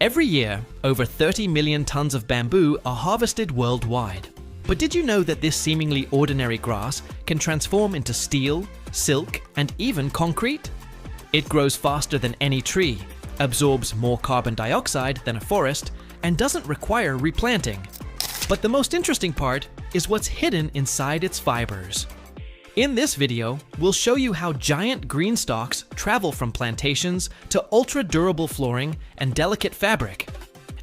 Every year, over 30 million tons of bamboo are harvested worldwide. But did you know that this seemingly ordinary grass can transform into steel, silk, and even concrete? It grows faster than any tree, absorbs more carbon dioxide than a forest, and doesn't require replanting. But the most interesting part is what's hidden inside its fibers. In this video, we'll show you how giant green stalks travel from plantations to ultra-durable flooring and delicate fabric.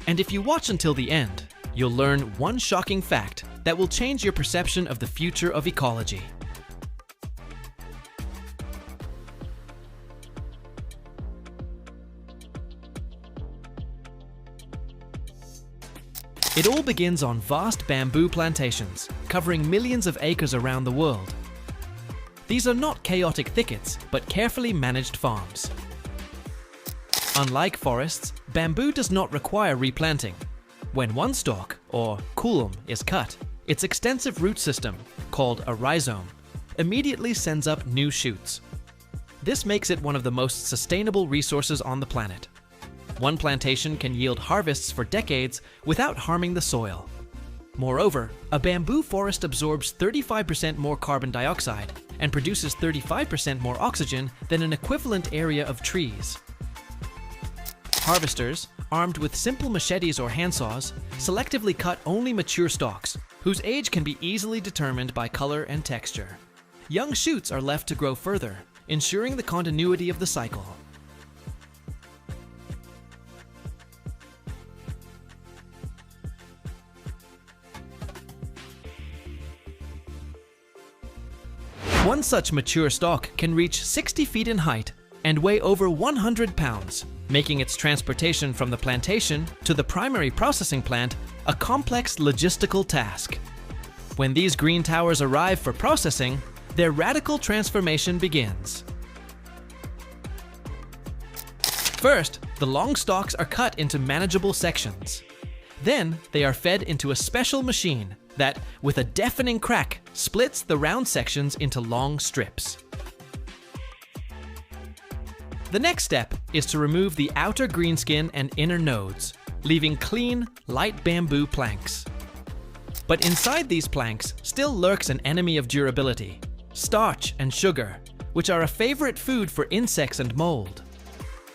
And if you watch until the end, you'll learn one shocking fact that will change your perception of the future of ecology. It all begins on vast bamboo plantations, covering millions of acres around the world. These are not chaotic thickets, but carefully managed farms. Unlike forests, bamboo does not require replanting. When one stalk, or culm, is cut, its extensive root system, called a rhizome, immediately sends up new shoots. This makes it one of the most sustainable resources on the planet. One plantation can yield harvests for decades without harming the soil. Moreover, a bamboo forest absorbs 35% more carbon dioxide and produces 35% more oxygen than an equivalent area of trees. Harvesters, armed with simple machetes or handsaws, selectively cut only mature stalks, whose age can be easily determined by color and texture. Young shoots are left to grow further, ensuring the continuity of the cycle. One such mature stalk can reach 60 feet in height and weigh over 100 pounds, making its transportation from the plantation to the primary processing plant a complex logistical task. When these green towers arrive for processing, their radical transformation begins. First, the long stalks are cut into manageable sections. Then, they are fed into a special machine that, with a deafening crack, splits the round sections into long strips. The next step is to remove the outer green skin and inner nodes, leaving clean, light bamboo planks. But inside these planks still lurks an enemy of durability: starch and sugar, which are a favorite food for insects and mold.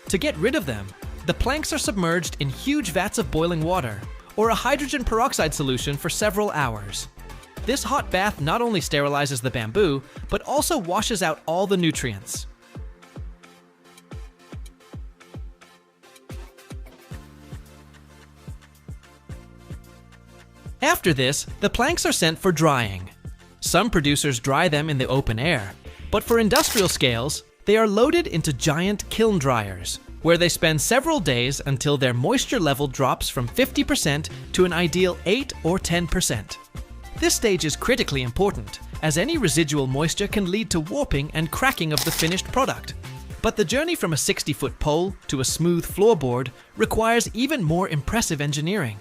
To get rid of them, the planks are submerged in huge vats of boiling water or a hydrogen peroxide solution for several hours. This hot bath not only sterilizes the bamboo, but also washes out all the nutrients. After this, the planks are sent for drying. Some producers dry them in the open air, but for industrial scales, they are loaded into giant kiln dryers, where they spend several days until their moisture level drops from 50% to an ideal 8 or 10%. This stage is critically important, as any residual moisture can lead to warping and cracking of the finished product. But the journey from a 60-foot pole to a smooth floorboard requires even more impressive engineering.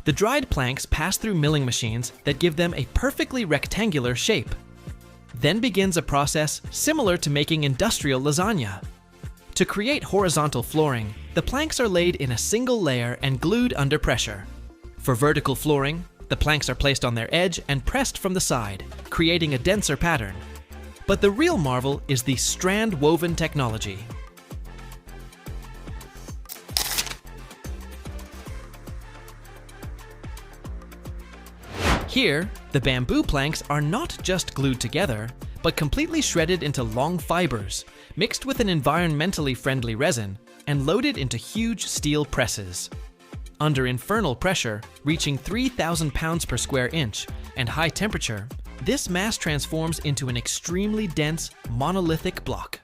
The dried planks pass through milling machines that give them a perfectly rectangular shape. Then begins a process similar to making industrial lasagna. To create horizontal flooring, the planks are laid in a single layer and glued under pressure. For vertical flooring, the planks are placed on their edge and pressed from the side, creating a denser pattern. But the real marvel is the strand woven technology. Here, the bamboo planks are not just glued together, but completely shredded into long fibers, mixed with an environmentally friendly resin, and loaded into huge steel presses. Under infernal pressure, reaching 3,000 pounds per square inch, and high temperature, this mass transforms into an extremely dense, monolithic block.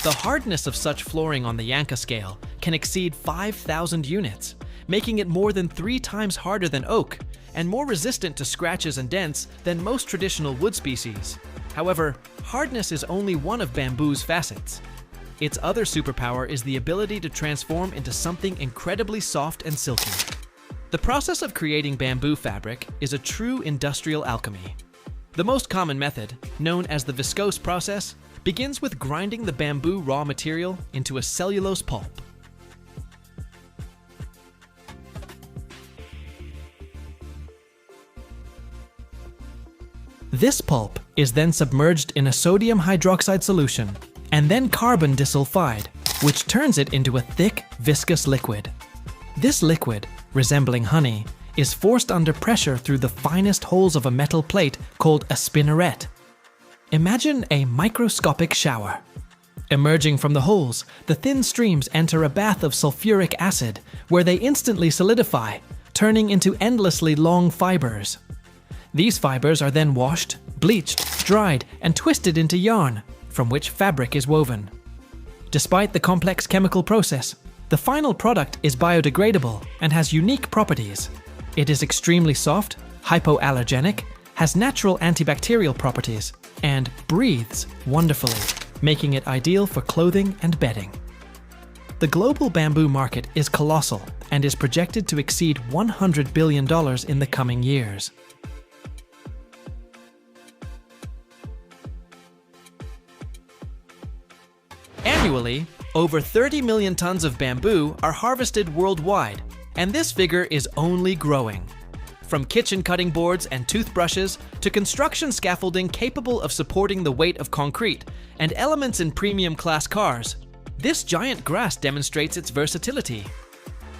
The hardness of such flooring on the Yanka scale can exceed 5,000 units, making it more than 3 times harder than oak, and more resistant to scratches and dents than most traditional wood species. However, hardness is only one of bamboo's facets. Its other superpower is the ability to transform into something incredibly soft and silky. The process of creating bamboo fabric is a true industrial alchemy. The most common method, known as the viscose process, begins with grinding the bamboo raw material into a cellulose pulp. This pulp is then submerged in a sodium hydroxide solution and then carbon disulfide, which turns it into a thick, viscous liquid. This liquid, resembling honey, is forced under pressure through the finest holes of a metal plate called a spinneret. Imagine a microscopic shower. Emerging from the holes, the thin streams enter a bath of sulfuric acid, where they instantly solidify, turning into endlessly long fibers. These fibers are then washed, bleached, dried, and twisted into yarn, from which fabric is woven. Despite the complex chemical process, the final product is biodegradable and has unique properties. It is extremely soft, hypoallergenic, has natural antibacterial properties, and breathes wonderfully, making it ideal for clothing and bedding. The global bamboo market is colossal and is projected to exceed $100 billion in the coming years. Annually, over 30 million tons of bamboo are harvested worldwide, and this figure is only growing. From kitchen cutting boards and toothbrushes to construction scaffolding capable of supporting the weight of concrete and elements in premium class cars, this giant grass demonstrates its versatility.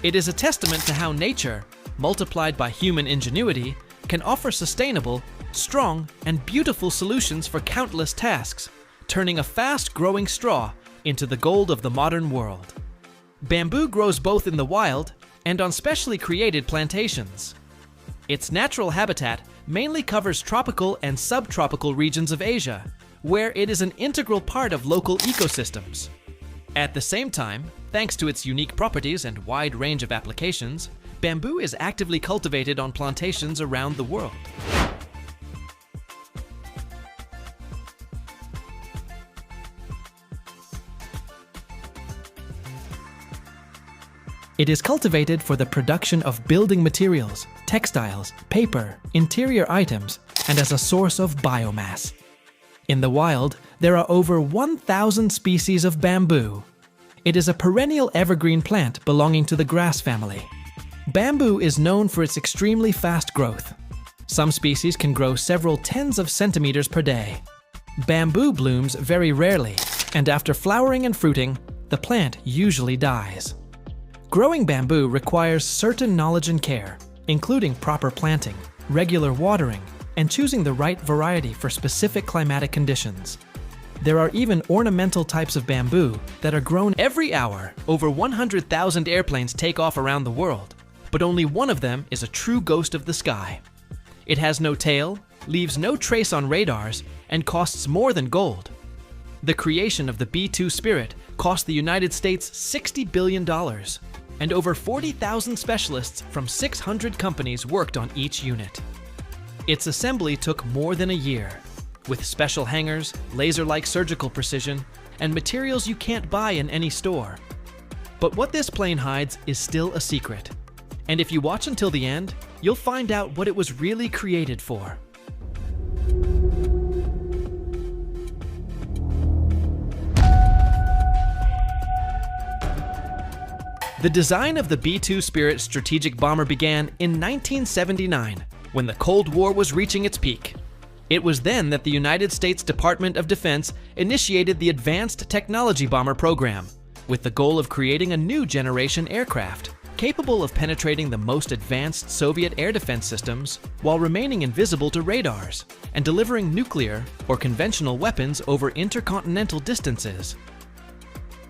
It is a testament to how nature, multiplied by human ingenuity, can offer sustainable, strong, and beautiful solutions for countless tasks, turning a fast-growing straw into the gold of the modern world. Bamboo grows both in the wild and on specially created plantations. Its natural habitat mainly covers tropical and subtropical regions of Asia, where it is an integral part of local ecosystems. At the same time, thanks to its unique properties and wide range of applications, bamboo is actively cultivated on plantations around the world. It is cultivated for the production of building materials, textiles, paper, interior items, and as a source of biomass. In the wild, there are over 1,000 species of bamboo. It is a perennial evergreen plant belonging to the grass family. Bamboo is known for its extremely fast growth. Some species can grow several tens of centimeters per day. Bamboo blooms very rarely, and after flowering and fruiting, the plant usually dies. Growing bamboo requires certain knowledge and care, including proper planting, regular watering, and choosing the right variety for specific climatic conditions. There are even ornamental types of bamboo that are grown every hour. Over 100,000 airplanes take off around the world, but only one of them is a true ghost of the sky. It has no tail, leaves no trace on radars, and costs more than gold. The creation of the B-2 Spirit cost the United States $60 billion, and over 40,000 specialists from 600 companies worked on each unit. Its assembly took more than a year, with special hangers, laser-like surgical precision, and materials you can't buy in any store. But what this plane hides is still a secret, and if you watch until the end, you'll find out what it was really created for. The design of the B-2 Spirit strategic bomber began in 1979, when the Cold War was reaching its peak. It was then that the United States Department of Defense initiated the Advanced Technology Bomber program, with the goal of creating a new generation aircraft, capable of penetrating the most advanced Soviet air defense systems while remaining invisible to radars, and delivering nuclear or conventional weapons over intercontinental distances.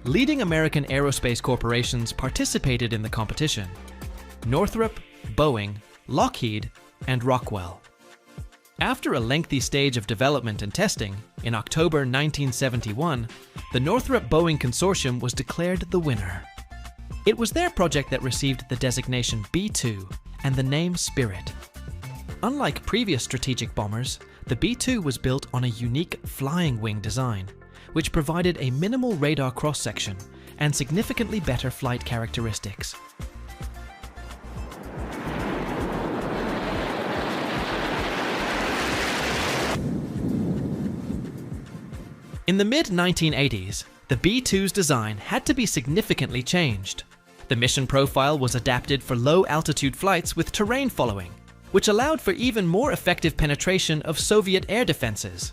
Leading American aerospace corporations participated in the competition: Northrop, Boeing, Lockheed, and Rockwell. After a lengthy stage of development and testing, in October 1971, the Northrop-Boeing consortium was declared the winner. It was their project that received the designation B-2 and the name Spirit. Unlike previous strategic bombers, the B-2 was built on a unique flying wing design, which provided a minimal radar cross-section and significantly better flight characteristics. In the mid-1980s, the B-2's design had to be significantly changed. The mission profile was adapted for low-altitude flights with terrain following, which allowed for even more effective penetration of Soviet air defenses.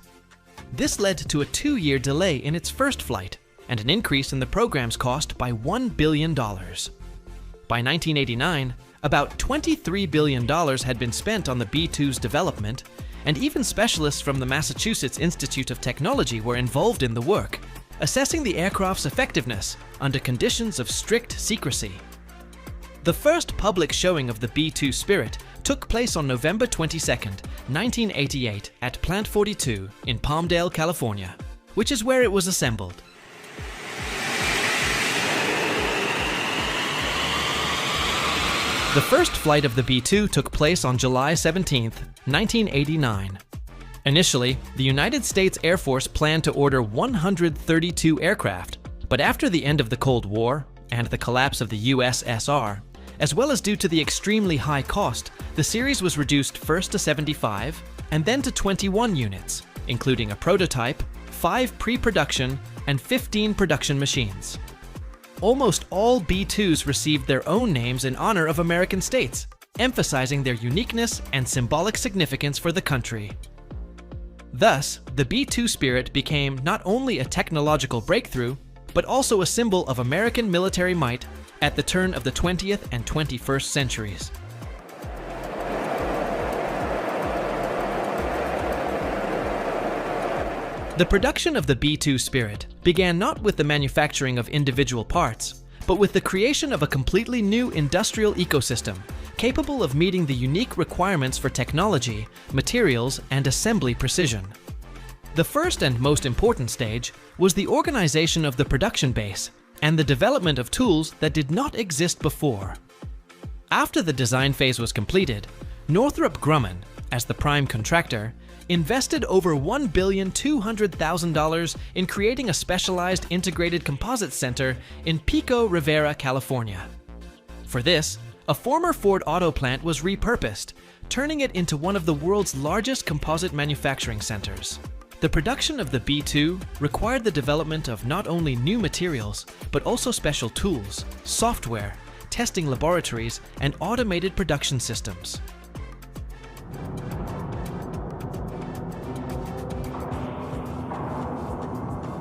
This led to a 2-year delay in its first flight and an increase in the program's cost by $1 billion. By 1989, about $23 billion had been spent on the B-2's development, and even specialists from the Massachusetts Institute of Technology were involved in the work, assessing the aircraft's effectiveness under conditions of strict secrecy. The first public showing of the B-2 Spirit took place on November 22, 1988 at Plant 42 in Palmdale, California, which is where it was assembled. The first flight of the B-2 took place on July 17, 1989. Initially, the United States Air Force planned to order 132 aircraft, but after the end of the Cold War and the collapse of the USSR, as well as due to the extremely high cost, the series was reduced first to 75 and then to 21 units, including a prototype, 5 pre-production, and 15 production machines. Almost all B-2s received their own names in honor of American states, emphasizing their uniqueness and symbolic significance for the country. Thus, the B-2 Spirit became not only a technological breakthrough, but also a symbol of American military might at the turn of the 20th and 21st centuries. The production of the B-2 Spirit began not with the manufacturing of individual parts, but with the creation of a completely new industrial ecosystem capable of meeting the unique requirements for technology, materials, and assembly precision. The first and most important stage was the organization of the production base and the development of tools that did not exist before. After the design phase was completed, Northrop Grumman, as the prime contractor, invested over $1,200,000 in creating a specialized integrated composites center in Pico Rivera, California. For this, a former Ford auto plant was repurposed, turning it into one of the world's largest composite manufacturing centers. The production of the B-2 required the development of not only new materials, but also special tools, software, testing laboratories, and automated production systems.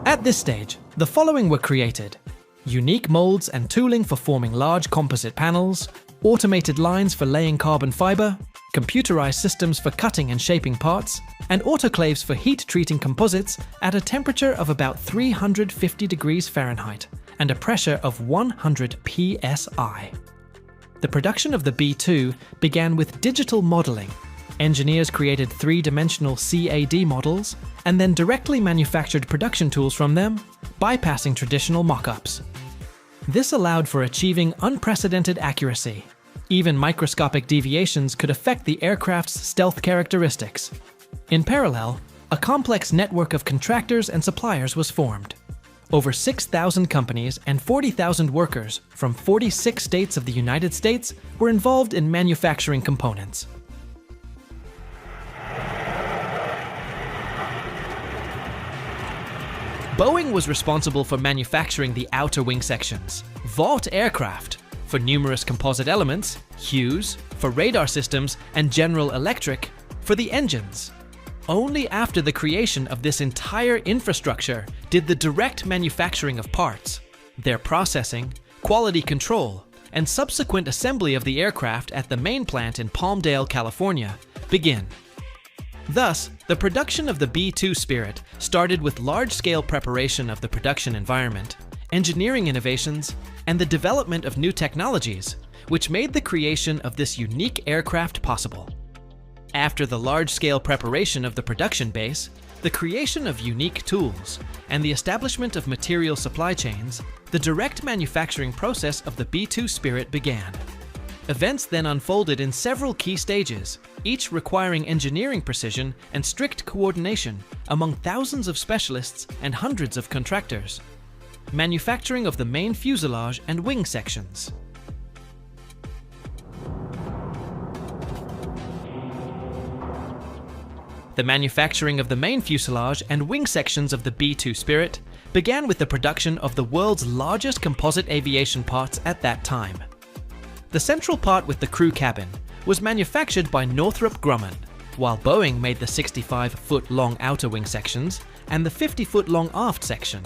At this stage, the following were created: unique molds and tooling for forming large composite panels, automated lines for laying carbon fiber, computerized systems for cutting and shaping parts, and autoclaves for heat-treating composites at a temperature of about 350 degrees Fahrenheit and a pressure of 100 psi. The production of the B-2 began with digital modeling. Engineers created 3-dimensional CAD models and then directly manufactured production tools from them, bypassing traditional mock-ups. This allowed for achieving unprecedented accuracy. Even microscopic deviations could affect the aircraft's stealth characteristics. In parallel, a complex network of contractors and suppliers was formed. Over 6,000 companies and 40,000 workers from 46 states of the United States were involved in manufacturing components. Boeing was responsible for manufacturing the outer wing sections, Vought aircraft, for numerous composite elements, Hughes, for radar systems, and General Electric, for the engines. Only after the creation of this entire infrastructure did the direct manufacturing of parts, their processing, quality control, and subsequent assembly of the aircraft at the main plant in Palmdale, California, begin. Thus, the production of the B-2 Spirit started with large-scale preparation of the production environment, engineering innovations, and the development of new technologies, which made the creation of this unique aircraft possible. After the large-scale preparation of the production base, the creation of unique tools, and the establishment of material supply chains, the direct manufacturing process of the B-2 Spirit began. Events then unfolded in several key stages, each requiring engineering precision and strict coordination among thousands of specialists and hundreds of contractors. Manufacturing of the main fuselage and wing sections. The manufacturing of the main fuselage and wing sections of the B-2 Spirit began with the production of the world's largest composite aviation parts at that time. The central part with the crew cabin was manufactured by Northrop Grumman, while Boeing made the 65-foot-long outer wing sections and the 50-foot-long aft section.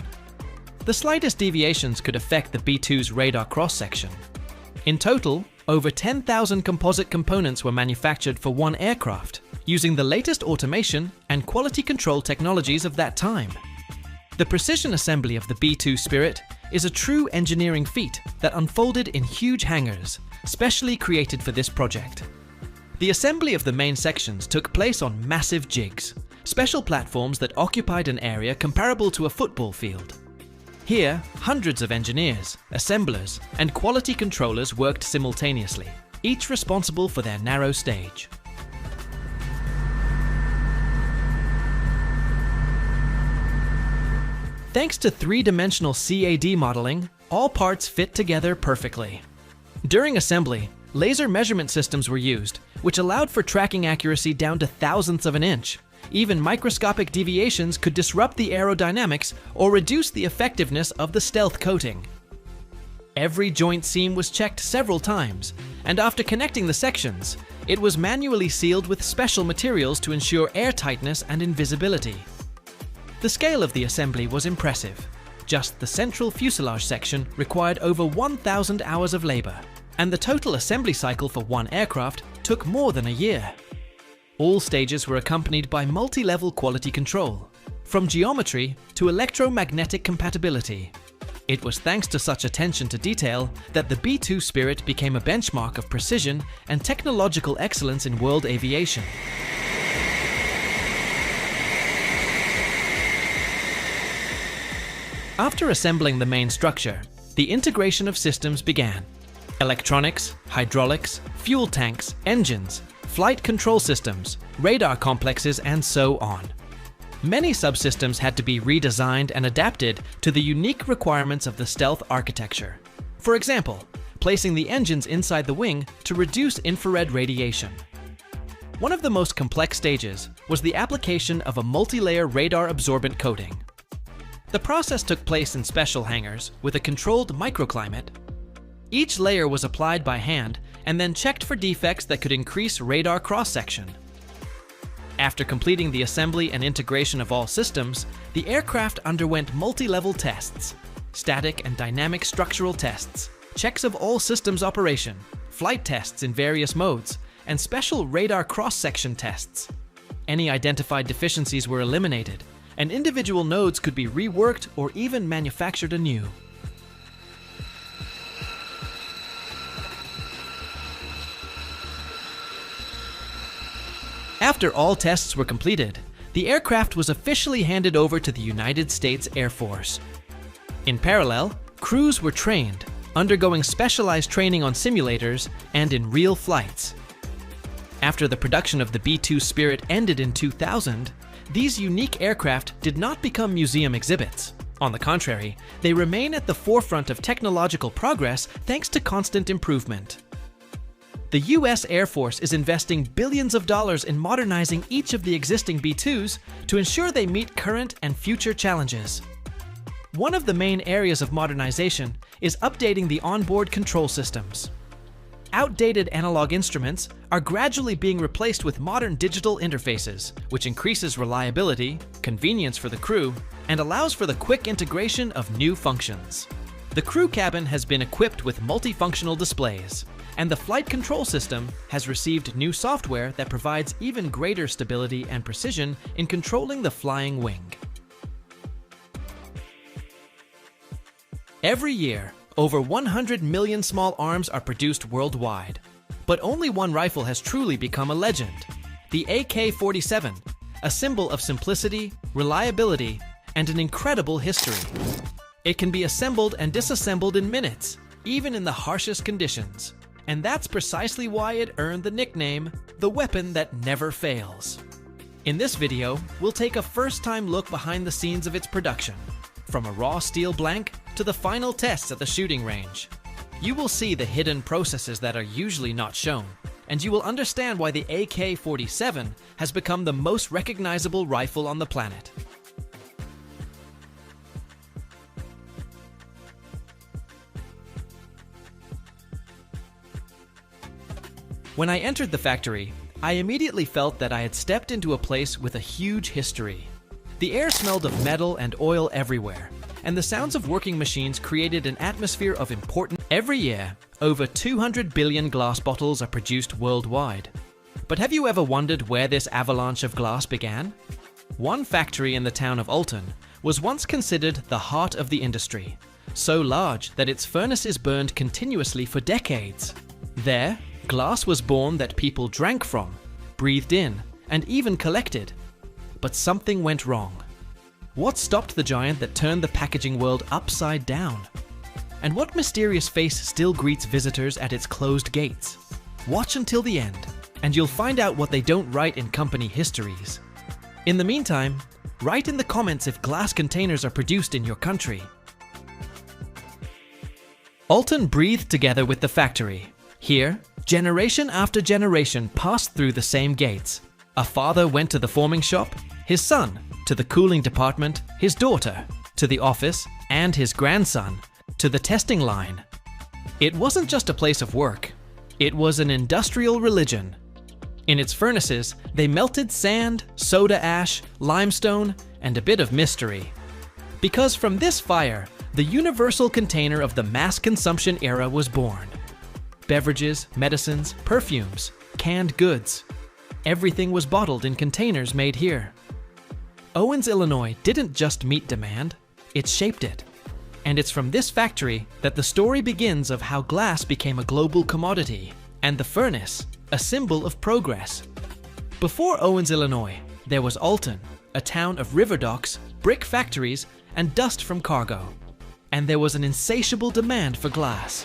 The slightest deviations could affect the B-2's radar cross-section. In total, over 10,000 composite components were manufactured for one aircraft, using the latest automation and quality control technologies of that time. The precision assembly of the B-2 Spirit is a true engineering feat that unfolded in huge hangars, specially created for this project. The assembly of the main sections took place on massive jigs, special platforms that occupied an area comparable to a football field. Here, hundreds of engineers, assemblers, and quality controllers worked simultaneously, each responsible for their narrow stage. Thanks to three-dimensional CAD modeling, all parts fit together perfectly. During assembly, laser measurement systems were used, which allowed for tracking accuracy down to thousandths of an inch. Even microscopic deviations could disrupt the aerodynamics or reduce the effectiveness of the stealth coating. Every joint seam was checked several times, and after connecting the sections, it was manually sealed with special materials to ensure airtightness and invisibility. The scale of the assembly was impressive. Just the central fuselage section required over 1,000 hours of labor, and the total assembly cycle for one aircraft took more than a year. All stages were accompanied by multi-level quality control, from geometry to electromagnetic compatibility. It was thanks to such attention to detail that the B-2 Spirit became a benchmark of precision and technological excellence in world aviation. After assembling the main structure, the integration of systems began. Electronics, hydraulics, fuel tanks, engines, flight control systems, radar complexes, and so on. Many subsystems had to be redesigned and adapted to the unique requirements of the stealth architecture. For example, placing the engines inside the wing to reduce infrared radiation. One of the most complex stages was the application of a multi-layer radar absorbent coating. The process took place in special hangars with a controlled microclimate. Each layer was applied by hand and then checked for defects that could increase radar cross-section. After completing the assembly and integration of all systems, the aircraft underwent multi-level tests, static and dynamic structural tests, checks of all systems operation, flight tests in various modes, and special radar cross-section tests. Any identified deficiencies were eliminated, and individual nodes could be reworked or even manufactured anew. After all tests were completed, the aircraft was officially handed over to the United States Air Force. In parallel, crews were trained, undergoing specialized training on simulators and in real flights. After the production of the B-2 Spirit ended in 2000, these unique aircraft did not become museum exhibits. On the contrary, they remain at the forefront of technological progress thanks to constant improvement. The US Air Force is investing billions of dollars in modernizing each of the existing B-2s to ensure they meet current and future challenges. One of the main areas of modernization is updating the onboard control systems. Outdated analog instruments are gradually being replaced with modern digital interfaces, which increases reliability, convenience for the crew, and allows for the quick integration of new functions. The crew cabin has been equipped with multifunctional displays, and the flight control system has received new software that provides even greater stability and precision in controlling the flying wing. Every year, over 100 million small arms are produced worldwide. But only one rifle has truly become a legend: the AK-47, a symbol of simplicity, reliability, and an incredible history. It can be assembled and disassembled in minutes, even in the harshest conditions. And that's precisely why it earned the nickname, the weapon that never fails. In this video, we'll take a first-time look behind the scenes of its production, from a raw steel blank to the final tests at the shooting range. You will see the hidden processes that are usually not shown, and you will understand why the AK-47 has become the most recognizable rifle on the planet. When I entered the factory, I immediately felt that I had stepped into a place with a huge history. The air smelled of metal and oil everywhere, and the sounds of working machines created an atmosphere of importance. Every year, over 200 billion glass bottles are produced worldwide. But have you ever wondered where this avalanche of glass began? One factory in the town of Alton was once considered the heart of the industry, so large that its furnaces burned continuously for decades. There, glass was born that people drank from, breathed in, and even collected. But something went wrong. What stopped the giant that turned the packaging world upside down? And what mysterious face still greets visitors at its closed gates? Watch until the end, and you'll find out what they don't write in company histories. In the meantime, write in the comments if glass containers are produced in your country. Alton breathed together with the factory. Here, generation after generation passed through the same gates. A father went to the forming shop, his son to the cooling department, his daughter to the office, and his grandson to the testing line. It wasn't just a place of work. It was an industrial religion. In its furnaces, they melted sand, soda ash, limestone, and a bit of mystery. Because from this fire, the universal container of the mass consumption era was born. Beverages, medicines, perfumes, canned goods. Everything was bottled in containers made here. Owens, Illinois didn't just meet demand, it shaped it. And it's from this factory that the story begins of how glass became a global commodity, and the furnace, a symbol of progress. Before Owens, Illinois, there was Alton, a town of river docks, brick factories, and dust from cargo. And there was an insatiable demand for glass.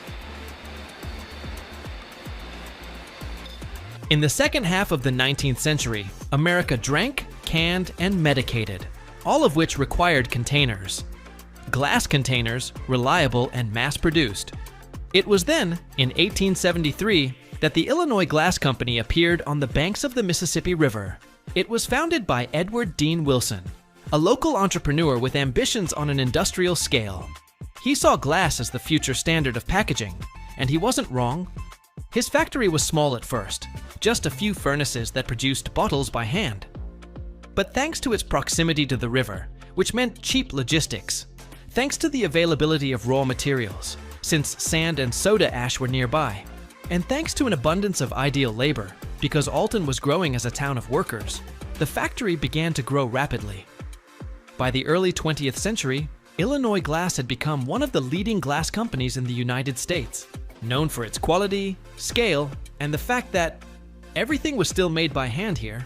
In the second half of the 19th century, America drank, canned, and medicated, all of which required containers. Glass containers, reliable and mass-produced. It was then, in 1873, that the Illinois Glass Company appeared on the banks of the Mississippi River. It was founded by Edward Dean Wilson, a local entrepreneur with ambitions on an industrial scale. He saw glass as the future standard of packaging, and he wasn't wrong. His factory was small at first, just a few furnaces that produced bottles by hand. But thanks to its proximity to the river, which meant cheap logistics, thanks to the availability of raw materials, since sand and soda ash were nearby, and thanks to an abundance of ideal labor, because Alton was growing as a town of workers, the factory began to grow rapidly. By the early 20th century, Illinois Glass had become one of the leading glass companies in the United States, known for its quality, scale, and the fact that everything was still made by hand here.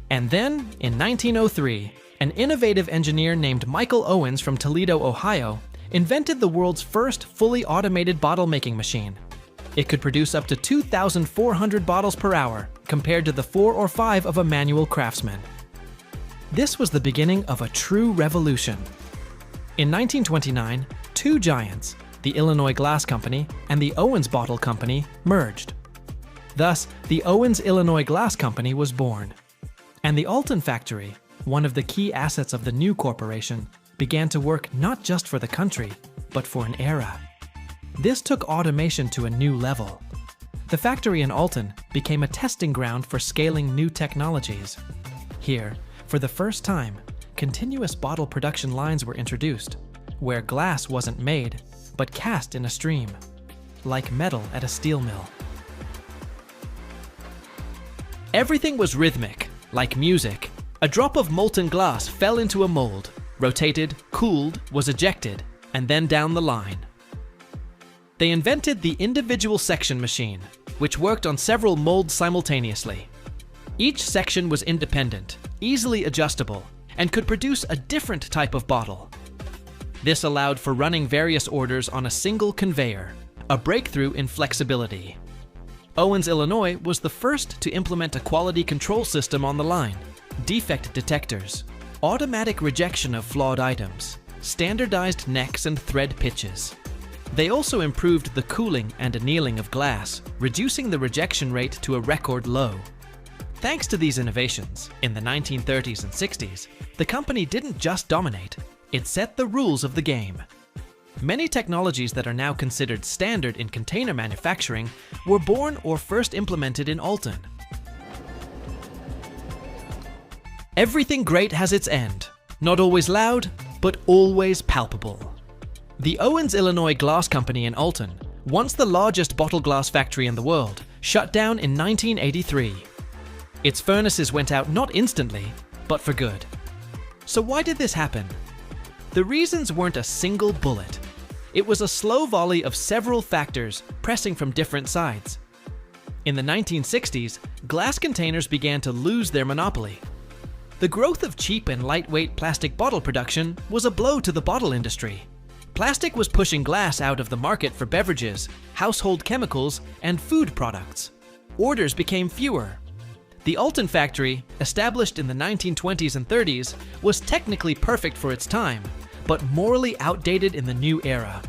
And then, in 1903, an innovative engineer named Michael Owens from Toledo, Ohio, invented the world's first fully automated bottle-making machine. It could produce up to 2,400 bottles per hour, compared to the 4 or 5 of a manual craftsman. This was the beginning of a true revolution. In 1929, two giants, the Illinois Glass Company and the Owens Bottle Company, merged. Thus, the Owens Illinois Glass Company was born. And the Alton factory, one of the key assets of the new corporation, began to work not just for the country, but for an era. This took automation to a new level. The factory in Alton became a testing ground for scaling new technologies. Here, for the first time, continuous bottle production lines were introduced, where glass wasn't made, but cast in a stream, like metal at a steel mill. Everything was rhythmic, like music. A drop of molten glass fell into a mold, rotated, cooled, was ejected, and then down the line. They invented the individual section machine, which worked on several molds simultaneously. Each section was independent, easily adjustable, and could produce a different type of bottle. This allowed for running various orders on a single conveyor, a breakthrough in flexibility. Owens, Illinois was the first to implement a quality control system on the line, defect detectors, automatic rejection of flawed items, standardized necks and thread pitches. They also improved the cooling and annealing of glass, reducing the rejection rate to a record low. Thanks to these innovations, in the 1930s and 60s, the company didn't just dominate, it set the rules of the game. Many technologies that are now considered standard in container manufacturing were born or first implemented in Alton. Everything great has its end. Not always loud, but always palpable. The Owens, Illinois Glass Company in Alton, once the largest bottle glass factory in the world, shut down in 1983. Its furnaces went out not instantly, but for good. So why did this happen? The reasons weren't a single bullet. It was a slow volley of several factors pressing from different sides. In the 1960s, glass containers began to lose their monopoly. The growth of cheap and lightweight plastic bottle production was a blow to the bottle industry. Plastic was pushing glass out of the market for beverages, household chemicals, and food products. Orders became fewer. The Alton factory, established in the 1920s and 30s, was technically perfect for its time, but morally outdated in the new era.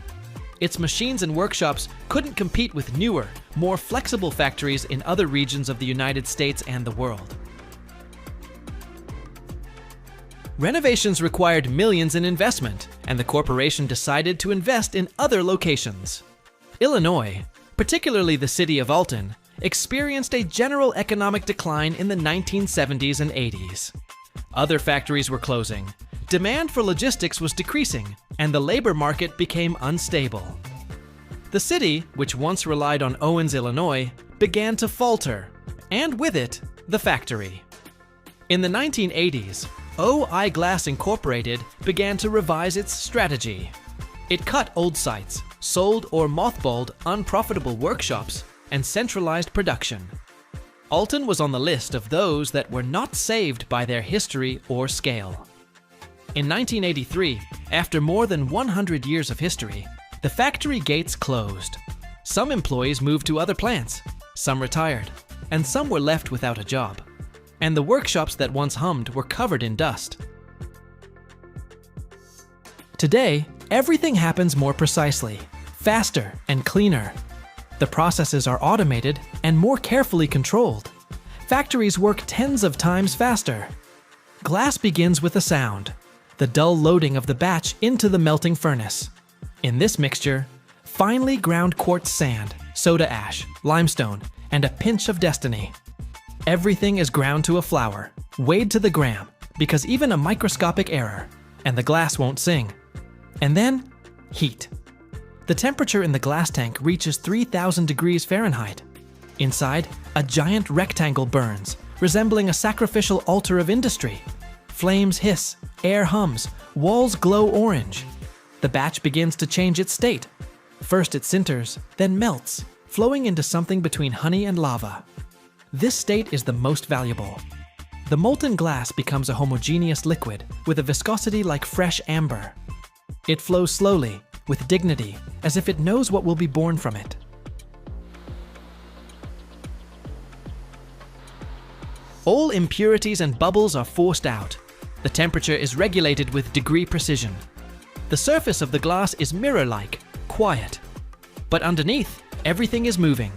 Its machines and workshops couldn't compete with newer, more flexible factories in other regions of the United States and the world. Renovations required millions in investment, and the corporation decided to invest in other locations. Illinois, particularly the city of Alton, experienced a general economic decline in the 1970s and 80s. Other factories were closing, demand for logistics was decreasing, and the labor market became unstable. The city, which once relied on Owens, Illinois, began to falter, and with it, the factory. In the 1980s, O-I Glass Incorporated began to revise its strategy. It cut old sites, sold or mothballed unprofitable workshops, and centralized production. Alton was on the list of those that were not saved by their history or scale. In 1983, after more than 100 years of history, the factory gates closed. Some employees moved to other plants, some retired, and some were left without a job. And the workshops that once hummed were covered in dust. Today, everything happens more precisely, faster, and cleaner. The processes are automated and more carefully controlled. Factories work tens of times faster. Glass begins with a sound, the dull loading of the batch into the melting furnace. In this mixture, finely ground quartz sand, soda ash, limestone, and a pinch of destiny. Everything is ground to a flour, weighed to the gram, because even a microscopic error, and the glass won't sing. And then, heat. The temperature in the glass tank reaches 3,000 degrees Fahrenheit. Inside, a giant rectangle burns, resembling a sacrificial altar of industry. Flames hiss, air hums, walls glow orange. The batch begins to change its state. First it sinters, then melts, flowing into something between honey and lava. This state is the most valuable. The molten glass becomes a homogeneous liquid with a viscosity like fresh amber. It flows slowly, with dignity, as if it knows what will be born from it. All impurities and bubbles are forced out. The temperature is regulated with degree precision. The surface of the glass is mirror-like, quiet. But underneath, everything is moving.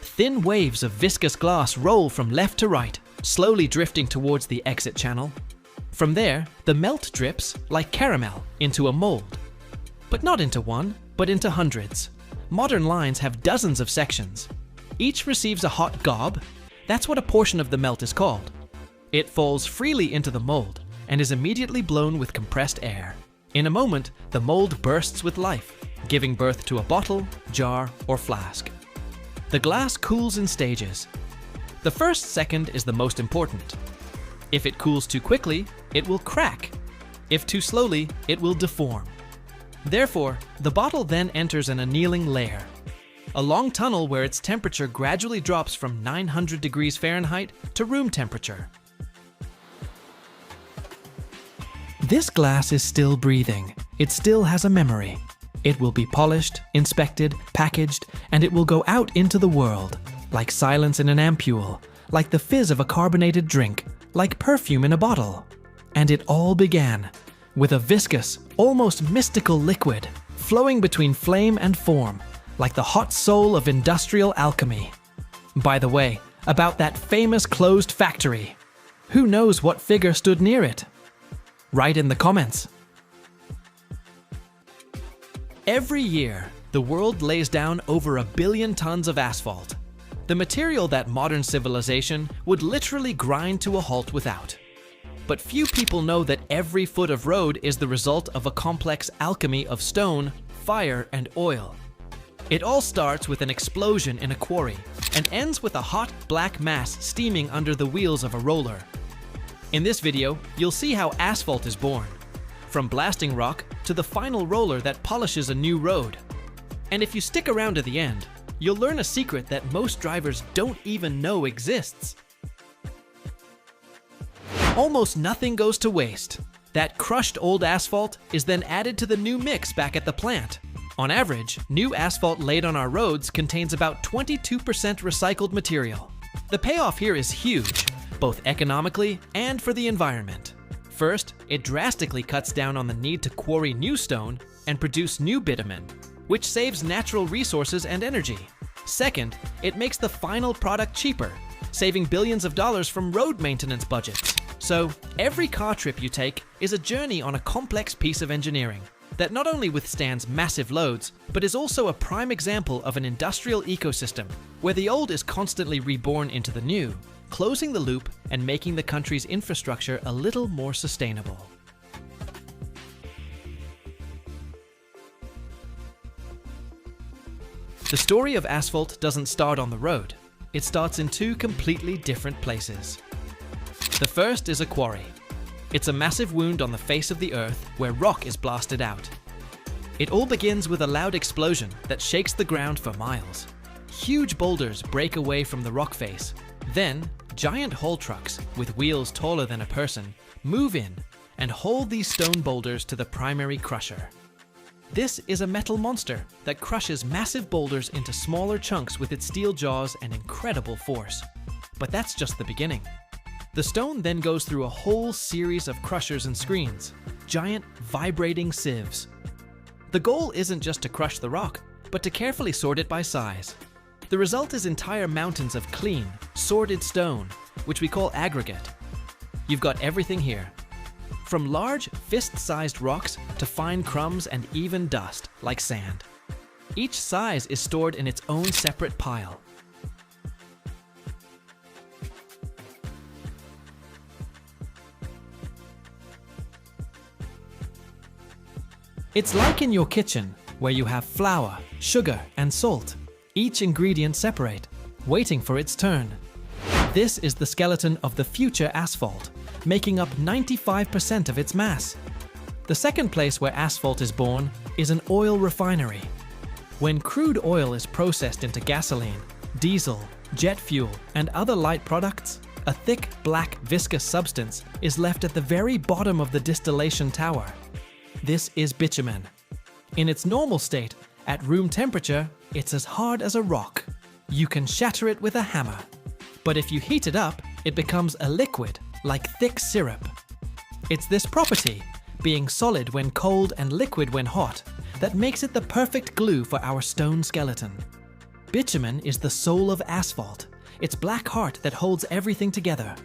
Thin waves of viscous glass roll from left to right, slowly drifting towards the exit channel. From there, the melt drips, like caramel, into a mold. But not into one, but into hundreds. Modern lines have dozens of sections. Each receives a hot gob. That's what a portion of the melt is called. It falls freely into the mold and is immediately blown with compressed air. In a moment, the mold bursts with life, giving birth to a bottle, jar, or flask. The glass cools in stages. The first second is the most important. If it cools too quickly, it will crack. If too slowly, it will deform. Therefore, the bottle then enters an annealing layer, a long tunnel where its temperature gradually drops from 900 degrees Fahrenheit to room temperature. This glass is still breathing. It still has a memory. It will be polished, inspected, packaged, and it will go out into the world, like silence in an ampule, like the fizz of a carbonated drink, like perfume in a bottle. And it all began with a viscous, almost mystical liquid flowing between flame and form, like the hot soul of industrial alchemy. By the way, about that famous closed factory, who knows what figure stood near it? Write in the comments. Every year, the world lays down over 1 billion tons of asphalt, the material that modern civilization would literally grind to a halt without. But few people know that every foot of road is the result of a complex alchemy of stone, fire, and oil. It all starts with an explosion in a quarry and ends with a hot black mass steaming under the wheels of a roller. In this video, you'll see how asphalt is born, from blasting rock to the final roller that polishes a new road. And if you stick around to the end, you'll learn a secret that most drivers don't even know exists. Almost nothing goes to waste. That crushed old asphalt is then added to the new mix back at the plant. On average, new asphalt laid on our roads contains about 22% recycled material. The payoff here is huge, both economically and for the environment. First, it drastically cuts down on the need to quarry new stone and produce new bitumen, which saves natural resources and energy. Second, it makes the final product cheaper, saving billions of dollars from road maintenance budgets. So, every car trip you take is a journey on a complex piece of engineering that not only withstands massive loads, but is also a prime example of an industrial ecosystem where the old is constantly reborn into the new, closing the loop and making the country's infrastructure a little more sustainable. The story of asphalt doesn't start on the road. It starts in two completely different places. The first is a quarry. It's a massive wound on the face of the earth where rock is blasted out. It all begins with a loud explosion that shakes the ground for miles. Huge boulders break away from the rock face. Then, giant haul trucks with wheels taller than a person move in and haul these stone boulders to the primary crusher. This is a metal monster that crushes massive boulders into smaller chunks with its steel jaws and incredible force. But that's just the beginning. The stone then goes through a whole series of crushers and screens, giant vibrating sieves. The goal isn't just to crush the rock, but to carefully sort it by size. The result is entire mountains of clean, sorted stone, which we call aggregate. You've got everything here, from large, fist-sized rocks to fine crumbs and even dust, like sand. Each size is stored in its own separate pile. It's like in your kitchen, where you have flour, sugar, and salt, each ingredient separate, waiting for its turn. This is the skeleton of the future asphalt, making up 95% of its mass. The second place where asphalt is born is an oil refinery. When crude oil is processed into gasoline, diesel, jet fuel, and other light products, a thick, black, viscous substance is left at the very bottom of the distillation tower. This is bitumen. In its normal state, at room temperature, it's as hard as a rock. You can shatter it with a hammer. But if you heat it up, it becomes a liquid, like thick syrup. It's this property, being solid when cold and liquid when hot, that makes it the perfect glue for our stone skeleton. Bitumen is the soul of asphalt, its black heart that holds everything together.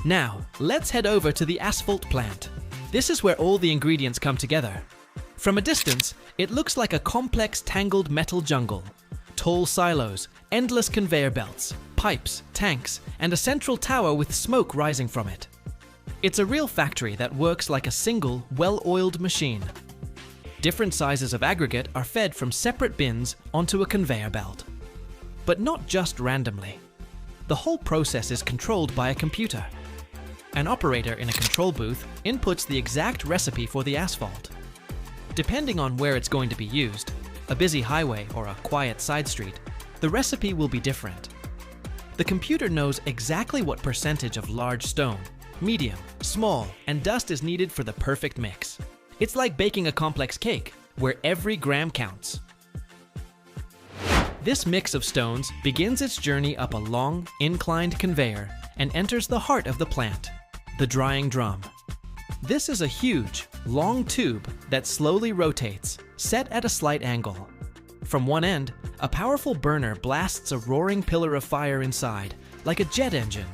Now, let's head over to the asphalt plant. This is where all the ingredients come together. From a distance, it looks like a complex tangled metal jungle. Tall silos, endless conveyor belts, pipes, tanks, and a central tower with smoke rising from it. It's a real factory that works like a single, well-oiled machine. Different sizes of aggregate are fed from separate bins onto a conveyor belt. But not just randomly. The whole process is controlled by a computer. An operator in a control booth inputs the exact recipe for the asphalt. Depending on where it's going to be used, a busy highway or a quiet side street, the recipe will be different. The computer knows exactly what percentage of large stone, medium, small, and dust is needed for the perfect mix. It's like baking a complex cake, where every gram counts. This mix of stones begins its journey up a long, inclined conveyor and enters the heart of the plant, the drying drum. This is a huge, long tube that slowly rotates, set at a slight angle. From one end, a powerful burner blasts a roaring pillar of fire inside, like a jet engine.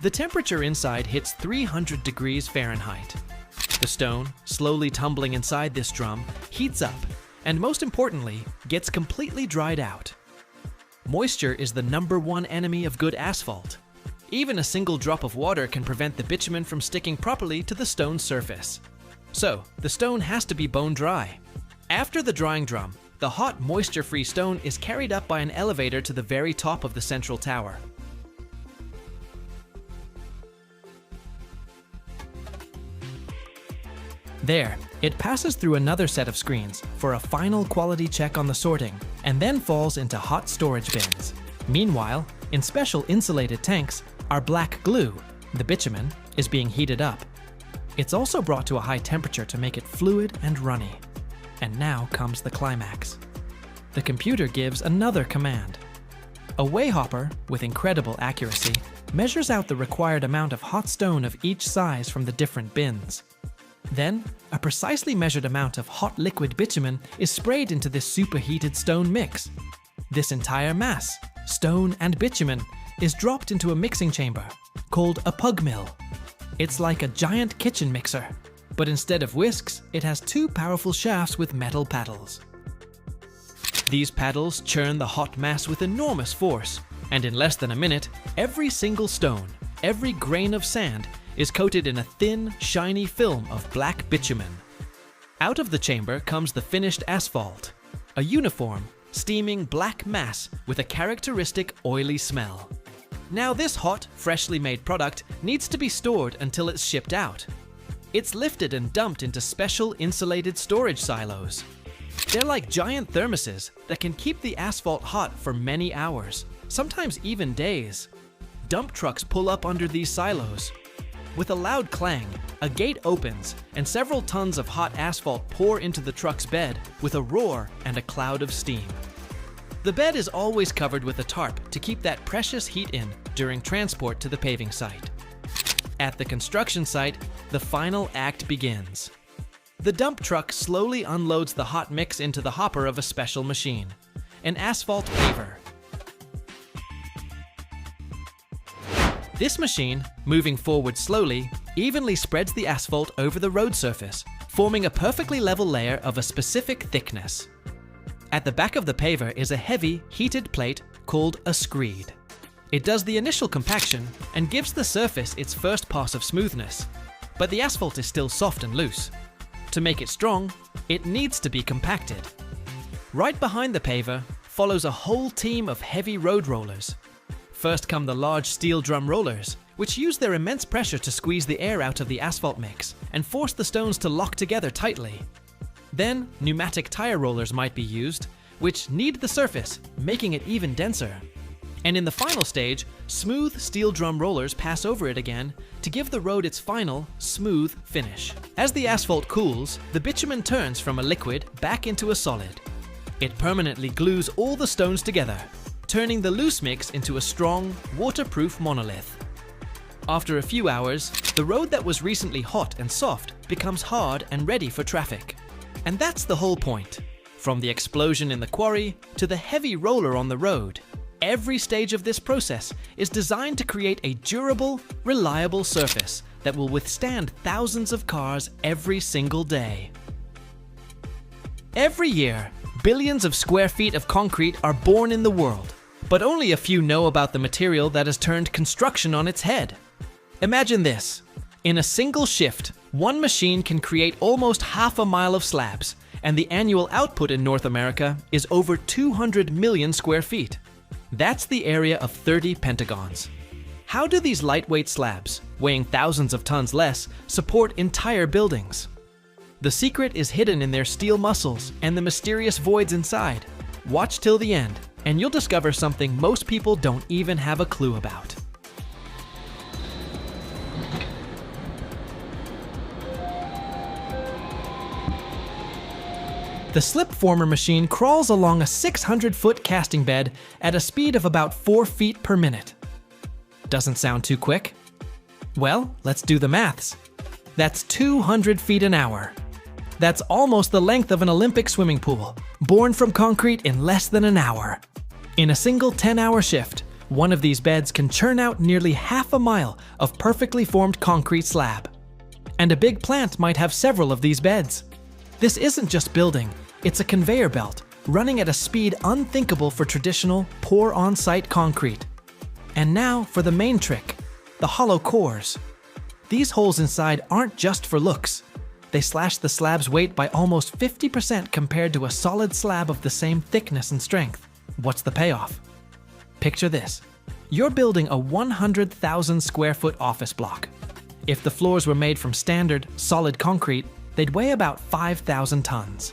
The temperature inside hits 300 degrees Fahrenheit. The stone, slowly tumbling inside this drum, heats up and, most importantly, gets completely dried out. Moisture is the #1 enemy of good asphalt. Even a single drop of water can prevent the bitumen from sticking properly to the stone's surface. So, the stone has to be bone dry. After the drying drum, the hot, moisture-free stone is carried up by an elevator to the very top of the central tower. There, it passes through another set of screens for a final quality check on the sorting, and then falls into hot storage bins. Meanwhile, in special insulated tanks, our black glue, the bitumen, is being heated up. It's also brought to a high temperature to make it fluid and runny. And now comes the climax. The computer gives another command. A weighhopper, with incredible accuracy, measures out the required amount of hot stone of each size from the different bins. Then, a precisely measured amount of hot liquid bitumen is sprayed into this superheated stone mix. This entire mass, stone and bitumen, is dropped into a mixing chamber called a pug mill. It's like a giant kitchen mixer, but instead of whisks, it has 2 powerful shafts with metal paddles. These paddles churn the hot mass with enormous force, and in less than a minute, every single stone, every grain of sand, is coated in a thin, shiny film of black bitumen. Out of the chamber comes the finished asphalt, a uniform, steaming black mass with a characteristic oily smell. Now this hot, freshly made product needs to be stored until it's shipped out. It's lifted and dumped into special insulated storage silos. They're like giant thermoses that can keep the asphalt hot for many hours, sometimes even days. Dump trucks pull up under these silos. With a loud clang, a gate opens and several tons of hot asphalt pour into the truck's bed with a roar and a cloud of steam. The bed is always covered with a tarp to keep that precious heat in during transport to the paving site. At the construction site, the final act begins. The dump truck slowly unloads the hot mix into the hopper of a special machine, an asphalt paver. This machine, moving forward slowly, evenly spreads the asphalt over the road surface, forming a perfectly level layer of a specific thickness. At the back of the paver is a heavy, heated plate called a screed. It does the initial compaction and gives the surface its first pass of smoothness, but the asphalt is still soft and loose. To make it strong, it needs to be compacted. Right behind the paver follows a whole team of heavy road rollers. First come the large steel drum rollers, which use their immense pressure to squeeze the air out of the asphalt mix and force the stones to lock together tightly. Then, pneumatic tire rollers might be used, which knead the surface, making it even denser. And in the final stage, smooth steel drum rollers pass over it again to give the road its final, smooth finish. As the asphalt cools, the bitumen turns from a liquid back into a solid. It permanently glues all the stones together, turning the loose mix into a strong, waterproof monolith. After a few hours, the road that was recently hot and soft becomes hard and ready for traffic. And that's the whole point. From the explosion in the quarry to the heavy roller on the road, every stage of this process is designed to create a durable, reliable surface that will withstand thousands of cars every single day. Every year, billions of square feet of concrete are born in the world, but only a few know about the material that has turned construction on its head. Imagine this. In a single shift, one machine can create almost half a mile of slabs, and the annual output in North America is over 200 million square feet. That's the area of 30 pentagons. How do these lightweight slabs, weighing thousands of tons less, support entire buildings? The secret is hidden in their steel muscles and the mysterious voids inside. Watch till the end, and you'll discover something most people don't even have a clue about. The slip former machine crawls along a 600-foot casting bed at a speed of about 4 feet per minute. Doesn't sound too quick? Well, let's do the maths. That's 200 feet an hour. That's almost the length of an Olympic swimming pool, born from concrete in less than an hour. In a single 10-hour shift, One of these beds can churn out nearly half a mile of perfectly formed concrete slab. And a big plant might have several of these beds. This isn't just building, it's a conveyor belt running at a speed unthinkable for traditional pour on-site concrete. And now for the main trick, the hollow cores. These holes inside aren't just for looks. They slash the slab's weight by almost 50% compared to a solid slab of the same thickness and strength. What's the payoff? Picture this. You're building a 100,000 square foot office block. If the floors were made from standard, solid concrete, they'd weigh about 5,000 tons.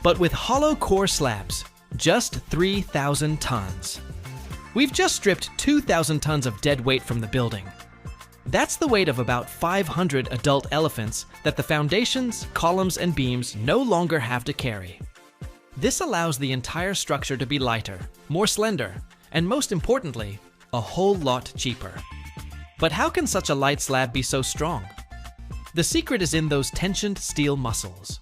But with hollow core slabs, just 3,000 tons. We've just stripped 2,000 tons of dead weight from the building. That's the weight of about 500 adult elephants that the foundations, columns, and beams no longer have to carry. This allows the entire structure to be lighter, more slender, and most importantly, a whole lot cheaper. But how can such a light slab be so strong? The secret is in those tensioned steel muscles.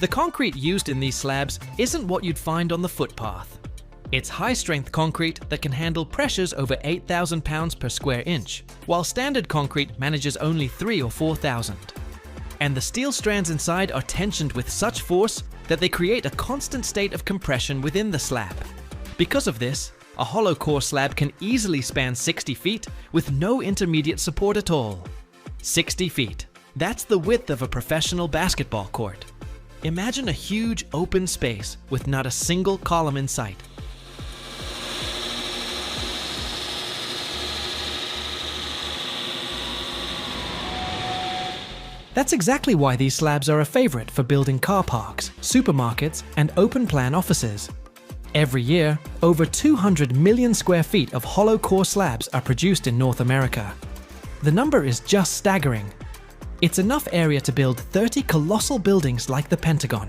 The concrete used in these slabs isn't what you'd find on the footpath. It's high-strength concrete that can handle pressures over 8,000 pounds per square inch, while standard concrete manages only 3 or 4,000. And the steel strands inside are tensioned with such force that they create a constant state of compression within the slab. Because of this, a hollow core slab can easily span 60 feet with no intermediate support at all. 60 feet. That's the width of a professional basketball court. Imagine a huge open space with not a single column in sight. That's exactly why these slabs are a favorite for building car parks, supermarkets, and open-plan offices. Every year, over 200 million square feet of hollow core slabs are produced in North America. The number is just staggering. It's enough area to build 30 colossal buildings like the Pentagon.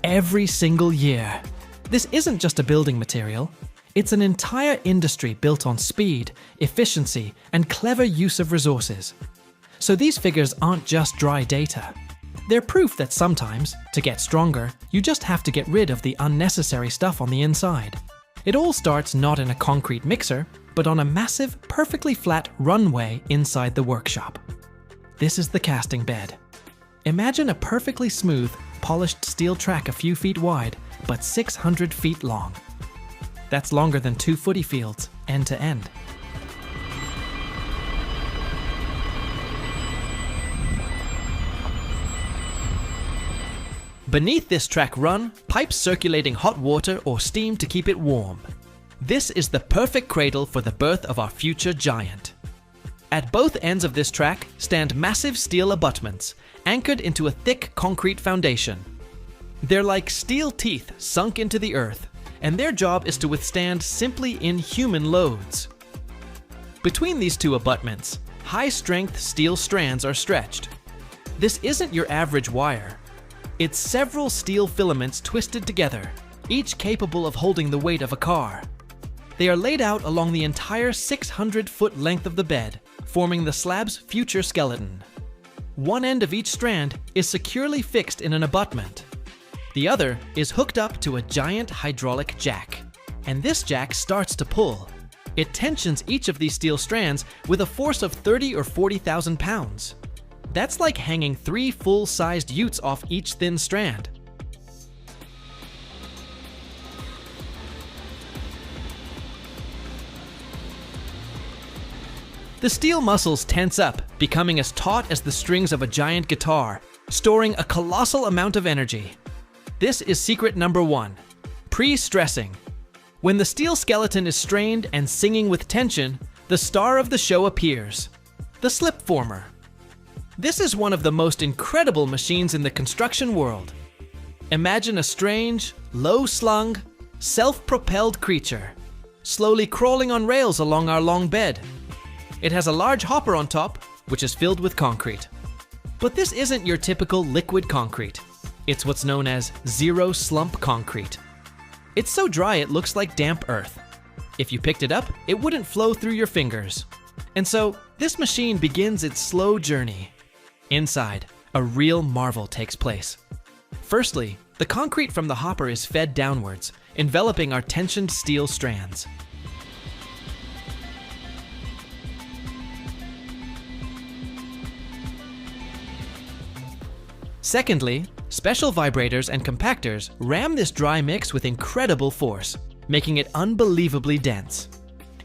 Every single year. This isn't just a building material. It's an entire industry built on speed, efficiency, and clever use of resources. So these figures aren't just dry data. They're proof that sometimes, to get stronger, you just have to get rid of the unnecessary stuff on the inside. It all starts not in a concrete mixer, but on a massive, perfectly flat runway inside the workshop. This is the casting bed. Imagine a perfectly smooth, polished steel track a few feet wide, but 600 feet long. That's longer than 2 footy fields, end to end. Beneath this track run pipes circulating hot water or steam to keep it warm. This is the perfect cradle for the birth of our future giant. At both ends of this track stand massive steel abutments, anchored into a thick concrete foundation. They're like steel teeth sunk into the earth, and their job is to withstand simply inhuman loads. Between these two abutments, high-strength steel strands are stretched. This isn't your average wire. It's several steel filaments twisted together, each capable of holding the weight of a car. They are laid out along the entire 600-foot length of the bed, forming the slab's future skeleton. One end of each strand is securely fixed in an abutment. The other is hooked up to a giant hydraulic jack, and this jack starts to pull. It tensions each of these steel strands with a force of 30 or 40,000 pounds. That's like hanging 3 full-sized utes off each thin strand. The steel muscles tense up, becoming as taut as the strings of a giant guitar, storing a colossal amount of energy. This is secret number 1, pre-stressing. When the steel skeleton is strained and singing with tension, the star of the show appears, the slip former. This is one of the most incredible machines in the construction world. Imagine a strange, low-slung, self-propelled creature, slowly crawling on rails along our long bed. It has a large hopper on top, which is filled with concrete. But this isn't your typical liquid concrete. It's what's known as zero-slump concrete. It's so dry it looks like damp earth. If you picked it up, it wouldn't flow through your fingers. And so, this machine begins its slow journey. Inside, a real marvel takes place. Firstly, the concrete from the hopper is fed downwards, enveloping our tensioned steel strands. Secondly, special vibrators and compactors ram this dry mix with incredible force, making it unbelievably dense.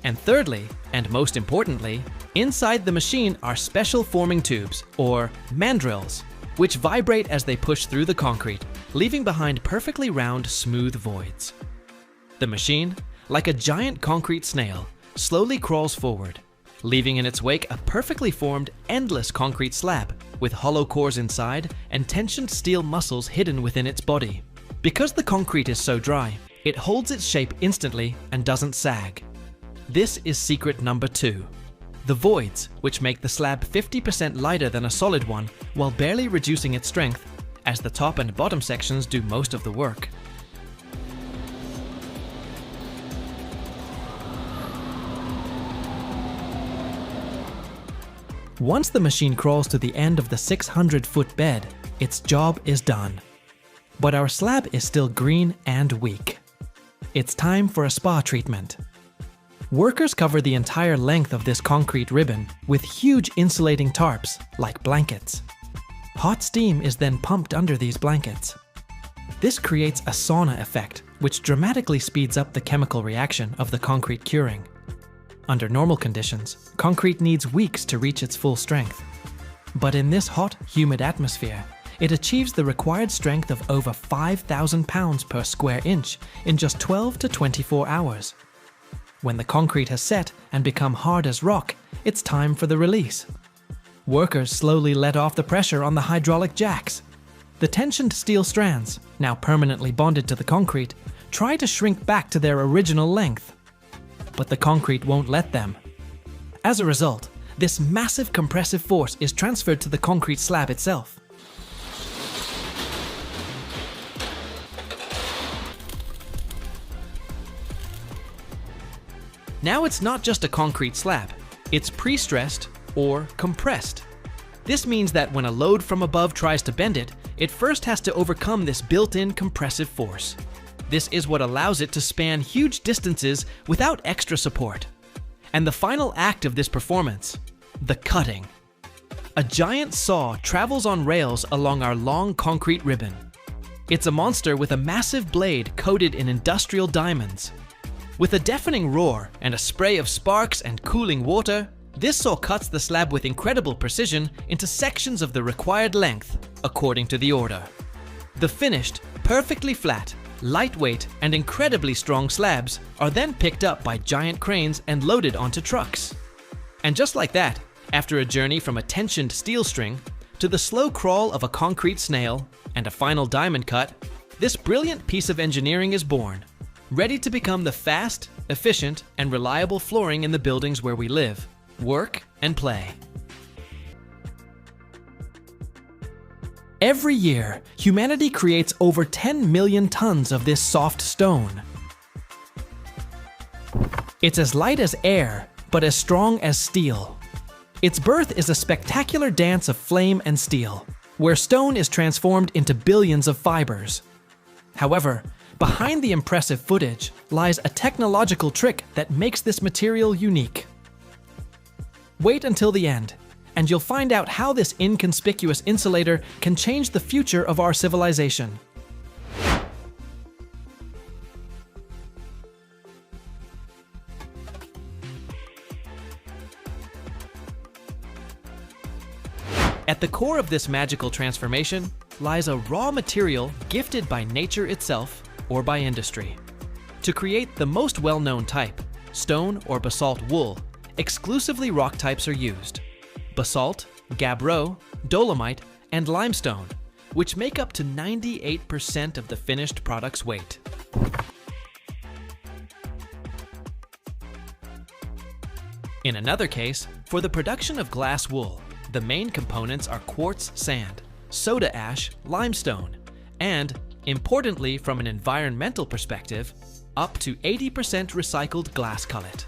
And thirdly, and most importantly, inside the machine are special forming tubes, or mandrels, which vibrate as they push through the concrete, leaving behind perfectly round, smooth voids. The machine, like a giant concrete snail, slowly crawls forward, leaving in its wake a perfectly formed, endless concrete slab with hollow cores inside and tensioned steel muscles hidden within its body. Because the concrete is so dry, it holds its shape instantly and doesn't sag. This is secret number 2. The voids, which make the slab 50% lighter than a solid one while barely reducing its strength, as the top and bottom sections do most of the work. Once the machine crawls to the end of the 600-foot bed, its job is done. But our slab is still green and weak. It's time for a spa treatment. Workers cover the entire length of this concrete ribbon with huge insulating tarps, like blankets. Hot steam is then pumped under these blankets. This creates a sauna effect, which dramatically speeds up the chemical reaction of the concrete curing. Under normal conditions, concrete needs weeks to reach its full strength. But in this hot, humid atmosphere, it achieves the required strength of over 5,000 pounds per square inch in just 12 to 24 hours. When the concrete has set and become hard as rock, it's time for the release. Workers slowly let off the pressure on the hydraulic jacks. The tensioned steel strands, now permanently bonded to the concrete, try to shrink back to their original length. But the concrete won't let them. As a result, this massive compressive force is transferred to the concrete slab itself. Now it's not just a concrete slab, it's pre-stressed or compressed. This means that when a load from above tries to bend it, it first has to overcome this built-in compressive force. This is what allows it to span huge distances without extra support. And the final act of this performance, the cutting. A giant saw travels on rails along our long concrete ribbon. It's a monster with a massive blade coated in industrial diamonds. With a deafening roar and a spray of sparks and cooling water, this saw cuts the slab with incredible precision into sections of the required length, according to the order. The finished, perfectly flat, lightweight, and incredibly strong slabs are then picked up by giant cranes and loaded onto trucks. And just like that, after a journey from a tensioned steel string to the slow crawl of a concrete snail and a final diamond cut, this brilliant piece of engineering is born, ready to become the fast, efficient, and reliable flooring in the buildings where we live, work, and play. Every year, humanity creates over 10 million tons of this soft stone. It's as light as air, but as strong as steel. Its birth is a spectacular dance of flame and steel, where stone is transformed into billions of fibers. However, behind the impressive footage lies a technological trick that makes this material unique. Wait until the end, and you'll find out how this inconspicuous insulator can change the future of our civilization. At the core of this magical transformation lies a raw material gifted by nature itself or by industry. To create the most well-known type, stone or basalt wool, exclusively rock types are used: basalt, gabbro, dolomite, and limestone, which make up to 98% of the finished product's weight. In another case, for the production of glass wool, the main components are quartz sand, soda ash, limestone, and, importantly from an environmental perspective, up to 80% recycled glass cullet.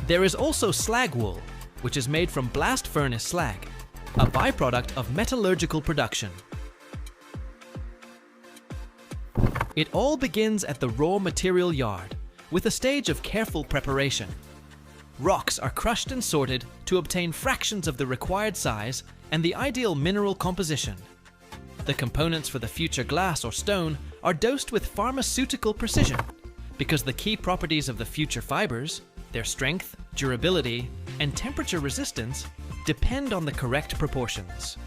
There is also slag wool, which is made from blast furnace slag, a byproduct of metallurgical production. It all begins at the raw material yard, with a stage of careful preparation. Rocks are crushed and sorted to obtain fractions of the required size and the ideal mineral composition. The components for the future glass or stone are dosed with pharmaceutical precision, because the key properties of the future fibers, their strength, durability, and temperature resistance, depend on the correct proportions.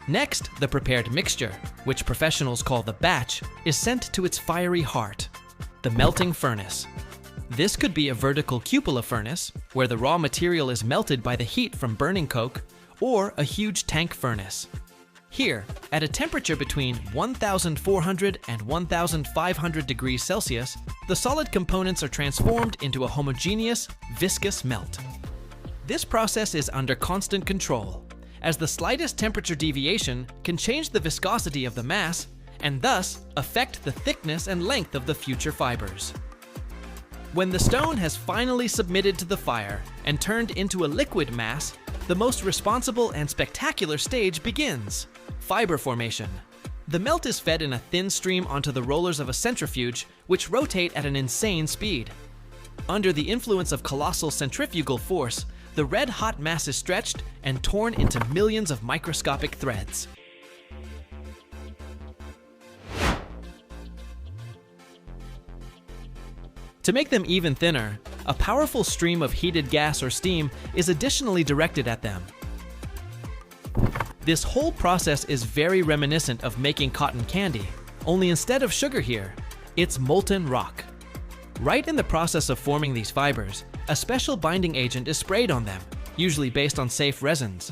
Next, the prepared mixture, which professionals call the batch, is sent to its fiery heart, the melting furnace. This could be a vertical cupola furnace, where the raw material is melted by the heat from burning coke, or a huge tank furnace. Here, at a temperature between 1,400 and 1,500 degrees Celsius, the solid components are transformed into a homogeneous, viscous melt. This process is under constant control, as the slightest temperature deviation can change the viscosity of the mass and thus affect the thickness and length of the future fibers. When the stone has finally submitted to the fire and turned into a liquid mass, the most responsible and spectacular stage begins: fiber formation. The melt is fed in a thin stream onto the rollers of a centrifuge, which rotate at an insane speed. Under the influence of colossal centrifugal force, the red-hot mass is stretched and torn into millions of microscopic threads. To make them even thinner, a powerful stream of heated gas or steam is additionally directed at them. This whole process is very reminiscent of making cotton candy, only instead of sugar here, it's molten rock. Right in the process of forming these fibers, a special binding agent is sprayed on them, usually based on safe resins.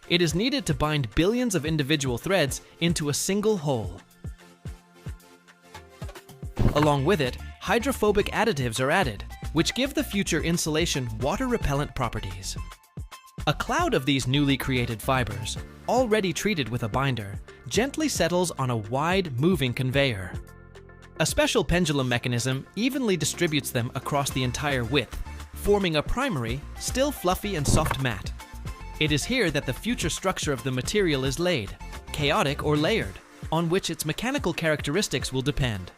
It is needed to bind billions of individual threads into a single whole. Along with it, hydrophobic additives are added, which give the future insulation water-repellent properties. A cloud of these newly created fibers, already treated with a binder, gently settles on a wide, moving conveyor. A special pendulum mechanism evenly distributes them across the entire width, forming a primary, still fluffy and soft mat. It is here that the future structure of the material is laid, chaotic or layered, on which its mechanical characteristics will depend.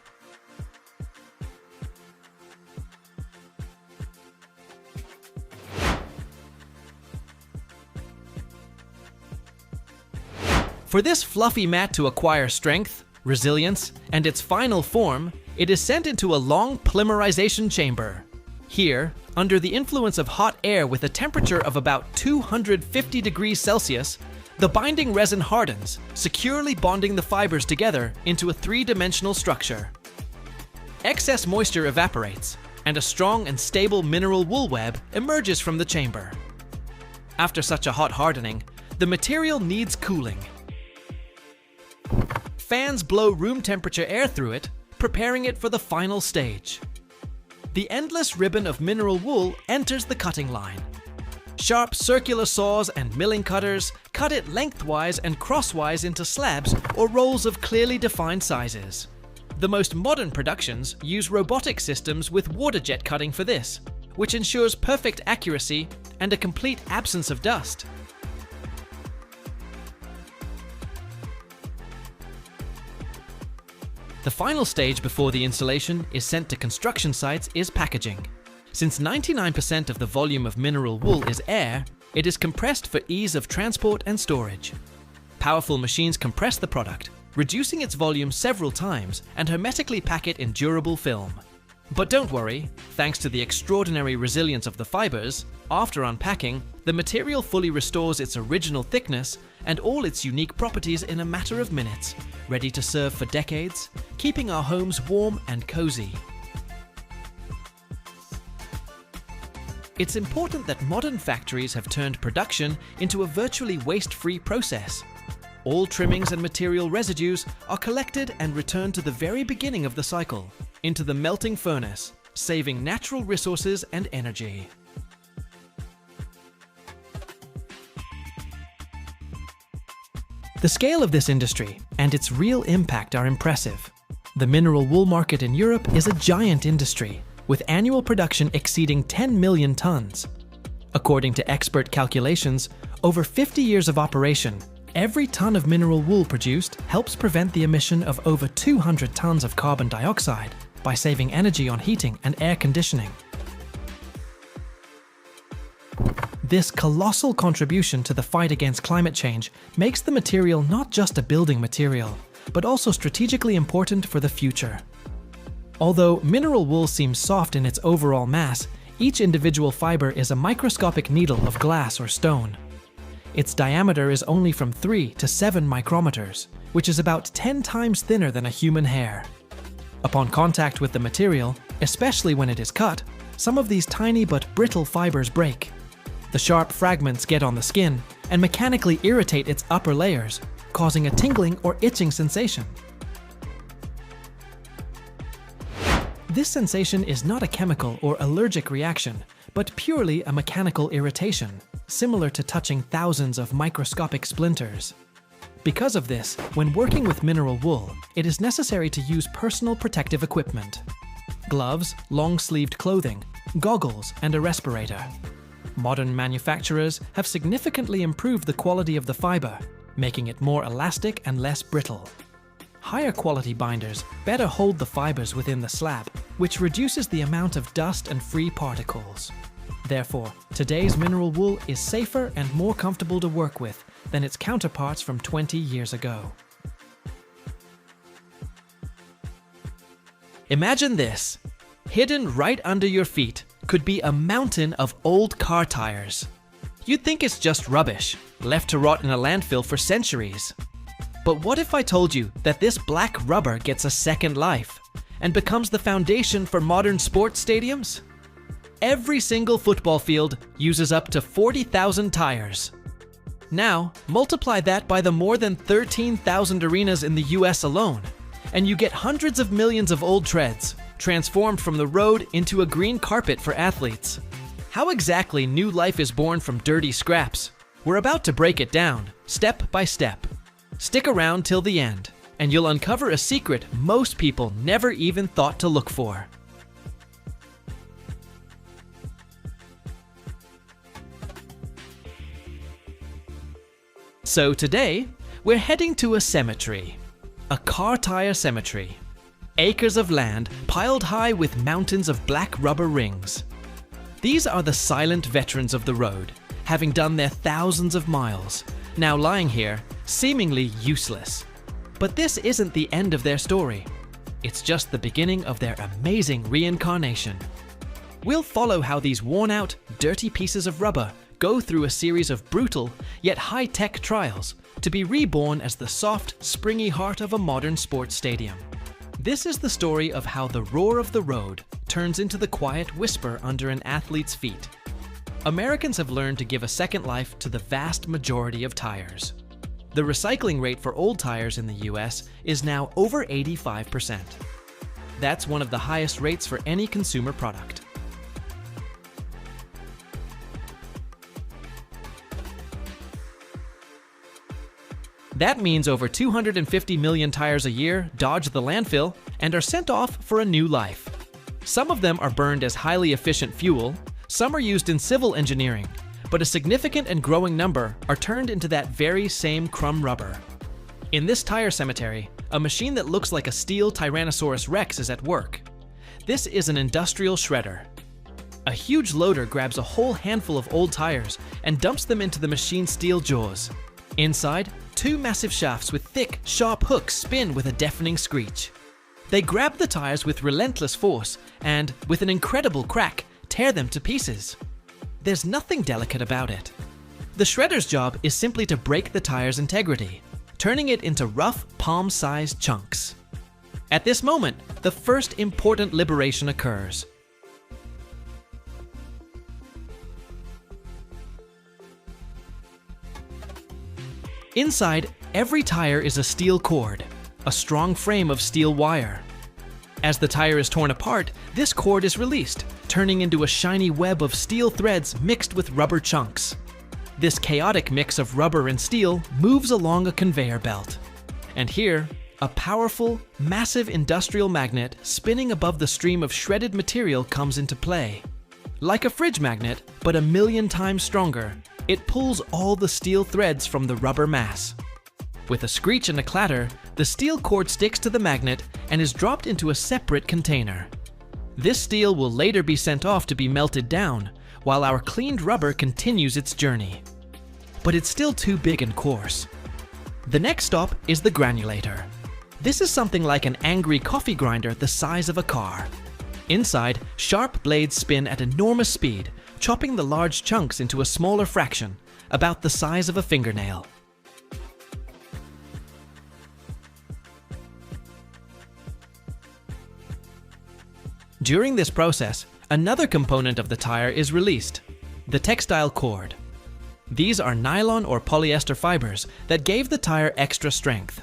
For this fluffy mat to acquire strength, resilience, and its final form, it is sent into a long polymerization chamber. Here, under the influence of hot air with a temperature of about 250 degrees Celsius, the binding resin hardens, securely bonding the fibers together into a three-dimensional structure. Excess moisture evaporates, and a strong and stable mineral wool web emerges from the chamber. After such a hot hardening, the material needs cooling. Fans blow room temperature air through it, preparing it for the final stage. The endless ribbon of mineral wool enters the cutting line. Sharp circular saws and milling cutters cut it lengthwise and crosswise into slabs or rolls of clearly defined sizes. The most modern productions use robotic systems with water jet cutting for this, which ensures perfect accuracy and a complete absence of dust. The final stage before the installation is sent to construction sites is packaging. Since 99% of the volume of mineral wool is air, it is compressed for ease of transport and storage. Powerful machines compress the product, reducing its volume several times and hermetically pack it in durable film. But don't worry, thanks to the extraordinary resilience of the fibers, after unpacking, the material fully restores its original thickness and all its unique properties in a matter of minutes, ready to serve for decades, keeping our homes warm and cozy. It's important that modern factories have turned production into a virtually waste-free process. All trimmings and material residues are collected and returned to the very beginning of the cycle, into the melting furnace, saving natural resources and energy. The scale of this industry and its real impact are impressive. The mineral wool market in Europe is a giant industry, with annual production exceeding 10 million tons. According to expert calculations, over 50 years of operation, every ton of mineral wool produced helps prevent the emission of over 200 tons of carbon dioxide by saving energy on heating and air conditioning. This colossal contribution to the fight against climate change makes the material not just a building material, but also strategically important for the future. Although mineral wool seems soft in its overall mass, each individual fiber is a microscopic needle of glass or stone. Its diameter is only from 3 to 7 micrometers, which is about 10 times thinner than a human hair. Upon contact with the material, especially when it is cut, some of these tiny but brittle fibers break. The sharp fragments get on the skin and mechanically irritate its upper layers, causing a tingling or itching sensation. This sensation is not a chemical or allergic reaction, but purely a mechanical irritation, similar to touching thousands of microscopic splinters. Because of this, when working with mineral wool, it is necessary to use personal protective equipment: gloves, long-sleeved clothing, goggles, and a respirator. Modern manufacturers have significantly improved the quality of the fiber, making it more elastic and less brittle. Higher quality binders better hold the fibers within the slab, which reduces the amount of dust and free particles. Therefore, today's mineral wool is safer and more comfortable to work with than its counterparts from 20 years ago. Imagine this. Hidden right under your feet could be a mountain of old car tires. You'd think it's just rubbish, left to rot in a landfill for centuries. But what if I told you that this black rubber gets a second life and becomes the foundation for modern sports stadiums? Every single football field uses up to 40,000 tires. Now, multiply that by the more than 13,000 arenas in the US alone, and you get hundreds of millions of old treads, transformed from the road into a green carpet for athletes. How exactly new life is born from dirty scraps? We're about to break it down, step by step. Stick around till the end, and you'll uncover a secret most people never even thought to look for. So today, we're heading to a cemetery. A car tire cemetery. Acres of land piled high with mountains of black rubber rings. These are the silent veterans of the road, having done their thousands of miles, now lying here, seemingly useless. But this isn't the end of their story. It's just the beginning of their amazing reincarnation. We'll follow how these worn-out, dirty pieces of rubber go through a series of brutal, yet high-tech trials to be reborn as the soft, springy heart of a modern sports stadium. This is the story of how the roar of the road turns into the quiet whisper under an athlete's feet. Americans have learned to give a second life to the vast majority of tires. The recycling rate for old tires in the US is now over 85%. That's one of the highest rates for any consumer product. That means over 250 million tires a year dodge the landfill and are sent off for a new life. Some of them are burned as highly efficient fuel, some are used in civil engineering, but a significant and growing number are turned into that very same crumb rubber. In this tire cemetery, a machine that looks like a steel Tyrannosaurus Rex is at work. This is an industrial shredder. A huge loader grabs a whole handful of old tires and dumps them into the machine's steel jaws. Inside, two massive shafts with thick, sharp hooks spin with a deafening screech. They grab the tires with relentless force and, with an incredible crack, tear them to pieces. There's nothing delicate about it. The shredder's job is simply to break the tire's integrity, turning it into rough, palm-sized chunks. At this moment, the first important liberation occurs. Inside, every tire is a steel cord, a strong frame of steel wire. As the tire is torn apart, this cord is released, turning into a shiny web of steel threads mixed with rubber chunks. This chaotic mix of rubber and steel moves along a conveyor belt. And here, a powerful, massive industrial magnet spinning above the stream of shredded material comes into play. Like a fridge magnet, but a million times stronger, it pulls all the steel threads from the rubber mass. With a screech and a clatter, the steel cord sticks to the magnet and is dropped into a separate container. This steel will later be sent off to be melted down, while our cleaned rubber continues its journey. But it's still too big and coarse. The next stop is the granulator. This is something like an angry coffee grinder the size of a car. Inside, sharp blades spin at enormous speed, chopping the large chunks into a smaller fraction, about the size of a fingernail. During this process, another component of the tire is released, the textile cord. These are nylon or polyester fibers that gave the tire extra strength.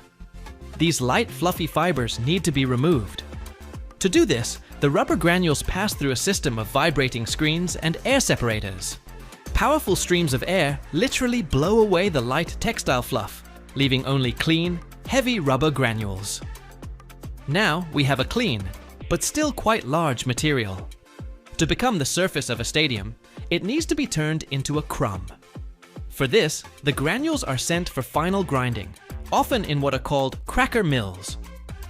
These light, fluffy fibers need to be removed. To do this, the rubber granules pass through a system of vibrating screens and air separators. Powerful streams of air literally blow away the light textile fluff, leaving only clean, heavy rubber granules. Now we have a clean, but still quite large material. To become the surface of a stadium, it needs to be turned into a crumb. For this, the granules are sent for final grinding, often in what are called cracker mills.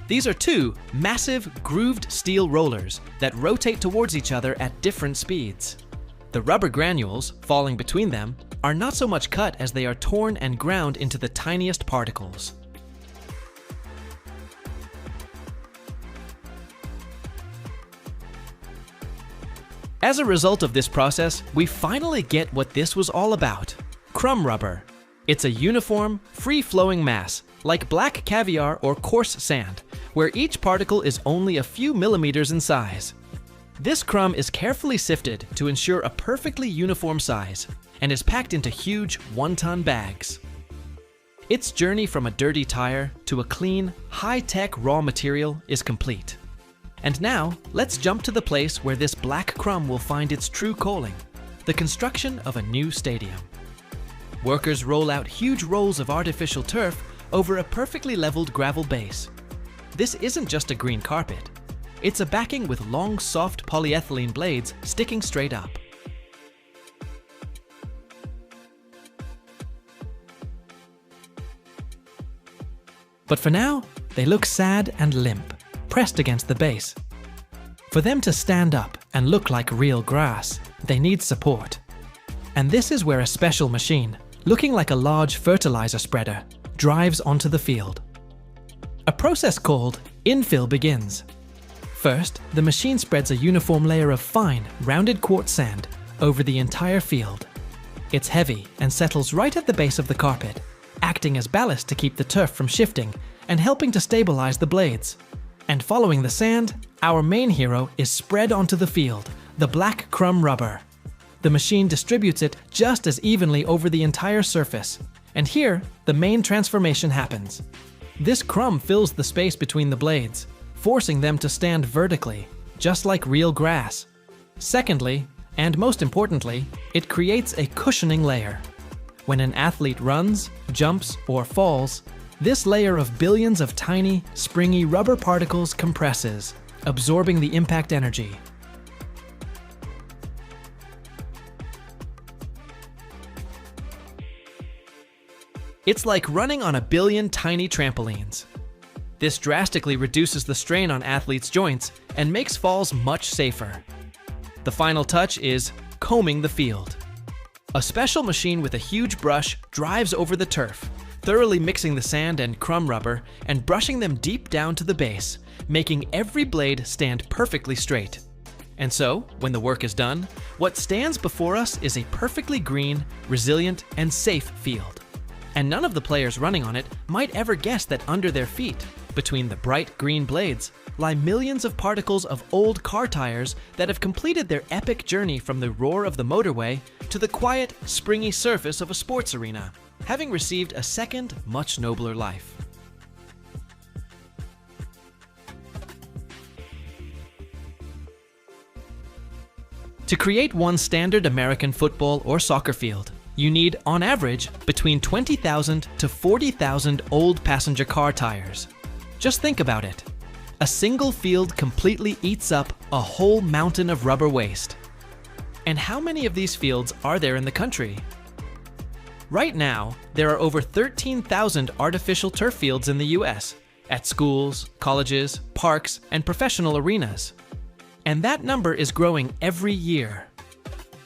These are two massive, grooved steel rollers that rotate towards each other at different speeds. The rubber granules, falling between them, are not so much cut as they are torn and ground into the tiniest particles. As a result of this process, we finally get what this was all about. Crumb rubber. It's a uniform, free-flowing mass, like black caviar or coarse sand, where each particle is only a few millimeters in size. This crumb is carefully sifted to ensure a perfectly uniform size, and is packed into huge one-ton bags. Its journey from a dirty tire to a clean, high-tech raw material is complete. And now, let's jump to the place where this black crumb will find its true calling, the construction of a new stadium. Workers roll out huge rolls of artificial turf over a perfectly leveled gravel base. This isn't just a green carpet. It's a backing with long, soft polyethylene blades sticking straight up. But for now, they look sad and limp, pressed against the base. For them to stand up and look like real grass, they need support. And this is where a special machine, looking like a large fertilizer spreader, drives onto the field. A process called infill begins. First, the machine spreads a uniform layer of fine, rounded quartz sand over the entire field. It's heavy and settles right at the base of the carpet, acting as ballast to keep the turf from shifting and helping to stabilize the blades. And following the sand, our main hero is spread onto the field, the black crumb rubber. The machine distributes it just as evenly over the entire surface, and here, the main transformation happens. This crumb fills the space between the blades, forcing them to stand vertically, just like real grass. Secondly, and most importantly, it creates a cushioning layer. When an athlete runs, jumps, or falls, this layer of billions of tiny, springy rubber particles compresses, absorbing the impact energy. It's like running on a billion tiny trampolines. This drastically reduces the strain on athletes' joints and makes falls much safer. The final touch is combing the field. A special machine with a huge brush drives over the turf, thoroughly mixing the sand and crumb rubber and brushing them deep down to the base, making every blade stand perfectly straight. And so, when the work is done, what stands before us is a perfectly green, resilient, and safe field. And none of the players running on it might ever guess that under their feet, between the bright green blades, lie millions of particles of old car tires that have completed their epic journey from the roar of the motorway to the quiet, springy surface of a sports arena, having received a second, much nobler life. To create one standard American football or soccer field, you need, on average, between 20,000 to 40,000 old passenger car tires. Just think about it. A single field completely eats up a whole mountain of rubber waste. And how many of these fields are there in the country? Right now, there are over 13,000 artificial turf fields in the US, at schools, colleges, parks, and professional arenas. And that number is growing every year.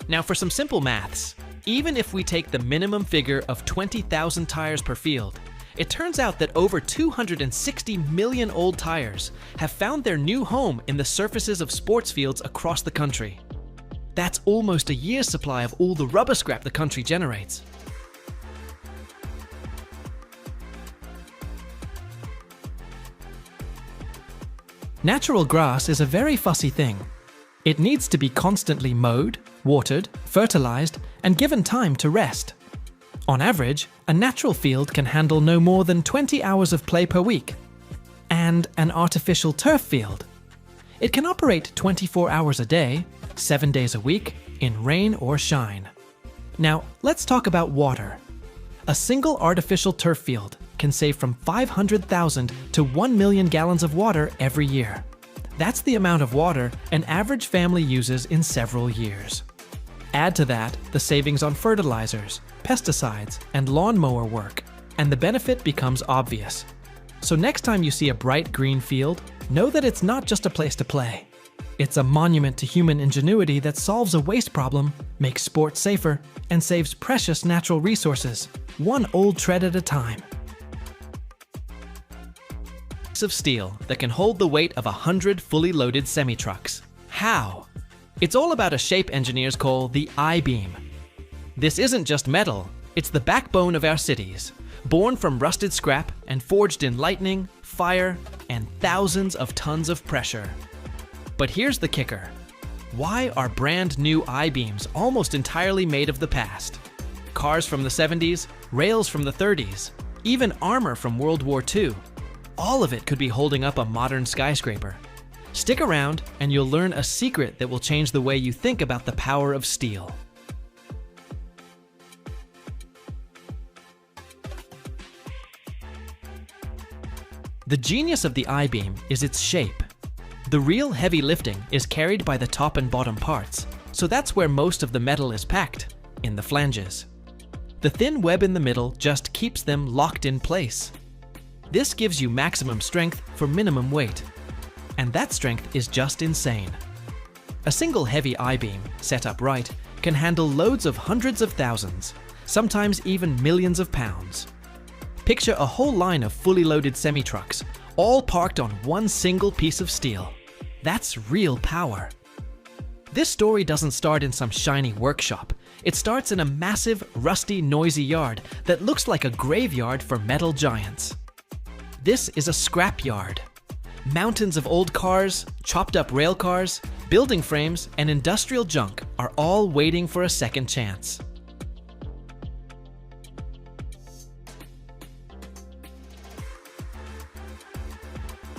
Now for some simple maths, even if we take the minimum figure of 20,000 tires per field, it turns out that over 260 million old tires have found their new home in the surfaces of sports fields across the country. That's almost a year's supply of all the rubber scrap the country generates. Natural grass is a very fussy thing. It needs to be constantly mowed, watered, fertilized, and given time to rest. On average, a natural field can handle no more than 20 hours of play per week. And an artificial turf field? It can operate 24 hours a day, 7 days a week, in rain or shine. Now, let's talk about water. A single artificial turf field can save from 500,000 to 1 million gallons of water every year. That's the amount of water an average family uses in several years. Add to that the savings on fertilizers, pesticides, and lawnmower work, and the benefit becomes obvious. So next time you see a bright green field, know that it's not just a place to play. It's a monument to human ingenuity that solves a waste problem, makes sports safer, and saves precious natural resources, one old tread at a time. Of steel that can hold the weight of 100 fully loaded semi-trucks. How? It's all about a shape engineers call the I-beam. This isn't just metal, it's the backbone of our cities, born from rusted scrap and forged in lightning, fire, and thousands of tons of pressure. But here's the kicker. Why are brand new I-beams almost entirely made of the past? Cars from the 70s, rails from the 30s, even armor from World War II. All of it could be holding up a modern skyscraper. Stick around and you'll learn a secret that will change the way you think about the power of steel. The genius of the I-beam is its shape. The real heavy lifting is carried by the top and bottom parts, so that's where most of the metal is packed, in the flanges. The thin web in the middle just keeps them locked in place. This gives you maximum strength for minimum weight. And that strength is just insane. A single heavy I-beam, set up right, can handle loads of hundreds of thousands, sometimes even millions of pounds. Picture a whole line of fully loaded semi-trucks, all parked on one single piece of steel. That's real power. This story doesn't start in some shiny workshop. It starts in a massive, rusty, noisy yard that looks like a graveyard for metal giants. This is a scrap yard. Mountains of old cars, chopped up rail cars, building frames, and industrial junk are all waiting for a second chance.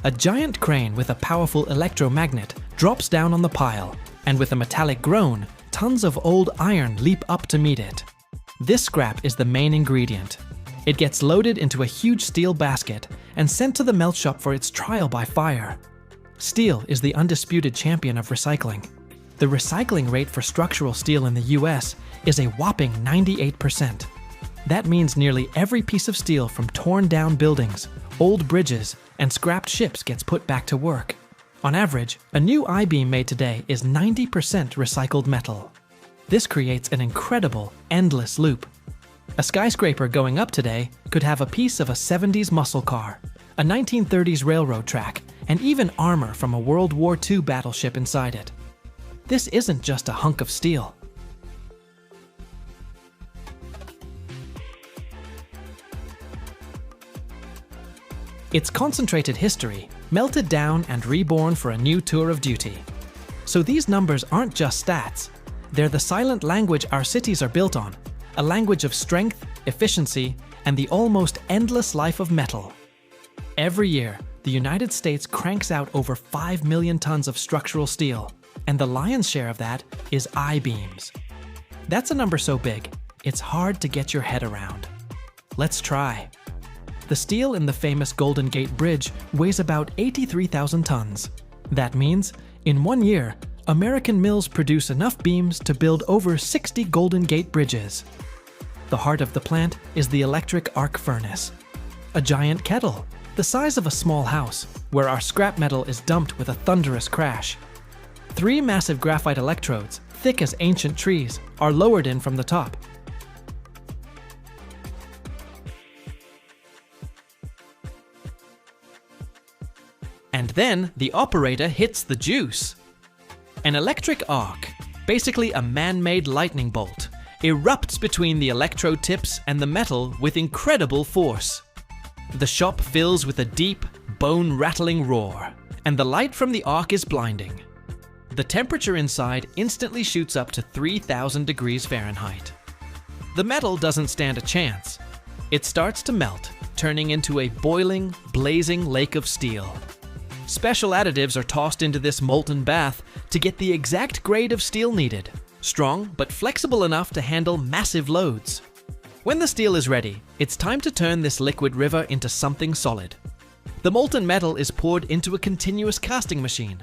A giant crane with a powerful electromagnet drops down on the pile, and with a metallic groan, tons of old iron leap up to meet it. This scrap is the main ingredient. It gets loaded into a huge steel basket and sent to the melt shop for its trial by fire. Steel is the undisputed champion of recycling. The recycling rate for structural steel in the US is a whopping 98%. That means nearly every piece of steel from torn down buildings, old bridges, and scrapped ships gets put back to work. On average, a new I-beam made today is 90% recycled metal. This creates an incredible, endless loop. A skyscraper going up today could have a piece of a 70s muscle car, a 1930s railroad track, and even armor from a World War II battleship inside it. This isn't just a hunk of steel. It's concentrated history, melted down and reborn for a new tour of duty. So these numbers aren't just stats. They're the silent language our cities are built on, a language of strength, efficiency, and the almost endless life of metal. Every year, the United States cranks out over 5 million tons of structural steel, and the lion's share of that is I-beams. That's a number so big, it's hard to get your head around. Let's try. The steel in the famous Golden Gate Bridge weighs about 83,000 tons. That means, in 1 year, American mills produce enough beams to build over 60 Golden Gate bridges. The heart of the plant is the electric arc furnace, a giant kettle the size of a small house, where our scrap metal is dumped with a thunderous crash. 3 massive graphite electrodes, thick as ancient trees, are lowered in from the top. And then the operator hits the juice. An electric arc, basically a man-made lightning bolt, erupts between the electrode tips and the metal with incredible force. The shop fills with a deep, bone-rattling roar, and the light from the arc is blinding. The temperature inside instantly shoots up to 3,000 degrees Fahrenheit. The metal doesn't stand a chance. It starts to melt, turning into a boiling, blazing lake of steel. Special additives are tossed into this molten bath to get the exact grade of steel needed, strong but flexible enough to handle massive loads. When the steel is ready, it's time to turn this liquid river into something solid. The molten metal is poured into a continuous casting machine.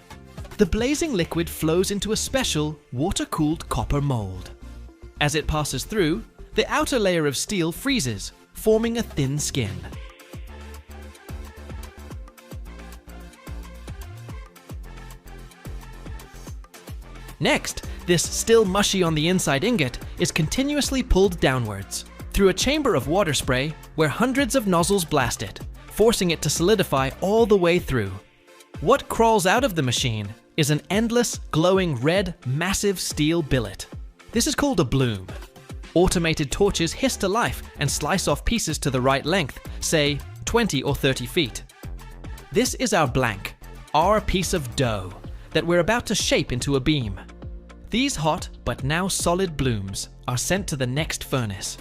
The blazing liquid flows into a special, water-cooled copper mold. As it passes through, the outer layer of steel freezes, forming a thin skin. Next, this still mushy on the inside ingot is continuously pulled downwards through a chamber of water spray where hundreds of nozzles blast it, forcing it to solidify all the way through. What crawls out of the machine is an endless, glowing red, massive steel billet. This is called a bloom. Automated torches hiss to life and slice off pieces to the right length, say 20 or 30 feet. This is our blank, our piece of dough that we're about to shape into a beam. These hot, but now solid blooms are sent to the next furnace,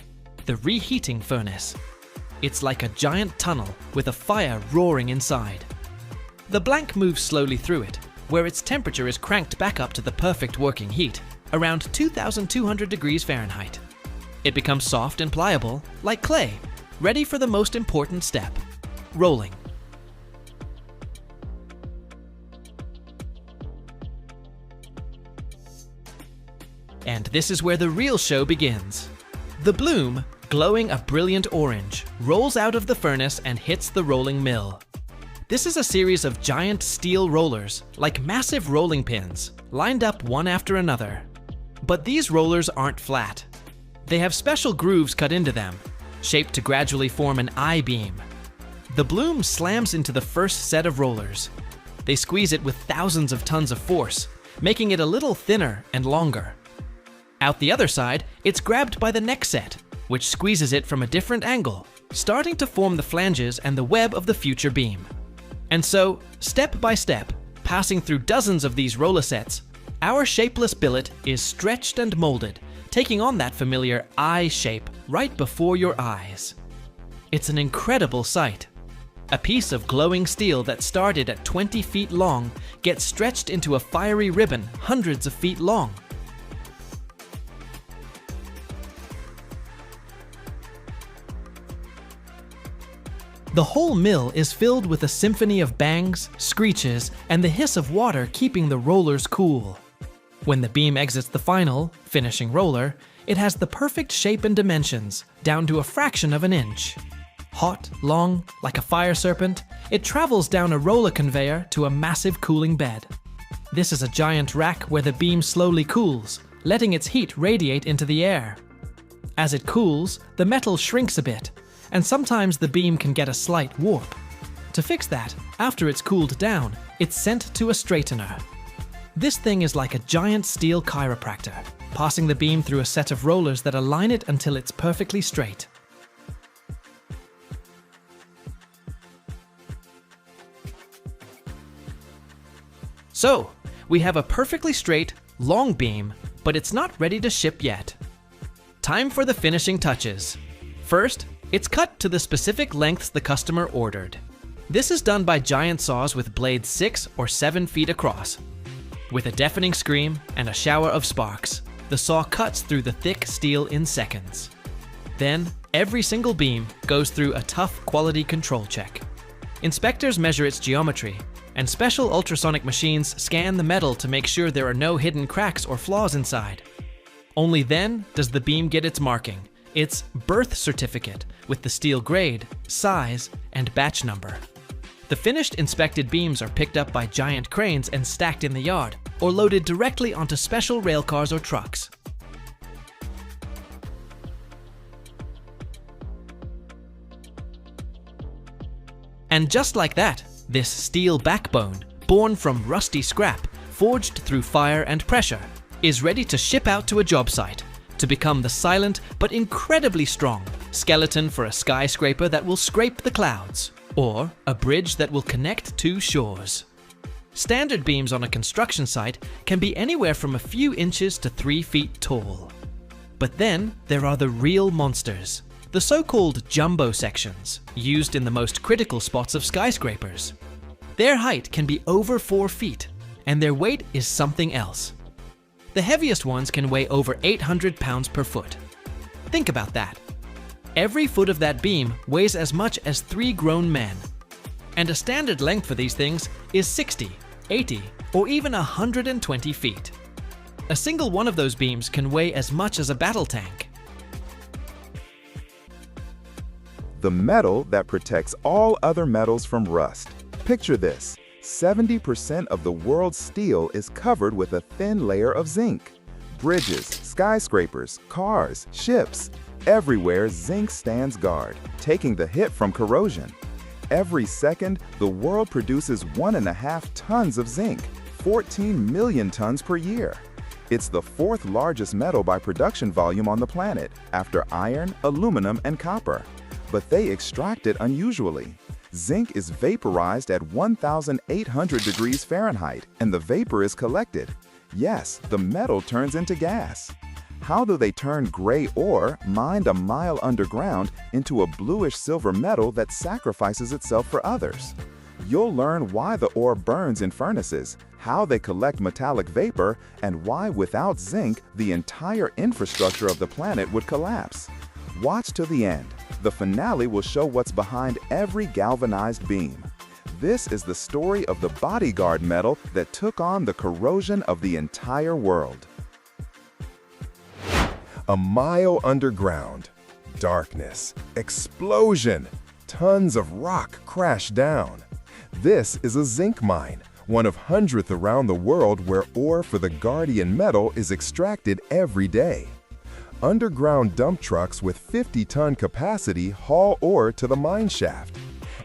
the reheating furnace. It's like a giant tunnel with a fire roaring inside. The blank moves slowly through it, where its temperature is cranked back up to the perfect working heat, around 2,200 degrees Fahrenheit. It becomes soft and pliable, like clay, ready for the most important step, rolling. And this is where the real show begins. The bloom, glowing a brilliant orange, rolls out of the furnace and hits the rolling mill. This is a series of giant steel rollers, like massive rolling pins, lined up one after another. But these rollers aren't flat. They have special grooves cut into them, shaped to gradually form an I-beam. The bloom slams into the first set of rollers. They squeeze it with thousands of tons of force, making it a little thinner and longer. Out the other side, it's grabbed by the next set, which squeezes it from a different angle, starting to form the flanges and the web of the future beam. And so, step by step, passing through dozens of these roller sets, our shapeless billet is stretched and molded, taking on that familiar I shape right before your eyes. It's an incredible sight. A piece of glowing steel that started at 20 feet long gets stretched into a fiery ribbon hundreds of feet long. The whole mill is filled with a symphony of bangs, screeches, and the hiss of water keeping the rollers cool. When the beam exits the final, finishing roller, it has the perfect shape and dimensions, down to a fraction of an inch. Hot, long, like a fire serpent, it travels down a roller conveyor to a massive cooling bed. This is a giant rack where the beam slowly cools, letting its heat radiate into the air. As it cools, the metal shrinks a bit, and sometimes the beam can get a slight warp. To fix that, after it's cooled down, it's sent to a straightener. This thing is like a giant steel chiropractor, passing the beam through a set of rollers that align it until it's perfectly straight. So, we have a perfectly straight, long beam, but it's not ready to ship yet. Time for the finishing touches. First, it's cut to the specific lengths the customer ordered. This is done by giant saws with blades 6 or 7 feet across. With a deafening scream and a shower of sparks, the saw cuts through the thick steel in seconds. Then, Every single beam goes through a tough quality control check. Inspectors measure its geometry, and special ultrasonic machines scan the metal to make sure there are no hidden cracks or flaws inside. Only then does the beam get its marking, its birth certificate, with the steel grade, size, and batch number. The finished inspected beams are picked up by giant cranes and stacked in the yard, or loaded directly onto special railcars or trucks. And just like that, this steel backbone, born from rusty scrap, forged through fire and pressure, is ready to ship out to a job site to become the silent but incredibly strong skeleton for a skyscraper that will scrape the clouds, or a bridge that will connect two shores. Standard beams on a construction site can be anywhere from a few inches to 3 feet tall. But then there are the real monsters, the so-called jumbo sections, used in the most critical spots of skyscrapers. Their height can be over 4 feet, and their weight is something else. The heaviest ones can weigh over 800 pounds per foot. Think about that. Every foot of that beam weighs as much as 3 grown men. And a standard length for these things is 60, 80, or even 120 feet. A single one of those beams can weigh as much as a battle tank. The metal that protects all other metals from rust. Picture this: 70% of the world's steel is covered with a thin layer of zinc. Bridges, skyscrapers, cars, ships, everywhere zinc stands guard, taking the hit from corrosion. Every second, the world produces 1.5 tons of zinc, 14 million tons per year. It's the 4th largest metal by production volume on the planet, after iron, aluminum, and copper. But they extract it unusually. Zinc is vaporized at 1,800 degrees Fahrenheit, and the vapor is collected. Yes, the metal turns into gas. How do they turn gray ore, mined a mile underground, into a bluish-silver metal that sacrifices itself for others? You'll learn why the ore burns in furnaces, how they collect metallic vapor, and why without zinc, the entire infrastructure of the planet would collapse. Watch to the end. The finale will show what's behind every galvanized beam. This is the story of the bodyguard metal that took on the corrosion of the entire world. A mile underground. Darkness. Explosion. Tons of rock crash down. This is a zinc mine, one of hundreds around the world where ore for the guardian metal is extracted every day. Underground dump trucks with 50-ton capacity haul ore to the mine shaft.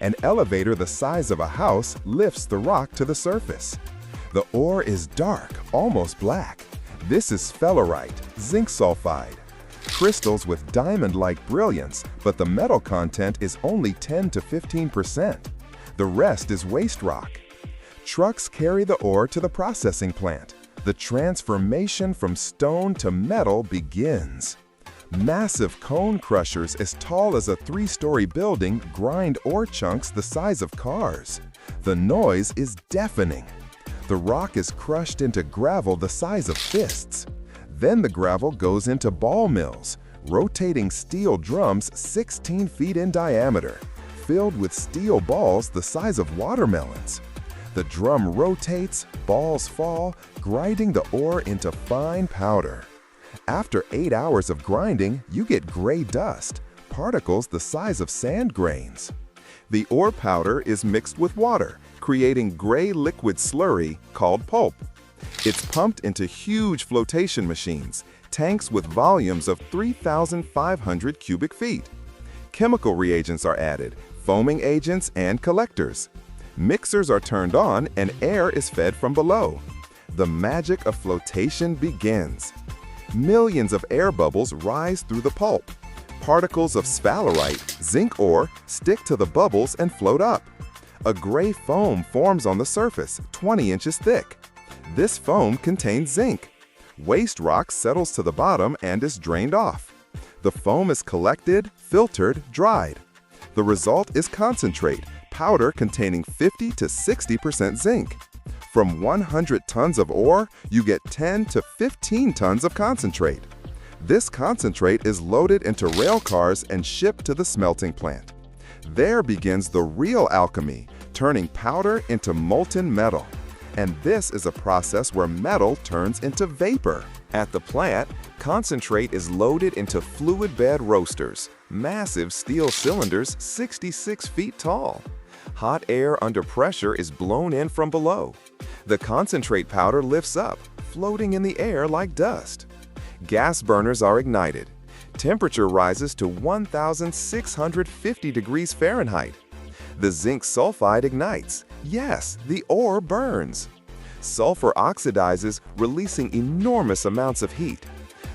An elevator the size of a house lifts the rock to the surface. The ore is dark, almost black. This is sphalerite, zinc sulfide. Crystals with diamond-like brilliance, but the metal content is only 10 to 15%. The rest is waste rock. Trucks carry the ore to the processing plant. The transformation from stone to metal begins. Massive cone crushers as tall as a 3-story building grind ore chunks the size of cars. The noise is deafening. The rock is crushed into gravel the size of fists. Then the gravel goes into ball mills, rotating steel drums 16 feet in diameter, filled with steel balls the size of watermelons. The drum rotates, balls fall, grinding the ore into fine powder. After 8 hours of grinding, you get gray dust, particles the size of sand grains. The ore powder is mixed with water, creating gray liquid slurry called pulp. It's pumped into huge flotation machines, tanks with volumes of 3,500 cubic feet. Chemical reagents are added, foaming agents and collectors. Mixers are turned on and air is fed from below. The magic of flotation begins. Millions of air bubbles rise through the pulp. Particles of sphalerite, zinc ore, stick to the bubbles and float up. A gray foam forms on the surface, 20 inches thick. This foam contains zinc. Waste rock settles to the bottom and is drained off. The foam is collected, filtered, dried. The result is concentrate, powder containing 50 to 60% zinc. From 100 tons of ore, you get 10 to 15 tons of concentrate. This concentrate is loaded into rail cars and shipped to the smelting plant. There begins the real alchemy, turning powder into molten metal. And this is a process where metal turns into vapor. At the plant, concentrate is loaded into fluid bed roasters, massive steel cylinders 66 feet tall. Hot air under pressure is blown in from below. The concentrate powder lifts up, floating in the air like dust. Gas burners are ignited. Temperature rises to 1,650 degrees Fahrenheit. The zinc sulfide ignites. Yes, the ore burns. Sulfur oxidizes, releasing enormous amounts of heat.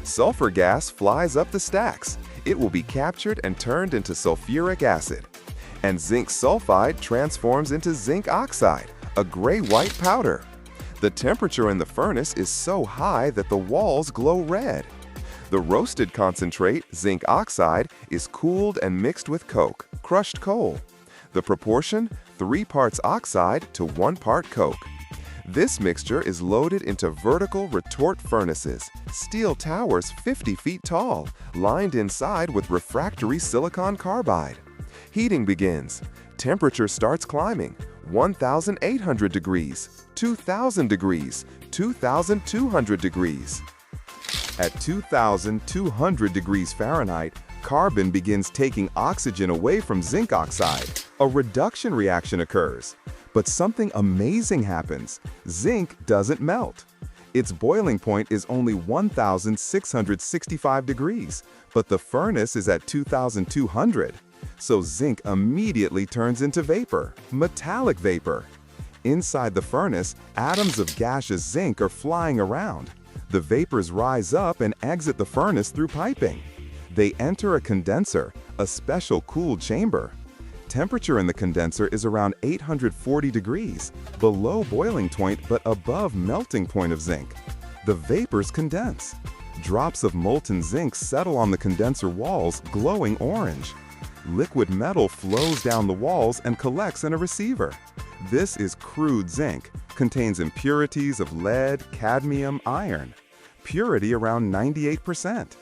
Sulfur gas flies up the stacks. It will be captured and turned into sulfuric acid. And zinc sulfide transforms into zinc oxide, a gray-white powder. The temperature in the furnace is so high that the walls glow red. The roasted concentrate, zinc oxide, is cooled and mixed with coke, crushed coal. The proportion, 3 parts oxide to 1 part coke. This mixture is loaded into vertical retort furnaces, steel towers 50 feet tall, lined inside with refractory silicon carbide. Heating begins. Temperature starts climbing. 1,800 degrees, 2,000 degrees, 2,200 degrees. At 2,200 degrees Fahrenheit, carbon begins taking oxygen away from zinc oxide. A reduction reaction occurs. But something amazing happens. Zinc doesn't melt. Its boiling point is only 1,665 degrees, but the furnace is at 2,200. So zinc immediately turns into vapor, metallic vapor. Inside the furnace, atoms of gaseous zinc are flying around. The vapors rise up and exit the furnace through piping. They enter a condenser, a special cooled chamber. Temperature in the condenser is around 840 degrees, below boiling point but above melting point of zinc. The vapors condense. Drops of molten zinc settle on the condenser walls, glowing orange. Liquid metal flows down the walls and collects in a receiver. This is crude zinc, contains impurities of lead, cadmium, iron. Purity around 98%.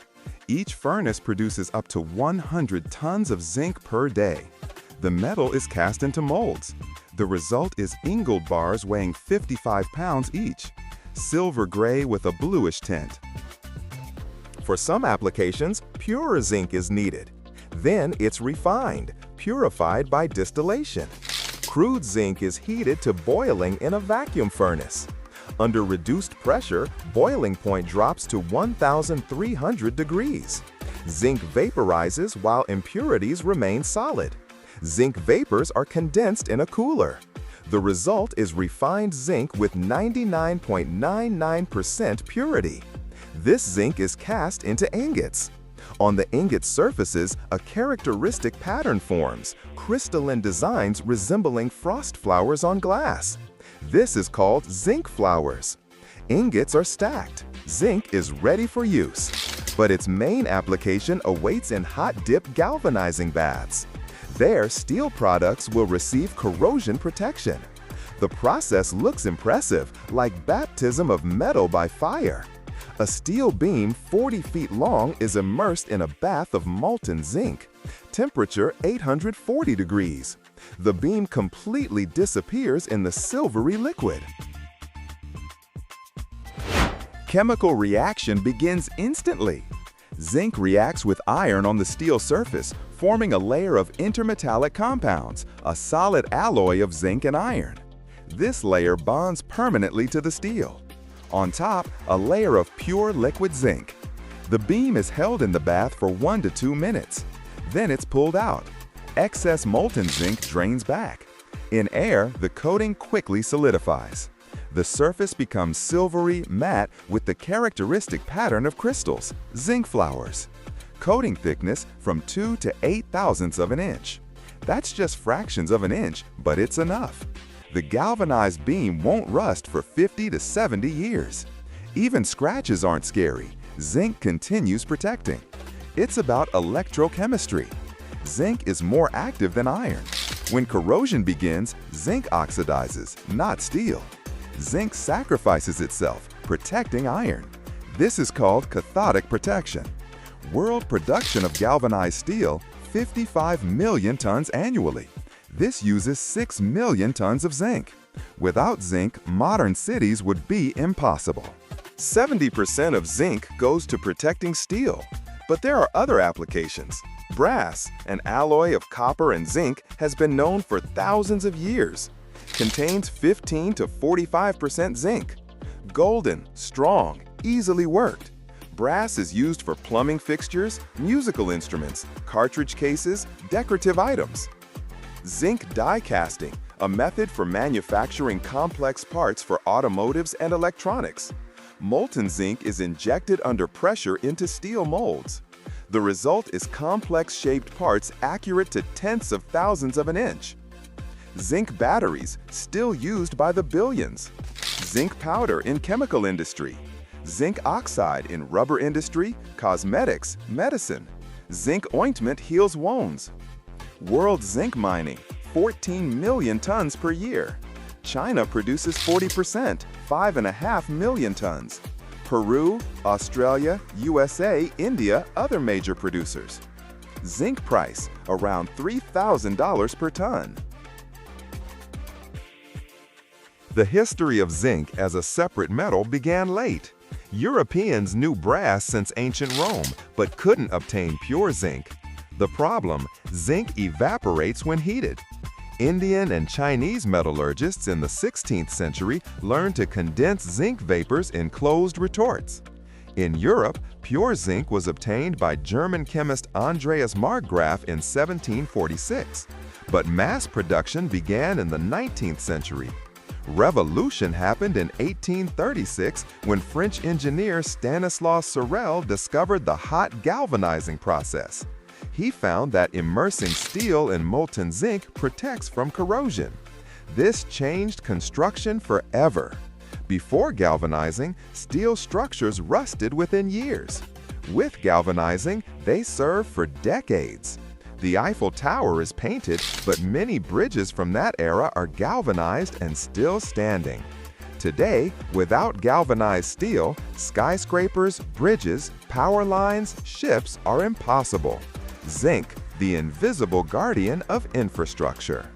Each furnace produces up to 100 tons of zinc per day. The metal is cast into molds. The result is ingold bars weighing 55 pounds each, silver gray with a bluish tint. For some applications, pure zinc is needed. Then it's refined, purified by distillation. Crude zinc is heated to boiling in a vacuum furnace. Under reduced pressure, boiling point drops to 1,300 degrees. Zinc vaporizes while impurities remain solid. Zinc vapors are condensed in a cooler. The result is refined zinc with 99.99% purity. This zinc is cast into ingots. On the ingot surfaces, a characteristic pattern forms, crystalline designs resembling frost flowers on glass. This is called zinc flowers. Ingots are stacked. Zinc is ready for use, but its main application awaits in hot-dip galvanizing baths. There, steel products will receive corrosion protection. The process looks impressive, like baptism of metal by fire. A steel beam 40 feet long is immersed in a bath of molten zinc. Temperature 840 degrees. The beam completely disappears in the silvery liquid. Chemical reaction begins instantly. Zinc reacts with iron on the steel surface, forming a layer of intermetallic compounds, a solid alloy of zinc and iron. This layer bonds permanently to the steel. On top, a layer of pure liquid zinc. The beam is held in the bath for 1 to 2 minutes. Then it's pulled out. Excess molten zinc drains back. In air, the coating quickly solidifies. The surface becomes silvery, matte, with the characteristic pattern of crystals, zinc flowers. Coating thickness from 2 to 8 thousandths of an inch. That's just fractions of an inch, but it's enough. The galvanized beam won't rust for 50 to 70 years. Even scratches aren't scary. Zinc continues protecting. It's about electrochemistry. Zinc is more active than iron. When corrosion begins, zinc oxidizes, not steel. Zinc sacrifices itself, protecting iron. This is called cathodic protection. World production of galvanized steel, 55 million tons annually. This uses 6 million tons of zinc. Without zinc, modern cities would be impossible. 70% of zinc goes to protecting steel. But there are other applications. Brass, an alloy of copper and zinc, has been known for thousands of years. Contains 15 to 45% zinc. Golden, strong, easily worked. Brass is used for plumbing fixtures, musical instruments, cartridge cases, decorative items. Zinc die casting, a method for manufacturing complex parts for automotives and electronics. Molten zinc is injected under pressure into steel molds. The result is complex-shaped parts accurate to tenths of thousands of an inch. Zinc batteries, still used by the billions. Zinc powder in chemical industry. Zinc oxide in rubber industry, cosmetics, medicine. Zinc ointment heals wounds. World zinc mining, 14 million tons per year. China produces 40%, 5.5 million tons. Peru, Australia, USA, India, other major producers. Zinc price, around $3,000 per ton. The history of zinc as a separate metal began late. Europeans knew brass since ancient Rome, but couldn't obtain pure zinc. The problem, zinc evaporates when heated. Indian and Chinese metallurgists in the 16th century learned to condense zinc vapors in closed retorts. In Europe, pure zinc was obtained by German chemist Andreas Markgraf in 1746, but mass production began in the 19th century. Revolution happened in 1836 when French engineer Stanislas Sorel discovered the hot galvanizing process. He found that immersing steel in molten zinc protects from corrosion. This changed construction forever. Before galvanizing, steel structures rusted within years. With galvanizing, they served for decades. The Eiffel Tower is painted, but many bridges from that era are galvanized and still standing. Today, without galvanized steel, skyscrapers, bridges, power lines, ships are impossible. Zinc, the invisible guardian of infrastructure.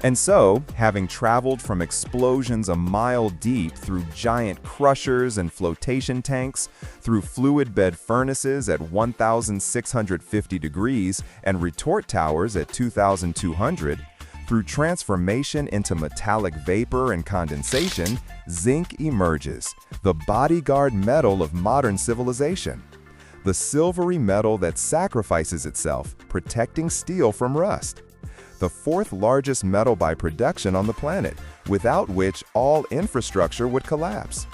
And so, having traveled from explosions a mile deep through giant crushers and flotation tanks, through fluid bed furnaces at 1,650 degrees and retort towers at 2,200, through transformation into metallic vapor and condensation, zinc emerges, the bodyguard metal of modern civilization. The silvery metal that sacrifices itself, protecting steel from rust. The fourth largest metal by production on the planet, without which all infrastructure would collapse.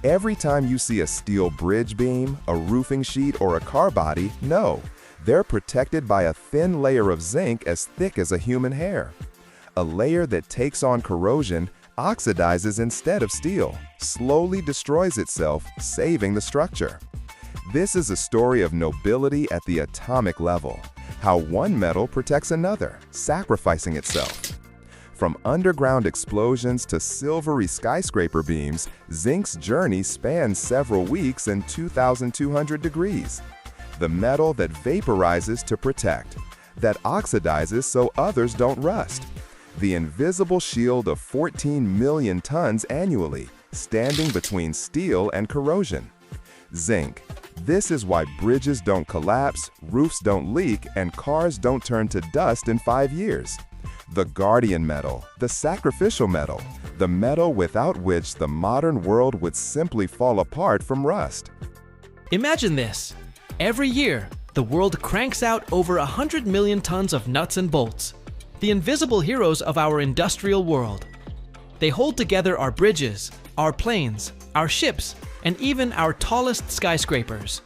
Every time you see a steel bridge beam, a roofing sheet, or a car body, know they're protected by a thin layer of zinc as thick as a human hair. A layer that takes on corrosion, oxidizes instead of steel, slowly destroys itself, saving the structure. This is a story of nobility at the atomic level, how one metal protects another, sacrificing itself. From underground explosions to silvery skyscraper beams, zinc's journey spans several weeks and 2,200 degrees. The metal that vaporizes to protect, that oxidizes so others don't rust. The invisible shield of 14 million tons annually, standing between steel and corrosion. Zinc. This is why bridges don't collapse, roofs don't leak, and cars don't turn to dust in 5 years. The guardian metal, the sacrificial metal, the metal without which the modern world would simply fall apart from rust. Imagine this. Every year, the world cranks out over 100 million tons of nuts and bolts, the invisible heroes of our industrial world. They hold together our bridges, our planes, our ships, and even our tallest skyscrapers.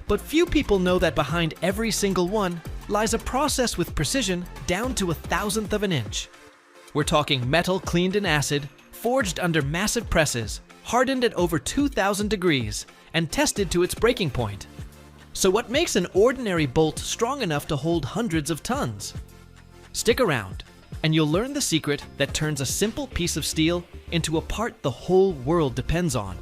But few people know that behind every single one lies a process with precision down to 1,000th of an inch. We're talking metal cleaned in acid, forged under massive presses, hardened at over 2,000 degrees, and tested to its breaking point. So what makes an ordinary bolt strong enough to hold hundreds of tons? Stick around, and you'll learn the secret that turns a simple piece of steel into a part the whole world depends on.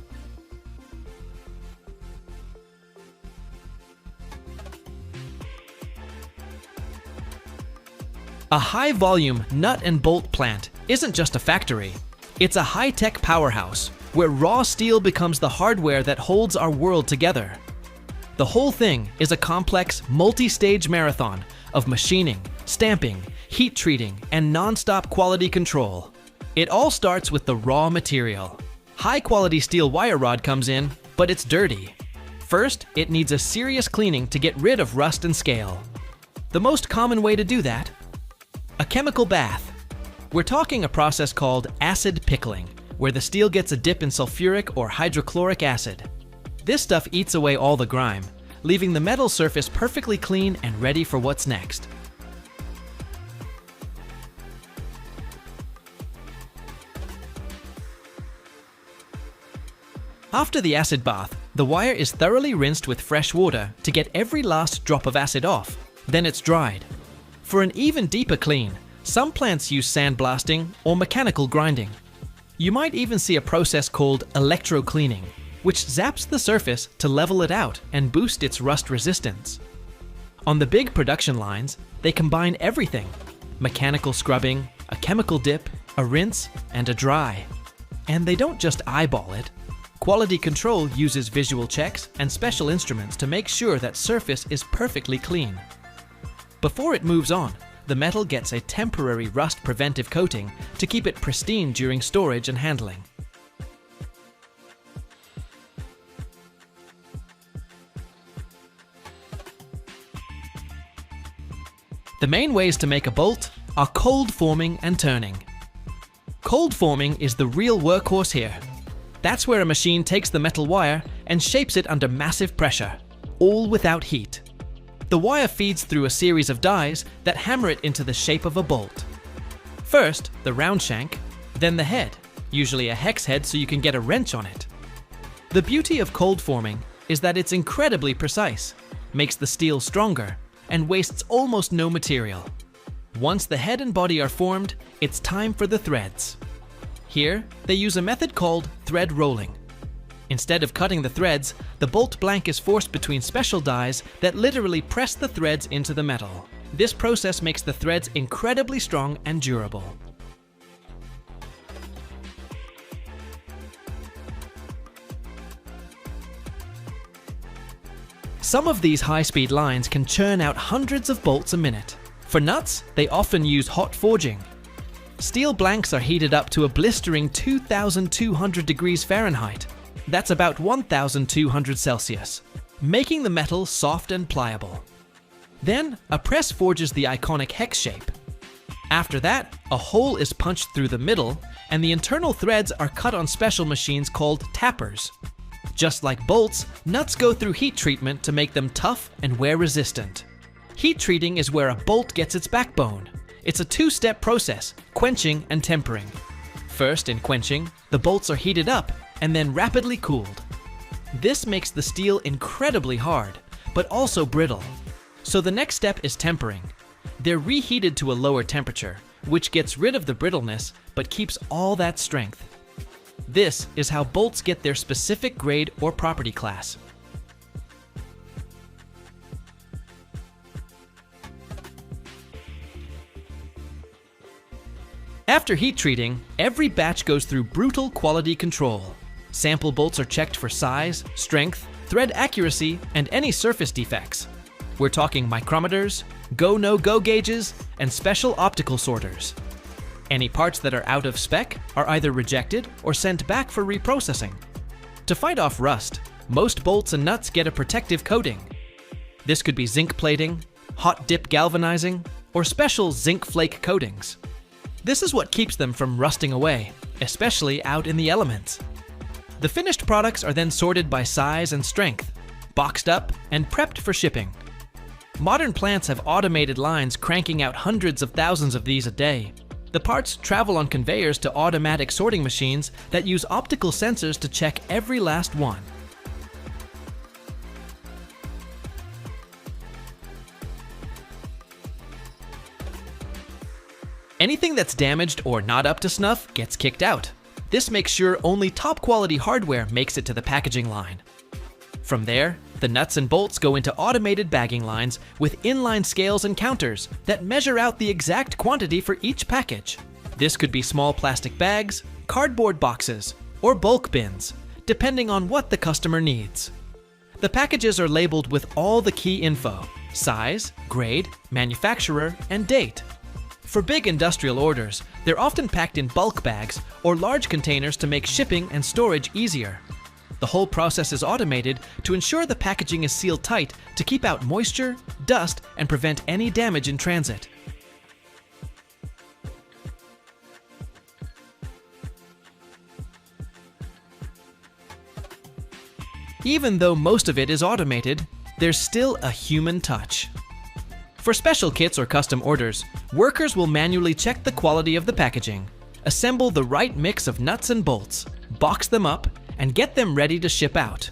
A high-volume nut and bolt plant isn't just a factory. It's a high-tech powerhouse where raw steel becomes the hardware that holds our world together. The whole thing is a complex, multi-stage marathon of machining, stamping, heat treating, and non-stop quality control. It all starts with the raw material. High-quality steel wire rod comes in, but it's dirty. First, it needs a serious cleaning to get rid of rust and scale. The most common way to do that? A chemical bath. We're talking a process called acid pickling, where the steel gets a dip in sulfuric or hydrochloric acid. This stuff eats away all the grime, leaving the metal surface perfectly clean and ready for what's next. After the acid bath, the wire is thoroughly rinsed with fresh water to get every last drop of acid off. Then it's dried. For an even deeper clean, some plants use sandblasting or mechanical grinding. You might even see a process called electro-cleaning, which zaps the surface to level it out and boost its rust resistance. On the big production lines, they combine everything: mechanical scrubbing, a chemical dip, a rinse, and a dry. And they don't just eyeball it. Quality control uses visual checks and special instruments to make sure that surface is perfectly clean. Before it moves on, the metal gets a temporary rust preventive coating to keep it pristine during storage and handling. The main ways to make a bolt are cold forming and turning. Cold forming is the real workhorse here. That's where a machine takes the metal wire and shapes it under massive pressure, all without heat. The wire feeds through a series of dies that hammer it into the shape of a bolt. First, the round shank, then the head, usually a hex head so you can get a wrench on it. The beauty of cold forming is that it's incredibly precise, makes the steel stronger, and wastes almost no material. Once the head and body are formed, it's time for the threads. Here, they use a method called thread rolling. Instead of cutting the threads, the bolt blank is forced between special dies that literally press the threads into the metal. This process makes the threads incredibly strong and durable. Some of these high-speed lines can churn out hundreds of bolts a minute. For nuts, they often use hot forging. Steel blanks are heated up to a blistering 2,200 degrees Fahrenheit. That's about 1,200 Celsius, making the metal soft and pliable. Then, a press forges the iconic hex shape. After that, a hole is punched through the middle, and the internal threads are cut on special machines called tappers. Just like bolts, nuts go through heat treatment to make them tough and wear-resistant. Heat treating is where a bolt gets its backbone. It's a two-step process, quenching and tempering. First, in quenching, the bolts are heated up and then rapidly cooled. This makes the steel incredibly hard, but also brittle. So the next step is tempering. They're reheated to a lower temperature, which gets rid of the brittleness but keeps all that strength. This is how bolts get their specific grade or property class. After heat treating, every batch goes through brutal quality control. Sample bolts are checked for size, strength, thread accuracy, and any surface defects. We're talking micrometers, go-no-go gauges, and special optical sorters. Any parts that are out of spec are either rejected or sent back for reprocessing. To fight off rust, most bolts and nuts get a protective coating. This could be zinc plating, hot dip galvanizing, or special zinc flake coatings. This is what keeps them from rusting away, especially out in the elements. The finished products are then sorted by size and strength, boxed up, and prepped for shipping. Modern plants have automated lines cranking out hundreds of thousands of these a day. The parts travel on conveyors to automatic sorting machines that use optical sensors to check every last one. Anything that's damaged or not up to snuff gets kicked out. This makes sure only top quality hardware makes it to the packaging line. From there, The nuts and bolts go into automated bagging lines with inline scales and counters that measure out the exact quantity for each package. This could be small plastic bags, cardboard boxes, or bulk bins, depending on what the customer needs. The packages are labeled with all the key info: size, grade, manufacturer, and date. For big industrial orders, they're often packed in bulk bags or large containers to make shipping and storage easier. The whole process is automated to ensure the packaging is sealed tight to keep out moisture, dust, and prevent any damage in transit. Even though most of it is automated, there's still a human touch. For special kits or custom orders, workers will manually check the quality of the packaging, assemble the right mix of nuts and bolts, box them up, and get them ready to ship out.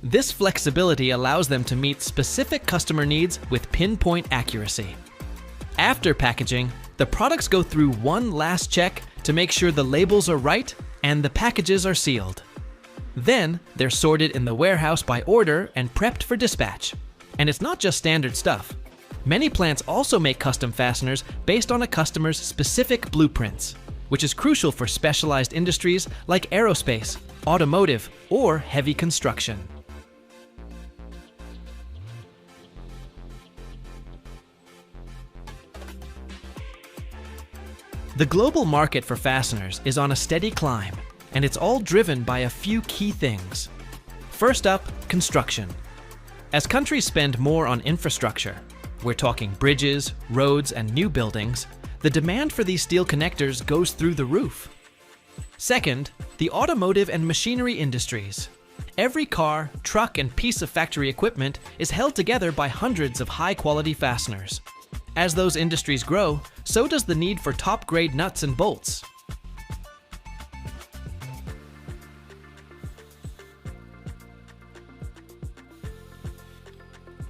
This flexibility allows them to meet specific customer needs with pinpoint accuracy. After packaging, the products go through one last check to make sure the labels are right and the packages are sealed. Then, they're sorted in the warehouse by order and prepped for dispatch. And it's not just standard stuff. Many plants also make custom fasteners based on a customer's specific blueprints, which is crucial for specialized industries like aerospace, automotive, or heavy construction. The global market for fasteners is on a steady climb, and it's all driven by a few key things. First up, construction. As countries spend more on infrastructure, we're talking bridges, roads, and new buildings, the demand for these steel connectors goes through the roof. Second, the automotive and machinery industries. Every car, truck, and piece of factory equipment is held together by hundreds of high-quality fasteners. As those industries grow, so does the need for top-grade nuts and bolts.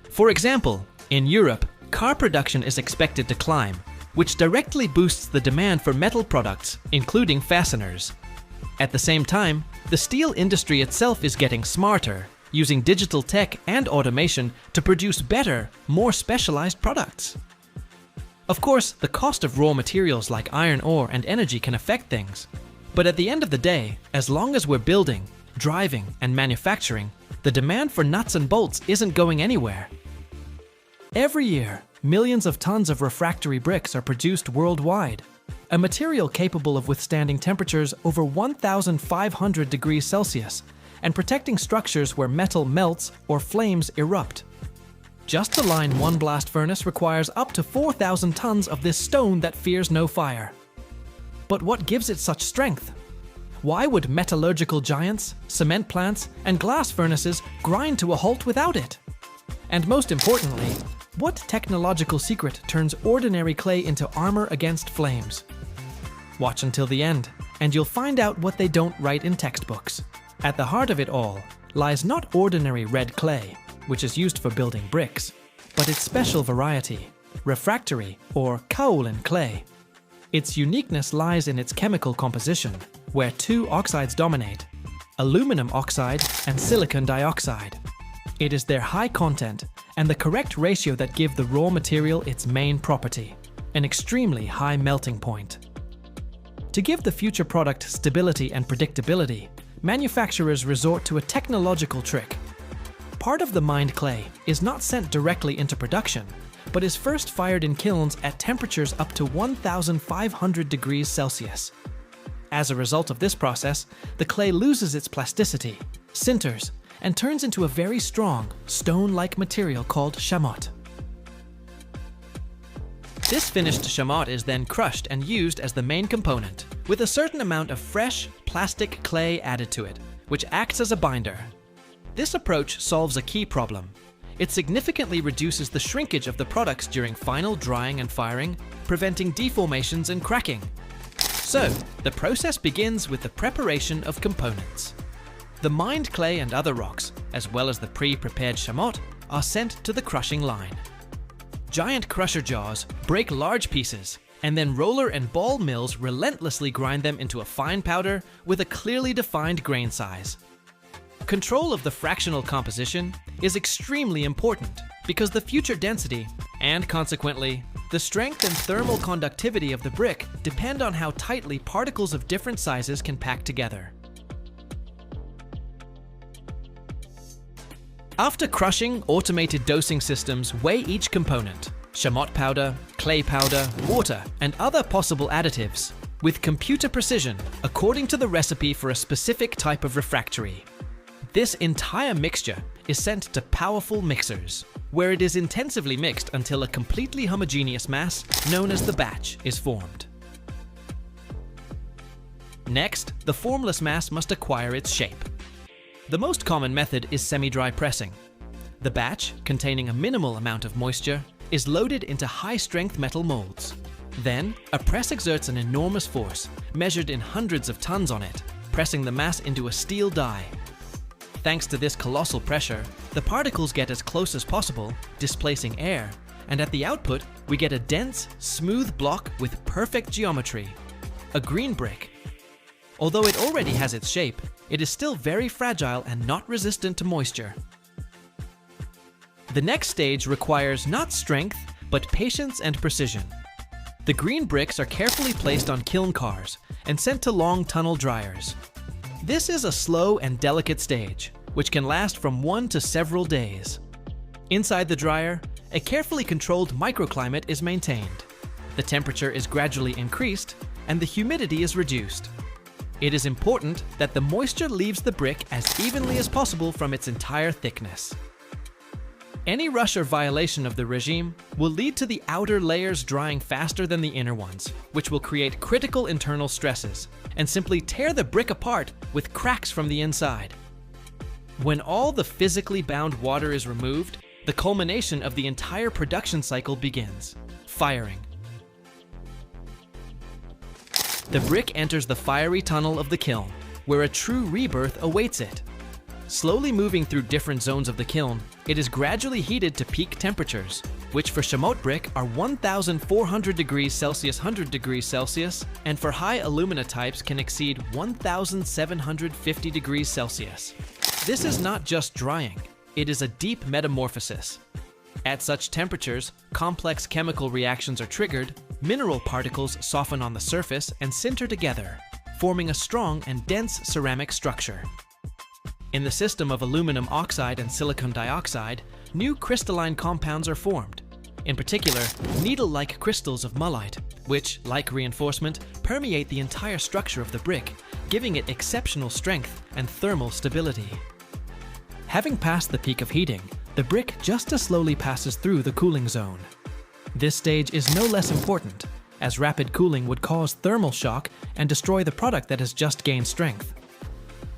For example, in Europe, car production is expected to climb, which directly boosts the demand for metal products, including fasteners. At the same time, the steel industry itself is getting smarter, using digital tech and automation to produce better, more specialized products. Of course, the cost of raw materials like iron ore and energy can affect things. But at the end of the day, as long as we're building, driving, and manufacturing, the demand for nuts and bolts isn't going anywhere. Every year, millions of tons of refractory bricks are produced worldwide, a material capable of withstanding temperatures over 1,500 degrees Celsius and protecting structures where metal melts or flames erupt. Just to line one blast furnace requires up to 4,000 tons of this stone that fears no fire. But what gives it such strength? Why would metallurgical giants, cement plants, and glass furnaces grind to a halt without it? And most importantly, what technological secret turns ordinary clay into armor against flames? Watch until the end, and you'll find out what they don't write in textbooks. At the heart of it all lies not ordinary red clay, which is used for building bricks, but its special variety, refractory or kaolin clay. Its uniqueness lies in its chemical composition, where two oxides dominate: aluminum oxide and silicon dioxide. It is their high content and the correct ratio that give the raw material its main property, an extremely high melting point. To give the future product stability and predictability, manufacturers resort to a technological trick. Part of the mined clay is not sent directly into production, but is first fired in kilns at temperatures up to 1,500 degrees Celsius. As a result of this process, the clay loses its plasticity, sinters, and turns into a very strong, stone-like material called chamot. This finished chamot is then crushed and used as the main component, with a certain amount of fresh, plastic clay added to it, which acts as a binder. This approach solves a key problem. It significantly reduces the shrinkage of the products during final drying and firing, preventing deformations and cracking. So, the process begins with the preparation of components. The mined clay and other rocks, as well as the pre-prepared chamot, are sent to the crushing line. Giant crusher jaws break large pieces, and then roller and ball mills relentlessly grind them into a fine powder with a clearly defined grain size. Control of the fractional composition is extremely important because the future density, and consequently, the strength and thermal conductivity of the brick depend on how tightly particles of different sizes can pack together. After crushing, automated dosing systems weigh each component, chamotte powder, clay powder, water, and other possible additives, with computer precision according to the recipe for a specific type of refractory. This entire mixture is sent to powerful mixers, where it is intensively mixed until a completely homogeneous mass, known as the batch, is formed. Next, the formless mass must acquire its shape. The most common method is semi-dry pressing. The batch, containing a minimal amount of moisture, is loaded into high-strength metal molds. Then, a press exerts an enormous force, measured in hundreds of tons on it, pressing the mass into a steel die. Thanks to this colossal pressure, the particles get as close as possible, displacing air, and at the output, we get a dense, smooth block with perfect geometry, a green brick. Although it already has its shape, it is still very fragile and not resistant to moisture. The next stage requires not strength, but patience and precision. The green bricks are carefully placed on kiln cars and sent to long tunnel dryers. This is a slow and delicate stage, which can last from 1 to several days. Inside the dryer, a carefully controlled microclimate is maintained. The temperature is gradually increased, and the humidity is reduced. It is important that the moisture leaves the brick as evenly as possible from its entire thickness. Any rush or violation of the regime will lead to the outer layers drying faster than the inner ones, which will create critical internal stresses and simply tear the brick apart with cracks from the inside. When all the physically bound water is removed, the culmination of the entire production cycle begins: firing. The brick enters the fiery tunnel of the kiln, where a true rebirth awaits it. Slowly moving through different zones of the kiln, it is gradually heated to peak temperatures, which for chamotte brick are 1,400 degrees Celsius, 100 degrees Celsius, and for high alumina types can exceed 1,750 degrees Celsius. This is not just drying, it is a deep metamorphosis. At such temperatures, complex chemical reactions are triggered, mineral particles soften on the surface and sinter together, forming a strong and dense ceramic structure. In the system of aluminum oxide and silicon dioxide, new crystalline compounds are formed. In particular, needle-like crystals of mullite, which, like reinforcement, permeate the entire structure of the brick, giving it exceptional strength and thermal stability. Having passed the peak of heating, the brick just as slowly passes through the cooling zone. This stage is no less important, as rapid cooling would cause thermal shock and destroy the product that has just gained strength.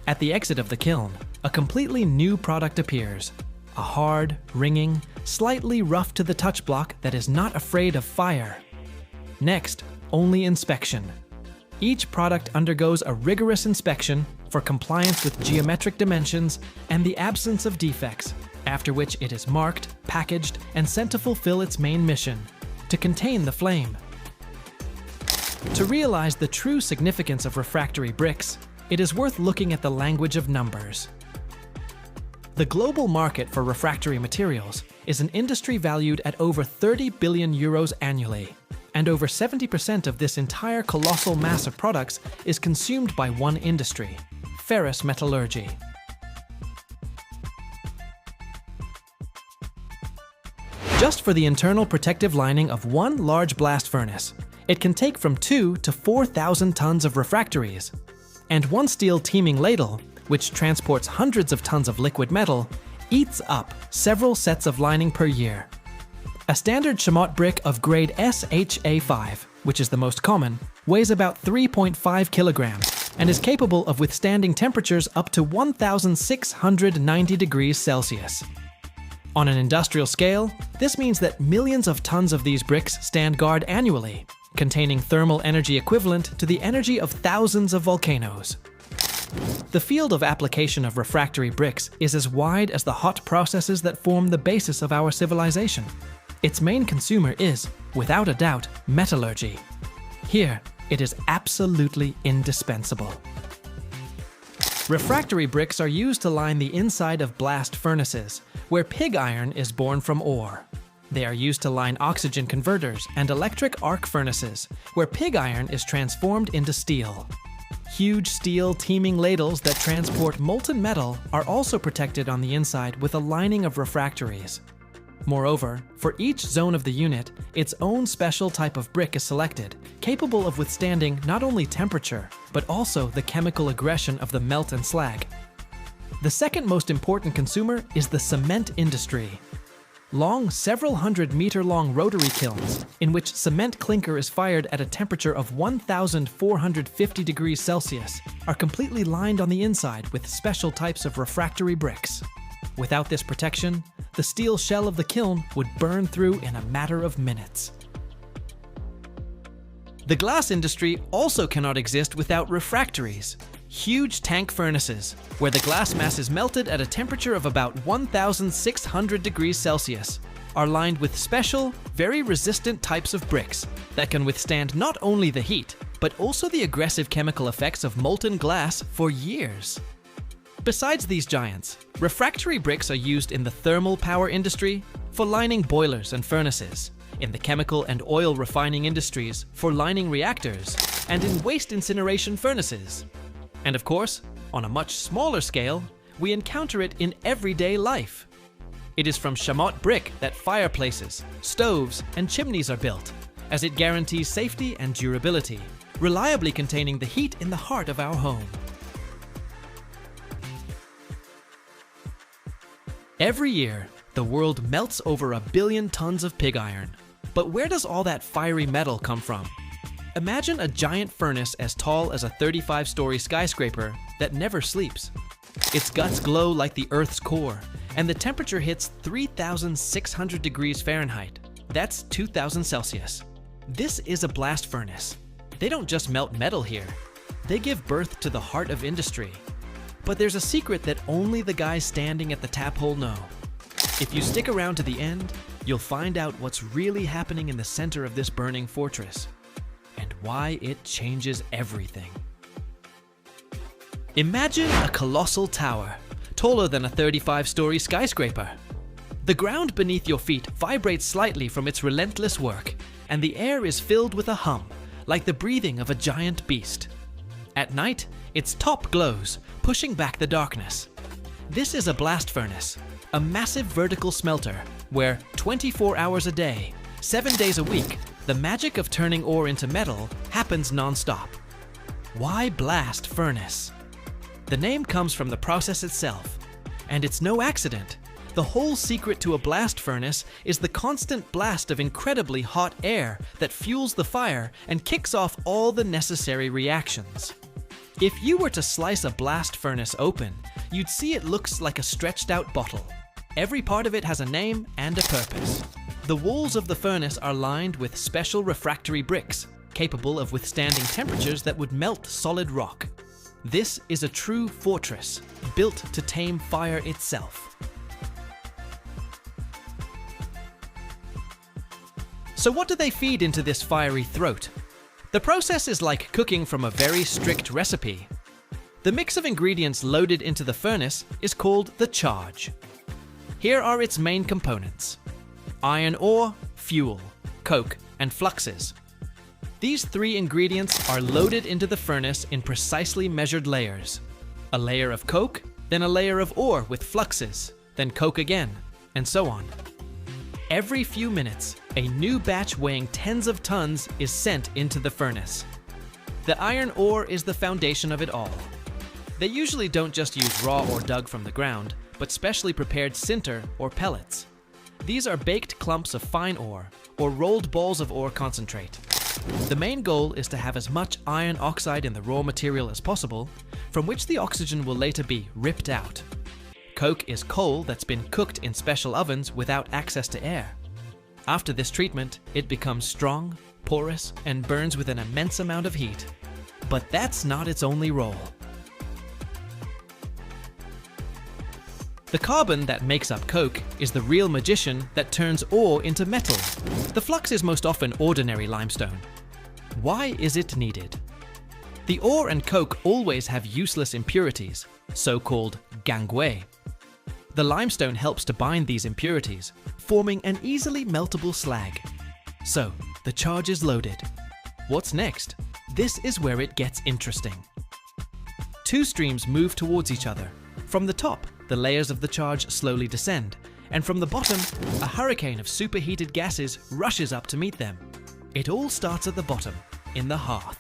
At the exit of the kiln, a completely new product appears. A hard, ringing, slightly rough to the touch block that is not afraid of fire. Next, only inspection. Each product undergoes a rigorous inspection for compliance with geometric dimensions and the absence of defects, after which it is marked, packaged, and sent to fulfill its main mission: to contain the flame. To realize the true significance of refractory bricks, it is worth looking at the language of numbers. The global market for refractory materials is an industry valued at over 30 billion euros annually, and over 70% of this entire colossal mass of products is consumed by one industry: ferrous metallurgy. Just for the internal protective lining of one large blast furnace, it can take from 2,000 to 4,000 tons of refractories. And one steel teaming ladle, which transports hundreds of tons of liquid metal, eats up several sets of lining per year. A standard chamotte brick of grade SHA5, which is the most common, weighs about 3.5 kilograms and is capable of withstanding temperatures up to 1,690 degrees Celsius. On an industrial scale, this means that millions of tons of these bricks stand guard annually, containing thermal energy equivalent to the energy of thousands of volcanoes. The field of application of refractory bricks is as wide as the hot processes that form the basis of our civilization. Its main consumer is, without a doubt, metallurgy. Here, it is absolutely indispensable. Refractory bricks are used to line the inside of blast furnaces, where pig iron is born from ore. They are used to line oxygen converters and electric arc furnaces, where pig iron is transformed into steel. Huge steel teaming ladles that transport molten metal are also protected on the inside with a lining of refractories. Moreover, for each zone of the unit, its own special type of brick is selected, capable of withstanding not only temperature, but also the chemical aggression of the melt and slag. The second most important consumer is the cement industry. Long, several hundred meter long rotary kilns, in which cement clinker is fired at a temperature of 1,450 degrees Celsius, are completely lined on the inside with special types of refractory bricks. Without this protection, the steel shell of the kiln would burn through in a matter of minutes. The glass industry also cannot exist without refractories. Huge tank furnaces, where the glass mass is melted at a temperature of about 1,600 degrees Celsius, are lined with special, very resistant types of bricks that can withstand not only the heat, but also the aggressive chemical effects of molten glass for years. Besides these giants, refractory bricks are used in the thermal power industry for lining boilers and furnaces, in the chemical and oil refining industries for lining reactors, and in waste incineration furnaces. And of course, on a much smaller scale, we encounter it in everyday life. It is from chamotte brick that fireplaces, stoves, and chimneys are built, as it guarantees safety and durability, reliably containing the heat in the heart of our home. Every year, the world melts over 1 billion tons of pig iron. But where does all that fiery metal come from? Imagine a giant furnace as tall as a 35-story skyscraper that never sleeps. Its guts glow like the Earth's core, and the temperature hits 3,600 degrees Fahrenheit. That's 2,000 Celsius. This is a blast furnace. They don't just melt metal here. They give birth to the heart of industry. But there's a secret that only the guys standing at the tap hole know. If you stick around to the end, you'll find out what's really happening in the center of this burning fortress, and why it changes everything. Imagine a colossal tower, taller than a 35-story skyscraper. The ground beneath your feet vibrates slightly from its relentless work, and the air is filled with a hum, like the breathing of a giant beast. At night, its top glows, pushing back the darkness. This is a blast furnace, a massive vertical smelter, where 24 hours a day, 7 days a week, the magic of turning ore into metal happens non-stop. Why blast furnace? The name comes from the process itself, and it's no accident. The whole secret to a blast furnace is the constant blast of incredibly hot air that fuels the fire and kicks off all the necessary reactions. If you were to slice a blast furnace open, you'd see it looks like a stretched out bottle. Every part of it has a name and a purpose. The walls of the furnace are lined with special refractory bricks, capable of withstanding temperatures that would melt solid rock. This is a true fortress, built to tame fire itself. So what do they feed into this fiery throat? The process is like cooking from a very strict recipe. The mix of ingredients loaded into the furnace is called the charge. Here are its main components: iron ore, fuel, coke, and fluxes. These three ingredients are loaded into the furnace in precisely measured layers. A layer of coke, then a layer of ore with fluxes, then coke again, and so on. Every few minutes, a new batch weighing tens of tons is sent into the furnace. The iron ore is the foundation of it all. They usually don't just use raw ore dug from the ground, but specially prepared sinter or pellets. These are baked clumps of fine ore, or rolled balls of ore concentrate. The main goal is to have as much iron oxide in the raw material as possible, from which the oxygen will later be ripped out. Coke is coal that's been cooked in special ovens without access to air. After this treatment, it becomes strong, porous, and burns with an immense amount of heat. But that's not its only role. The carbon that makes up coke is the real magician that turns ore into metal. The flux is most often ordinary limestone. Why is it needed? The ore and coke always have useless impurities, so-called gangue. The limestone helps to bind these impurities, forming an easily meltable slag. So, the charge is loaded. What's next? This is where it gets interesting. Two streams move towards each other. From the top, the layers of the charge slowly descend, and from the bottom, a hurricane of superheated gases rushes up to meet them. It all starts at the bottom, in the hearth.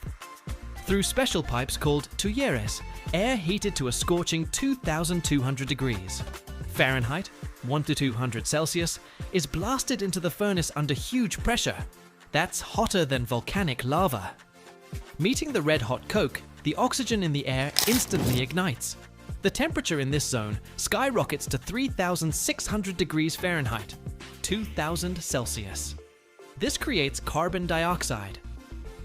Through special pipes called tuyères, air heated to a scorching 2,200 degrees. Fahrenheit, 1 to 200 Celsius, is blasted into the furnace under huge pressure. That's hotter than volcanic lava. Meeting the red-hot coke, the oxygen in the air instantly ignites. The temperature in this zone skyrockets to 3,600 degrees Fahrenheit, 2,000 Celsius. This creates carbon dioxide.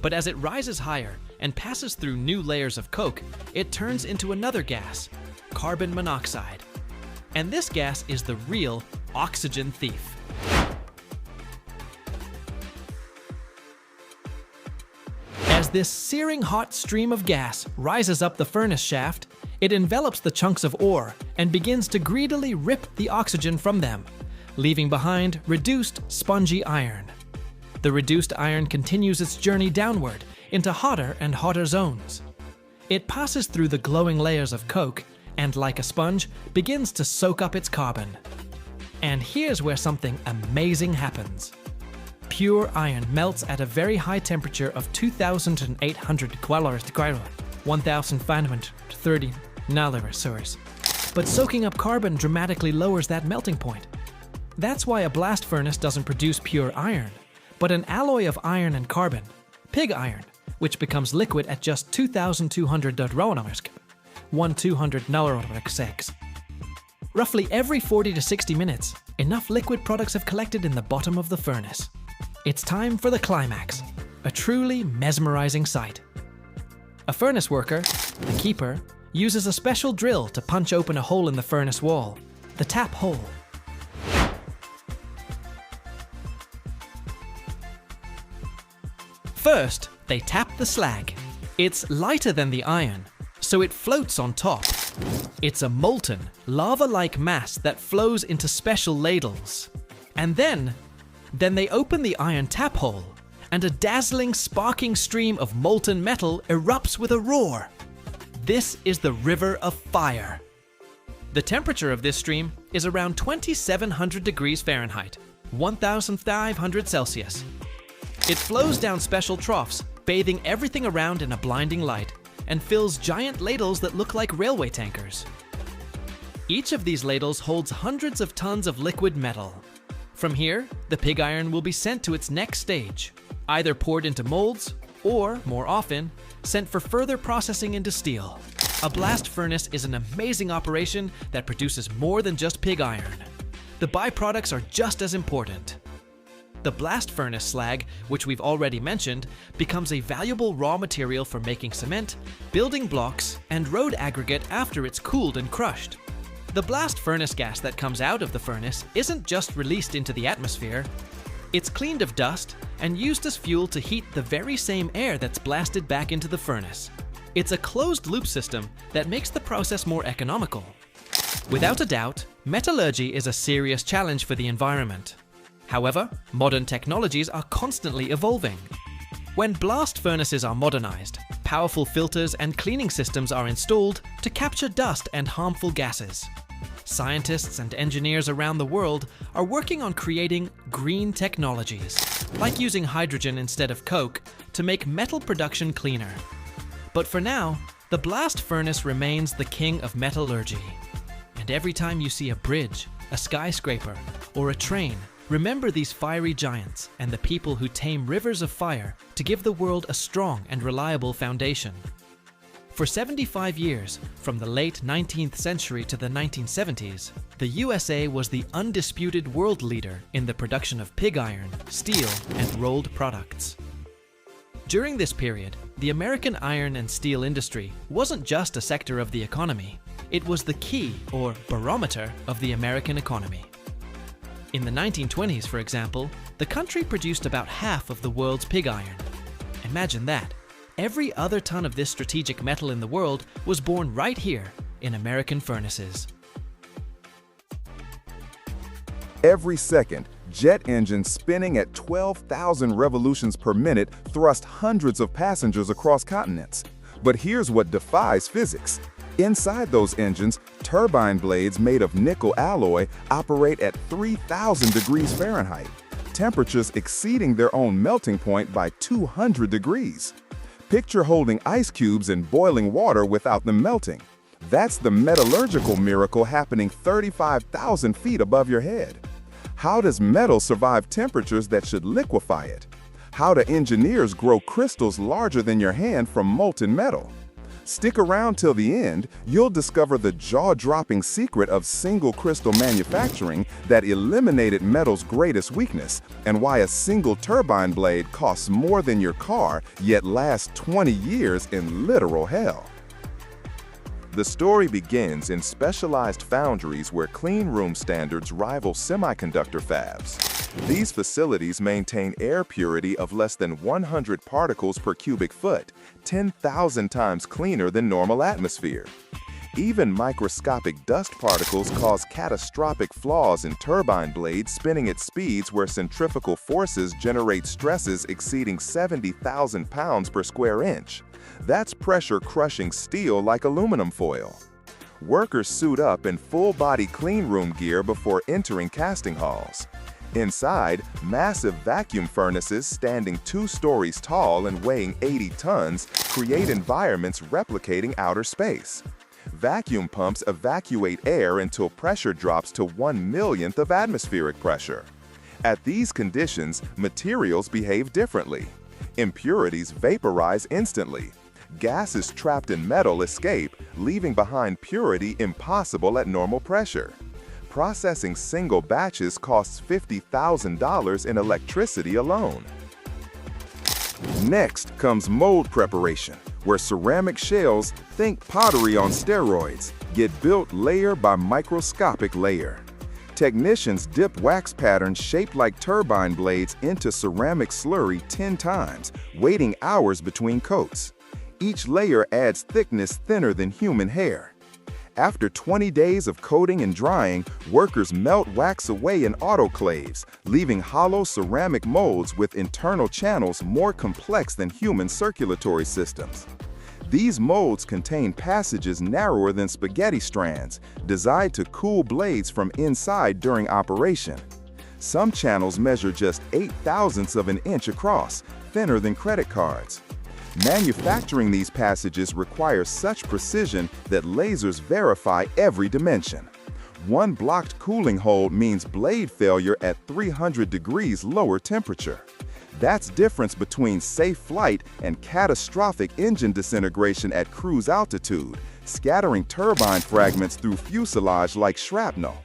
But as it rises higher and passes through new layers of coke, it turns into another gas, carbon monoxide. And this gas is the real oxygen thief. As this searing hot stream of gas rises up the furnace shaft, it envelops the chunks of ore and begins to greedily rip the oxygen from them, leaving behind reduced, spongy iron. The reduced iron continues its journey downward into hotter and hotter zones. It passes through the glowing layers of coke and, like a sponge, begins to soak up its carbon. And here's where something amazing happens. Pure iron melts at a very high temperature of 2,800 degrees, 1,530 Celsius. But soaking up carbon dramatically lowers that melting point. That's why a blast furnace doesn't produce pure iron, but an alloy of iron and carbon, pig iron, which becomes liquid at just 2,200 degrees, 1/200 Roughly every 40 to 60 minutes, enough liquid products have collected in the bottom of the furnace. It's time for the climax, a truly mesmerizing sight. A furnace worker, the keeper, uses a special drill to punch open a hole in the furnace wall, the tap hole. First, they tap the slag. It's lighter than the iron, so it floats on top. It's a molten, lava-like mass that flows into special ladles. And then they open the iron tap hole, and a dazzling, sparking stream of molten metal erupts with a roar. This is the River of Fire. The temperature of this stream is around 2,700 degrees Fahrenheit, 1,500 Celsius. It flows down special troughs, bathing everything around in a blinding light, and fills giant ladles that look like railway tankers. Each of these ladles holds hundreds of tons of liquid metal. From here, the pig iron will be sent to its next stage, either poured into molds or, more often, sent for further processing into steel. A blast furnace is an amazing operation that produces more than just pig iron. The byproducts are just as important. The blast furnace slag, which we've already mentioned, becomes a valuable raw material for making cement, building blocks, and road aggregate after it's cooled and crushed. The blast furnace gas that comes out of the furnace isn't just released into the atmosphere. It's cleaned of dust and used as fuel to heat the very same air that's blasted back into the furnace. It's a closed-loop system that makes the process more economical. Without a doubt, metallurgy is a serious challenge for the environment. However, modern technologies are constantly evolving. When blast furnaces are modernized, powerful filters and cleaning systems are installed to capture dust and harmful gases. Scientists and engineers around the world are working on creating green technologies, like using hydrogen instead of coke, to make metal production cleaner. But for now, the blast furnace remains the king of metallurgy. And every time you see a bridge, a skyscraper, or a train, remember these fiery giants and the people who tame rivers of fire to give the world a strong and reliable foundation. For 75 years, from the late 19th century to the 1970s, the USA was the undisputed world leader in the production of pig iron, steel, and rolled products. During this period, the American iron and steel industry wasn't just a sector of the economy, it was the key or barometer of the American economy. In the 1920s, for example, the country produced about half of the world's pig iron. Imagine that, Every other ton of this strategic metal in the world was born right here in American furnaces. Every second, jet engines spinning at 12,000 revolutions per minute thrust hundreds of passengers across continents. But here's what defies physics. Inside those engines, turbine blades made of nickel alloy operate at 3,000 degrees Fahrenheit, temperatures exceeding their own melting point by 200 degrees. Picture holding ice cubes in boiling water without them melting. That's the metallurgical miracle happening 35,000 feet above your head. How does metal survive temperatures that should liquefy it? How do engineers grow crystals larger than your hand from molten metal? Stick around till the end, you'll discover the jaw-dropping secret of single crystal manufacturing that eliminated metal's greatest weakness, and why a single turbine blade costs more than your car yet lasts 20 years in literal hell. The story begins in specialized foundries where clean room standards rival semiconductor fabs. These facilities maintain air purity of less than 100 particles per cubic foot, 10,000 times cleaner than normal atmosphere. Even microscopic dust particles cause catastrophic flaws in turbine blades spinning at speeds where centrifugal forces generate stresses exceeding 70,000 pounds per square inch. That's pressure crushing steel like aluminum foil. Workers suit up in full-body cleanroom gear before entering casting halls. Inside, massive vacuum furnaces standing 2 stories tall and weighing 80 tons create environments replicating outer space. Vacuum pumps evacuate air until pressure drops to 1/1,000,000th of atmospheric pressure. At these conditions, materials behave differently. Impurities vaporize instantly. Gases trapped in metal escape, leaving behind purity impossible at normal pressure. Processing single batches costs $50,000 in electricity alone. Next comes mold preparation, where ceramic shells, think pottery on steroids, get built layer by microscopic layer. Technicians dip wax patterns shaped like turbine blades into ceramic slurry 10 times, waiting hours between coats. Each layer adds thickness thinner than human hair. After 20 days of coating and drying, workers melt wax away in autoclaves, leaving hollow ceramic molds with internal channels more complex than human circulatory systems. These molds contain passages narrower than spaghetti strands, designed to cool blades from inside during operation. Some channels measure just 0.008 of an inch across, thinner than credit cards. Manufacturing these passages requires such precision that lasers verify every dimension. One blocked cooling hole means blade failure at 300 degrees lower temperature. That's difference between safe flight and catastrophic engine disintegration at cruise altitude, scattering turbine fragments through fuselage like shrapnel.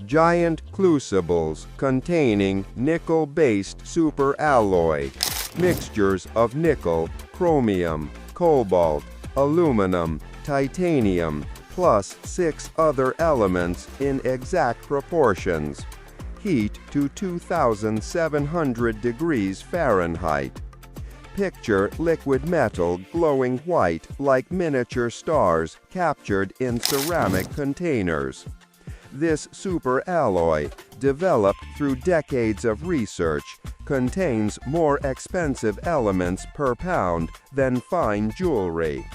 Giant crucibles containing nickel-based superalloy. Mixtures of nickel, chromium, cobalt, aluminum, titanium, plus 6 other elements in exact proportions. Heat to 2,700 degrees Fahrenheit. Picture liquid metal glowing white like miniature stars captured in ceramic containers. This superalloy, developed through decades of research, contains more expensive elements per pound than fine jewelry.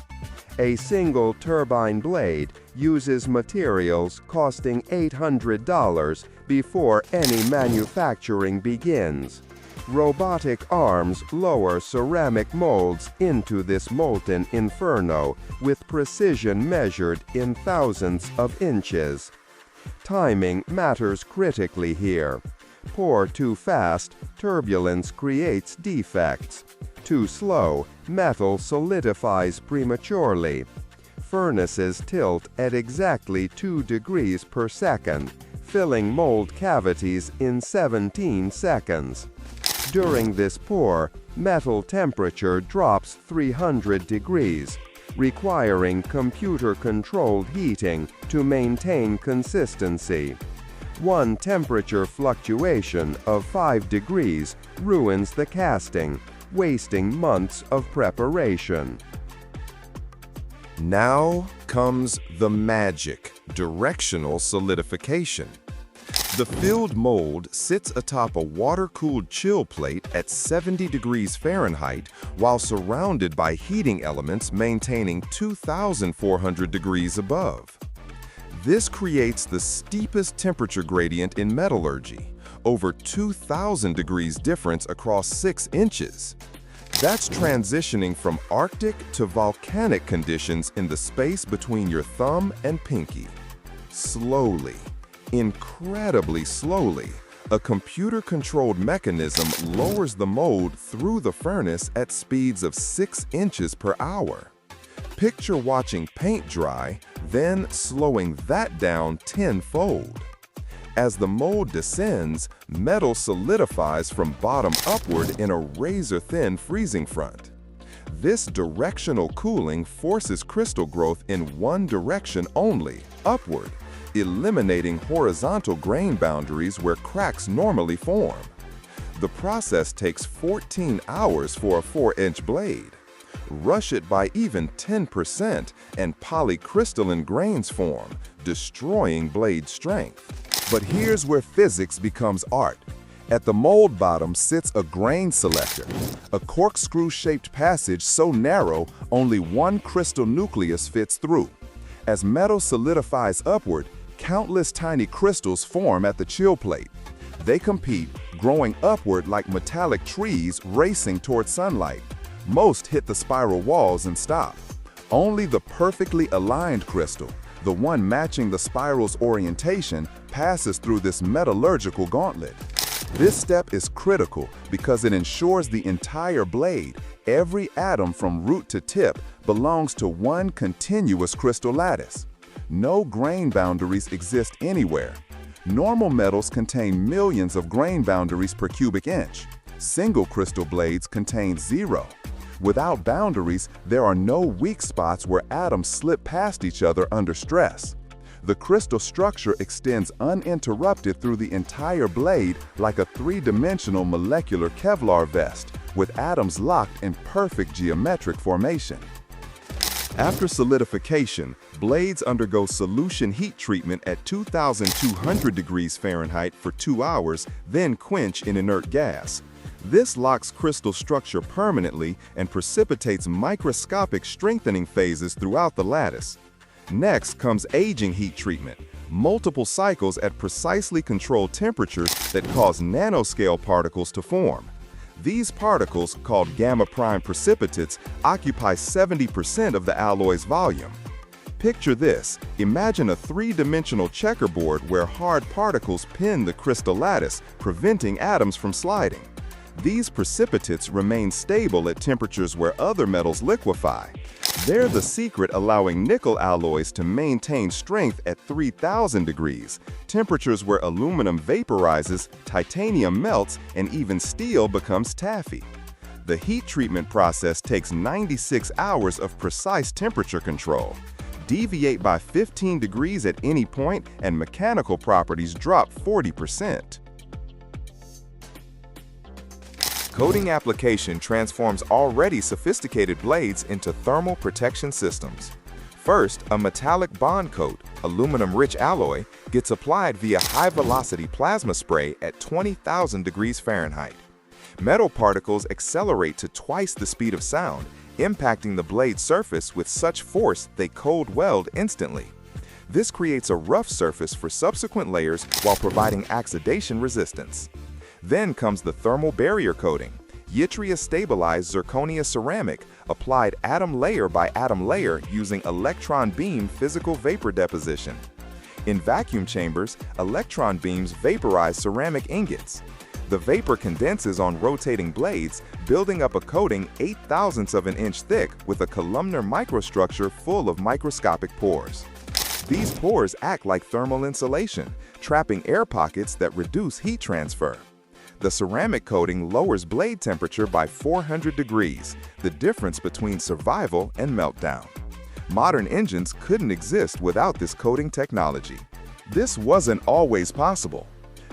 A single turbine blade uses materials costing $800 before any manufacturing begins. Robotic arms lower ceramic molds into this molten inferno with precision measured in thousandths of inches. Timing matters critically here. Pour too fast, turbulence creates defects. Too slow, metal solidifies prematurely. Furnaces tilt at exactly 2 degrees per second, filling mold cavities in 17 seconds. During this pour, metal temperature drops 300 degrees, requiring computer-controlled heating to maintain consistency. One temperature fluctuation of 5 degrees ruins the casting, wasting months of preparation. Now comes the magic, directional solidification. The filled mold sits atop a water-cooled chill plate at 70 degrees Fahrenheit while surrounded by heating elements maintaining 2,400 degrees above. This creates the steepest temperature gradient in metallurgy, over 2,000 degrees difference across 6 inches. That's transitioning from Arctic to volcanic conditions in the space between your thumb and pinky. Slowly, incredibly slowly, a computer-controlled mechanism lowers the mold through the furnace at speeds of 6 inches per hour. Picture watching paint dry, then slowing that down tenfold. As the mold descends, metal solidifies from bottom upward in a razor-thin freezing front. This directional cooling forces crystal growth in one direction only, upward, eliminating horizontal grain boundaries where cracks normally form. The process takes 14 hours for a 4-inch blade. Rush it by even 10% and polycrystalline grains form, destroying blade strength. But here's where physics becomes art. At the mold bottom sits a grain selector, a corkscrew-shaped passage so narrow only one crystal nucleus fits through. As metal solidifies upward, countless tiny crystals form at the chill plate. They compete, growing upward like metallic trees racing toward sunlight. Most hit the spiral walls and stop. Only the perfectly aligned crystal, the one matching the spiral's orientation, passes through this metallurgical gauntlet. This step is critical because it ensures the entire blade, every atom from root to tip, belongs to one continuous crystal lattice. No grain boundaries exist anywhere. Normal metals contain millions of grain boundaries per cubic inch. Single crystal blades contain 0. Without boundaries, there are no weak spots where atoms slip past each other under stress. The crystal structure extends uninterrupted through the entire blade like a 3-dimensional molecular Kevlar vest, with atoms locked in perfect geometric formation. After solidification, blades undergo solution heat treatment at 2,200 degrees Fahrenheit for 2 hours, then quench in inert gas. This locks crystal structure permanently and precipitates microscopic strengthening phases throughout the lattice. Next comes aging heat treatment, multiple cycles at precisely controlled temperatures that cause nanoscale particles to form. These particles, called gamma-prime precipitates, occupy 70% of the alloy's volume. Picture this. Imagine a 3-dimensional checkerboard where hard particles pin the crystal lattice, preventing atoms from sliding. These precipitates remain stable at temperatures where other metals liquefy. They're the secret allowing nickel alloys to maintain strength at 3,000 degrees, temperatures where aluminum vaporizes, titanium melts, and even steel becomes taffy. The heat treatment process takes 96 hours of precise temperature control. Deviate by 15 degrees at any point and mechanical properties drop 40%. Coating application transforms already sophisticated blades into thermal protection systems. First, a metallic bond coat, aluminum-rich alloy, gets applied via high-velocity plasma spray at 20,000 degrees Fahrenheit. Metal particles accelerate to twice the speed of sound, impacting the blade surface with such force they cold weld instantly. This creates a rough surface for subsequent layers while providing oxidation resistance. Then comes the thermal barrier coating, yttria-stabilized zirconia ceramic applied atom layer by atom layer using electron beam physical vapor deposition. In vacuum chambers, electron beams vaporize ceramic ingots. The vapor condenses on rotating blades, building up a coating 0.08 of an inch thick with a columnar microstructure full of microscopic pores. These pores act like thermal insulation, trapping air pockets that reduce heat transfer. The ceramic coating lowers blade temperature by 400 degrees, the difference between survival and meltdown. Modern engines couldn't exist without this coating technology. This wasn't always possible.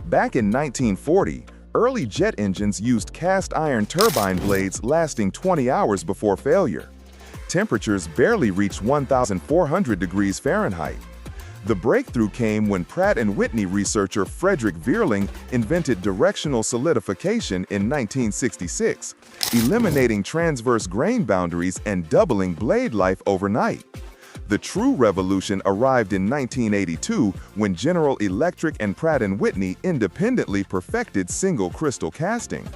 Back in 1940, Early jet engines used cast iron turbine blades lasting 20 hours before failure. Temperatures barely reached 1,400 degrees Fahrenheit. The breakthrough came when Pratt & Whitney researcher Frederick Vierling invented directional solidification in 1966, eliminating transverse grain boundaries and doubling blade life overnight. The true revolution arrived in 1982 when General Electric and Pratt & Whitney independently perfected single crystal casting.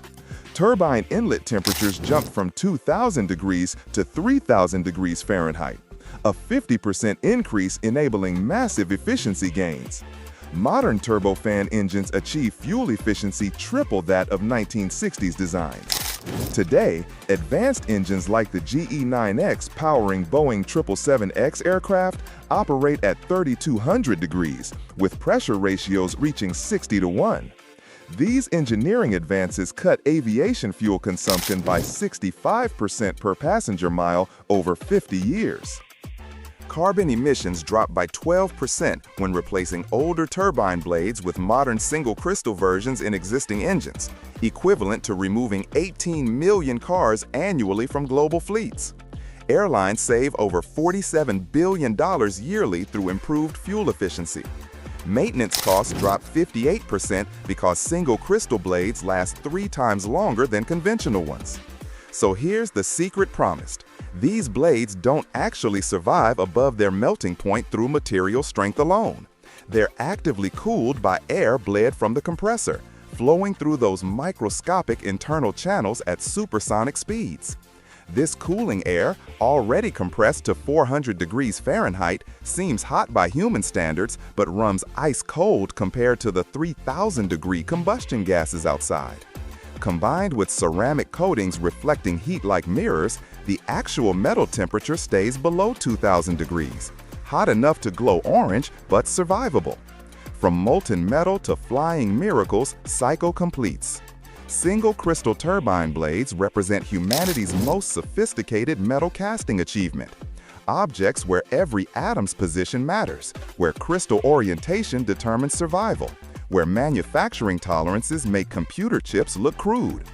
Turbine inlet temperatures jumped from 2,000 degrees to 3,000 degrees Fahrenheit, a 50% increase enabling massive efficiency gains. Modern turbofan engines achieve fuel efficiency triple that of 1960s designs. Today, advanced engines like the GE9X powering Boeing 777X aircraft operate at 3,200 degrees, with pressure ratios reaching 60-1. These engineering advances cut aviation fuel consumption by 65% per passenger mile over 50 years. Carbon emissions dropped by 12% when replacing older turbine blades with modern single-crystal versions in existing engines, equivalent to removing 18 million cars annually from global fleets. Airlines save over $47 billion yearly through improved fuel efficiency. Maintenance costs drop 58% because single-crystal blades last 3 times longer than conventional ones. So here's the secret promised. These blades don't actually survive above their melting point through material strength alone. They're actively cooled by air bled from the compressor, flowing through those microscopic internal channels at supersonic speeds. This cooling air, already compressed to 400 degrees Fahrenheit, seems hot by human standards but runs ice cold compared to the 3,000-degree combustion gases outside. Combined with ceramic coatings reflecting heat like mirrors, the actual metal temperature stays below 2,000 degrees, hot enough to glow orange but survivable. From molten metal to flying miracles, cycle completes. Single crystal turbine blades represent humanity's most sophisticated metal casting achievement. Objects where every atom's position matters, where crystal orientation determines survival, where manufacturing tolerances make computer chips look crude.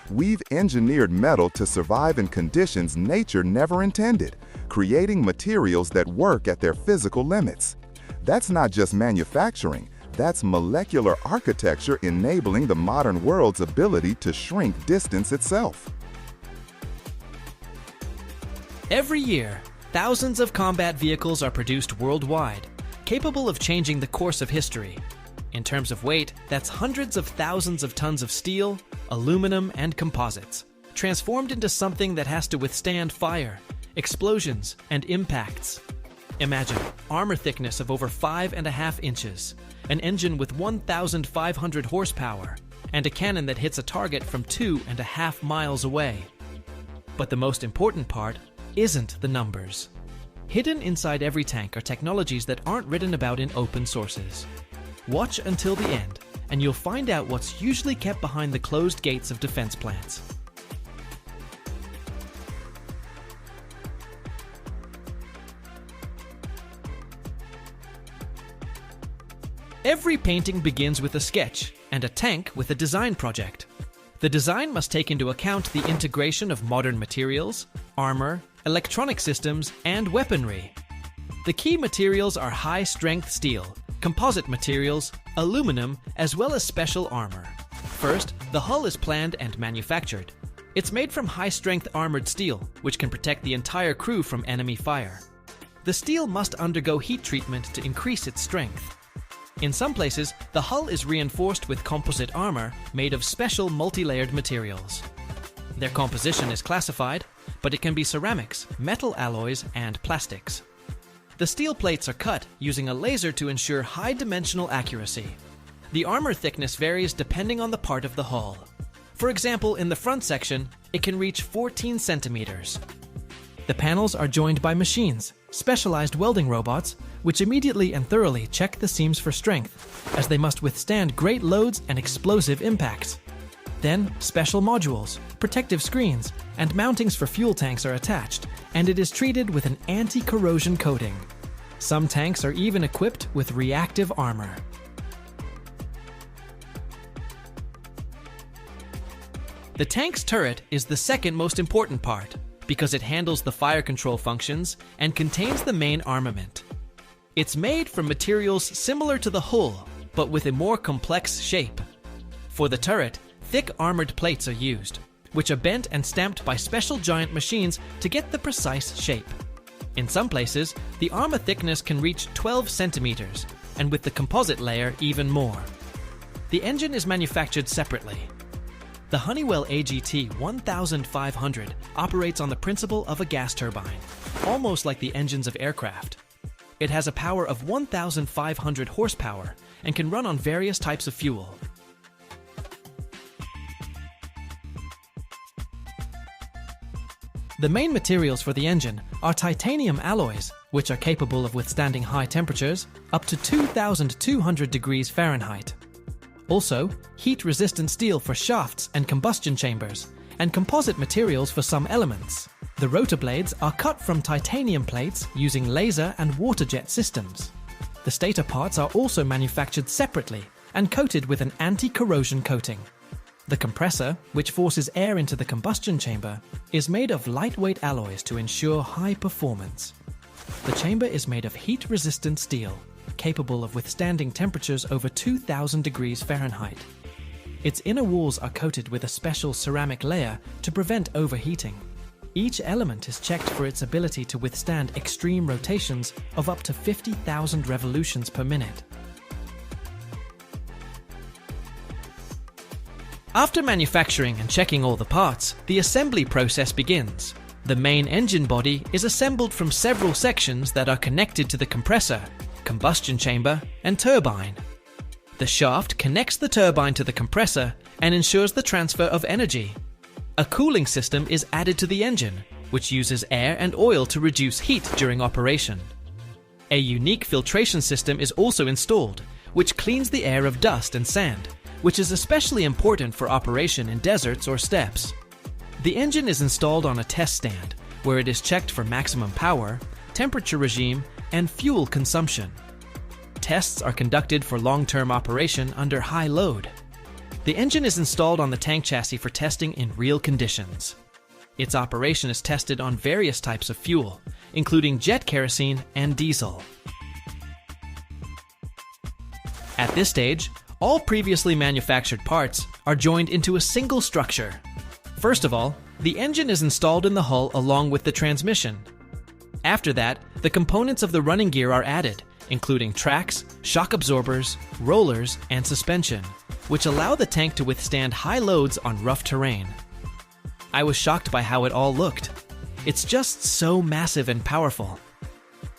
We've engineered metal to survive in conditions nature never intended, creating materials that work at their physical limits. That's not just manufacturing, that's molecular architecture enabling the modern world's ability to shrink distance itself. Every year, thousands of combat vehicles are produced worldwide, capable of changing the course of history. In terms of weight, that's hundreds of thousands of tons of steel, aluminum, and composites, transformed into something that has to withstand fire, explosions, and impacts. Imagine armor thickness of over 5.5 inches, an engine with 1,500 horsepower, and a cannon that hits a target from 2.5 miles away. But the most important part isn't the numbers. Hidden inside every tank are technologies that aren't written about in open sources. Watch until the end, and you'll find out what's usually kept behind the closed gates of defense plants. Every painting begins with a sketch, and a tank with a design project. The design must take into account the integration of modern materials, armor, electronic systems, and weaponry. The key materials are high-strength steel, composite materials, aluminum, as well as special armor. First, the hull is planned and manufactured. It's made from high-strength armored steel, which can protect the entire crew from enemy fire. The steel must undergo heat treatment to increase its strength. In some places, the hull is reinforced with composite armor made of special multi-layered materials. Their composition is classified, but it can be ceramics, metal alloys, and plastics. The steel plates are cut using a laser to ensure high-dimensional accuracy. The armor thickness varies depending on the part of the hull. For example, in the front section, it can reach 14 centimeters. The panels are joined by machines, specialized welding robots, which immediately and thoroughly check the seams for strength, as they must withstand great loads and explosive impacts. Then, special modules, protective screens, and mountings for fuel tanks are attached, and it is treated with an anti-corrosion coating. Some tanks are even equipped with reactive armor. The tank's turret is the second most important part because it handles the fire control functions and contains the main armament. It's made from materials similar to the hull, but with a more complex shape. For the turret, thick armored plates are used, which are bent and stamped by special giant machines to get the precise shape. In some places, the armor thickness can reach 12 centimeters, and with the composite layer, even more. The engine is manufactured separately. The Honeywell AGT 1500 operates on the principle of a gas turbine, almost like the engines of aircraft. It has a power of 1,500 horsepower and can run on various types of fuel. The main materials for the engine are titanium alloys, which are capable of withstanding high temperatures, up to 2,200 degrees Fahrenheit. Also, heat-resistant steel for shafts and combustion chambers, and composite materials for some elements. The rotor blades are cut from titanium plates using laser and water jet systems. The stator parts are also manufactured separately and coated with an anti-corrosion coating. The compressor, which forces air into the combustion chamber, is made of lightweight alloys to ensure high performance. The chamber is made of heat-resistant steel, capable of withstanding temperatures over 2,000 degrees Fahrenheit. Its inner walls are coated with a special ceramic layer to prevent overheating. Each element is checked for its ability to withstand extreme rotations of up to 50,000 revolutions per minute. After manufacturing and checking all the parts, the assembly process begins. The main engine body is assembled from several sections that are connected to the compressor, combustion chamber, and turbine. The shaft connects the turbine to the compressor and ensures the transfer of energy. A cooling system is added to the engine, which uses air and oil to reduce heat during operation. A unique filtration system is also installed, which cleans the air of dust and sand, which is especially important for operation in deserts or steppes. The engine is installed on a test stand, where it is checked for maximum power, temperature regime, and fuel consumption. Tests are conducted for long-term operation under high load. The engine is installed on the tank chassis for testing in real conditions. Its operation is tested on various types of fuel, including jet kerosene and diesel. At this stage, all previously manufactured parts are joined into a single structure. First of all, the engine is installed in the hull along with the transmission. After that, the components of the running gear are added, including tracks, shock absorbers, rollers, and suspension, which allow the tank to withstand high loads on rough terrain. I was shocked by how it all looked. It's just so massive and powerful.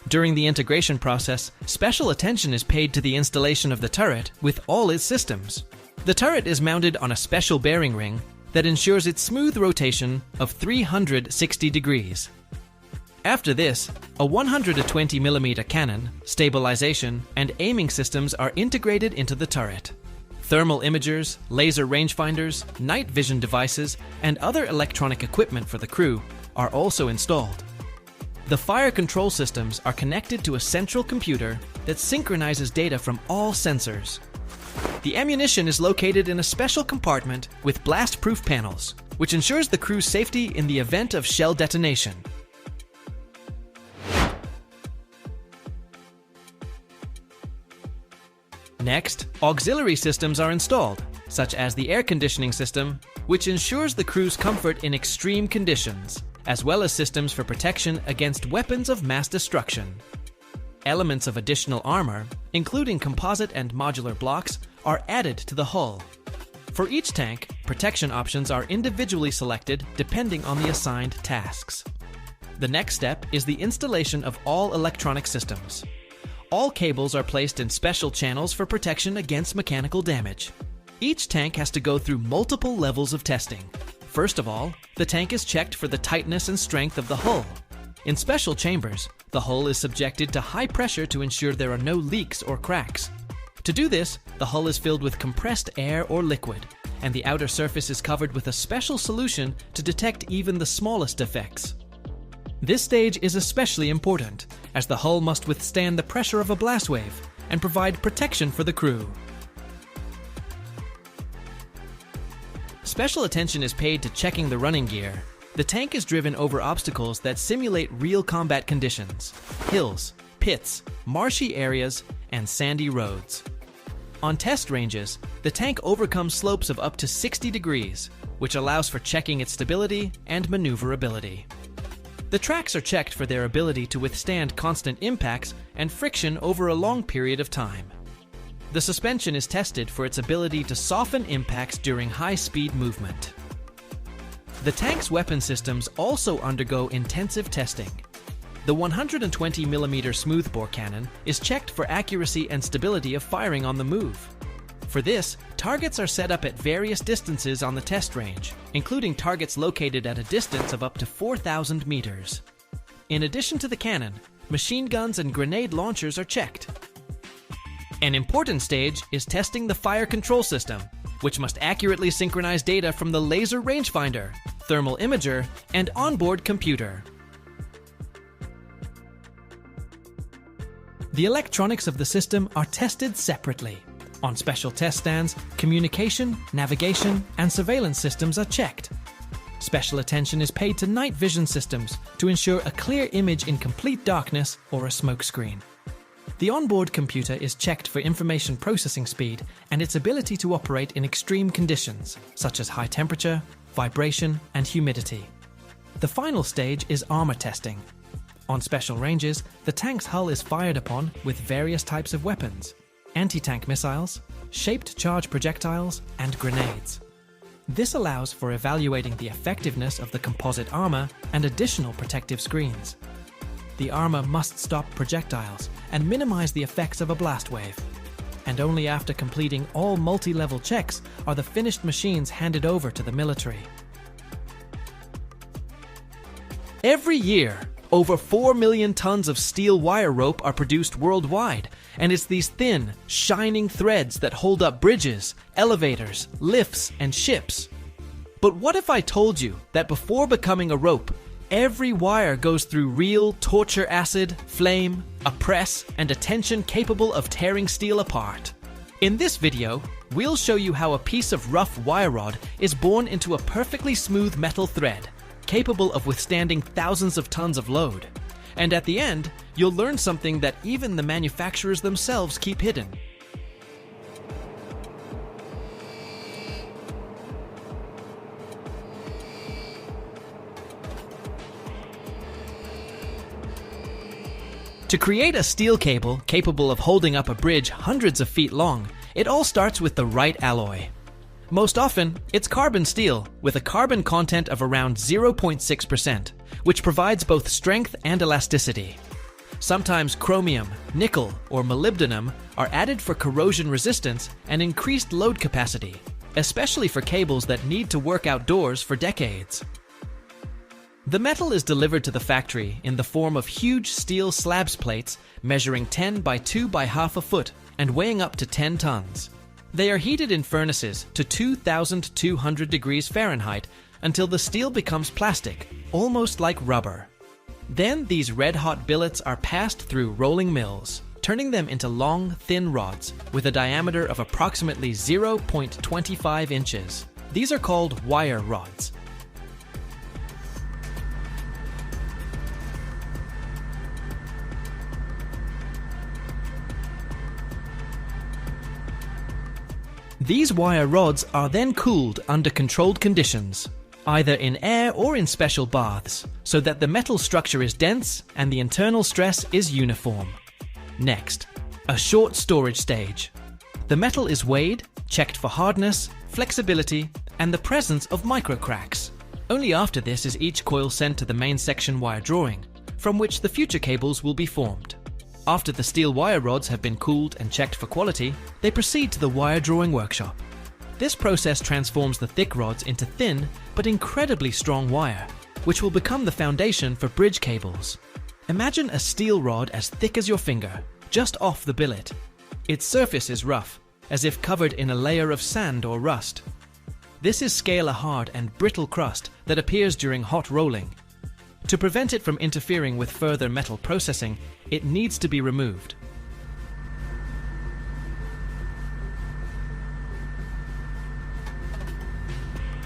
During the integration process, special attention is paid to the installation of the turret with all its systems. The turret is mounted on a special bearing ring that ensures its smooth rotation of 360 degrees. After this, a 120mm cannon, stabilization, and aiming systems are integrated into the turret. Thermal imagers, laser rangefinders, night vision devices, and other electronic equipment for the crew are also installed. The fire control systems are connected to a central computer that synchronizes data from all sensors. The ammunition is located in a special compartment with blast-proof panels, which ensures the crew's safety in the event of shell detonation. Next, auxiliary systems are installed, such as the air conditioning system, which ensures the crew's comfort in extreme conditions, as well as systems for protection against weapons of mass destruction. Elements of additional armor, including composite and modular blocks, are added to the hull. For each tank, protection options are individually selected depending on the assigned tasks. The next step is the installation of all electronic systems. All cables are placed in special channels for protection against mechanical damage. Each tank has to go through multiple levels of testing. First of all, the tank is checked for the tightness and strength of the hull. In special chambers, the hull is subjected to high pressure to ensure there are no leaks or cracks. To do this, the hull is filled with compressed air or liquid, and the outer surface is covered with a special solution to detect even the smallest defects. This stage is especially important, as the hull must withstand the pressure of a blast wave and provide protection for the crew. special attention is paid to checking the running gear, the tank is driven over obstacles that simulate real combat conditions: hills, pits, marshy areas, and sandy roads. On test ranges, the tank overcomes slopes of up to 60 degrees, which allows for checking its stability and maneuverability. The tracks are checked for their ability to withstand constant impacts and friction over a long period of time. The suspension is tested for its ability to soften impacts during high-speed movement. The tank's weapon systems also undergo intensive testing. The 120mm smoothbore cannon is checked for accuracy and stability of firing on the move. For this, targets are set up at various distances on the test range, including targets located at a distance of up to 4,000 meters. In addition to the cannon, machine guns and grenade launchers are checked. An important stage is testing the fire control system, which must accurately synchronize data from the laser rangefinder, thermal imager, and onboard computer. The electronics of the system are tested separately. On special test stands, communication, navigation, and surveillance systems are checked. Special attention is paid to night vision systems to ensure a clear image in complete darkness or a smoke screen. The onboard computer is checked for information processing speed and its ability to operate in extreme conditions, such as high temperature, vibration, and humidity. The final stage is armor testing. On special ranges, the tank's hull is fired upon with various types of weapons: anti-tank missiles, shaped charge projectiles, and grenades. This allows for evaluating the effectiveness of the composite armor and additional protective screens. The armor must stop projectiles and minimize the effects of a blast wave. And only after completing all multi-level checks are the finished machines handed over to the military. Every year, over 4 million tons of steel wire rope are produced worldwide, and it's these thin, shining threads that hold up bridges, elevators, lifts, and ships. But what if I told you that before becoming a rope, every wire goes through real torture acid, flame, a press, and a tension capable of tearing steel apart? In this video, we'll show you how a piece of rough wire rod is born into a perfectly smooth metal thread, capable of withstanding thousands of tons of load. And at the end, you'll learn something that even the manufacturers themselves keep hidden. To create a steel cable capable of holding up a bridge hundreds of feet long, it all starts with the right alloy. Most often, it's carbon steel with a carbon content of around 0.6%, which provides both strength and elasticity. Sometimes chromium, nickel, or molybdenum are added for corrosion resistance and increased load capacity, especially for cables that need to work outdoors for decades. The metal is delivered to the factory in the form of huge steel slabs plates measuring 10 by 2 by half a foot and weighing up to 10 tons. They are heated in furnaces to 2,200 degrees Fahrenheit until the steel becomes plastic, almost like rubber. Then these red-hot billets are passed through rolling mills, turning them into long, thin rods with a diameter of approximately 0.25 inches. These are called wire rods. These wire rods are then cooled under controlled conditions, either in air or in special baths, so that the metal structure is dense and the internal stress is uniform. Next, a short storage stage. The metal is weighed, checked for hardness, flexibility, and the presence of microcracks. Only after this is each coil sent to the main section wire drawing, from which the future cables will be formed. After the steel wire rods have been cooled and checked for quality, they proceed to the wire drawing workshop. This process transforms the thick rods into thin but incredibly strong wire, which will become the foundation for bridge cables. Imagine a steel rod as thick as your finger, just off the billet. Its surface is rough, as if covered in a layer of sand or rust. This is scalar hard and brittle crust that appears during hot rolling. To prevent it from interfering with further metal processing, it needs to be removed.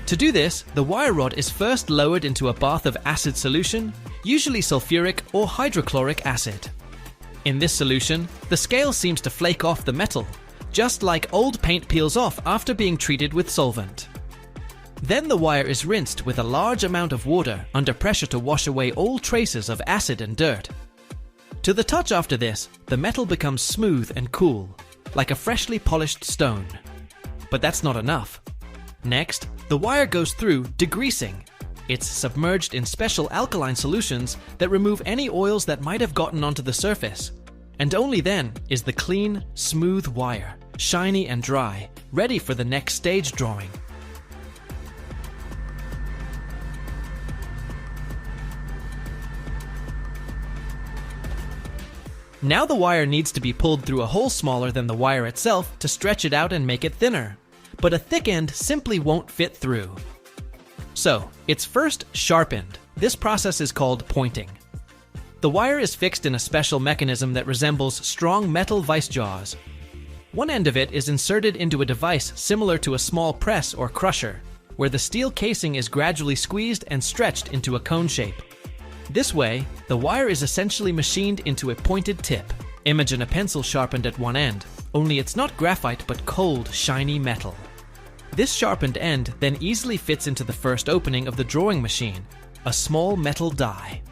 To To do this, the wire rod is first lowered into a bath of acid solution, usually sulfuric or hydrochloric acid. In this solution, the scale seems to flake off the metal, just like old paint peels off after being treated with solvent. Then the wire is rinsed with a large amount of water under pressure to wash away all traces of acid and dirt. To the touch after this, the metal becomes smooth and cool, like a freshly polished stone. But that's not enough. Next, the wire goes through degreasing. It's submerged in special alkaline solutions that remove any oils that might have gotten onto the surface. And only then is the clean, smooth wire, shiny and dry, ready for the next stage drawing. Now the wire needs to be pulled through a hole smaller than the wire itself to stretch it out and make it thinner. But a thick end simply won't fit through. So, it's first sharpened. This process is called pointing. The wire is fixed in a special mechanism that resembles strong metal vice jaws. One end of it is inserted into a device similar to a small press or crusher, where the steel casing is gradually squeezed and stretched into a cone shape. This way, the wire is essentially machined into a pointed tip. Imagine a pencil sharpened at one end, only it's not graphite but cold, shiny metal. This sharpened end then easily fits into the first opening of the drawing machine, a small metal die.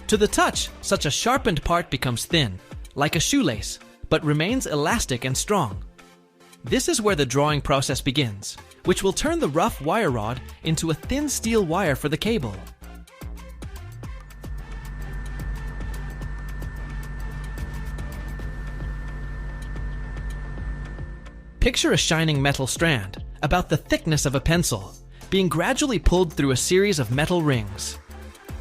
To the touch, such a sharpened part becomes thin, like a shoelace, but remains elastic and strong. This is where the drawing process begins, which will turn the rough wire rod into a thin steel wire for the cable. Picture a shining metal strand, about the thickness of a pencil, being gradually pulled through a series of metal rings.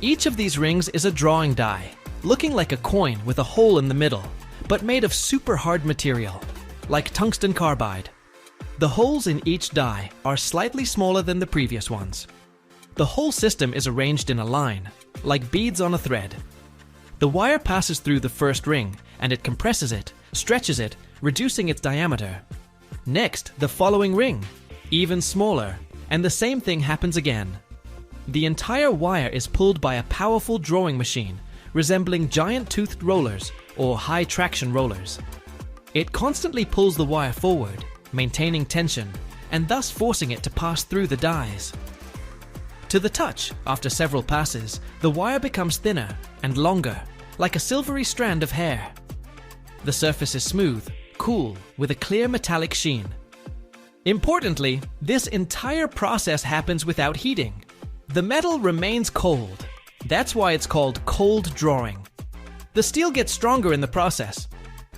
Each of these rings is a drawing die, looking like a coin with a hole in the middle, but made of super hard material, like tungsten carbide. The holes in each die are slightly smaller than the previous ones. The whole system is arranged in a line, like beads on a thread. The wire passes through the first ring, and it compresses it, stretches it, reducing its diameter. Next, the following ring, even smaller, and the same thing happens again. The entire wire is pulled by a powerful drawing machine, resembling giant toothed rollers or high traction rollers. It constantly pulls the wire forward, maintaining tension, and thus forcing it to pass through the dies. To the touch, after several passes, the wire becomes thinner and longer, like a silvery strand of hair. The surface is smooth, cool, with a clear metallic sheen. Importantly, this entire process happens without heating. The metal remains cold. That's why it's called cold drawing. The steel gets stronger in the process.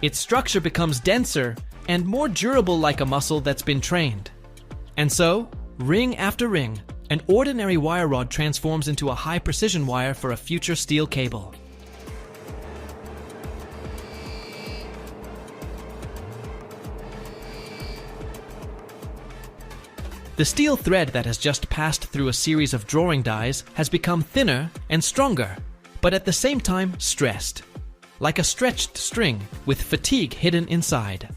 Its structure becomes denser and more durable, like a muscle that's been trained. And so, ring after ring, an ordinary wire rod transforms into a high-precision wire for a future steel cable. The steel thread that has just passed through a series of drawing dies has become thinner and stronger, but at the same time stressed, like a stretched string with fatigue hidden inside.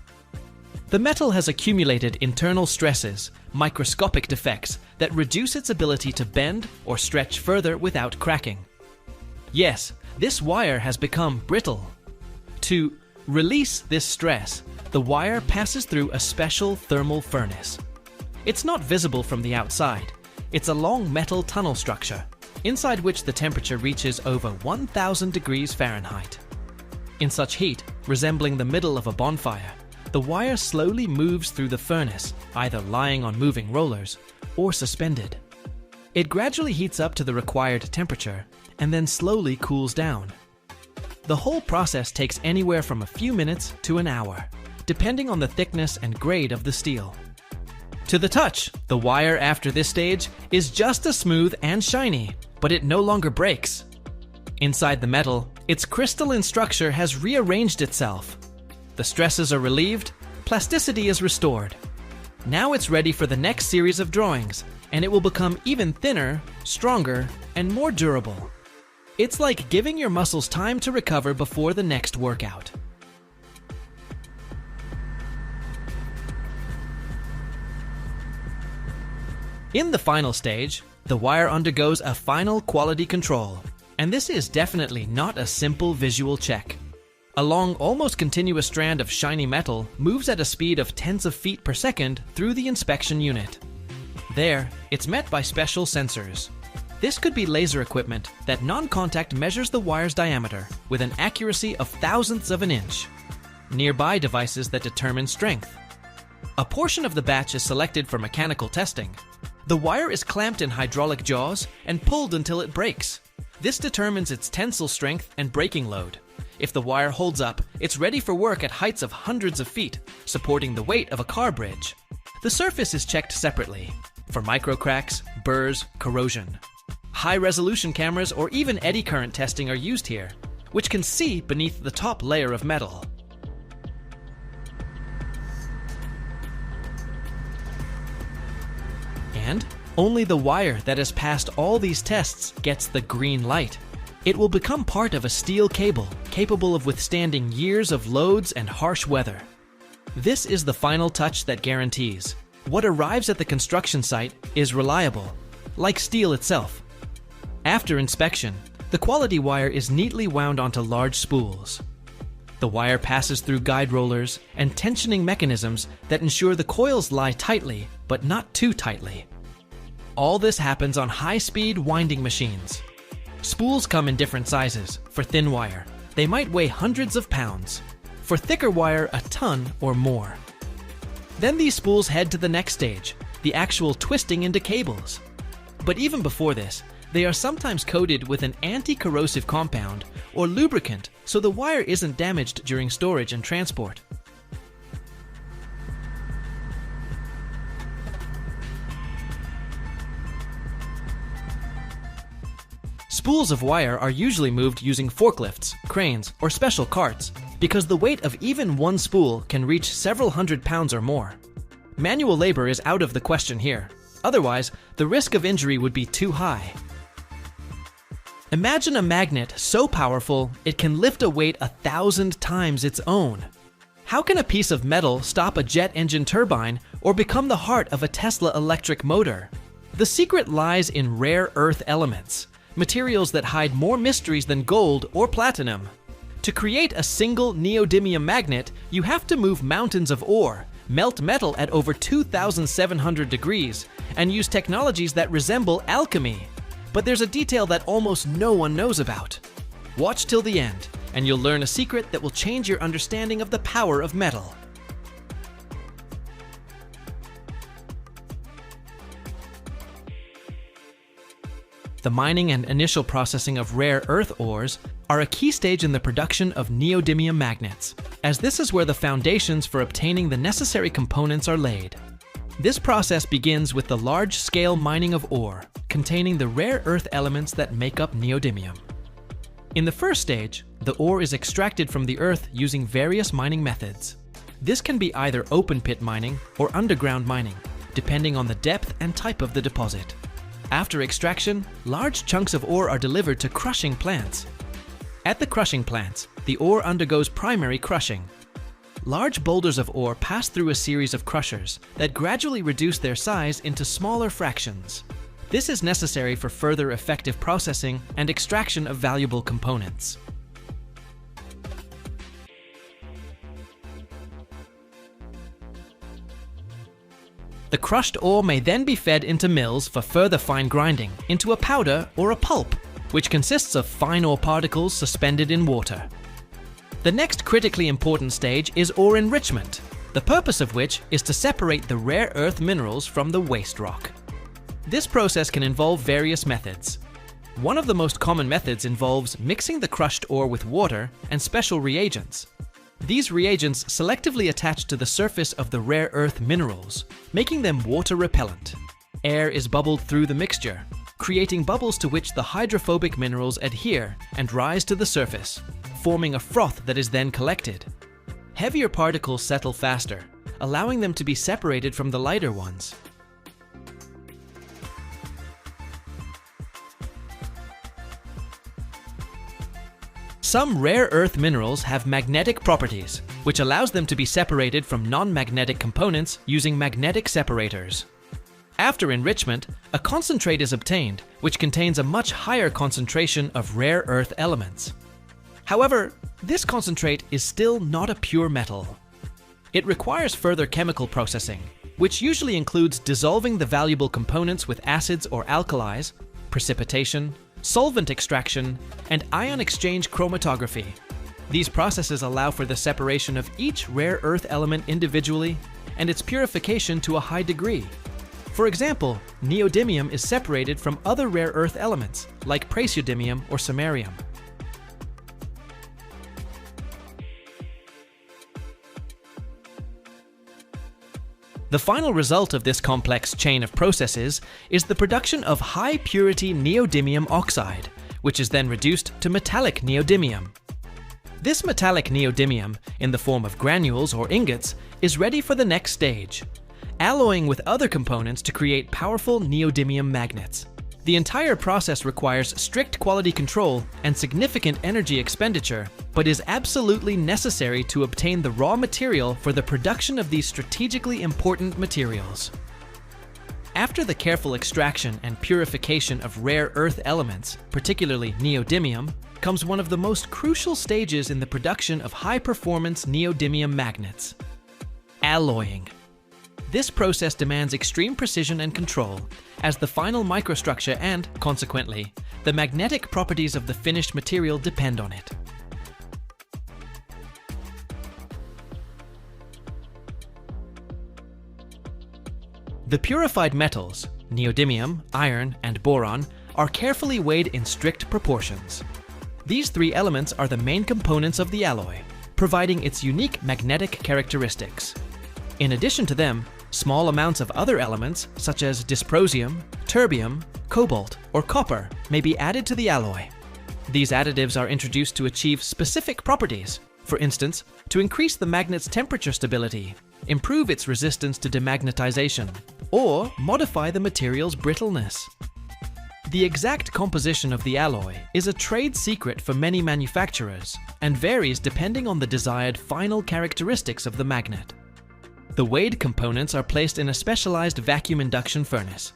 The metal has accumulated internal stresses, microscopic defects that reduce its ability to bend or stretch further without cracking. Yes, this wire has become brittle. To release this stress, the wire passes through a special thermal furnace. It's not visible from the outside. It's a long metal tunnel structure, inside which the temperature reaches over 1000 degrees Fahrenheit. In such heat, resembling the middle of a bonfire, the wire slowly moves through the furnace, either lying on moving rollers or suspended. It gradually heats up to the required temperature and then slowly cools down. The whole process takes anywhere from a few minutes to an hour, depending on the thickness and grade of the steel. To the touch, the wire after this stage is just as smooth and shiny, but it no longer breaks. Inside the metal, its crystalline structure has rearranged itself. The stresses are relieved, plasticity is restored. Now it's ready for the next series of drawings, and it will become even thinner, stronger, and more durable. It's like giving your muscles time to recover before the next workout. In the final stage, the wire undergoes a final quality control, and this is definitely not a simple visual check. A long, almost continuous strand of shiny metal moves at a speed of tens of feet per second through the inspection unit. There, it's met by special sensors. This could be laser equipment that non-contact measures the wire's diameter with an accuracy of thousandths of an inch. Nearby devices that determine strength. A portion of the batch is selected for mechanical testing. The wire is clamped in hydraulic jaws and pulled until it breaks. This determines its tensile strength and braking load. If the wire holds up, it's ready for work at heights of hundreds of feet, supporting the weight of a car bridge. The surface is checked separately for micro cracks, burrs, corrosion. High-resolution cameras or even eddy current testing are used here, which can see beneath the top layer of metal. And only the wire that has passed all these tests gets the green light. It will become part of a steel cable capable of withstanding years of loads and harsh weather. This is the final touch that guarantees what arrives at the construction site is reliable, like steel itself. After inspection, the quality wire is neatly wound onto large spools. The wire passes through guide rollers and tensioning mechanisms that ensure the coils lie tightly, but not too tightly. All this happens on high-speed winding machines. Spools come in different sizes. For thin wire, they might weigh hundreds of pounds. For thicker wire, a ton or more. Then these spools head to the next stage, the actual twisting into cables. But even before this, they are sometimes coated with an anti-corrosive compound or lubricant so the wire isn't damaged during storage and transport. Spools of wire are usually moved using forklifts, cranes, or special carts because the weight of even one spool can reach several hundred pounds or more. Manual labor is out of the question here. Otherwise, the risk of injury would be too high. Imagine a magnet so powerful it can lift a weight 1,000 times its own. How can a piece of metal stop a jet engine turbine or become the heart of a Tesla electric motor? The secret lies in rare earth elements, materials that hide more mysteries than gold or platinum. To create a single neodymium magnet, you have to move mountains of ore, melt metal at over 2,700 degrees, and use technologies that resemble alchemy. But there's a detail that almost no one knows about. Watch till the end, and you'll learn a secret that will change your understanding of the power of metal. The mining and initial processing of rare earth ores are a key stage in the production of neodymium magnets, as this is where the foundations for obtaining the necessary components are laid. This process begins with the large-scale mining of ore, containing the rare earth elements that make up neodymium. In the first stage, the ore is extracted from the earth using various mining methods. This can be either open-pit mining or underground mining, depending on the depth and type of the deposit. After extraction, large chunks of ore are delivered to crushing plants. At the crushing plants, the ore undergoes primary crushing. Large boulders of ore pass through a series of crushers that gradually reduce their size into smaller fractions. This is necessary for further effective processing and extraction of valuable components. The crushed ore may then be fed into mills for further fine grinding into a powder or a pulp, which consists of fine ore particles suspended in water. The next critically important stage is ore enrichment, the purpose of which is to separate the rare earth minerals from the waste rock. This process can involve various methods. One of the most common methods involves mixing the crushed ore with water and special reagents. These reagents selectively attach to the surface of the rare earth minerals, making them water repellent. Air is bubbled through the mixture, creating bubbles to which the hydrophobic minerals adhere and rise to the surface, forming a froth that is then collected. Heavier particles settle faster, allowing them to be separated from the lighter ones. Some rare earth minerals have magnetic properties, which allows them to be separated from non-magnetic components using magnetic separators. After enrichment, a concentrate is obtained, which contains a much higher concentration of rare earth elements. However, this concentrate is still not a pure metal. It requires further chemical processing, which usually includes dissolving the valuable components with acids or alkalis, precipitation, solvent extraction, and ion exchange chromatography. These processes allow for the separation of each rare earth element individually and its purification to a high degree. For example, neodymium is separated from other rare earth elements, like praseodymium or samarium. The final result of this complex chain of processes is the production of high-purity neodymium oxide, which is then reduced to metallic neodymium. This metallic neodymium, in the form of granules or ingots, is ready for the next stage, alloying with other components to create powerful neodymium magnets. The entire process requires strict quality control and significant energy expenditure, but is absolutely necessary to obtain the raw material for the production of these strategically important materials. After the careful extraction and purification of rare earth elements, particularly neodymium, comes one of the most crucial stages in the production of high-performance neodymium magnets: alloying. This process demands extreme precision and control, as the final microstructure and, consequently, the magnetic properties of the finished material depend on it. The purified metals, neodymium, iron, and boron, are carefully weighed in strict proportions. These three elements are the main components of the alloy, providing its unique magnetic characteristics. In addition to them, small amounts of other elements, such as dysprosium, terbium, cobalt, or copper, may be added to the alloy. These additives are introduced to achieve specific properties, for instance, to increase the magnet's temperature stability, improve its resistance to demagnetization, or modify the material's brittleness. The exact composition of the alloy is a trade secret for many manufacturers and varies depending on the desired final characteristics of the magnet. The weighed components are placed in a specialized vacuum induction furnace.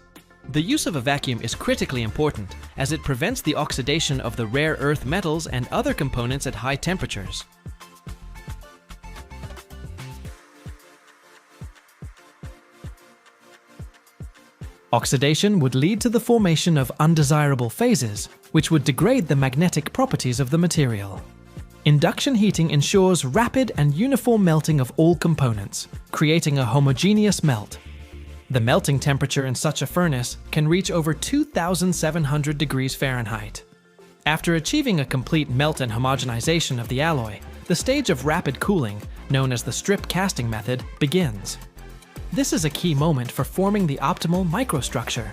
The use of a vacuum is critically important, as it prevents the oxidation of the rare earth metals and other components at high temperatures. Oxidation would lead to the formation of undesirable phases, which would degrade the magnetic properties of the material. Induction heating ensures rapid and uniform melting of all components, creating a homogeneous melt. The melting temperature in such a furnace can reach over 2,700 degrees Fahrenheit. After achieving a complete melt and homogenization of the alloy, the stage of rapid cooling, known as the strip casting method, begins. This is a key moment for forming the optimal microstructure.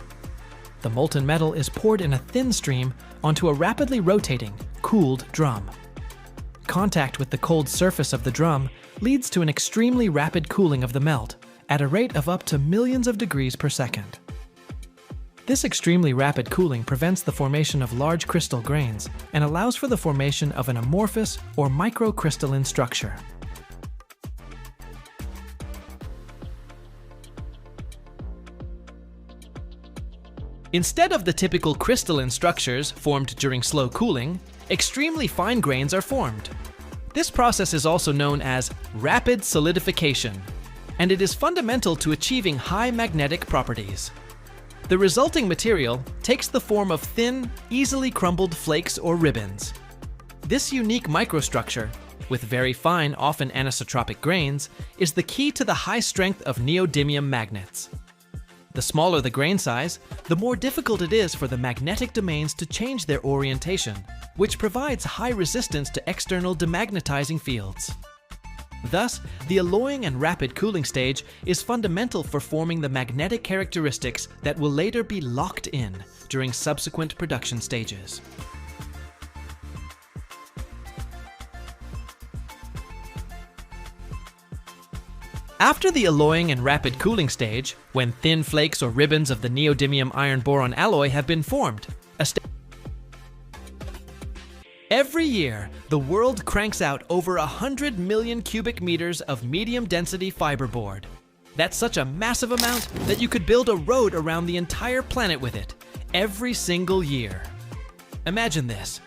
The molten metal is poured in a thin stream onto a rapidly rotating, cooled drum. Contact with the cold surface of the drum leads to an extremely rapid cooling of the melt at a rate of up to millions of degrees per second. This extremely rapid cooling prevents the formation of large crystal grains and allows for the formation of an amorphous or microcrystalline structure. Instead of the typical crystalline structures formed during slow cooling, extremely fine grains are formed. This process is also known as rapid solidification, and it is fundamental to achieving high magnetic properties. The resulting material takes the form of thin, easily crumbled flakes or ribbons. This unique microstructure, with very fine, often anisotropic grains, is the key to the high strength of neodymium magnets. The smaller the grain size, the more difficult it is for the magnetic domains to change their orientation, which provides high resistance to external demagnetizing fields. Thus, the alloying and rapid cooling stage is fundamental for forming the magnetic characteristics that will later be locked in during subsequent production stages. After the alloying and rapid cooling stage, when thin flakes or ribbons of the neodymium iron-boron alloy have been formed, every year, the world cranks out over 100 million cubic meters of medium-density fiberboard. That's such a massive amount that you could build a road around the entire planet with it, every single year. Imagine this.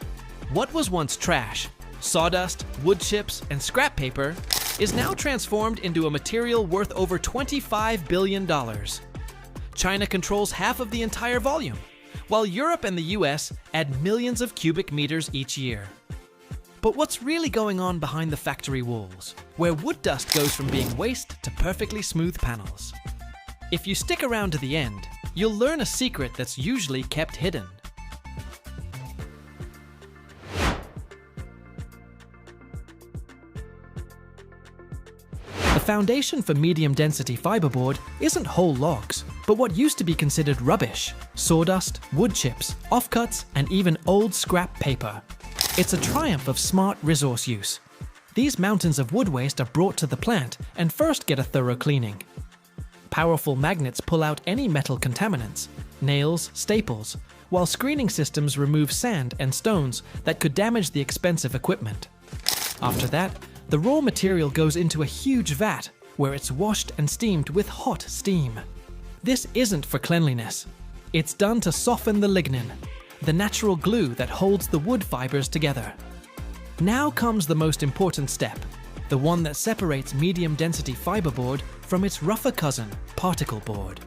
What was once trash, sawdust, wood chips, and scrap paper, is now transformed into a material worth over $25 billion. China controls half of the entire volume, while Europe and the US add millions of cubic meters each year. But what's really going on behind the factory walls, where wood dust goes from being waste to perfectly smooth panels? If you stick around to the end, you'll learn a secret that's usually kept hidden. The foundation for medium-density fiberboard isn't whole logs, but what used to be considered rubbish: sawdust, wood chips, offcuts, and even old scrap paper. It's a triumph of smart resource use. These mountains of wood waste are brought to the plant and first get a thorough cleaning. Powerful magnets pull out any metal contaminants, nails, staples, while screening systems remove sand and stones that could damage the expensive equipment. After that, the raw material goes into a huge vat where it's washed and steamed with hot steam. This isn't for cleanliness. It's done to soften the lignin, the natural glue that holds the wood fibers together. Now comes the most important step, the one that separates medium-density fiberboard from its rougher cousin, particle board.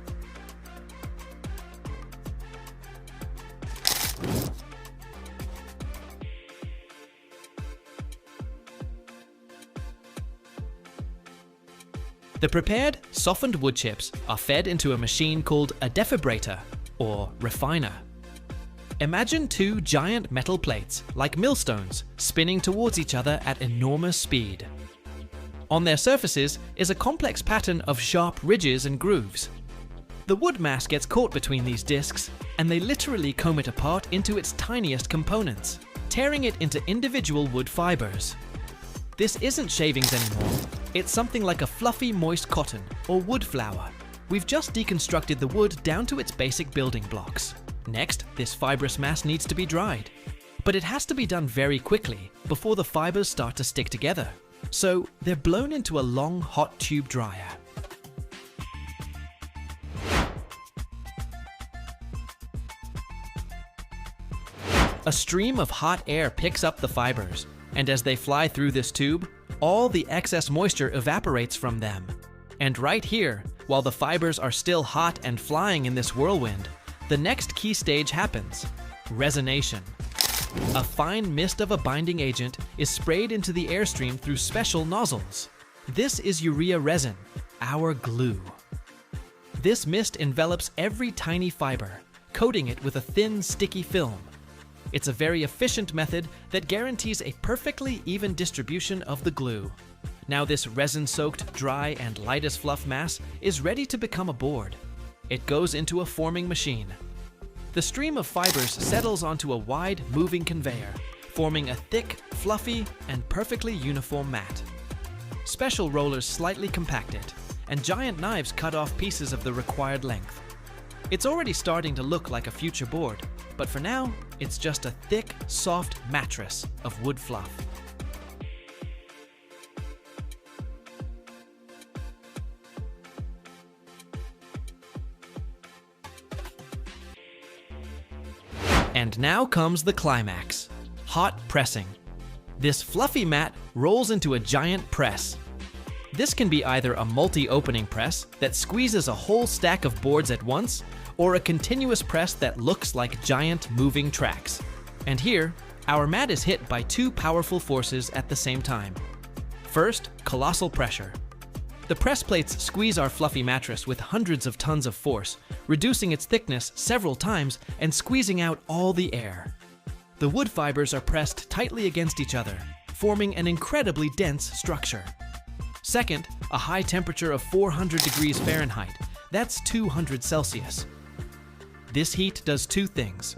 The prepared, softened wood chips are fed into a machine called a defibrator, or refiner. Imagine two giant metal plates, like millstones, spinning towards each other at enormous speed. On their surfaces is a complex pattern of sharp ridges and grooves. The wood mass gets caught between these discs, and they literally comb it apart into its tiniest components, tearing it into individual wood fibers. This isn't shavings anymore. It's something like a fluffy, moist cotton or wood flour. We've just deconstructed the wood down to its basic building blocks. Next, this fibrous mass needs to be dried. But it has to be done very quickly before the fibers start to stick together. So they're blown into a long, hot tube dryer. A stream of hot air picks up the fibers, and as they fly through this tube, all the excess moisture evaporates from them. And right here, while the fibers are still hot and flying in this whirlwind, the next key stage happens: resination. A fine mist of a binding agent is sprayed into the airstream through special nozzles. This is urea resin, our glue. This mist envelops every tiny fiber, coating it with a thin, sticky film. It's a very efficient method that guarantees a perfectly even distribution of the glue. Now this resin-soaked, dry, and light as fluff mass is ready to become a board. It goes into a forming machine. The stream of fibers settles onto a wide, moving conveyor, forming a thick, fluffy, and perfectly uniform mat. Special rollers slightly compact it, and giant knives cut off pieces of the required length. It's already starting to look like a future board, but for now, it's just a thick, soft mattress of wood fluff. And now comes the climax: hot pressing. This fluffy mat rolls into a giant press. This can be either a multi-opening press that squeezes a whole stack of boards at once, or a continuous press that looks like giant moving tracks. And here, our mat is hit by two powerful forces at the same time. First, colossal pressure. The press plates squeeze our fluffy mattress with hundreds of tons of force, reducing its thickness several times and squeezing out all the air. The wood fibers are pressed tightly against each other, forming an incredibly dense structure. Second, a high temperature of 400 degrees Fahrenheit. That's 200 Celsius. This heat does two things.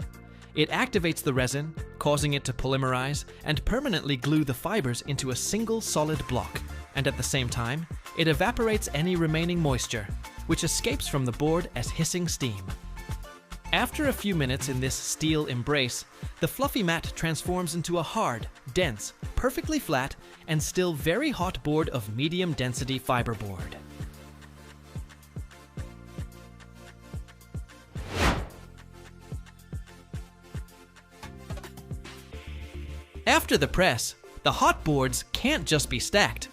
It activates the resin, causing it to polymerize and permanently glue the fibers into a single solid block. And at the same time, it evaporates any remaining moisture, which escapes from the board as hissing steam. After a few minutes in this steel embrace, the fluffy mat transforms into a hard, dense, perfectly flat, and still very hot board of medium-density fiberboard. After the press, the hot boards can't just be stacked.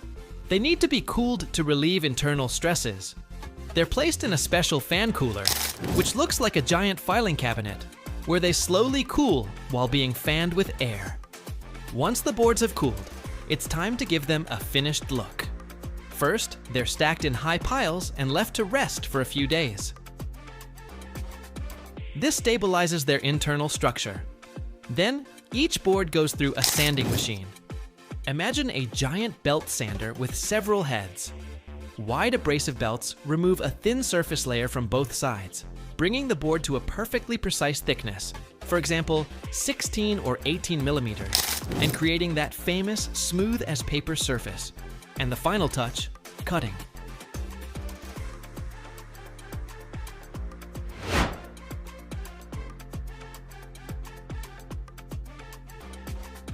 They need to be cooled to relieve internal stresses. They're placed in a special fan cooler, which looks like a giant filing cabinet, where they slowly cool while being fanned with air. Once the boards have cooled, it's time to give them a finished look. First, they're stacked in high piles and left to rest for a few days. This stabilizes their internal structure. Then, each board goes through a sanding machine. Imagine a giant belt sander with several heads. Wide abrasive belts remove a thin surface layer from both sides, bringing the board to a perfectly precise thickness, for example, 16 or 18 millimeters, and creating that famous smooth as paper surface. And the final touch, cutting.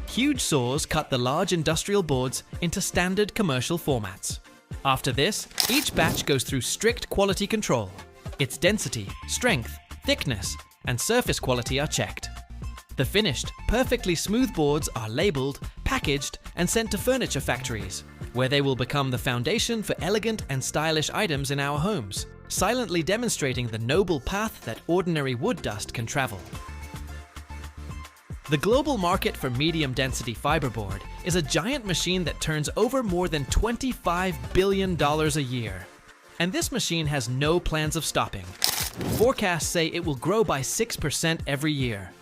Huge saws cut the large industrial boards into standard commercial formats. After this, each batch goes through strict quality control. Its density, strength, thickness, and surface quality are checked. The finished, perfectly smooth boards are labeled, packaged, and sent to furniture factories, where they will become the foundation for elegant and stylish items in our homes, silently demonstrating the noble path that ordinary wood dust can travel. The global market for medium-density fiberboard is a giant machine that turns over more than $25 billion a year. And this machine has no plans of stopping. Forecasts say it will grow by 6% every year.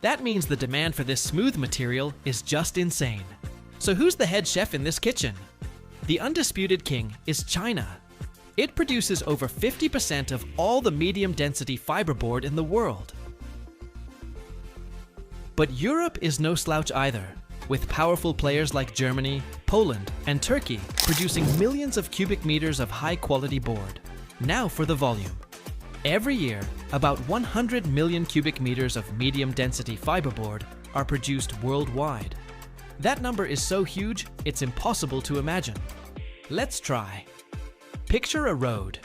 That means the demand for this smooth material is just insane. So who's the head chef in this kitchen? The undisputed king is China. It produces over 50% of all the medium-density fiberboard in the world. But Europe is no slouch either, with powerful players like Germany, Poland, and Turkey producing millions of cubic meters of high-quality board. Now for the volume. Every year, about 100 million cubic meters of medium-density fiberboard are produced worldwide. That number is so huge, it's impossible to imagine. Let's try. Picture a road.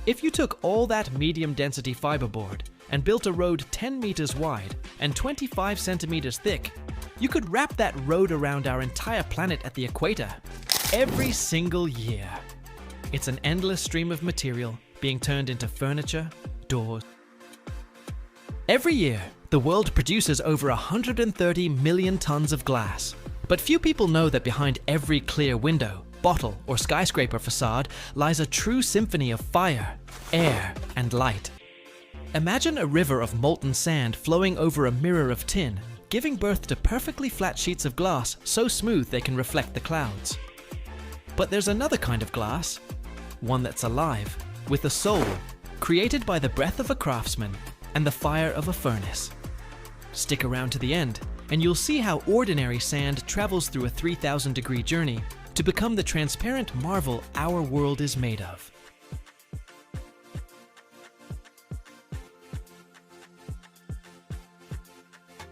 If you took all that medium-density fiberboard and built a road 10 meters wide and 25 centimeters thick, you could wrap that road around our entire planet at the equator every single year. It's an endless stream of material being turned into furniture, doors. Every year, the world produces over 130 million tons of glass. But few people know that behind every clear window, bottle, or skyscraper facade lies a true symphony of fire, air, and light. Imagine a river of molten sand flowing over a mirror of tin, giving birth to perfectly flat sheets of glass so smooth they can reflect the clouds. But there's another kind of glass, one that's alive, with a soul, created by the breath of a craftsman and the fire of a furnace. Stick around to the end, and you'll see how ordinary sand travels through a 3,000-degree journey to become the transparent marvel our world is made of.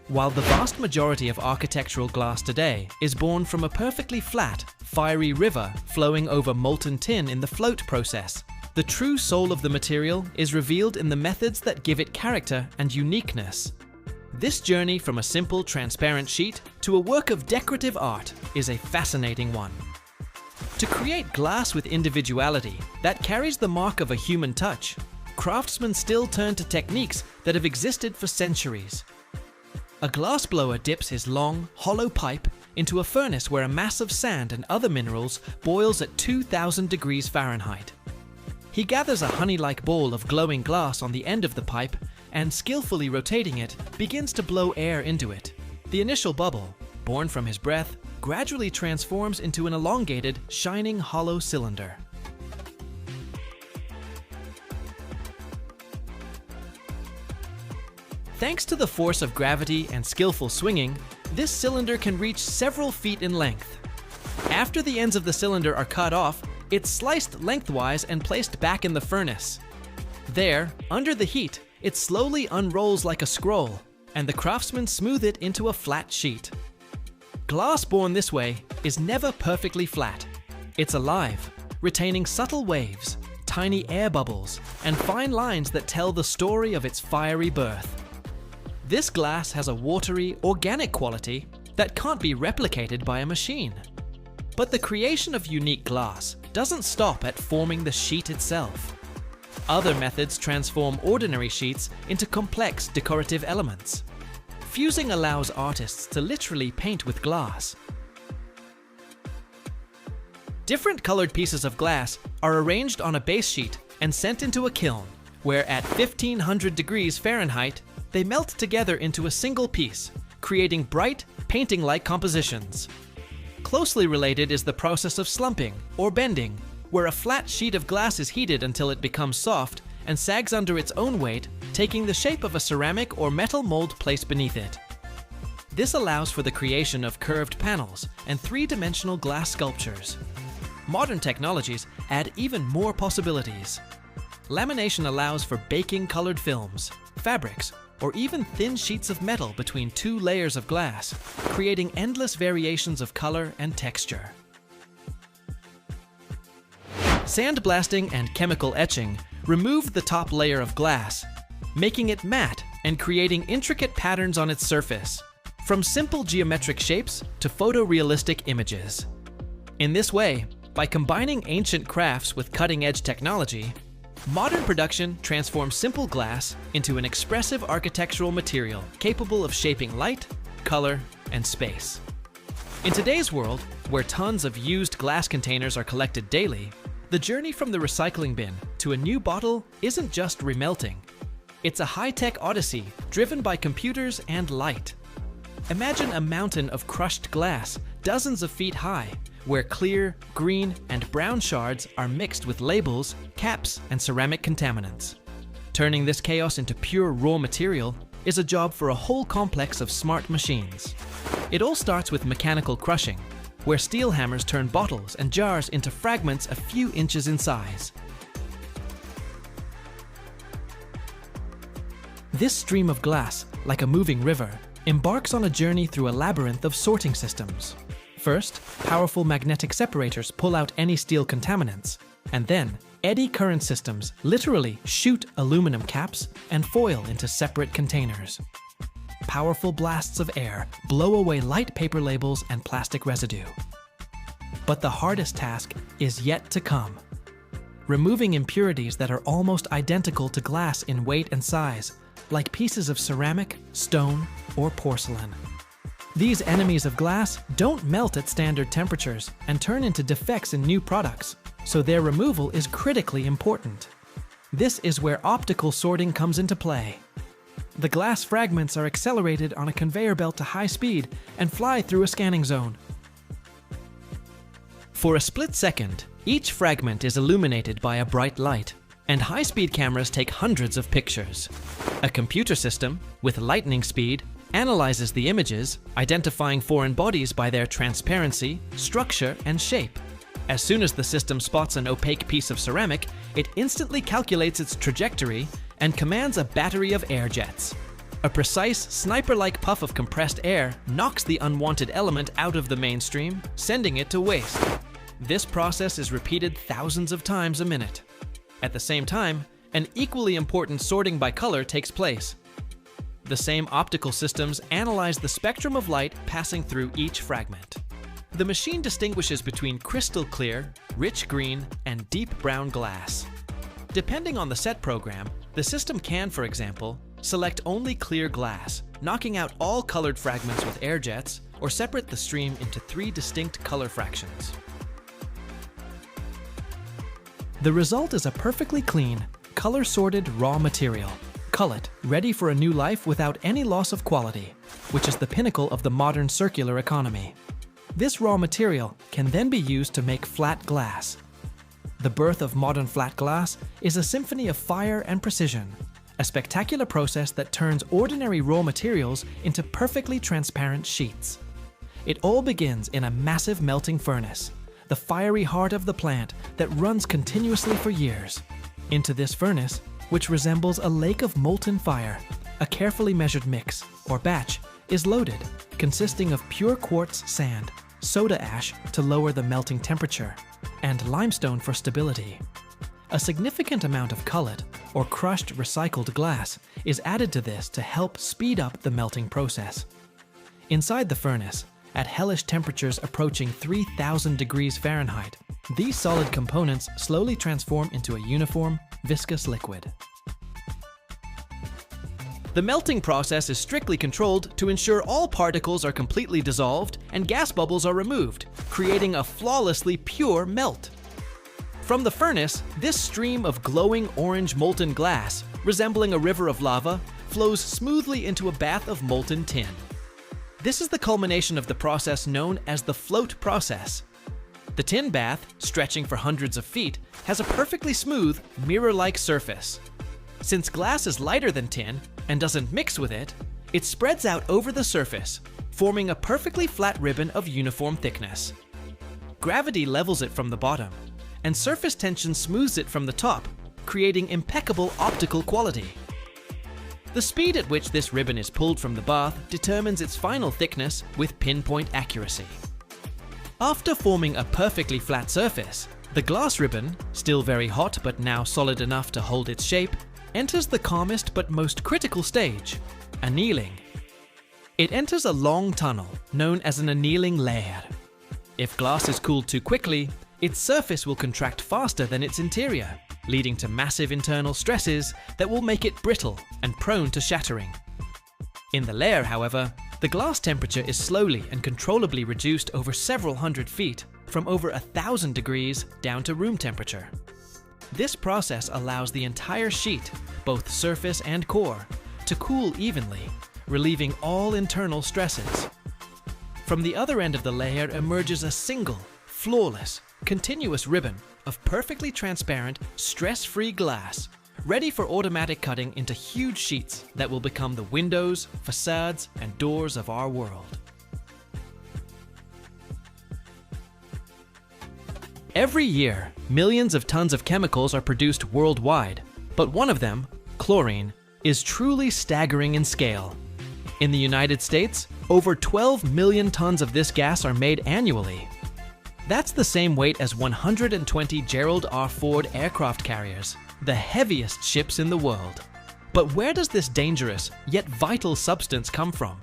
While the vast majority of architectural glass today is born from a perfectly flat, fiery river flowing over molten tin in the float process, the true soul of the material is revealed in the methods that give it character and uniqueness. This journey from a simple, transparent sheet to a work of decorative art is a fascinating one. To create glass with individuality that carries the mark of a human touch, craftsmen still turn to techniques that have existed for centuries. A glassblower dips his long, hollow pipe into a furnace where a mass of sand and other minerals boils at 2,000 degrees Fahrenheit. He gathers a honey-like ball of glowing glass on the end of the pipe and, skillfully rotating it, begins to blow air into it. The initial bubble, born from his breath, gradually transforms into an elongated, shining hollow cylinder. Thanks to the force of gravity and skillful swinging, this cylinder can reach several feet in length. After the ends of the cylinder are cut off, it's sliced lengthwise and placed back in the furnace. There, under the heat, it slowly unrolls like a scroll, and the craftsmen smooth it into a flat sheet. Glass born this way is never perfectly flat. It's alive, retaining subtle waves, tiny air bubbles, and fine lines that tell the story of its fiery birth. This glass has a watery, organic quality that can't be replicated by a machine. But the creation of unique glass doesn't stop at forming the sheet itself. Other methods transform ordinary sheets into complex decorative elements. Fusing allows artists to literally paint with glass. Different colored pieces of glass are arranged on a base sheet and sent into a kiln, where at 1500 degrees Fahrenheit, they melt together into a single piece, creating bright, painting-like compositions. Closely related is the process of slumping, or bending, where a flat sheet of glass is heated until it becomes soft and sags under its own weight, taking the shape of a ceramic or metal mold placed beneath it. This allows for the creation of curved panels and three-dimensional glass sculptures. Modern technologies add even more possibilities. Lamination allows for baking colored films, fabrics, or even thin sheets of metal between two layers of glass, creating endless variations of color and texture. Sandblasting and chemical etching remove the top layer of glass, making it matte and creating intricate patterns on its surface, from simple geometric shapes to photorealistic images. In this way, by combining ancient crafts with cutting-edge technology, modern production transforms simple glass into an expressive architectural material capable of shaping light, color, and space. In today's world, where tons of used glass containers are collected daily, the journey from the recycling bin to a new bottle isn't just remelting. It's a high-tech odyssey driven by computers and light. Imagine a mountain of crushed glass, dozens of feet high, where clear, green, and brown shards are mixed with labels, caps, and ceramic contaminants. Turning this chaos into pure raw material is a job for a whole complex of smart machines. It all starts with mechanical crushing, where steel hammers turn bottles and jars into fragments a few inches in size. This stream of glass, like a moving river, embarks on a journey through a labyrinth of sorting systems. First, powerful magnetic separators pull out any steel contaminants, and then eddy current systems literally shoot aluminum caps and foil into separate containers. Powerful blasts of air blow away light paper labels and plastic residue. But the hardest task is yet to come. Removing impurities that are almost identical to glass in weight and size, like pieces of ceramic, stone, or porcelain. These enemies of glass don't melt at standard temperatures and turn into defects in new products, so their removal is critically important. This is where optical sorting comes into play. The glass fragments are accelerated on a conveyor belt to high speed and fly through a scanning zone. For a split second, each fragment is illuminated by a bright light, and high-speed cameras take hundreds of pictures. A computer system, with lightning speed, analyzes the images, identifying foreign bodies by their transparency, structure, and shape. As soon as the system spots an opaque piece of ceramic, it instantly calculates its trajectory and commands a battery of air jets. A precise, sniper-like puff of compressed air knocks the unwanted element out of the mainstream, sending it to waste. This process is repeated thousands of times a minute. At the same time, an equally important sorting by color takes place. The same optical systems analyze the spectrum of light passing through each fragment. The machine distinguishes between crystal clear, rich green, and deep brown glass. Depending on the set program, the system can, for example, select only clear glass, knocking out all colored fragments with air jets, or separate the stream into 3 distinct color fractions. The result is a perfectly clean, color-sorted raw material. Cullet, ready for a new life without any loss of quality, which is the pinnacle of the modern circular economy. This raw material can then be used to make flat glass. The birth of modern flat glass is a symphony of fire and precision, a spectacular process that turns ordinary raw materials into perfectly transparent sheets. It all begins in a massive melting furnace, the fiery heart of the plant that runs continuously for years. Into this furnace, which resembles a lake of molten fire, a carefully measured mix, or batch, is loaded, consisting of pure quartz sand, soda ash to lower the melting temperature, and limestone for stability. A significant amount of cullet, or crushed recycled glass, is added to this to help speed up the melting process. Inside the furnace, at hellish temperatures approaching 3,000 degrees Fahrenheit, these solid components slowly transform into a uniform, viscous liquid. The melting process is strictly controlled to ensure all particles are completely dissolved and gas bubbles are removed, creating a flawlessly pure melt. From the furnace, this stream of glowing orange molten glass, resembling a river of lava, flows smoothly into a bath of molten tin. This is the culmination of the process known as the float process. The tin bath, stretching for hundreds of feet, has a perfectly smooth, mirror-like surface. Since glass is lighter than tin and doesn't mix with it, it spreads out over the surface, forming a perfectly flat ribbon of uniform thickness. Gravity levels it from the bottom, and surface tension smooths it from the top, creating impeccable optical quality. The speed at which this ribbon is pulled from the bath determines its final thickness with pinpoint accuracy. After forming a perfectly flat surface, the glass ribbon, still very hot but now solid enough to hold its shape, enters the calmest but most critical stage, annealing. It enters a long tunnel known as an annealing layer. If glass is cooled too quickly, its surface will contract faster than its interior, leading to massive internal stresses that will make it brittle and prone to shattering. In the layer, however, the glass temperature is slowly and controllably reduced over several hundred feet, from over 1,000 degrees down to room temperature. This process allows the entire sheet, both surface and core, to cool evenly, relieving all internal stresses. From the other end of the layer emerges a single, flawless, continuous ribbon of perfectly transparent, stress-free glass, ready for automatic cutting into huge sheets that will become the windows, facades, and doors of our world. Every year, millions of tons of chemicals are produced worldwide, but one of them, chlorine, is truly staggering in scale. In the United States, over 12 million tons of this gas are made annually. That's the same weight as 120 Gerald R. Ford aircraft carriers, the heaviest ships in the world. But where does this dangerous, yet vital substance come from?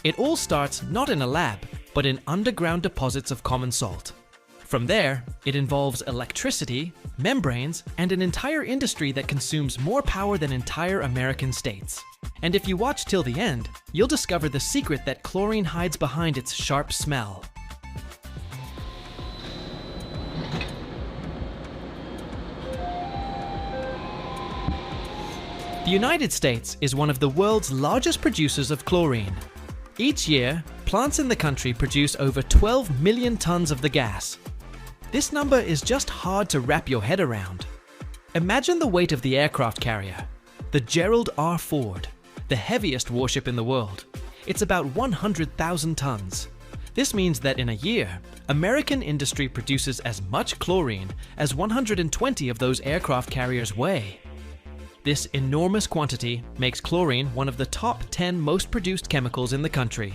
It all starts not in a lab, but in underground deposits of common salt. From there, it involves electricity, membranes, and an entire industry that consumes more power than entire American states. And if you watch till the end, you'll discover the secret that chlorine hides behind its sharp smell. The United States is one of the world's largest producers of chlorine. Each year, plants in the country produce over 12 million tons of the gas. This number is just hard to wrap your head around. Imagine the weight of the aircraft carrier, the Gerald R. Ford, the heaviest warship in the world. It's about 100,000 tons. This means that in a year, American industry produces as much chlorine as 120 of those aircraft carriers weigh. This enormous quantity makes chlorine one of the top 10 most produced chemicals in the country.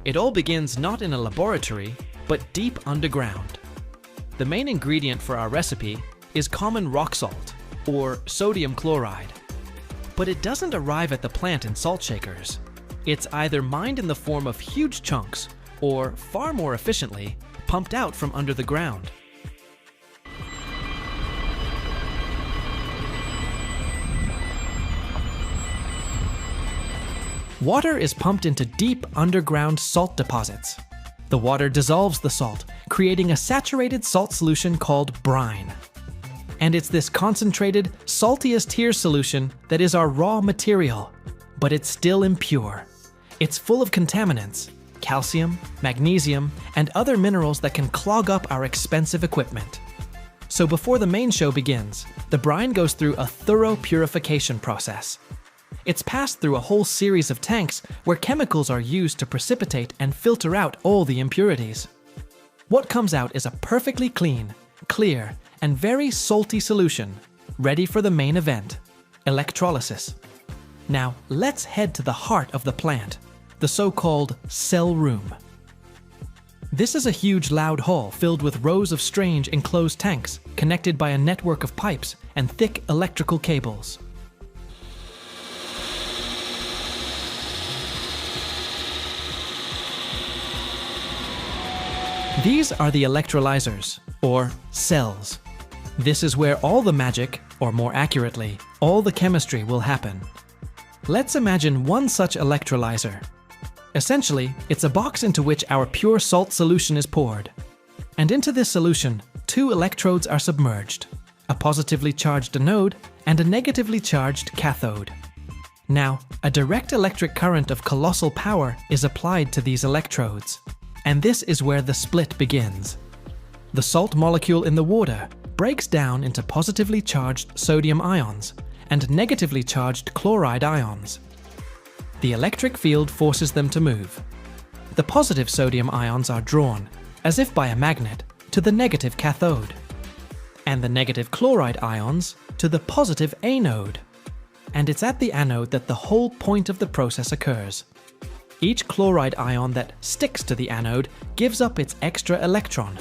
It all begins not in a laboratory, but deep underground. The main ingredient for our recipe is common rock salt, or sodium chloride. But it doesn't arrive at the plant in salt shakers. It's either mined in the form of huge chunks, or, far more efficiently, pumped out from under the ground. Water is pumped into deep underground salt deposits. The water dissolves the salt, creating a saturated salt solution called brine. And it's this concentrated, salty as tears solution that is our raw material, but it's still impure. It's full of contaminants, calcium, magnesium, and other minerals that can clog up our expensive equipment. So before the main show begins, the brine goes through a thorough purification process. It's passed through a whole series of tanks where chemicals are used to precipitate and filter out all the impurities. What comes out is a perfectly clean, clear, and very salty solution, ready for the main event, electrolysis. Now, let's head to the heart of the plant, the so-called cell room. This is a huge loud hall filled with rows of strange enclosed tanks connected by a network of pipes and thick electrical cables. These are the electrolyzers, or cells. This is where all the magic, or more accurately, all the chemistry will happen. Let's imagine one such electrolyzer. Essentially, it's a box into which our pure salt solution is poured. And into this solution, two electrodes are submerged, a positively charged anode and a negatively charged cathode. Now, a direct electric current of colossal power is applied to these electrodes, and this is where the split begins. The salt molecule in the water breaks down into positively charged sodium ions and negatively charged chloride ions. The electric field forces them to move. The positive sodium ions are drawn, as if by a magnet, to the negative cathode, and the negative chloride ions to the positive anode. And it's at the anode that the whole point of the process occurs. Each chloride ion that sticks to the anode gives up its extra electron.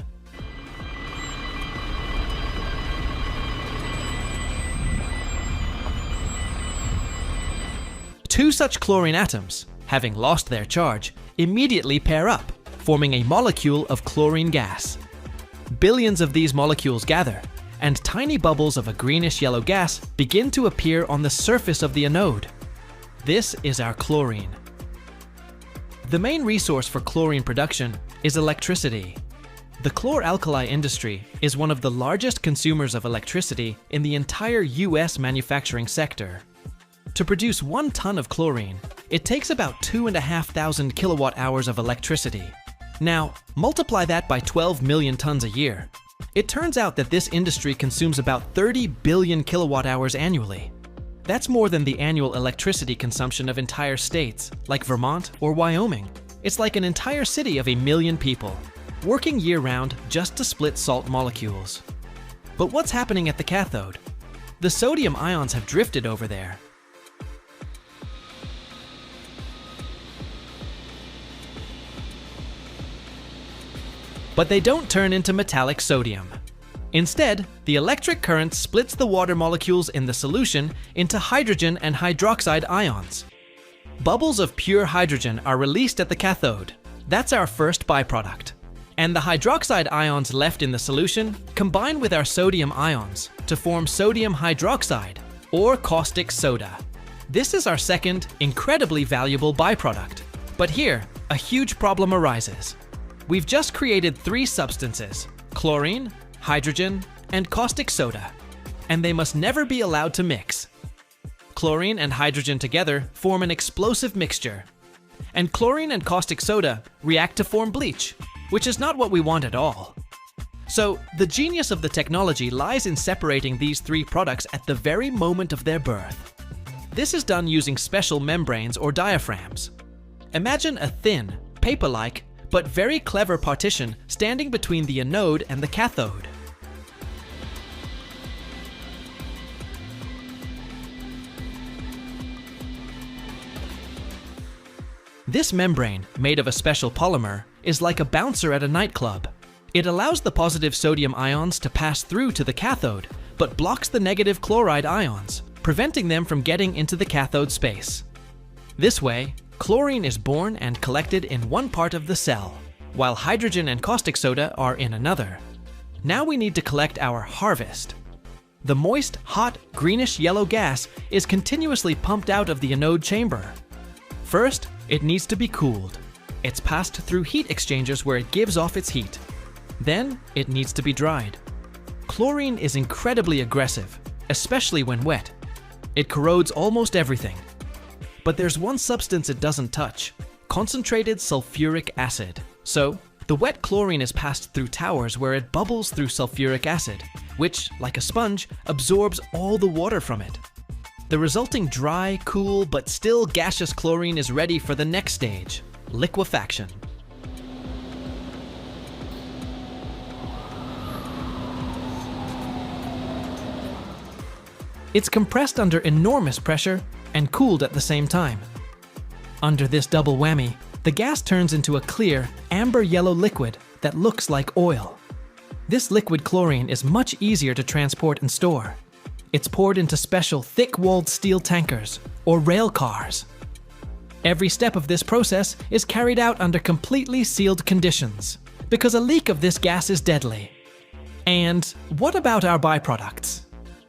Two such chlorine atoms, having lost their charge, immediately pair up, forming a molecule of chlorine gas. Billions of these molecules gather, and tiny bubbles of a greenish-yellow gas begin to appear on the surface of the anode. This is our chlorine. The main resource for chlorine production is electricity. The chlor-alkali industry is one of the largest consumers of electricity in the entire US manufacturing sector. To produce 1 ton of chlorine, it takes about 2,500 kilowatt hours of electricity. Now, multiply that by 12 million tons a year. It turns out that this industry consumes about 30 billion kilowatt hours annually. That's more than the annual electricity consumption of entire states, like Vermont or Wyoming. It's like an entire city of 1 million people, working year-round just to split salt molecules. But what's happening at the cathode? The sodium ions have drifted over there. But they don't turn into metallic sodium. Instead, the electric current splits the water molecules in the solution into hydrogen and hydroxide ions. Bubbles of pure hydrogen are released at the cathode. That's our first byproduct. And the hydroxide ions left in the solution combine with our sodium ions to form sodium hydroxide, or caustic soda. This is our second, incredibly valuable byproduct. But here, a huge problem arises. We've just created 3 substances: chlorine, hydrogen, and caustic soda, and they must never be allowed to mix. Chlorine and hydrogen together form an explosive mixture, and chlorine and caustic soda react to form bleach, which is not what we want at all. So, the genius of the technology lies in separating these 3 products at the very moment of their birth. This is done using special membranes or diaphragms. Imagine a thin, paper-like, but very clever partition standing between the anode and the cathode. This membrane, made of a special polymer, is like a bouncer at a nightclub. It allows the positive sodium ions to pass through to the cathode, but blocks the negative chloride ions, preventing them from getting into the cathode space. This way, chlorine is born and collected in one part of the cell, while hydrogen and caustic soda are in another. Now we need to collect our harvest. The moist, hot, greenish-yellow gas is continuously pumped out of the anode chamber. First, it needs to be cooled. It's passed through heat exchangers where it gives off its heat. Then, it needs to be dried. Chlorine is incredibly aggressive, especially when wet. It corrodes almost everything. But there's one substance it doesn't touch: concentrated sulfuric acid. So, the wet chlorine is passed through towers where it bubbles through sulfuric acid, which, like a sponge, absorbs all the water from it. The resulting dry, cool, but still gaseous chlorine is ready for the next stage: liquefaction. It's compressed under enormous pressure and cooled at the same time. Under this double whammy, the gas turns into a clear, amber-yellow liquid that looks like oil. This liquid chlorine is much easier to transport and store. It's poured into special thick-walled steel tankers, or rail cars. Every step of this process is carried out under completely sealed conditions. because a leak of this gas is deadly. And what about our byproducts?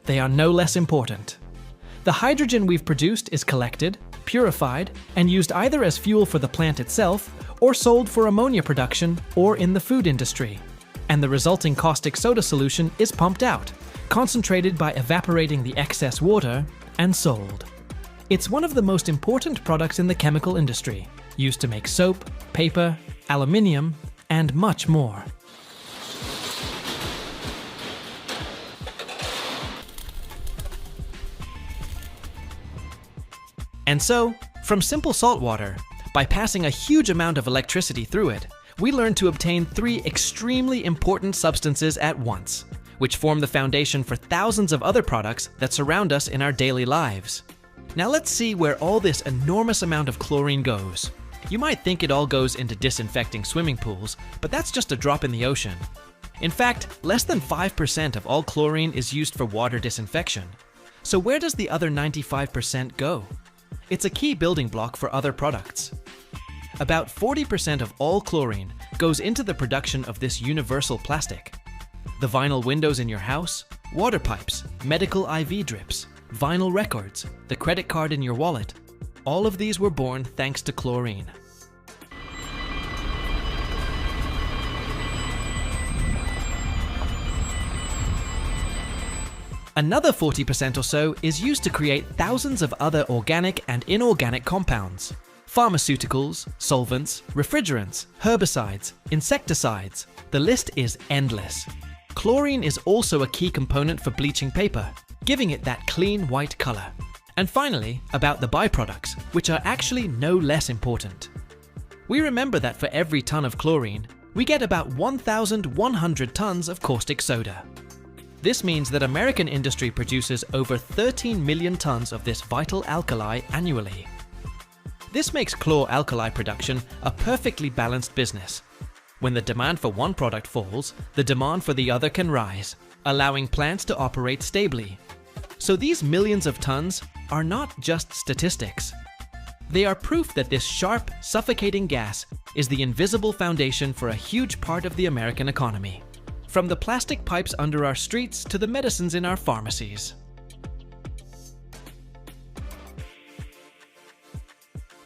They are no less important. The hydrogen we've produced is collected, purified, and used either as fuel for the plant itself or sold for ammonia production or in the food industry. And the resulting caustic soda solution is pumped out, concentrated by evaporating the excess water, and sold. It's one of the most important products in the chemical industry, used to make soap, paper, aluminium, and much more. And so, from simple salt water, by passing a huge amount of electricity through it, we learn to obtain 3 extremely important substances at once, which form the foundation for thousands of other products that surround us in our daily lives. Now let's see where all this enormous amount of chlorine goes. You might think it all goes into disinfecting swimming pools, but that's just a drop in the ocean. In fact, less than 5% of all chlorine is used for water disinfection. So where does the other 95% go? It's a key building block for other products. About 40% of all chlorine goes into the production of this universal plastic. The vinyl windows in your house, water pipes, medical IV drips, vinyl records, the credit card in your wallet, all of these were born thanks to chlorine. Another 40% or so is used to create thousands of other organic and inorganic compounds. Pharmaceuticals, solvents, refrigerants, herbicides, insecticides. The list is endless. Chlorine is also a key component for bleaching paper, giving it that clean white color. And finally, about the byproducts, which are actually no less important. We remember that for every ton of chlorine, we get about 1,100 tons of caustic soda. This means that American industry produces over 13 million tons of this vital alkali annually. This makes chlor-alkali production a perfectly balanced business. When the demand for one product falls, the demand for the other can rise, allowing plants to operate stably. So these millions of tons are not just statistics. They are proof that this sharp, suffocating gas is the invisible foundation for a huge part of the American economy. From the plastic pipes under our streets to the medicines in our pharmacies.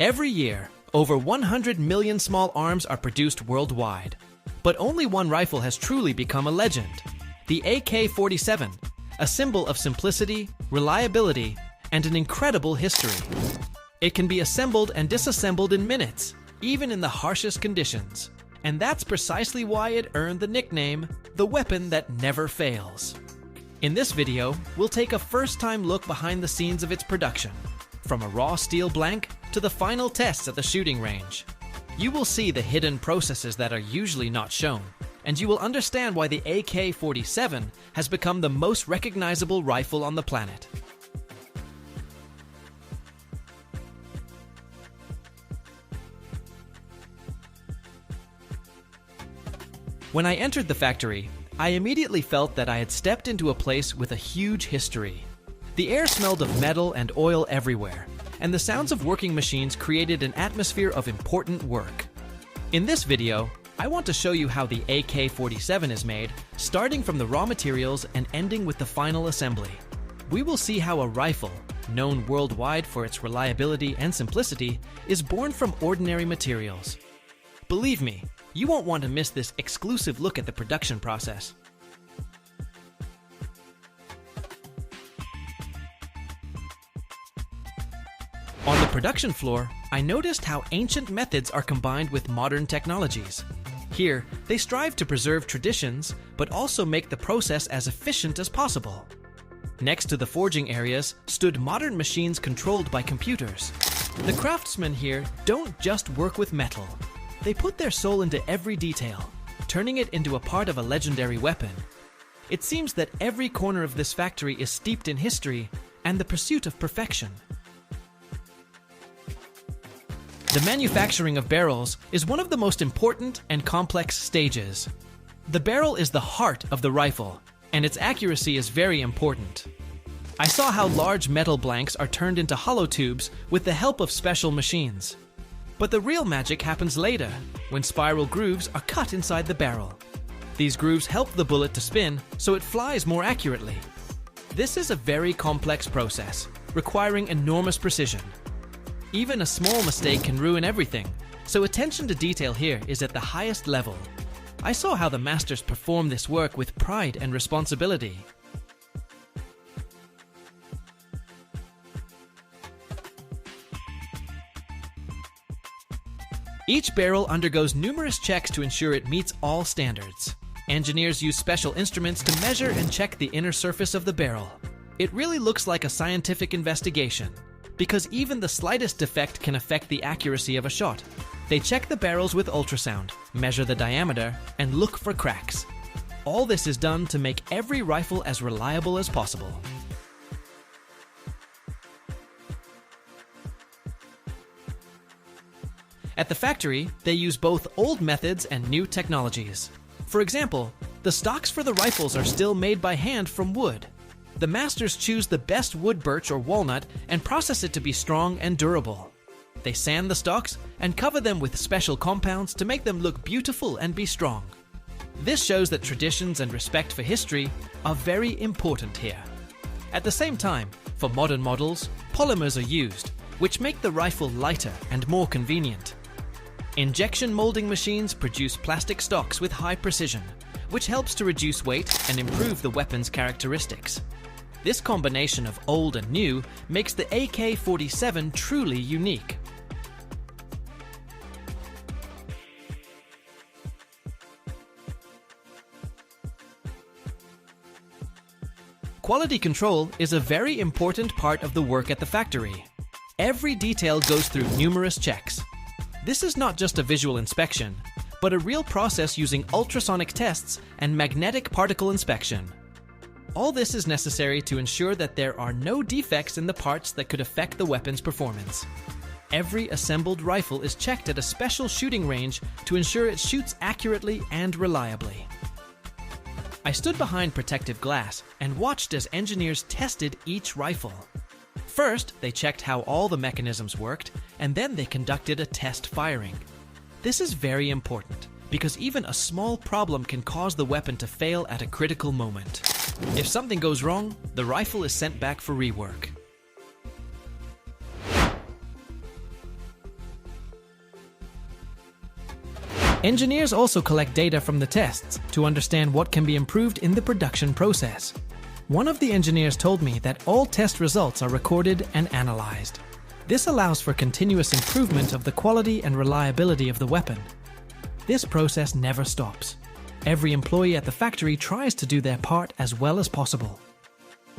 Every year, over 100 million small arms are produced worldwide. But only one rifle has truly become a legend: the AK-47, a symbol of simplicity, reliability, and an incredible history. It can be assembled and disassembled in minutes, even in the harshest conditions. And that's precisely why it earned the nickname, the weapon that never fails. In this video, we'll take a first-time look behind the scenes of its production, from a raw steel blank to the final tests at the shooting range. You will see the hidden processes that are usually not shown, and you will understand why the AK-47 has become the most recognizable rifle on the planet. When I entered the factory, I immediately felt that I had stepped into a place with a huge history. The air smelled of metal and oil everywhere, and the sounds of working machines created an atmosphere of important work. In this video, I want to show you how the AK-47 is made, starting from the raw materials and ending with the final assembly. We will see how a rifle, known worldwide for its reliability and simplicity, is born from ordinary materials. Believe me, you won't want to miss this exclusive look at the production process. On the production floor, I noticed how ancient methods are combined with modern technologies. Here, they strive to preserve traditions, but also make the process as efficient as possible. Next to the forging areas stood modern machines controlled by computers. The craftsmen here don't just work with metal. They put their soul into every detail, turning it into a part of a legendary weapon. It seems that every corner of this factory is steeped in history and the pursuit of perfection. The manufacturing of barrels is one of the most important and complex stages. The barrel is the heart of the rifle, and its accuracy is very important. I saw how large metal blanks are turned into hollow tubes with the help of special machines. But the real magic happens later, when spiral grooves are cut inside the barrel. These grooves help the bullet to spin so it flies more accurately. This is a very complex process, requiring enormous precision. Even a small mistake can ruin everything, so attention to detail here is at the highest level. I saw how the masters perform this work with pride and responsibility. Each barrel undergoes numerous checks to ensure it meets all standards. Engineers use special instruments to measure and check the inner surface of the barrel. It really looks like a scientific investigation, because even the slightest defect can affect the accuracy of a shot. They check the barrels with ultrasound, measure the diameter, and look for cracks. All this is done to make every rifle as reliable as possible. At the factory, they use both old methods and new technologies. For example, the stocks for the rifles are still made by hand from wood. The masters choose the best wood, birch or walnut, and process it to be strong and durable. They sand the stocks and cover them with special compounds to make them look beautiful and be strong. This shows that traditions and respect for history are very important here. At the same time, for modern models, polymers are used, which make the rifle lighter and more convenient. Injection molding machines produce plastic stocks with high precision, which helps to reduce weight and improve the weapon's characteristics. This combination of old and new makes the AK-47 truly unique. Quality control is a very important part of the work at the factory. Every detail goes through numerous checks. This is not just a visual inspection, but a real process using ultrasonic tests and magnetic particle inspection. All this is necessary to ensure that there are no defects in the parts that could affect the weapon's performance. Every assembled rifle is checked at a special shooting range to ensure it shoots accurately and reliably. I stood behind protective glass and watched as engineers tested each rifle. First, they checked how all the mechanisms worked, and then they conducted a test firing. This is very important, because even a small problem can cause the weapon to fail at a critical moment. If something goes wrong, the rifle is sent back for rework. Engineers also collect data from the tests to understand what can be improved in the production process. One of the engineers told me that all test results are recorded and analyzed. This allows for continuous improvement of the quality and reliability of the weapon. This process never stops. Every employee at the factory tries to do their part as well as possible.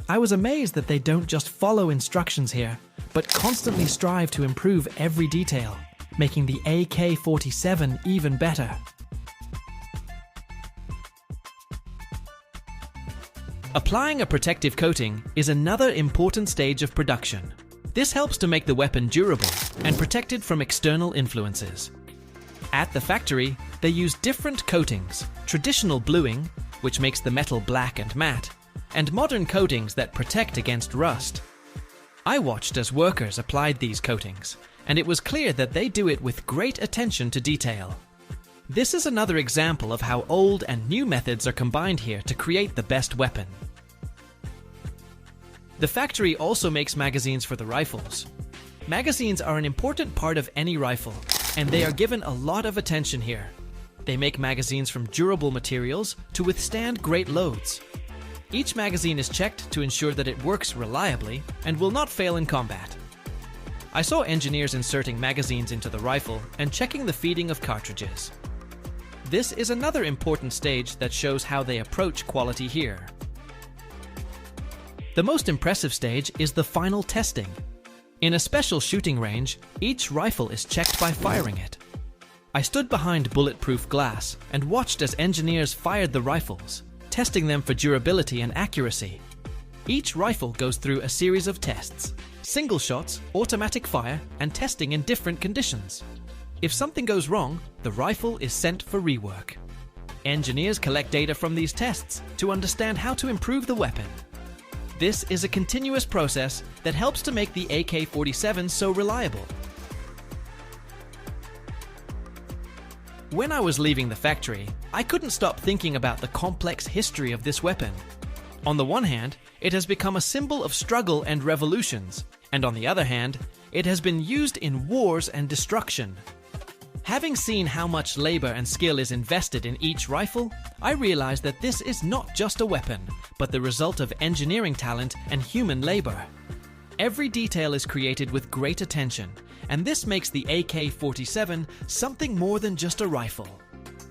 I was amazed that they don't just follow instructions here, but constantly strive to improve every detail, making the AK-47 even better. Applying a protective coating is another important stage of production. This helps to make the weapon durable and protected from external influences. At the factory, they use different coatings: traditional bluing, which makes the metal black and matte, and modern coatings that protect against rust. I watched as workers applied these coatings, and it was clear that they do it with great attention to detail. This is another example of how old and new methods are combined here to create the best weapon. The factory also makes magazines for the rifles. Magazines are an important part of any rifle, and they are given a lot of attention here. They make magazines from durable materials to withstand great loads. Each magazine is checked to ensure that it works reliably and will not fail in combat. I saw engineers inserting magazines into the rifle and checking the feeding of cartridges. This is another important stage that shows how they approach quality here. The most impressive stage is the final testing. In a special shooting range, each rifle is checked by firing it. I stood behind bulletproof glass and watched as engineers fired the rifles, testing them for durability and accuracy. Each rifle goes through a series of tests: single shots, automatic fire, and testing in different conditions. If something goes wrong, the rifle is sent for rework. Engineers collect data from these tests to understand how to improve the weapon. This is a continuous process that helps to make the AK-47 so reliable. When I was leaving the factory, I couldn't stop thinking about the complex history of this weapon. On the one hand, it has become a symbol of struggle and revolutions, and on the other hand, it has been used in wars and destruction. Having seen how much labor and skill is invested in each rifle, I realized that this is not just a weapon, but the result of engineering talent and human labor. Every detail is created with great attention, and this makes the AK-47 something more than just a rifle.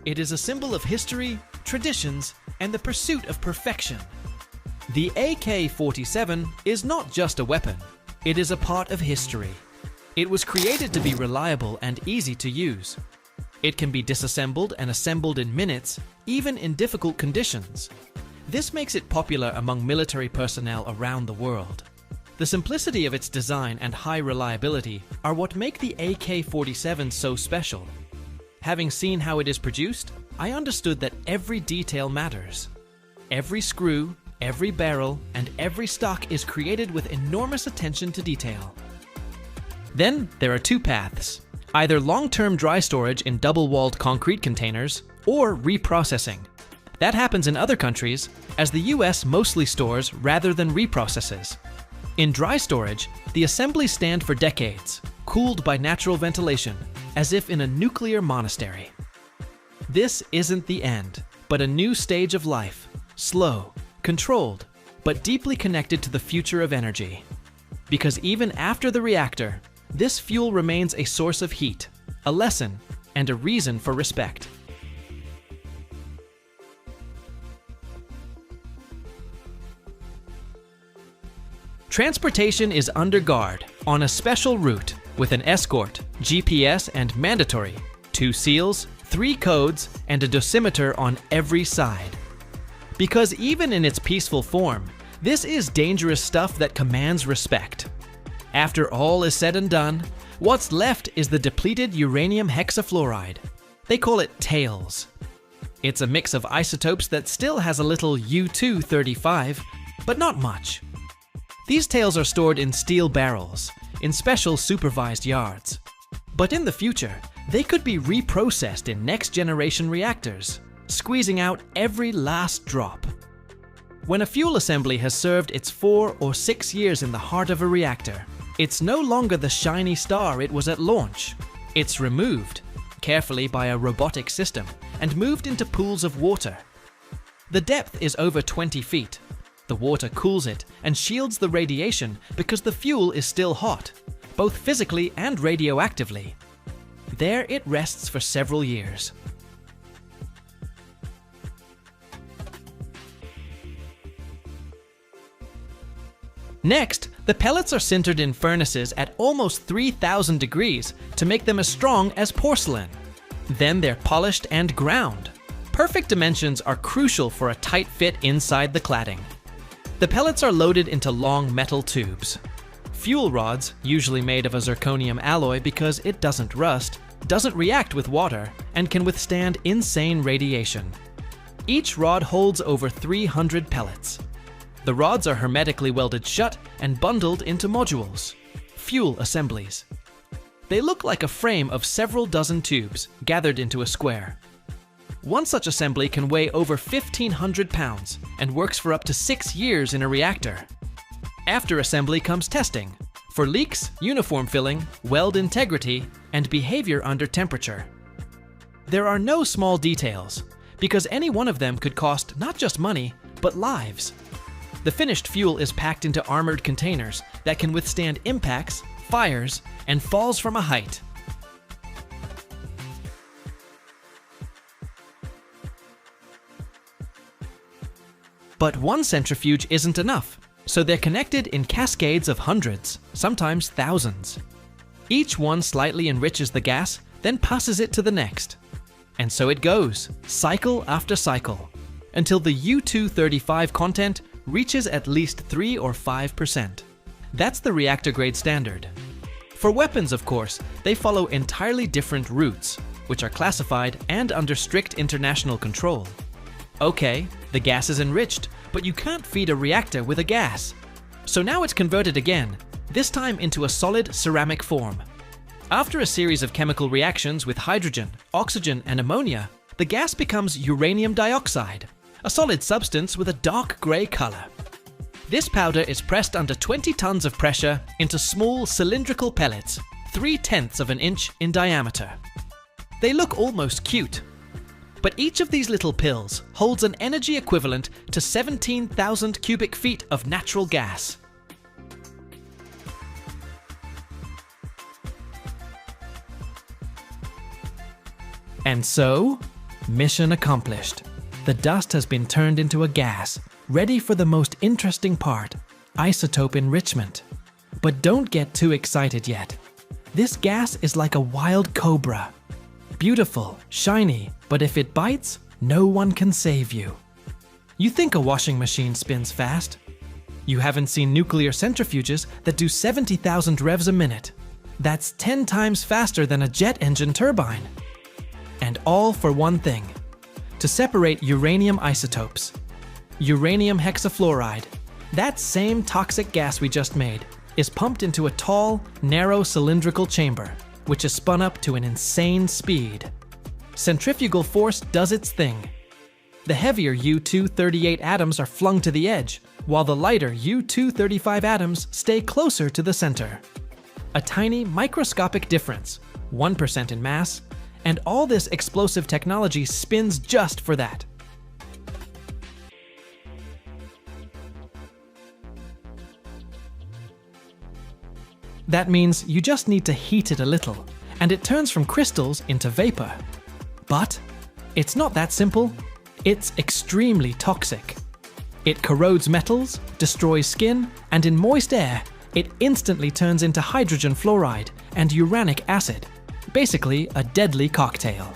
It is a symbol of history, traditions, and the pursuit of perfection. The AK-47 is not just a weapon, it is a part of history. It was created to be reliable and easy to use. It can be disassembled and assembled in minutes, even in difficult conditions. This makes it popular among military personnel around the world. The simplicity of its design and high reliability are what make the AK-47 so special. Having seen how it is produced, I understood that every detail matters. Every screw, every barrel, and every stock is created with enormous attention to detail. Then there are two paths, either long-term dry storage in double-walled concrete containers or reprocessing. That happens in other countries, as the US mostly stores rather than reprocesses. In dry storage, the assemblies stand for decades, cooled by natural ventilation, as if in a nuclear monastery. This isn't the end, but a new stage of life, slow, controlled, but deeply connected to the future of energy. Because even after the reactor, this fuel remains a source of heat, a lesson, and a reason for respect. Transportation is under guard, on a special route, with an escort, GPS and mandatory, 2 seals, 3 codes, and a dosimeter on every side. Because even in its peaceful form, this is dangerous stuff that commands respect. After all is said and done, what's left is the depleted uranium hexafluoride. They call it tails. It's a mix of isotopes that still has a little U-235, but not much. These tails are stored in steel barrels, in special supervised yards. But in the future, they could be reprocessed in next-generation reactors, squeezing out every last drop. When a fuel assembly has served its 4 or 6 years in the heart of a reactor, it's no longer the shiny star it was at launch. It's removed, carefully by a robotic system, and moved into pools of water. The depth is over 20 feet. The water cools it and shields the radiation because the fuel is still hot, both physically and radioactively. There it rests for several years. Next, the pellets are sintered in furnaces at almost 3,000 degrees to make them as strong as porcelain. Then they're polished and ground. Perfect dimensions are crucial for a tight fit inside the cladding. The pellets are loaded into long metal tubes. Fuel rods, usually made of a zirconium alloy because it doesn't rust, doesn't react with water, and can withstand insane radiation. Each rod holds over 300 pellets. The rods are hermetically welded shut and bundled into modules, fuel assemblies. They look like a frame of several dozen tubes gathered into a square. One such assembly can weigh over 1,500 pounds and works for up to 6 years in a reactor. After assembly comes testing for leaks, uniform filling, weld integrity, and behavior under temperature. There are no small details, because any one of them could cost not just money, but lives. The finished fuel is packed into armored containers that can withstand impacts, fires, and falls from a height. But one centrifuge isn't enough, so they're connected in cascades of hundreds, sometimes thousands. Each one slightly enriches the gas, then passes it to the next. And so it goes, cycle after cycle, until the U-235 content reaches at least 3 or 5%. That's the reactor-grade standard. For weapons, of course, they follow entirely different routes, which are classified and under strict international control. Okay, the gas is enriched, but you can't feed a reactor with a gas. So now it's converted again, this time into a solid ceramic form. After a series of chemical reactions with hydrogen, oxygen, and ammonia, the gas becomes uranium dioxide, a solid substance with a dark gray color. This powder is pressed under 20 tons of pressure into small cylindrical pellets, 3/10 of an inch in diameter. They look almost cute, but each of these little pills holds an energy equivalent to 17,000 cubic feet of natural gas. And so, mission accomplished. The dust has been turned into a gas, ready for the most interesting part, isotope enrichment. But don't get too excited yet. This gas is like a wild cobra. Beautiful, shiny, but if it bites, no one can save you. You think a washing machine spins fast? You haven't seen nuclear centrifuges that do 70,000 revs a minute. That's 10 times faster than a jet engine turbine. And all for one thing: to separate uranium isotopes. Uranium hexafluoride, that same toxic gas we just made, is pumped into a tall, narrow cylindrical chamber, which is spun up to an insane speed. Centrifugal force does its thing. The heavier U-238 atoms are flung to the edge, while the lighter U-235 atoms stay closer to the center. A tiny microscopic difference, 1% in mass, and all this explosive technology spins just for that. That means you just need to heat it a little, and it turns from crystals into vapor. But it's not that simple. It's extremely toxic. It corrodes metals, destroys skin, and in moist air, it instantly turns into hydrogen fluoride and uranic acid. Basically, a deadly cocktail.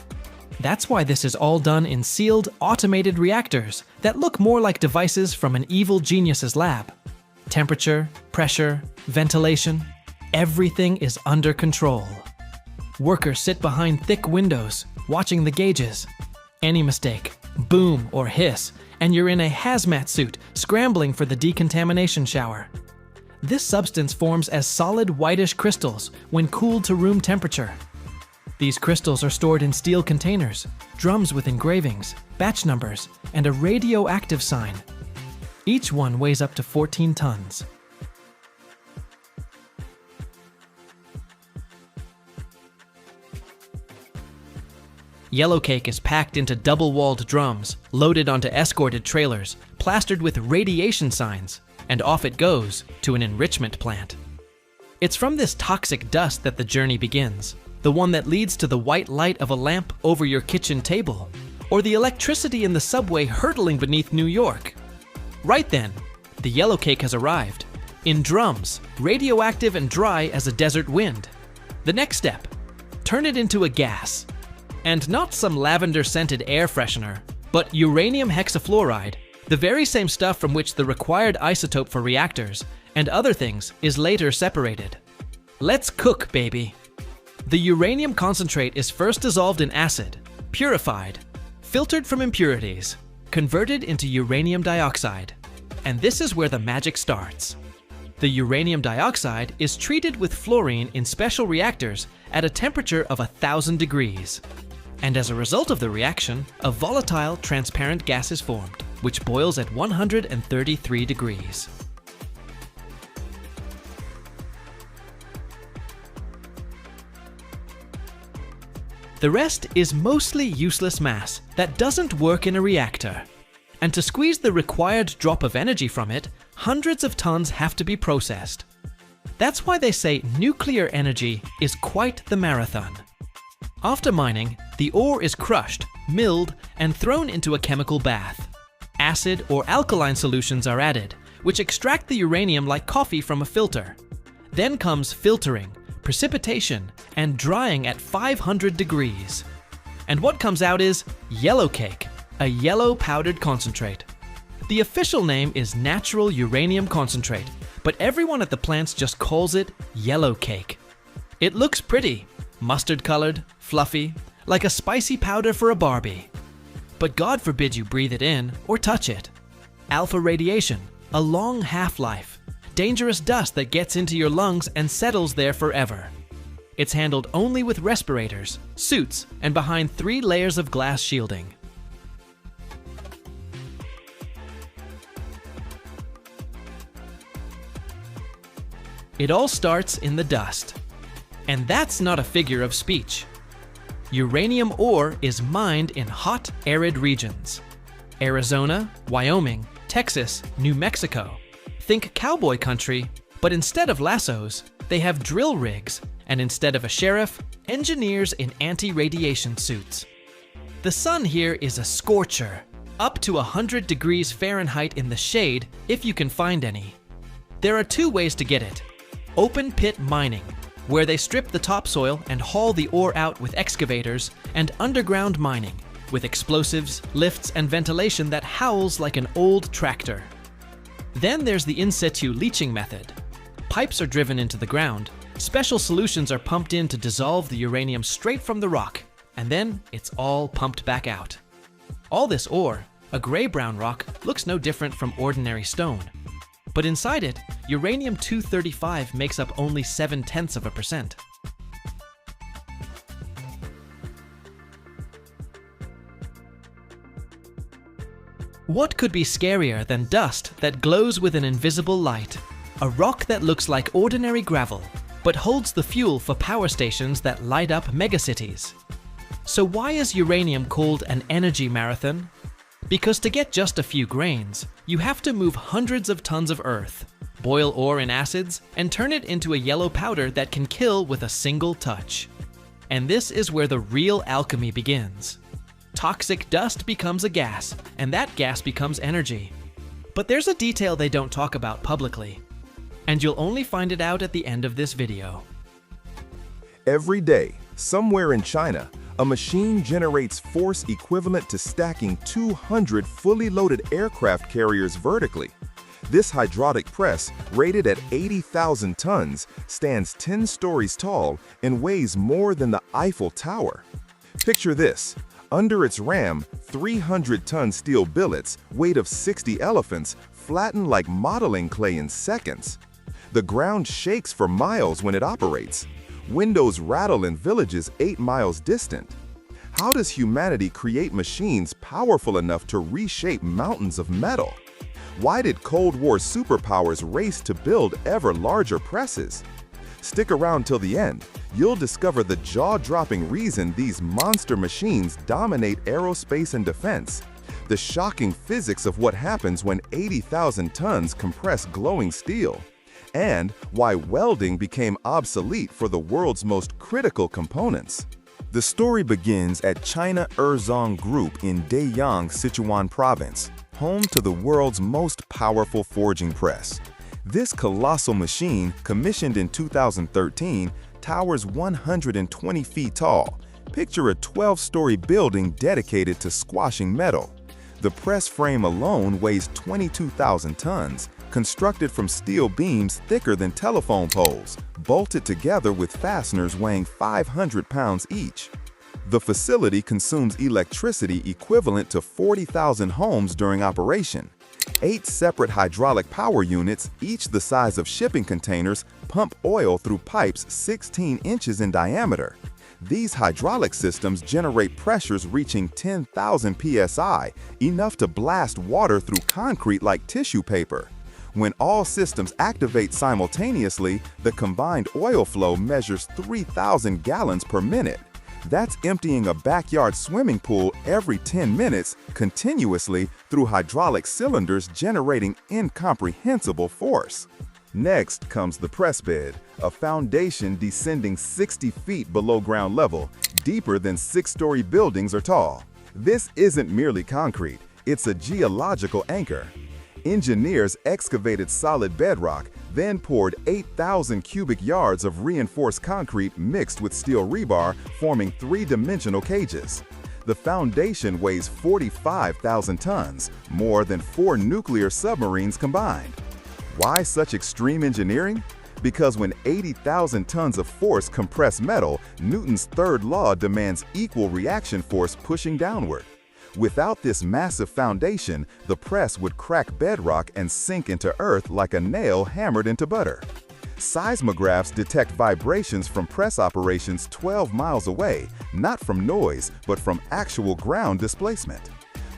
That's why this is all done in sealed, automated reactors that look more like devices from an evil genius's lab. Temperature, pressure, ventilation, everything is under control. Workers sit behind thick windows, watching the gauges. Any mistake, boom or hiss, and you're in a hazmat suit scrambling for the decontamination shower. This substance forms as solid whitish crystals when cooled to room temperature. These crystals are stored in steel containers, drums with engravings, batch numbers, and a radioactive sign. Each one weighs up to 14 tons. Yellowcake is packed into double-walled drums, loaded onto escorted trailers, plastered with radiation signs, and off it goes to an enrichment plant. It's from this toxic dust that the journey begins, the one that leads to the white light of a lamp over your kitchen table, or the electricity in the subway hurtling beneath New York. Right then, the yellowcake has arrived, in drums, radioactive and dry as a desert wind. The next step, turn it into a gas. And not some lavender-scented air freshener, but uranium hexafluoride, the very same stuff from which the required isotope for reactors and other things is later separated. Let's cook, baby. The uranium concentrate is first dissolved in acid, purified, filtered from impurities, converted into uranium dioxide. And this is where the magic starts. The uranium dioxide is treated with fluorine in special reactors at a temperature of 1,000 degrees. And as a result of the reaction, a volatile, transparent gas is formed, which boils at 133 degrees. The rest is mostly useless mass that doesn't work in a reactor. And to squeeze the required drop of energy from it, hundreds of tons have to be processed. That's why they say nuclear energy is quite the marathon. After mining, the ore is crushed, milled, and thrown into a chemical bath. Acid or alkaline solutions are added, which extract the uranium like coffee from a filter. Then comes filtering, precipitation, and drying at 500 degrees. And what comes out is yellowcake, a yellow powdered concentrate. The official name is natural uranium concentrate, but everyone at the plants just calls it yellowcake. It looks pretty, mustard-colored, fluffy, like a spicy powder for a Barbie. But God forbid you breathe it in or touch it. Alpha radiation, a long half-life, dangerous dust that gets into your lungs and settles there forever. It's handled only with respirators, suits, and behind 3 layers of glass shielding. It all starts in the dust. And that's not a figure of speech. Uranium ore is mined in hot, arid regions. Arizona, Wyoming, Texas, New Mexico. Think cowboy country, but instead of lassos, they have drill rigs, and instead of a sheriff, engineers in anti-radiation suits. The sun here is a scorcher, up to 100 degrees Fahrenheit in the shade if you can find any. There are 2 ways to get it. Open pit mining, where they strip the topsoil and haul the ore out with excavators, and underground mining, with explosives, lifts, and ventilation that howls like an old tractor. Then there's the in situ leaching method. Pipes are driven into the ground, special solutions are pumped in to dissolve the uranium straight from the rock, and then it's all pumped back out. All this ore, a gray-brown rock, looks no different from ordinary stone. But inside it, uranium-235 makes up only 0.7%. What could be scarier than dust that glows with an invisible light? A rock that looks like ordinary gravel, but holds the fuel for power stations that light up megacities. So why is uranium called an energy marathon? Because to get just a few grains, you have to move hundreds of tons of earth, boil ore in acids, and turn it into a yellow powder that can kill with a single touch. And this is where the real alchemy begins. Toxic dust becomes a gas, and that gas becomes energy. But there's a detail they don't talk about publicly, and you'll only find it out at the end of this video. Every day, somewhere in China, a machine generates force equivalent to stacking 200 fully loaded aircraft carriers vertically. This hydraulic press, rated at 80,000 tons, stands 10 stories tall and weighs more than the Eiffel Tower. Picture this. Under its ram, 300-ton steel billets, weight of 60 elephants, flatten like modeling clay in seconds. The ground shakes for miles when it operates. Windows rattle in villages 8 miles distant. How does humanity create machines powerful enough to reshape mountains of metal? Why did Cold War superpowers race to build ever larger presses? Stick around till the end. You'll discover the jaw-dropping reason these monster machines dominate aerospace and defense, the shocking physics of what happens when 80,000 tons compress glowing steel, and why welding became obsolete for the world's most critical components. The story begins at China Erzong Group in Deyang, Sichuan Province, home to the world's most powerful forging press. This colossal machine, commissioned in 2013, towers 120 feet tall. Picture a 12-story building dedicated to squashing metal. The press frame alone weighs 22,000 tons, constructed from steel beams thicker than telephone poles, bolted together with fasteners weighing 500 pounds each. The facility consumes electricity equivalent to 40,000 homes during operation. 8 separate hydraulic power units, each the size of shipping containers, pump oil through pipes 16 inches in diameter. These hydraulic systems generate pressures reaching 10,000 psi, enough to blast water through concrete like tissue paper. When all systems activate simultaneously, the combined oil flow measures 3,000 gallons per minute. That's emptying a backyard swimming pool every 10 minutes continuously through hydraulic cylinders generating incomprehensible force. Next comes the press bed, a foundation descending 60 feet below ground level, deeper than 6-story buildings are tall. This isn't merely concrete, it's a geological anchor. Engineers excavated solid bedrock, then poured 8,000 cubic yards of reinforced concrete mixed with steel rebar, forming 3-dimensional cages. The foundation weighs 45,000 tons, more than 4 nuclear submarines combined. Why such extreme engineering? Because when 80,000 tons of force compress metal, Newton's third law demands equal reaction force pushing downward. Without this massive foundation, the press would crack bedrock and sink into earth like a nail hammered into butter. Seismographs detect vibrations from press operations 12 miles away, not from noise, but from actual ground displacement.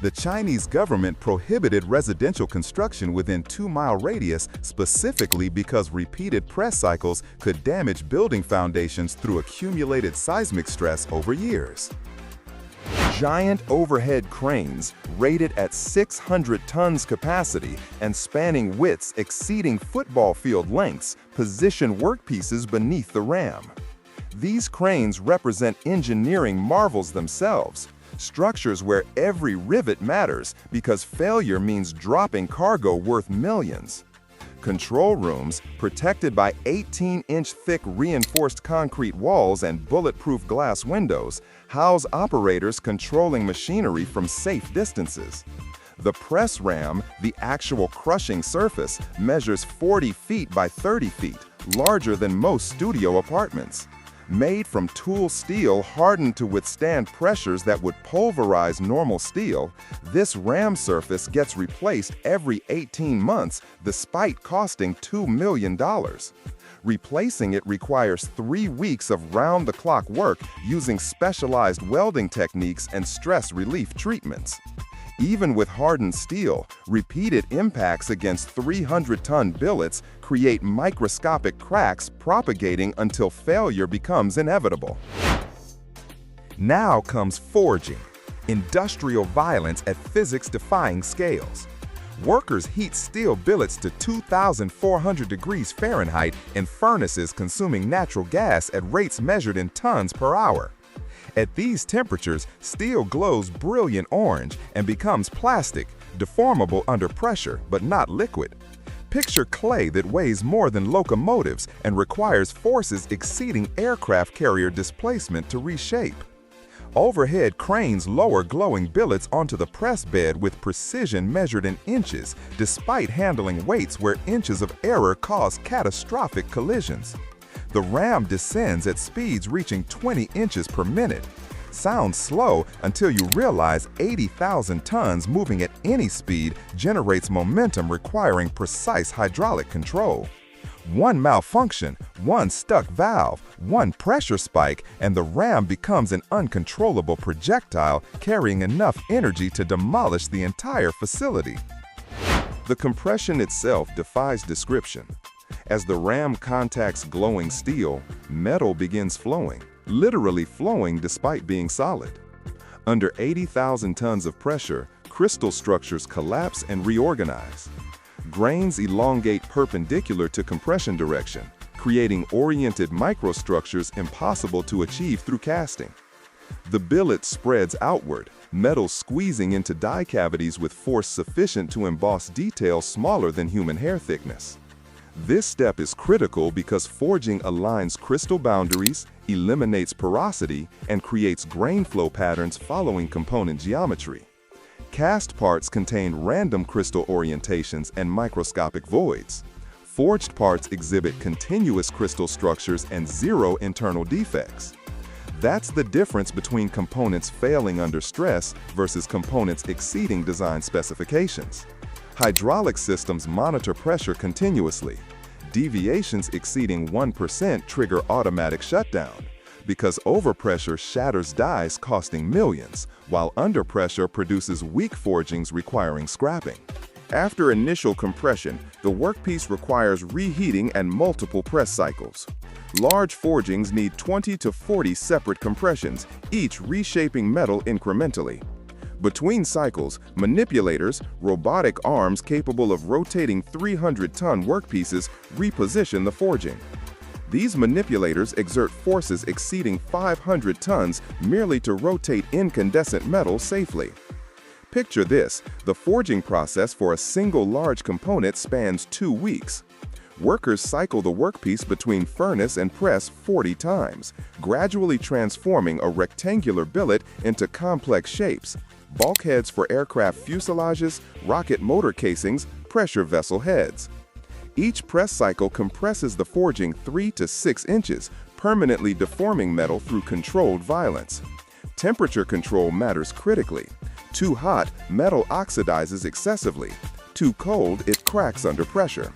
The Chinese government prohibited residential construction within 2-mile radius specifically because repeated press cycles could damage building foundations through accumulated seismic stress over years. Giant overhead cranes, rated at 600 tons capacity and spanning widths exceeding football field lengths, position workpieces beneath the ram. These cranes represent engineering marvels themselves, structures where every rivet matters because failure means dropping cargo worth millions. Control rooms, protected by 18-inch thick reinforced concrete walls and bulletproof glass windows, house operators controlling machinery from safe distances. The press ram, the actual crushing surface, measures 40 feet by 30 feet, larger than most studio apartments. Made from tool steel hardened to withstand pressures that would pulverize normal steel, this ram surface gets replaced every 18 months despite costing $2 million. Replacing it requires 3 weeks of round-the-clock work using specialized welding techniques and stress relief treatments. Even with hardened steel, repeated impacts against 300-ton billets create microscopic cracks propagating until failure becomes inevitable. Now comes forging, industrial violence at physics-defying scales. Workers heat steel billets to 2,400 degrees Fahrenheit in furnaces consuming natural gas at rates measured in tons per hour. At these temperatures, steel glows brilliant orange and becomes plastic, deformable under pressure but not liquid. Picture clay that weighs more than locomotives and requires forces exceeding aircraft carrier displacement to reshape. Overhead cranes lower glowing billets onto the press bed with precision measured in inches, despite handling weights where inches of error cause catastrophic collisions. The ram descends at speeds reaching 20 inches per minute. Sounds slow until you realize 80,000 tons moving at any speed generates momentum requiring precise hydraulic control. One malfunction, one stuck valve, one pressure spike, and the ram becomes an uncontrollable projectile carrying enough energy to demolish the entire facility. The compression itself defies description. As the ram contacts glowing steel, metal begins flowing, literally flowing despite being solid. Under 80,000 tons of pressure, crystal structures collapse and reorganize. Grains elongate perpendicular to compression direction, creating oriented microstructures impossible to achieve through casting. The billet spreads outward, metal squeezing into die cavities with force sufficient to emboss details smaller than human hair thickness. This step is critical because forging aligns crystal boundaries, eliminates porosity, and creates grain flow patterns following component geometry. Cast parts contain random crystal orientations and microscopic voids. Forged parts exhibit continuous crystal structures and zero internal defects. That's the difference between components failing under stress versus components exceeding design specifications. Hydraulic systems monitor pressure continuously. Deviations exceeding 1% trigger automatic shutdown, because overpressure shatters dies costing millions, while underpressure produces weak forgings requiring scrapping. After initial compression, the workpiece requires reheating and multiple press cycles. Large forgings need 20 to 40 separate compressions, each reshaping metal incrementally. Between cycles, manipulators, robotic arms capable of rotating 300-ton workpieces, reposition the forging. These manipulators exert forces exceeding 500 tons merely to rotate incandescent metal safely. Picture this: the forging process for a single large component spans 2 weeks. Workers cycle the workpiece between furnace and press 40 times, gradually transforming a rectangular billet into complex shapes: bulkheads for aircraft fuselages, rocket motor casings, pressure vessel heads. Each press cycle compresses the forging 3 to 6 inches, permanently deforming metal through controlled violence. Temperature control matters critically. Too hot, metal oxidizes excessively. Too cold, it cracks under pressure.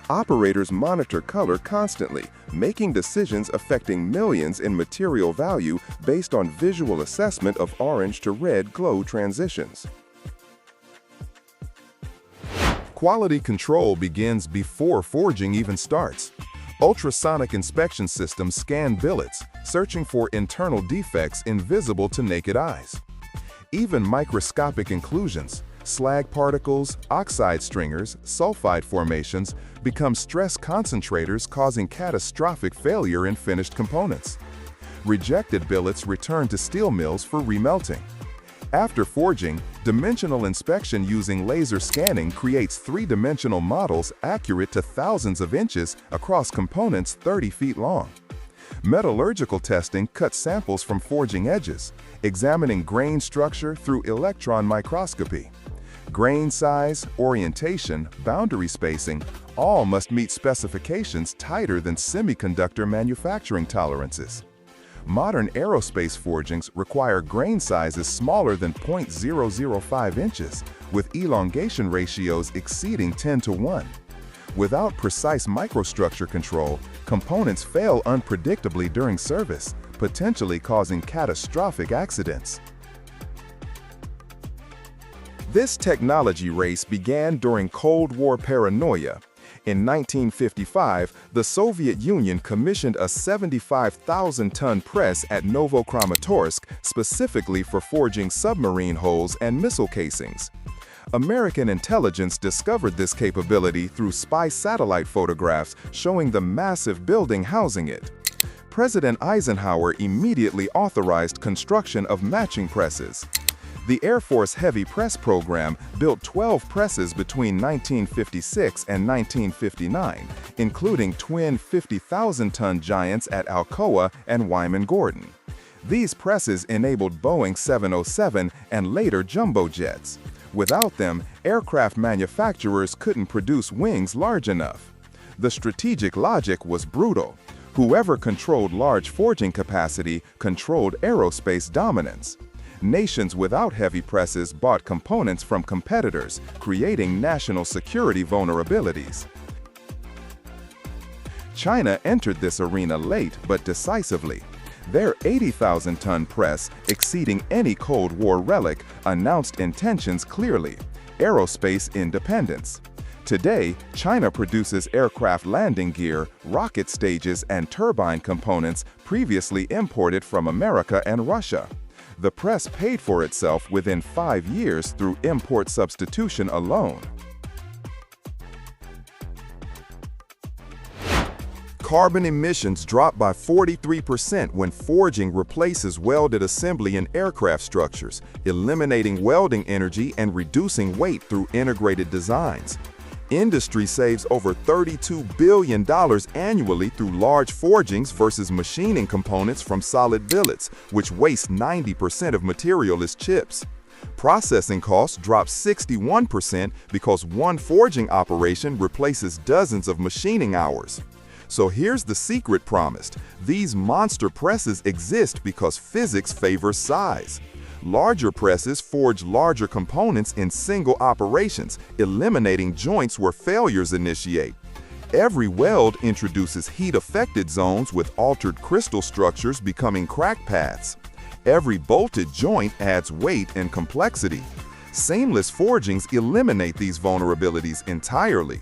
Operators monitor color constantly, making decisions affecting millions in material value based on visual assessment of orange to red glow transitions. Quality control begins before forging even starts. Ultrasonic inspection systems scan billets, searching for internal defects invisible to naked eyes. Even microscopic inclusions, slag particles, oxide stringers, sulfide formations, become stress concentrators, causing catastrophic failure in finished components. Rejected billets return to steel mills for remelting. After forging, dimensional inspection using laser scanning creates three-dimensional models accurate to thousands of inches across components 30 feet long. Metallurgical testing cuts samples from forging edges, examining grain structure through electron microscopy. Grain size, orientation, boundary spacing, all must meet specifications tighter than semiconductor manufacturing tolerances. Modern aerospace forgings require grain sizes smaller than 0.005 inches, with elongation ratios exceeding 10:1. Without precise microstructure control, components fail unpredictably during service, potentially causing catastrophic accidents. This technology race began during Cold War paranoia. In 1955, the Soviet Union commissioned a 75,000-ton press at Novokramatorsk specifically for forging submarine hulls and missile casings. American intelligence discovered this capability through spy satellite photographs showing the massive building housing it. President Eisenhower immediately authorized construction of matching presses. The Air Force Heavy Press program built 12 presses between 1956 and 1959, including twin 50,000-ton giants at Alcoa and Wyman Gordon. These presses enabled Boeing 707 and later jumbo jets. Without them, aircraft manufacturers couldn't produce wings large enough. The strategic logic was brutal. Whoever controlled large forging capacity controlled aerospace dominance. Nations without heavy presses bought components from competitors, creating national security vulnerabilities. China entered this arena late but decisively. Their 80,000-ton press, exceeding any Cold War relic, announced intentions clearly: aerospace independence. Today, China produces aircraft landing gear, rocket stages, and turbine components previously imported from America and Russia. The press paid for itself within 5 years through import substitution alone. Carbon emissions drop by 43% when forging replaces welded assembly in aircraft structures, eliminating welding energy and reducing weight through integrated designs. Industry saves over $32 billion annually through large forgings versus machining components from solid billets, which waste 90% of material as chips. Processing costs drop 61% because one forging operation replaces dozens of machining hours. So here's the secret promised: these monster presses exist because physics favors size. Larger presses forge larger components in single operations, eliminating joints where failures initiate. Every weld introduces heat-affected zones with altered crystal structures becoming crack paths. Every bolted joint adds weight and complexity. Seamless forgings eliminate these vulnerabilities entirely.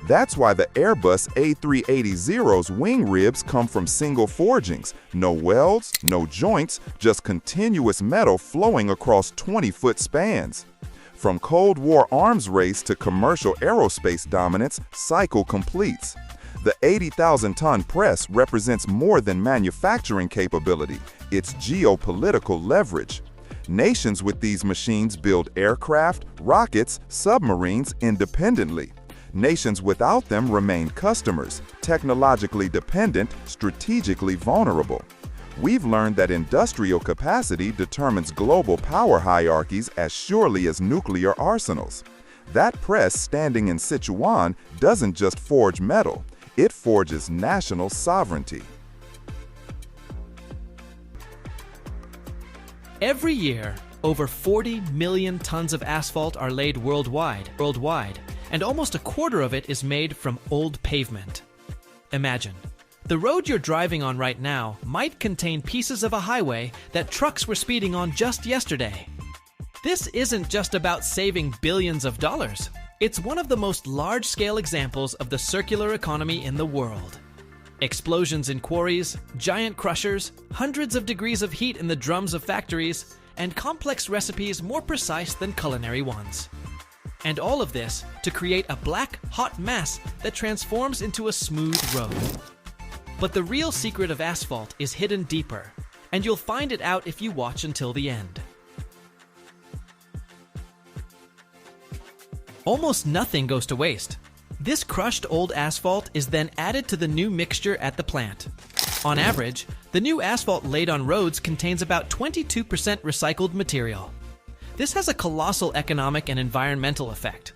That's why the Airbus A380's wing ribs come from single forgings. No welds, no joints, just continuous metal flowing across 20-foot spans. From Cold War arms race to commercial aerospace dominance, cycle completes. The 80,000-ton press represents more than manufacturing capability. It's geopolitical leverage. Nations with these machines build aircraft, rockets, submarines independently. Nations without them remain customers, technologically dependent, strategically vulnerable. We've learned that industrial capacity determines global power hierarchies as surely as nuclear arsenals. That press standing in Sichuan doesn't just forge metal, it forges national sovereignty. Every year, over 40 million tons of asphalt are laid worldwide, and almost a quarter of it is made from old pavement. Imagine, the road you're driving on right now might contain pieces of a highway that trucks were speeding on just yesterday. This isn't just about saving billions of dollars. It's one of the most large-scale examples of the circular economy in the world. Explosions in quarries, giant crushers, hundreds of degrees of heat in the drums of factories, and complex recipes more precise than culinary ones. And all of this to create a black, hot mass that transforms into a smooth road. But the real secret of asphalt is hidden deeper, and you'll find it out if you watch until the end. Almost nothing goes to waste. This crushed old asphalt is then added to the new mixture at the plant. On average, the new asphalt laid on roads contains about 22% recycled material. This has a colossal economic and environmental effect.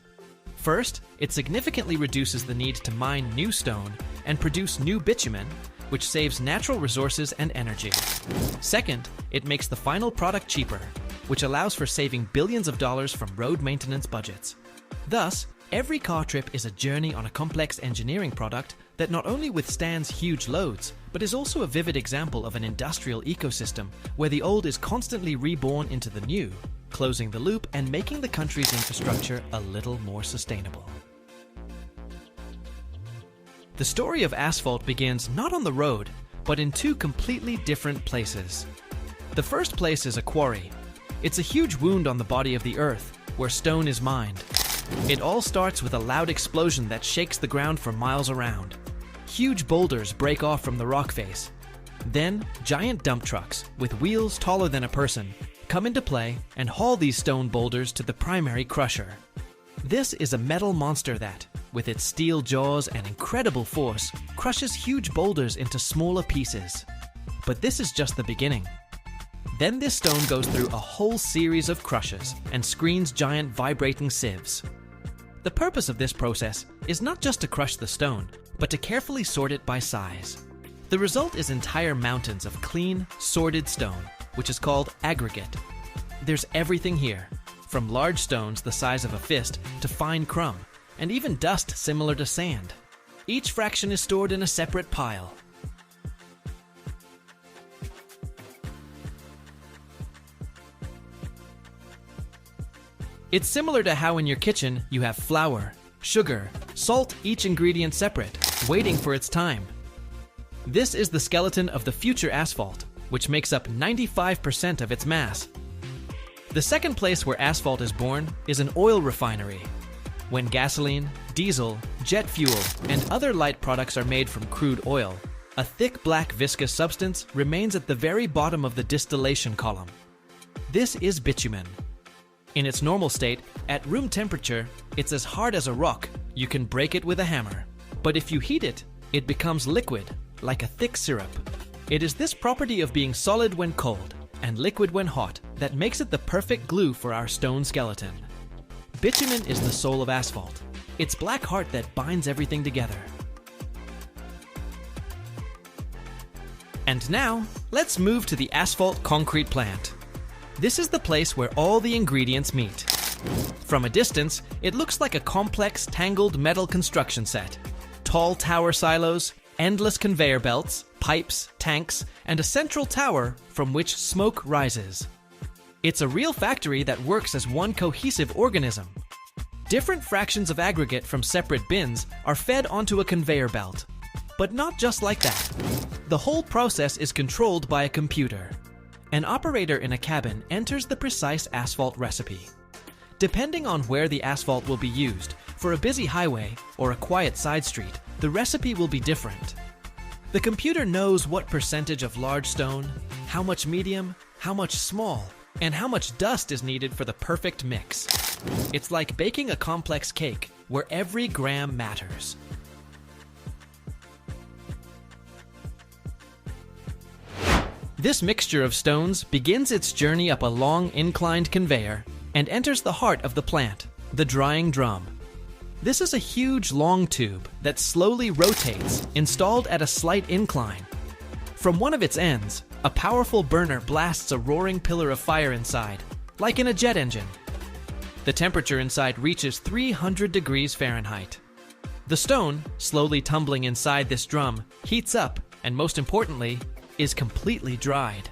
First, it significantly reduces the need to mine new stone and produce new bitumen, which saves natural resources and energy. Second, it makes the final product cheaper, which allows for saving billions of dollars from road maintenance budgets. Thus, every car trip is a journey on a complex engineering product that not only withstands huge loads, but is also a vivid example of an industrial ecosystem where the old is constantly reborn into the new, closing the loop and making the country's infrastructure a little more sustainable. The story of asphalt begins not on the road, but in two completely different places. The first place is a quarry. It's a huge wound on the body of the earth, where stone is mined. It all starts with a loud explosion that shakes the ground for miles around. Huge boulders break off from the rock face. Then, giant dump trucks, with wheels taller than a person, come into play and haul these stone boulders to the primary crusher. This is a metal monster that, with its steel jaws and incredible force, crushes huge boulders into smaller pieces. But this is just the beginning. Then this stone goes through a whole series of crushes and screens giant vibrating sieves. The purpose of this process is not just to crush the stone, but to carefully sort it by size. The result is entire mountains of clean, sorted stone, which is called aggregate. There's everything here, from large stones the size of a fist to fine crumb, and even dust similar to sand. Each fraction is stored in a separate pile. It's similar to how in your kitchen you have flour, sugar, salt, each ingredient separate, waiting for its time. This is the skeleton of the future asphalt, which makes up 95% of its mass. The second place where asphalt is born is an oil refinery. When gasoline, diesel, jet fuel, and other light products are made from crude oil, a thick black viscous substance remains at the very bottom of the distillation column. This is bitumen. In its normal state, at room temperature, it's as hard as a rock. You can break it with a hammer. But if you heat it, it becomes liquid, like a thick syrup. It is this property of being solid when cold and liquid when hot that makes it the perfect glue for our stone skeleton. Bitumen is the soul of asphalt. It's black heart that binds everything together. And now, let's move to the asphalt concrete plant. This is the place where all the ingredients meet. From a distance, it looks like a complex, tangled metal construction set. Tall tower silos, endless conveyor belts, pipes, tanks, and a central tower from which smoke rises. It's a real factory that works as one cohesive organism. Different fractions of aggregate from separate bins are fed onto a conveyor belt. But not just like that. The whole process is controlled by a computer. An operator in a cabin enters the precise asphalt recipe. Depending on where the asphalt will be used, for a busy highway or a quiet side street, the recipe will be different. The computer knows what percentage of large stone, how much medium, how much small, and how much dust is needed for the perfect mix. It's like baking a complex cake where every gram matters. This mixture of stones begins its journey up a long inclined conveyor and enters the heart of the plant, the drying drum. This is a huge long tube that slowly rotates, installed at a slight incline. From one of its ends, a powerful burner blasts a roaring pillar of fire inside, like in a jet engine. The temperature inside reaches 300 degrees Fahrenheit. The stone, slowly tumbling inside this drum, heats up and, most importantly, is completely dried.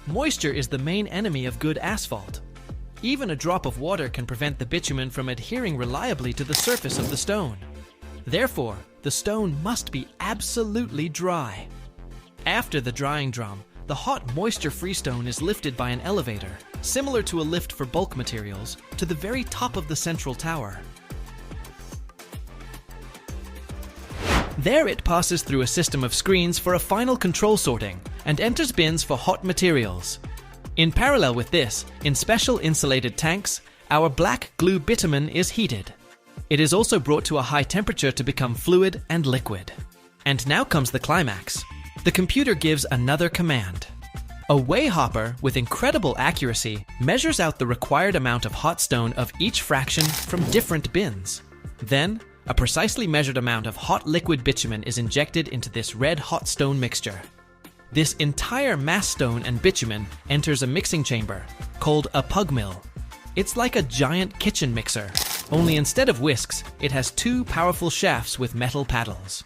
Moisture is the main enemy of good asphalt. Even a drop of water can prevent the bitumen from adhering reliably to the surface of the stone. Therefore, the stone must be absolutely dry. After the drying drum, the hot moisture-free stone is lifted by an elevator, similar to a lift for bulk materials, to the very top of the central tower. There it passes through a system of screens for a final control sorting and enters bins for hot materials. In parallel with this, in special insulated tanks, our black glue bitumen is heated. It is also brought to a high temperature to become fluid and liquid. And now comes the climax. The computer gives another command. A weigh hopper with incredible accuracy measures out the required amount of hot stone of each fraction from different bins. Then, a precisely measured amount of hot liquid bitumen is injected into this red hot stone mixture. This entire mass stone and bitumen enters a mixing chamber called a pug mill. It's like a giant kitchen mixer, only instead of whisks, it has two powerful shafts with metal paddles.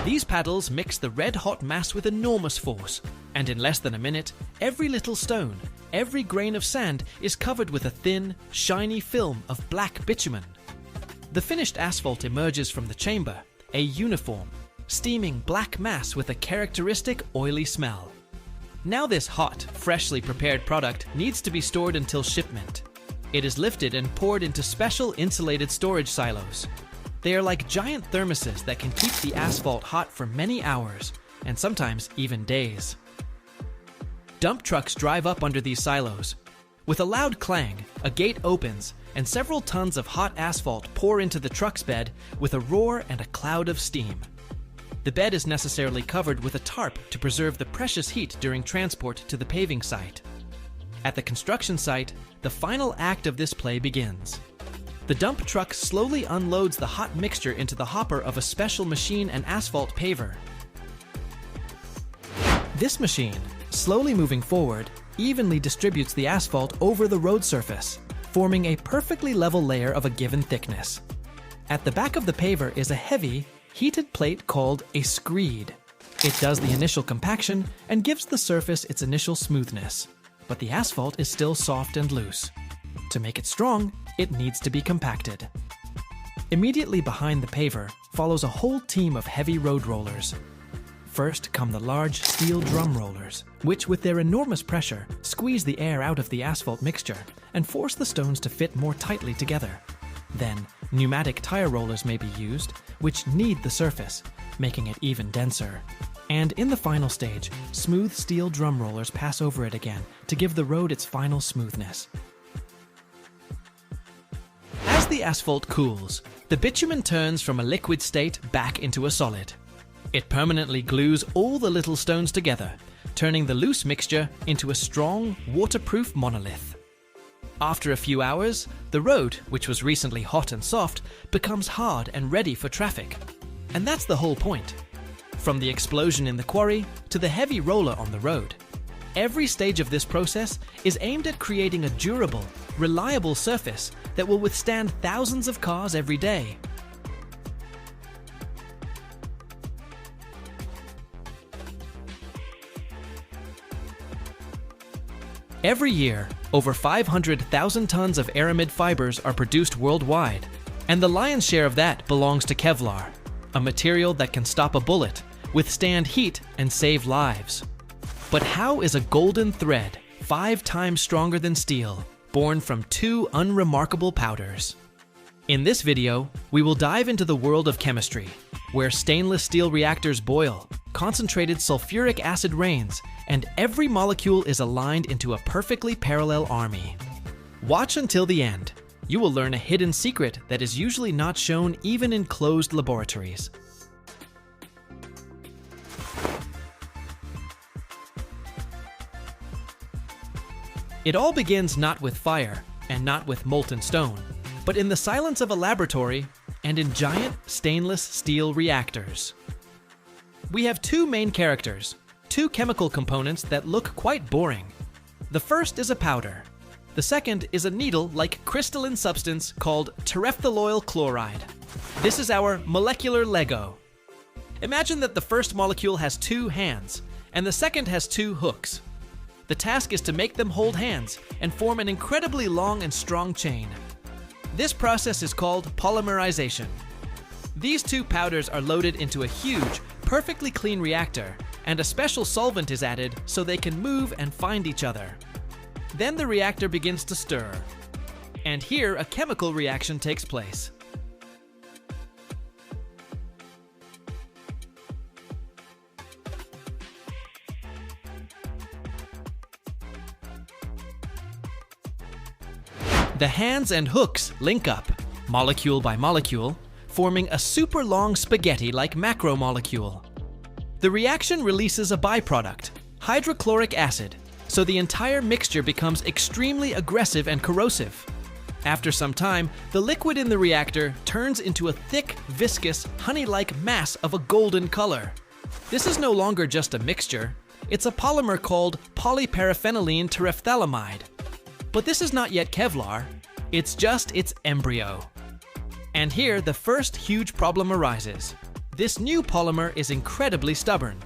These paddles mix the red-hot mass with enormous force, and in less than a minute, every little stone, every grain of sand is covered with a thin, shiny film of black bitumen. The finished asphalt emerges from the chamber, a uniform, steaming black mass with a characteristic oily smell. Now this hot, freshly prepared product needs to be stored until shipment. It is lifted and poured into special insulated storage silos. They are like giant thermoses that can keep the asphalt hot for many hours, and sometimes even days. Dump trucks drive up under these silos. With a loud clang, a gate opens, and several tons of hot asphalt pour into the truck's bed with a roar and a cloud of steam. The bed is necessarily covered with a tarp to preserve the precious heat during transport to the paving site. At the construction site, the final act of this play begins. The dump truck slowly unloads the hot mixture into the hopper of a special machine and asphalt paver. This machine, slowly moving forward, evenly distributes the asphalt over the road surface, forming a perfectly level layer of a given thickness. At the back of the paver is a heavy, heated plate called a screed. It does the initial compaction and gives the surface its initial smoothness, but the asphalt is still soft and loose. To make it strong, it needs to be compacted. Immediately behind the paver follows a whole team of heavy road rollers. First come the large steel drum rollers, which with their enormous pressure squeeze the air out of the asphalt mixture and force the stones to fit more tightly together. Then, pneumatic tire rollers may be used, which knead the surface, making it even denser. And in the final stage, smooth steel drum rollers pass over it again to give the road its final smoothness. As the asphalt cools, the bitumen turns from a liquid state back into a solid. It permanently glues all the little stones together, turning the loose mixture into a strong, waterproof monolith. After a few hours, the road, which was recently hot and soft, becomes hard and ready for traffic. And that's the whole point. From the explosion in the quarry to the heavy roller on the road, every stage of this process is aimed at creating a durable, reliable surface that will withstand thousands of cars every day. Every year, over 500,000 tons of aramid fibers are produced worldwide, and the lion's share of that belongs to Kevlar, a material that can stop a bullet, withstand heat, and save lives. But how is a golden thread, 5 times stronger than steel, born from 2 unremarkable powders? In this video, we will dive into the world of chemistry, where stainless steel reactors boil, concentrated sulfuric acid rains, and every molecule is aligned into a perfectly parallel army. Watch until the end. You will learn a hidden secret that is usually not shown even in closed laboratories. It all begins not with fire and not with molten stone, but in the silence of a laboratory and in giant stainless steel reactors. We have 2 main characters, 2 chemical components that look quite boring. The first is a powder. The second is a needle-like crystalline substance called terephthalonyl chloride. This is our molecular Lego. Imagine that the first molecule has 2 hands, and the second has 2 hooks. The task is to make them hold hands and form an incredibly long and strong chain. This process is called polymerization. These 2 powders are loaded into a huge, perfectly clean reactor, and a special solvent is added so they can move and find each other. Then the reactor begins to stir, and here a chemical reaction takes place. The hands and hooks link up, molecule by molecule, forming a super long spaghetti-like macromolecule. The reaction releases a byproduct, hydrochloric acid, so the entire mixture becomes extremely aggressive and corrosive. After some time, the liquid in the reactor turns into a thick, viscous, honey-like mass of a golden color. This is no longer just a mixture, it's a polymer called polyparaphenylene terephthalamide. But this is not yet Kevlar, it's just its embryo. And here the first huge problem arises. This new polymer is incredibly stubborn.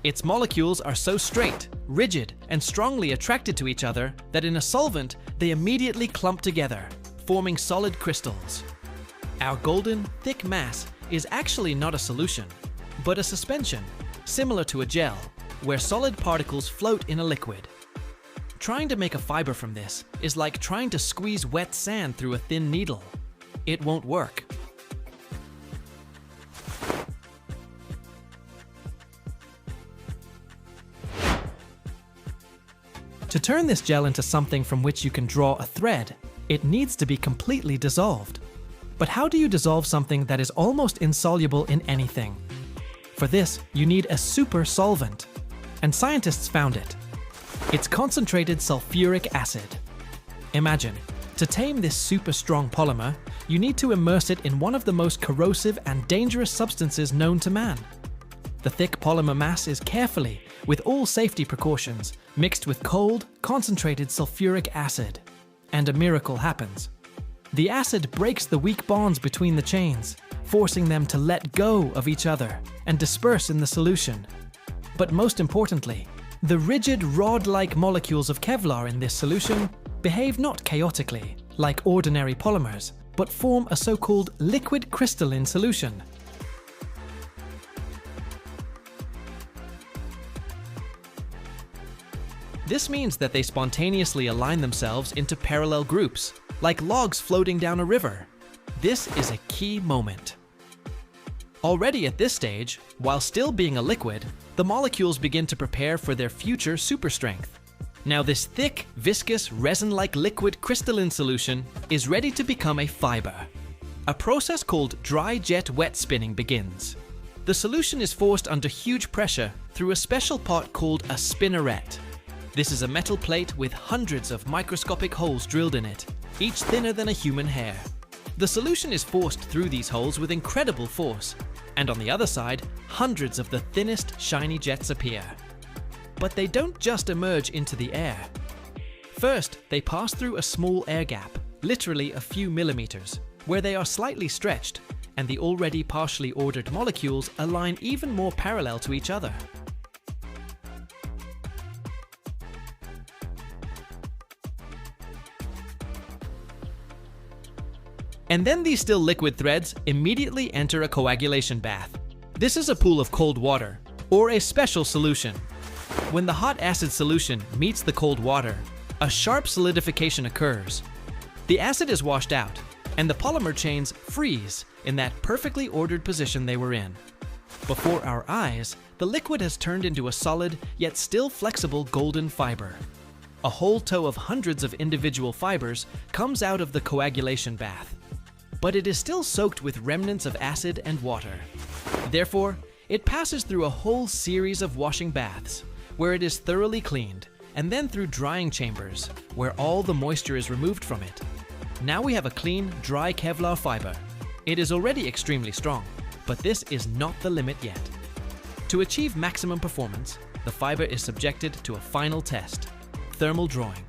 Its molecules are so straight, rigid, and strongly attracted to each other that in a solvent they immediately clump together, forming solid crystals. Our golden, thick mass is actually not a solution, but a suspension, similar to a gel, where solid particles float in a liquid. Trying to make a fiber from this is like trying to squeeze wet sand through a thin needle. It won't work. To turn this gel into something from which you can draw a thread, it needs to be completely dissolved. But how do you dissolve something that is almost insoluble in anything? For this, you need a super solvent, and scientists found it. It's concentrated sulfuric acid. Imagine, to tame this super strong polymer, you need to immerse it in one of the most corrosive and dangerous substances known to man. The thick polymer mass is carefully, with all safety precautions, mixed with cold, concentrated sulfuric acid. And a miracle happens. The acid breaks the weak bonds between the chains, forcing them to let go of each other and disperse in the solution. But most importantly, the rigid rod-like molecules of Kevlar in this solution behave not chaotically, like ordinary polymers, but form a so-called liquid crystalline solution. This means that they spontaneously align themselves into parallel groups, like logs floating down a river. This is a key moment. Already at this stage, while still being a liquid, the molecules begin to prepare for their future superstrength. Now this thick, viscous, resin-like liquid crystalline solution is ready to become a fiber. A process called dry jet wet spinning begins. The solution is forced under huge pressure through a special part called a spinneret. This is a metal plate with hundreds of microscopic holes drilled in it, each thinner than a human hair. The solution is forced through these holes with incredible force, and on the other side, hundreds of the thinnest, shiny jets appear. But they don't just emerge into the air. First, they pass through a small air gap, literally a few millimeters, where they are slightly stretched, and the already partially ordered molecules align even more parallel to each other. And then these still liquid threads immediately enter a coagulation bath. This is a pool of cold water, or a special solution. When the hot acid solution meets the cold water, a sharp solidification occurs. The acid is washed out, and the polymer chains freeze in that perfectly ordered position they were in. Before our eyes, the liquid has turned into a solid, yet still flexible golden fiber. A whole tow of hundreds of individual fibers comes out of the coagulation bath. But it is still soaked with remnants of acid and water. Therefore, it passes through a whole series of washing baths, where it is thoroughly cleaned, and then through drying chambers, where all the moisture is removed from it. Now we have a clean, dry Kevlar fiber. It is already extremely strong, but this is not the limit yet. To achieve maximum performance, the fiber is subjected to a final test. thermal drawing.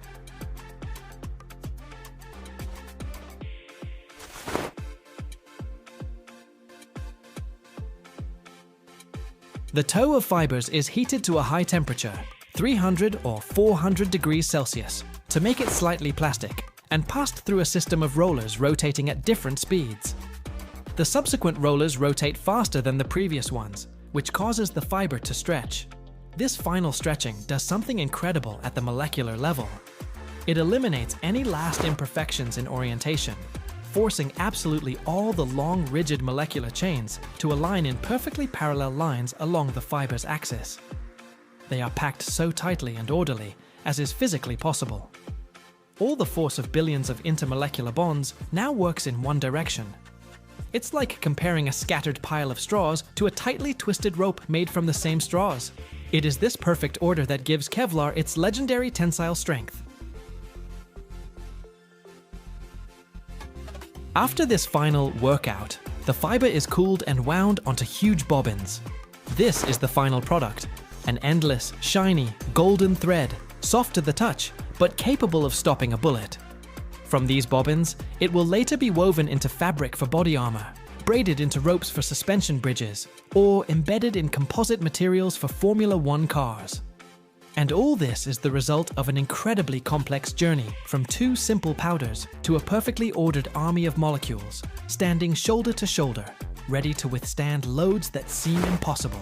The tow of fibers is heated to a high temperature, 300 or 400 degrees Celsius, to make it slightly plastic, and passed through a system of rollers rotating at different speeds. The subsequent rollers rotate faster than the previous ones, which causes the fiber to stretch. This final stretching does something incredible at the molecular level. It eliminates any last imperfections in orientation, forcing absolutely all the long, rigid molecular chains to align in perfectly parallel lines along the fiber's axis. They are packed so tightly and orderly as is physically possible. All the force of billions of intermolecular bonds now works in one direction. It's like comparing a scattered pile of straws to a tightly twisted rope made from the same straws. It is this perfect order that gives Kevlar its legendary tensile strength. After this final workout, the fiber is cooled and wound onto huge bobbins. This is the final product, an endless, shiny, golden thread, soft to the touch, but capable of stopping a bullet. From these bobbins, it will later be woven into fabric for body armor, braided into ropes for suspension bridges, or embedded in composite materials for Formula One cars. And all this is the result of an incredibly complex journey from two simple powders to a perfectly ordered army of molecules, standing shoulder to shoulder, ready to withstand loads that seem impossible.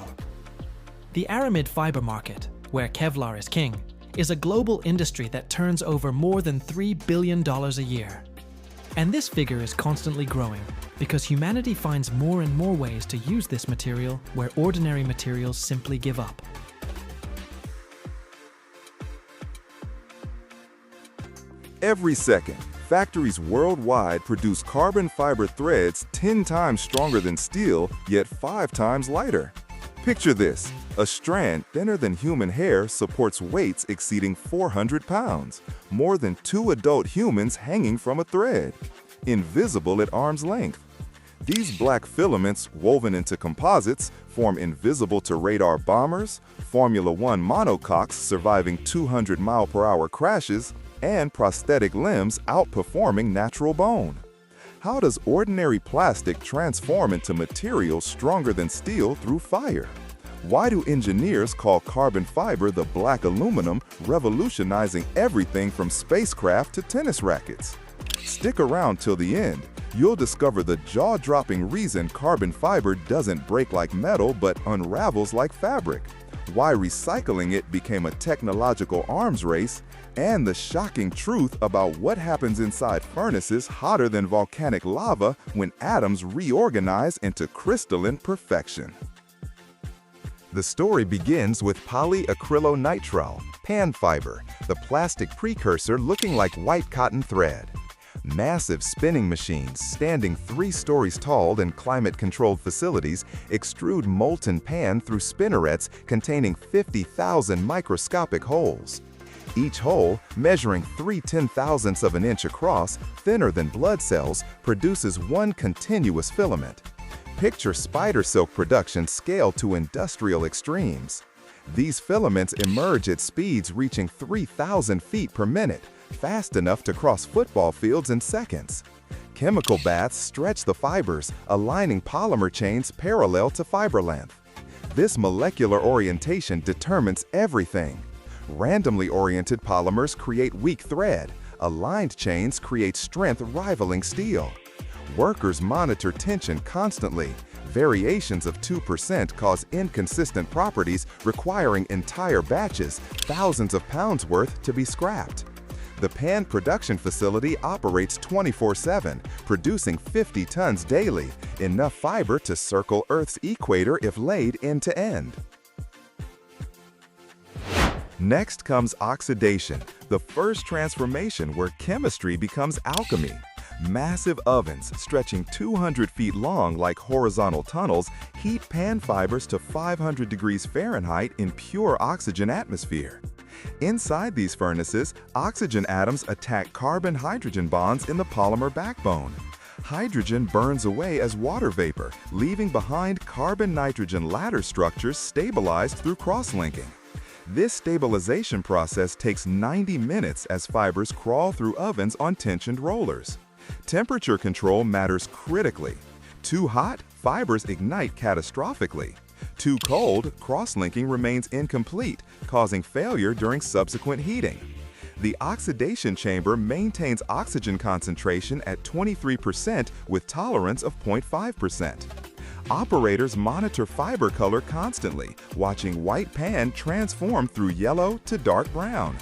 The aramid fiber market, where Kevlar is king, is a global industry that turns over more than $3 billion a year. And this figure is constantly growing because humanity finds more and more ways to use this material where ordinary materials simply give up. Every second, factories worldwide produce carbon fiber threads 10 times stronger than steel, yet 5 times lighter. Picture this: a strand thinner than human hair supports weights exceeding 400 pounds, more than 2 adult humans hanging from a thread, invisible at arm's length. These black filaments, woven into composites, form invisible to radar bombers, Formula One monocoques surviving 200-mile-per-hour crashes, and prosthetic limbs outperforming natural bone. How does ordinary plastic transform into material stronger than steel through fire? Why do engineers call carbon fiber the black aluminum, revolutionizing everything from spacecraft to tennis rackets? Stick around till the end. You'll discover the jaw-dropping reason carbon fiber doesn't break like metal but unravels like fabric, why recycling it became a technological arms race, and the shocking truth about what happens inside furnaces hotter than volcanic lava when atoms reorganize into crystalline perfection. The story begins with polyacrylonitrile, pan fiber, the plastic precursor looking like white cotton thread. Massive spinning machines standing 3 stories tall in climate-controlled facilities extrude molten pan through spinnerets containing 50,000 microscopic holes. Each hole, measuring 3/10,000ths of an inch across, thinner than blood cells, produces one continuous filament. Picture spider silk production scaled to industrial extremes. These filaments emerge at speeds reaching 3,000 feet per minute, fast enough to cross football fields in seconds. Chemical baths stretch the fibers, aligning polymer chains parallel to fiber length. This molecular orientation determines everything. Randomly oriented polymers create weak thread. Aligned chains create strength rivaling steel. Workers monitor tension constantly. Variations of 2% cause inconsistent properties requiring entire batches, thousands of pounds worth, to be scrapped. The pan production facility operates 24/7, producing 50 tons daily, enough fiber to circle Earth's equator if laid end to end. Next comes oxidation, the first transformation where chemistry becomes alchemy. Massive ovens, stretching 200 feet long like horizontal tunnels, heat pan fibers to 500 degrees Fahrenheit in pure oxygen atmosphere. Inside these furnaces, oxygen atoms attack carbon-hydrogen bonds in the polymer backbone. Hydrogen burns away as water vapor, leaving behind carbon-nitrogen ladder structures stabilized through cross-linking. This stabilization process takes 90 minutes as fibers crawl through ovens on tensioned rollers. Temperature control matters critically. Too hot, fibers ignite catastrophically. Too cold, cross-linking remains incomplete, causing failure during subsequent heating. The oxidation chamber maintains oxygen concentration at 23% with tolerance of 0.5%. Operators monitor fiber color constantly, watching white pan transform through yellow to dark brown.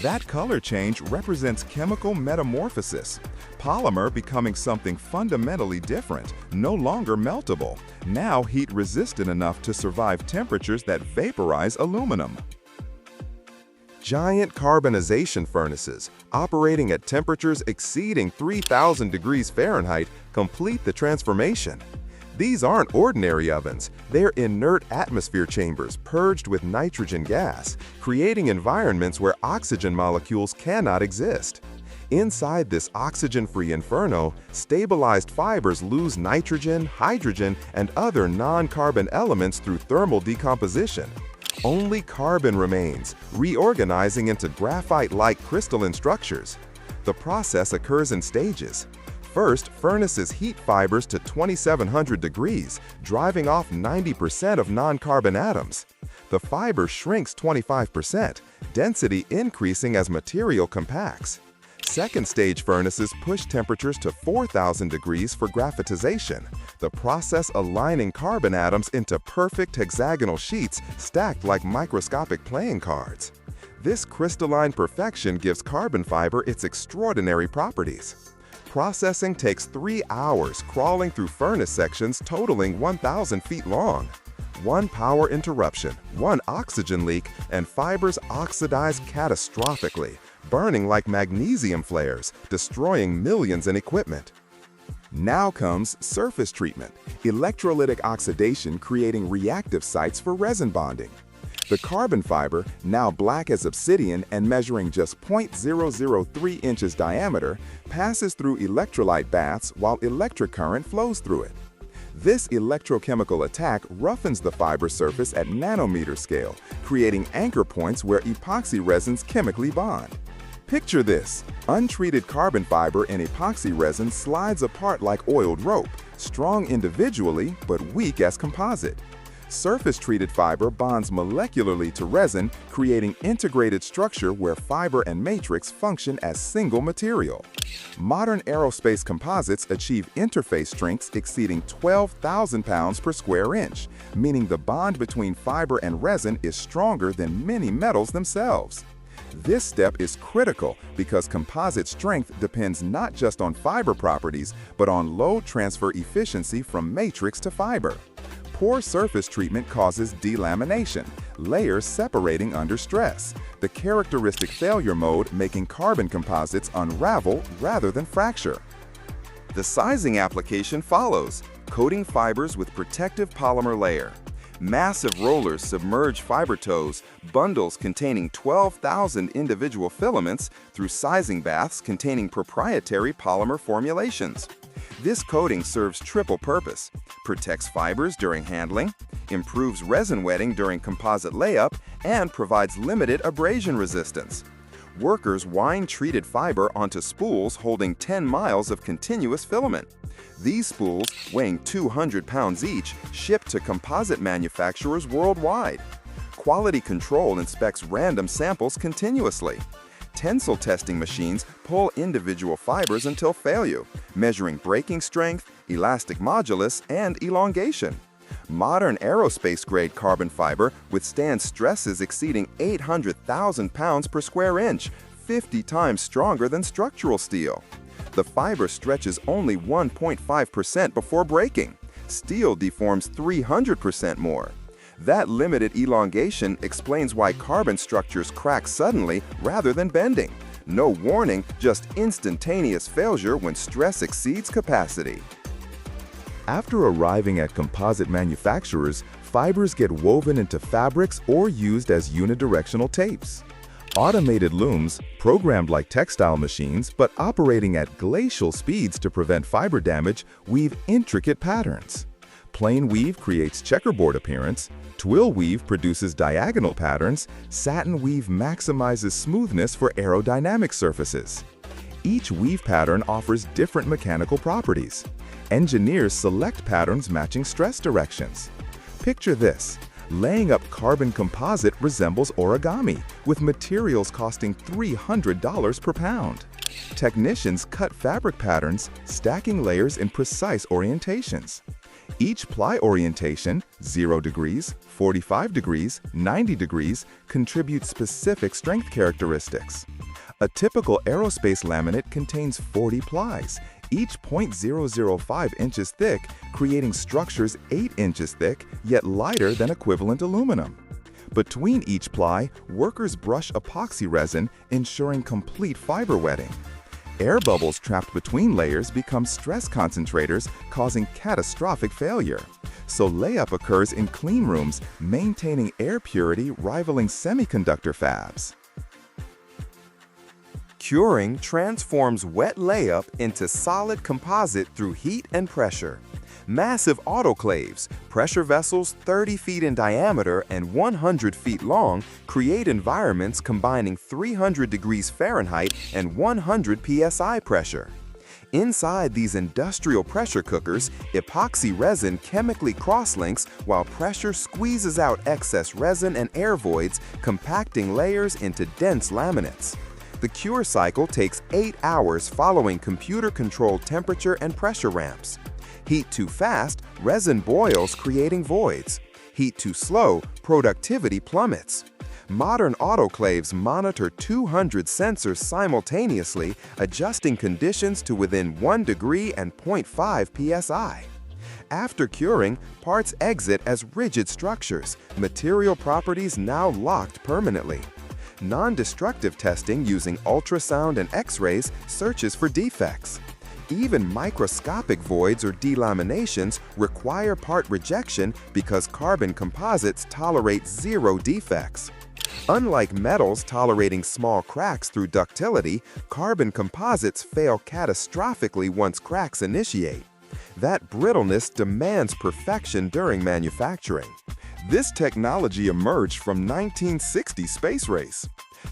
That color change represents chemical metamorphosis, polymer becoming something fundamentally different, no longer meltable, now heat-resistant enough to survive temperatures that vaporize aluminum. Giant carbonization furnaces, operating at temperatures exceeding 3,000 degrees Fahrenheit, complete the transformation. These aren't ordinary ovens, they're inert atmosphere chambers purged with nitrogen gas, creating environments where oxygen molecules cannot exist. Inside this oxygen-free inferno, stabilized fibers lose nitrogen, hydrogen, and other non-carbon elements through thermal decomposition. Only carbon remains, reorganizing into graphite-like crystalline structures. The process occurs in stages. First, furnaces heat fibers to 2,700 degrees, driving off 90% of non-carbon atoms. The fiber shrinks 25%, density increasing as material compacts. Second stage furnaces push temperatures to 4,000 degrees for graphitization, the process aligning carbon atoms into perfect hexagonal sheets stacked like microscopic playing cards. This crystalline perfection gives carbon fiber its extraordinary properties. Processing takes 3 hours, crawling through furnace sections totaling 1,000 feet long. One power interruption, one oxygen leak, and fibers oxidize catastrophically, burning like magnesium flares, destroying millions in equipment. Now comes surface treatment, electrolytic oxidation creating reactive sites for resin bonding. The carbon fiber, now black as obsidian and measuring just 0.003 inches diameter, passes through electrolyte baths while electric current flows through it. This electrochemical attack roughens the fiber surface at nanometer scale, creating anchor points where epoxy resins chemically bond. Picture this: untreated carbon fiber in epoxy resin slides apart like oiled rope, strong individually but weak as composite. Surface-treated fiber bonds molecularly to resin, creating integrated structure where fiber and matrix function as single material. Modern aerospace composites achieve interface strengths exceeding 12,000 pounds per square inch, meaning the bond between fiber and resin is stronger than many metals themselves. This step is critical because composite strength depends not just on fiber properties, but on load transfer efficiency from matrix to fiber. Poor surface treatment causes delamination, layers separating under stress, the characteristic failure mode making carbon composites unravel rather than fracture. The sizing application follows, coating fibers with protective polymer layer. Massive rollers submerge fiber tows, bundles containing 12,000 individual filaments, through sizing baths containing proprietary polymer formulations. This coating serves triple purpose: protects fibers during handling, improves resin wetting during composite layup, and provides limited abrasion resistance. Workers wind treated fiber onto spools holding 10 miles of continuous filament. These spools, weighing 200 pounds each, ship to composite manufacturers worldwide. Quality control inspects random samples continuously. Tensile testing machines pull individual fibers until failure, measuring breaking strength, elastic modulus, and elongation. Modern aerospace-grade carbon fiber withstands stresses exceeding 800,000 pounds per square inch, 50 times stronger than structural steel. The fiber stretches only 1.5% before breaking. Steel deforms 300% more. That limited elongation explains why carbon structures crack suddenly rather than bending. No warning, just instantaneous failure when stress exceeds capacity. After arriving at composite manufacturers, fibers get woven into fabrics or used as unidirectional tapes. Automated looms, programmed like textile machines but operating at glacial speeds to prevent fiber damage, weave intricate patterns. Plain weave creates checkerboard appearance, twill weave produces diagonal patterns, satin weave maximizes smoothness for aerodynamic surfaces. Each weave pattern offers different mechanical properties. Engineers select patterns matching stress directions. Picture this. Laying up carbon composite resembles origami, with materials costing $300 per pound. Technicians cut fabric patterns, stacking layers in precise orientations. Each ply orientation, 0 degrees, 45 degrees, 90 degrees, contributes specific strength characteristics. A typical aerospace laminate contains 40 plies, each 0.005 inches thick, creating structures 8 inches thick, yet lighter than equivalent aluminum. Between each ply, workers brush epoxy resin, ensuring complete fiber wetting. Air bubbles trapped between layers become stress concentrators, causing catastrophic failure. So layup occurs in clean rooms, maintaining air purity rivaling semiconductor fabs. Curing transforms wet layup into solid composite through heat and pressure. Massive autoclaves, pressure vessels 30 feet in diameter and 100 feet long, create environments combining 300 degrees Fahrenheit and 100 psi pressure. Inside these industrial pressure cookers, epoxy resin chemically cross-links while pressure squeezes out excess resin and air voids, compacting layers into dense laminates. The cure cycle takes 8 hours following computer-controlled temperature and pressure ramps. Heat too fast, resin boils, creating voids. Heat too slow, productivity plummets. Modern autoclaves monitor 200 sensors simultaneously, adjusting conditions to within 1 degree and 0.5 psi. After curing, parts exit as rigid structures, material properties now locked permanently. Non-destructive testing using ultrasound and X-rays searches for defects. Even microscopic voids or delaminations require part rejection because carbon composites tolerate 0 defects. Unlike metals tolerating small cracks through ductility, carbon composites fail catastrophically once cracks initiate. That brittleness demands perfection during manufacturing. This technology emerged from 1960 space race.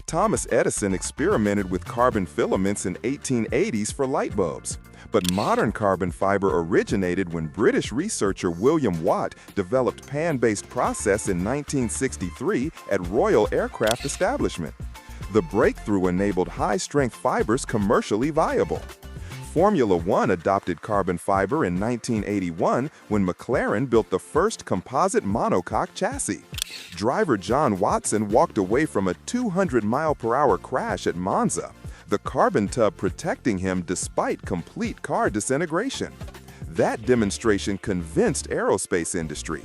Thomas Edison experimented with carbon filaments in 1880s for light bulbs. But modern carbon fiber originated when British researcher William Watt developed pan-based process in 1963 at Royal Aircraft Establishment. The breakthrough enabled high-strength fibers commercially viable. Formula One adopted carbon fiber in 1981 when McLaren built the first composite monocoque chassis. Driver John Watson walked away from a 200-mile-per-hour crash at Monza, the carbon tub protecting him despite complete car disintegration. That demonstration convinced aerospace industry.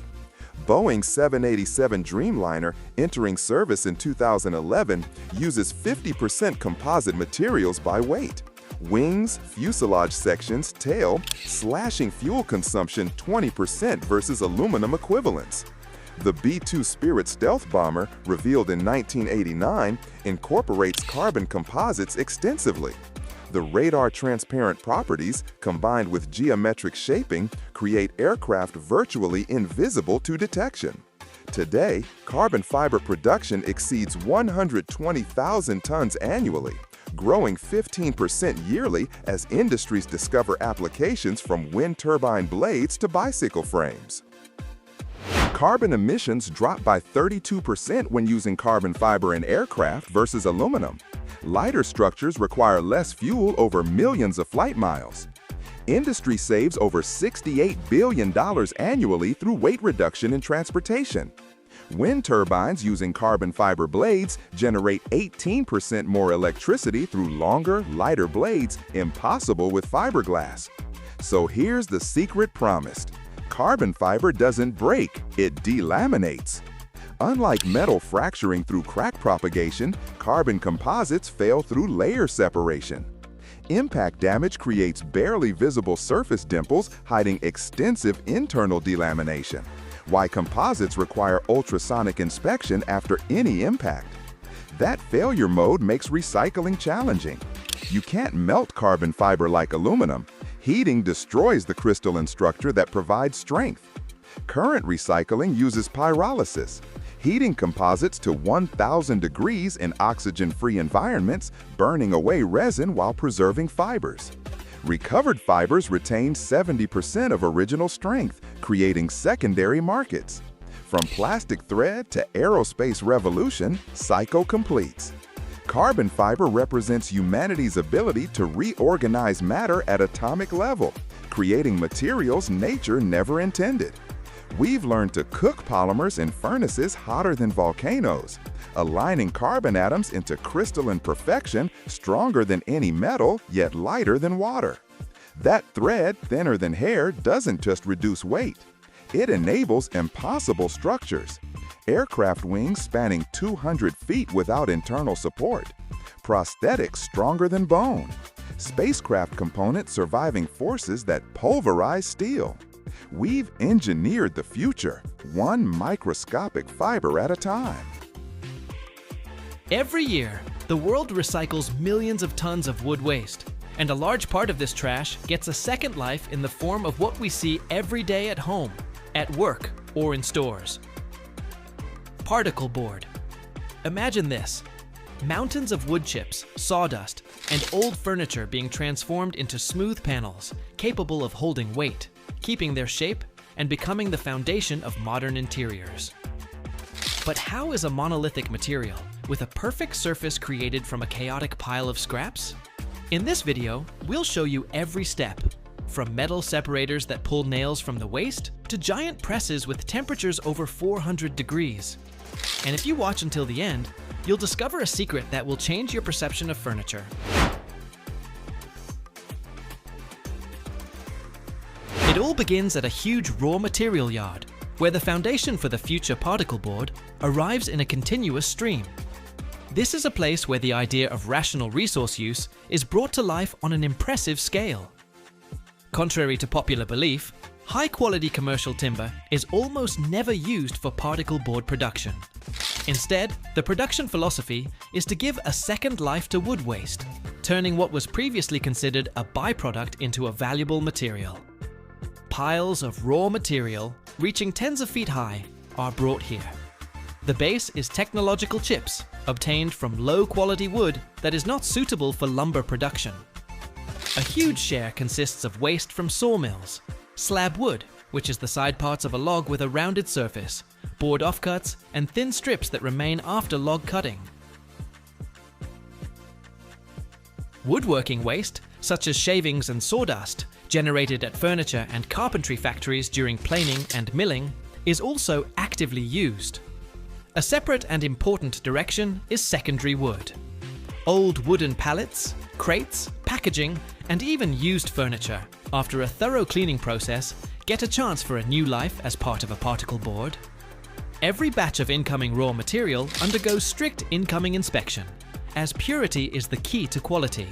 Boeing's 787 Dreamliner, entering service in 2011, uses 50% composite materials by weight. Wings, fuselage sections, tail, slashing fuel consumption 20% versus aluminum equivalents. The B-2 Spirit stealth bomber, revealed in 1989, incorporates carbon composites extensively. The radar-transparent properties, combined with geometric shaping, create aircraft virtually invisible to detection. Today, carbon fiber production exceeds 120,000 tons annually, growing 15% yearly as industries discover applications from wind turbine blades to bicycle frames. Carbon emissions drop by 32% when using carbon fiber in aircraft versus aluminum. Lighter structures require less fuel over millions of flight miles. Industry saves over $68 billion annually through weight reduction in transportation. Wind turbines using carbon fiber blades generate 18% more electricity through longer, lighter blades, impossible with fiberglass. So here's the secret promised. Carbon fiber doesn't break, it delaminates. Unlike metal fracturing through crack propagation, carbon composites fail through layer separation. Impact damage creates barely visible surface dimples, hiding extensive internal delamination. Why composites require ultrasonic inspection after any impact. That failure mode makes recycling challenging. You can't melt carbon fiber like aluminum. Heating destroys the crystalline structure that provides strength. Current recycling uses pyrolysis, heating composites to 1,000 degrees in oxygen-free environments, burning away resin while preserving fibers. Recovered fibers retain 70% of original strength, creating secondary markets. From plastic thread to aerospace revolution, cycle completes. Carbon fiber represents humanity's ability to reorganize matter at atomic level, creating materials nature never intended. We've learned to cook polymers in furnaces hotter than volcanoes, aligning carbon atoms into crystalline perfection, stronger than any metal, yet lighter than water. That thread, thinner than hair, doesn't just reduce weight. It enables impossible structures. Aircraft wings spanning 200 feet without internal support. Prosthetics stronger than bone. Spacecraft components surviving forces that pulverize steel. We've engineered the future, one microscopic fiber at a time. Every year, the world recycles millions of tons of wood waste, and a large part of this trash gets a second life in the form of what we see every day at home, at work, or in stores. Particle board. Imagine this: mountains of wood chips, sawdust, and old furniture being transformed into smooth panels, capable of holding weight, keeping their shape, and becoming the foundation of modern interiors. But how is a monolithic material, with a perfect surface created from a chaotic pile of scraps? In this video, we'll show you every step, from metal separators that pull nails from the waste, to giant presses with temperatures over 400 degrees. And if you watch until the end, you'll discover a secret that will change your perception of furniture. It all begins at a huge raw material yard, where the foundation for the future particle board arrives in a continuous stream. This is a place where the idea of rational resource use is brought to life on an impressive scale. Contrary to popular belief, high-quality commercial timber is almost never used for particle board production. Instead, the production philosophy is to give a second life to wood waste, turning what was previously considered a byproduct into a valuable material. Piles of raw material, reaching tens of feet high, are brought here. The base is technological chips, obtained from low-quality wood that is not suitable for lumber production. A huge share consists of waste from sawmills, slab wood, which is the side parts of a log with a rounded surface, board offcuts, and thin strips that remain after log cutting. Woodworking waste, such as shavings and sawdust, generated at furniture and carpentry factories during planing and milling, is also actively used. A separate and important direction is secondary wood. Old wooden pallets, crates, packaging, and even used furniture, after a thorough cleaning process, get a chance for a new life as part of a particle board. Every batch of incoming raw material undergoes strict incoming inspection, as purity is the key to quality.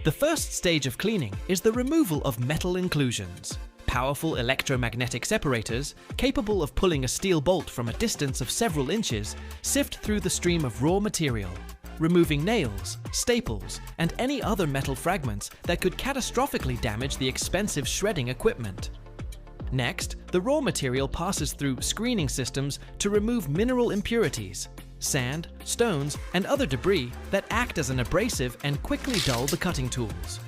The first stage of cleaning is the removal of metal inclusions. Powerful electromagnetic separators, capable of pulling a steel bolt from a distance of several inches, sift through the stream of raw material, removing nails, staples, and any other metal fragments that could catastrophically damage the expensive shredding equipment. Next, the raw material passes through screening systems to remove mineral impurities, sand, stones, and other debris that act as an abrasive and quickly dull the cutting tools.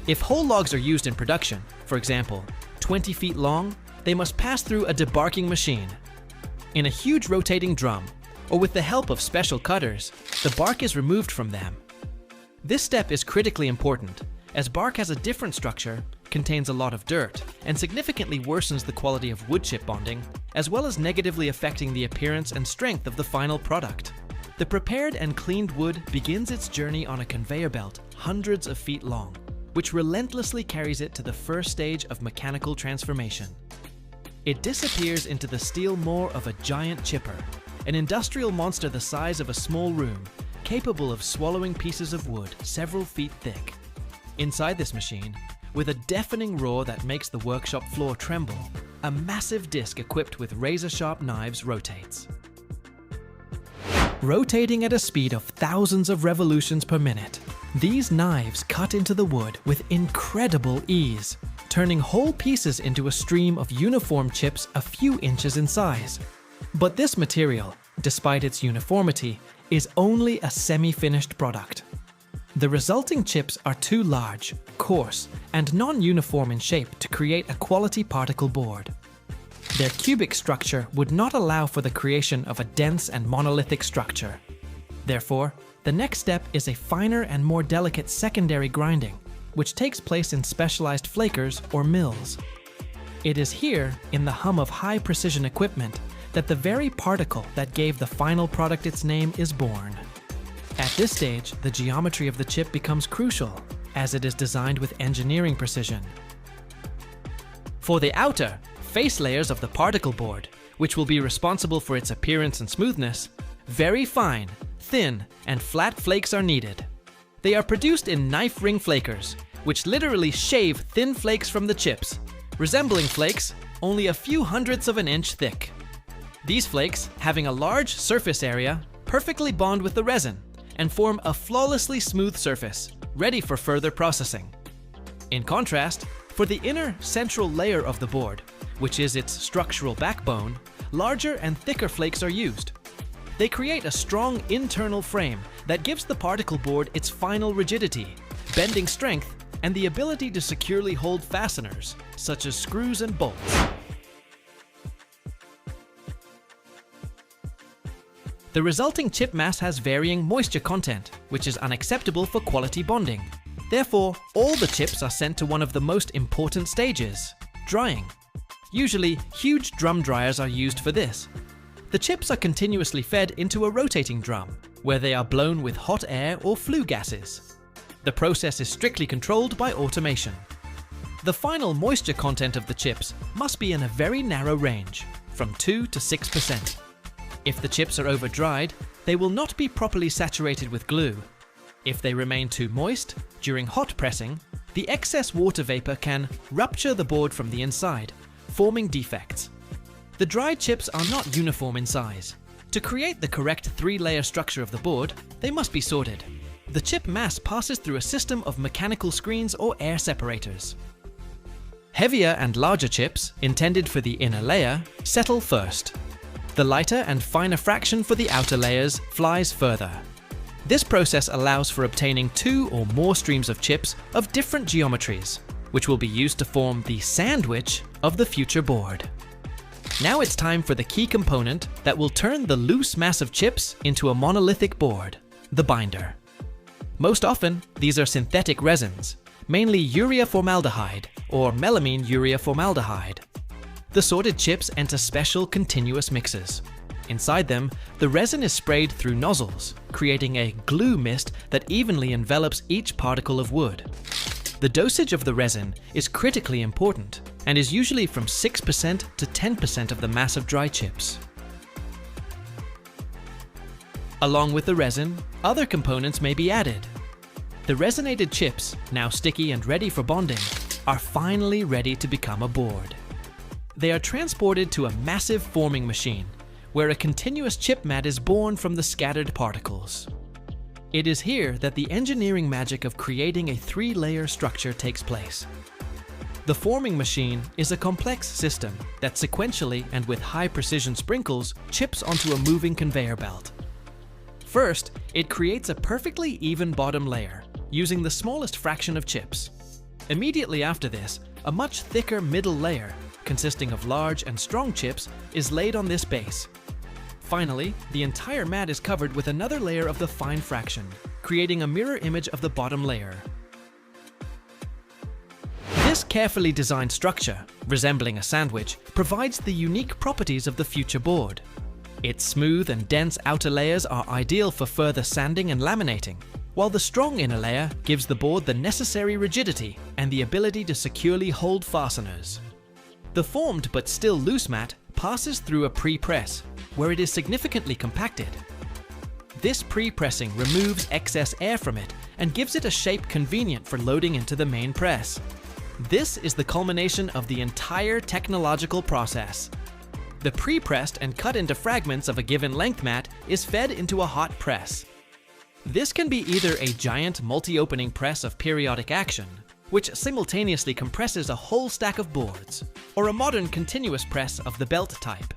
If whole logs are used in production, for example, 20 feet long, they must pass through a debarking machine. In a huge rotating drum, or with the help of special cutters, the bark is removed from them. This step is critically important, as bark has a different structure, contains a lot of dirt, and significantly worsens the quality of wood chip bonding, as well as negatively affecting the appearance and strength of the final product. The prepared and cleaned wood begins its journey on a conveyor belt hundreds of feet long, which relentlessly carries it to the first stage of mechanical transformation. It disappears into the steel maw of a giant chipper, an industrial monster the size of a small room, capable of swallowing pieces of wood several feet thick. Inside this machine, with a deafening roar that makes the workshop floor tremble, a massive disc equipped with razor-sharp knives rotates. Rotating at a speed of thousands of revolutions per minute, these knives cut into the wood with incredible ease, turning whole pieces into a stream of uniform chips a few inches in size. But this material, despite its uniformity, is only a semi-finished product. The resulting chips are too large, coarse, and non-uniform in shape to create a quality particle board. Their cubic structure would not allow for the creation of a dense and monolithic structure. Therefore, the next step is a finer and more delicate secondary grinding, which takes place in specialized flakers or mills. It is here, in the hum of high-precision equipment, that the very particle that gave the final product its name is born. At this stage, the geometry of the chip becomes crucial, as it is designed with engineering precision. For the outer, face layers of the particle board, which will be responsible for its appearance and smoothness, very fine, thin, and flat flakes are needed. They are produced in knife ring flakers, which literally shave thin flakes from the chips, resembling flakes only a few hundredths of an inch thick. These flakes, having a large surface area, perfectly bond with the resin and form a flawlessly smooth surface, ready for further processing. In contrast, for the inner central layer of the board, which is its structural backbone, larger and thicker flakes are used. They create a strong internal frame that gives the particle board its final rigidity, bending strength, and the ability to securely hold fasteners, such as screws and bolts. The resulting chip mass has varying moisture content, which is unacceptable for quality bonding. Therefore, all the chips are sent to one of the most important stages, drying. Usually, huge drum dryers are used for this. The chips are continuously fed into a rotating drum, where they are blown with hot air or flue gases. The process is strictly controlled by automation. The final moisture content of the chips must be in a very narrow range, from 2 to 6%. If the chips are over-dried, they will not be properly saturated with glue. If they remain too moist, during hot pressing, the excess water vapor can rupture the board from the inside, forming defects. The dried chips are not uniform in size. To create the correct 3-layer structure of the board, they must be sorted. The chip mass passes through a system of mechanical screens or air separators. Heavier and larger chips, intended for the inner layer, settle first. The lighter and finer fraction for the outer layers flies further. This process allows for obtaining 2 or more streams of chips of different geometries, which will be used to form the sandwich of the future board. Now it's time for the key component that will turn the loose mass of chips into a monolithic board, the binder. Most often, these are synthetic resins, mainly urea formaldehyde or melamine urea formaldehyde. The sorted chips enter special continuous mixers. Inside them, the resin is sprayed through nozzles, creating a glue mist that evenly envelops each particle of wood. The dosage of the resin is critically important and is usually from 6% to 10% of the mass of dry chips. Along with the resin, other components may be added. The resinated chips, now sticky and ready for bonding, are finally ready to become a board. They are transported to a massive forming machine, where a continuous chip mat is born from the scattered particles. It is here that the engineering magic of creating a 3-layer structure takes place. The forming machine is a complex system that sequentially and with high precision sprinkles chips onto a moving conveyor belt. First, it creates a perfectly even bottom layer, using the smallest fraction of chips. Immediately after this, a much thicker middle layer, consisting of large and strong chips, is laid on this base. Finally, the entire mat is covered with another layer of the fine fraction, creating a mirror image of the bottom layer. This carefully designed structure, resembling a sandwich, provides the unique properties of the future board. Its smooth and dense outer layers are ideal for further sanding and laminating, while the strong inner layer gives the board the necessary rigidity and the ability to securely hold fasteners. The formed but still loose mat passes through a pre-press, where it is significantly compacted. This pre-pressing removes excess air from it and gives it a shape convenient for loading into the main press. This is the culmination of the entire technological process. The pre-pressed and cut into fragments of a given length mat is fed into a hot press. This can be either a giant multi-opening press of periodic action, which simultaneously compresses a whole stack of boards, or a modern continuous press of the belt type.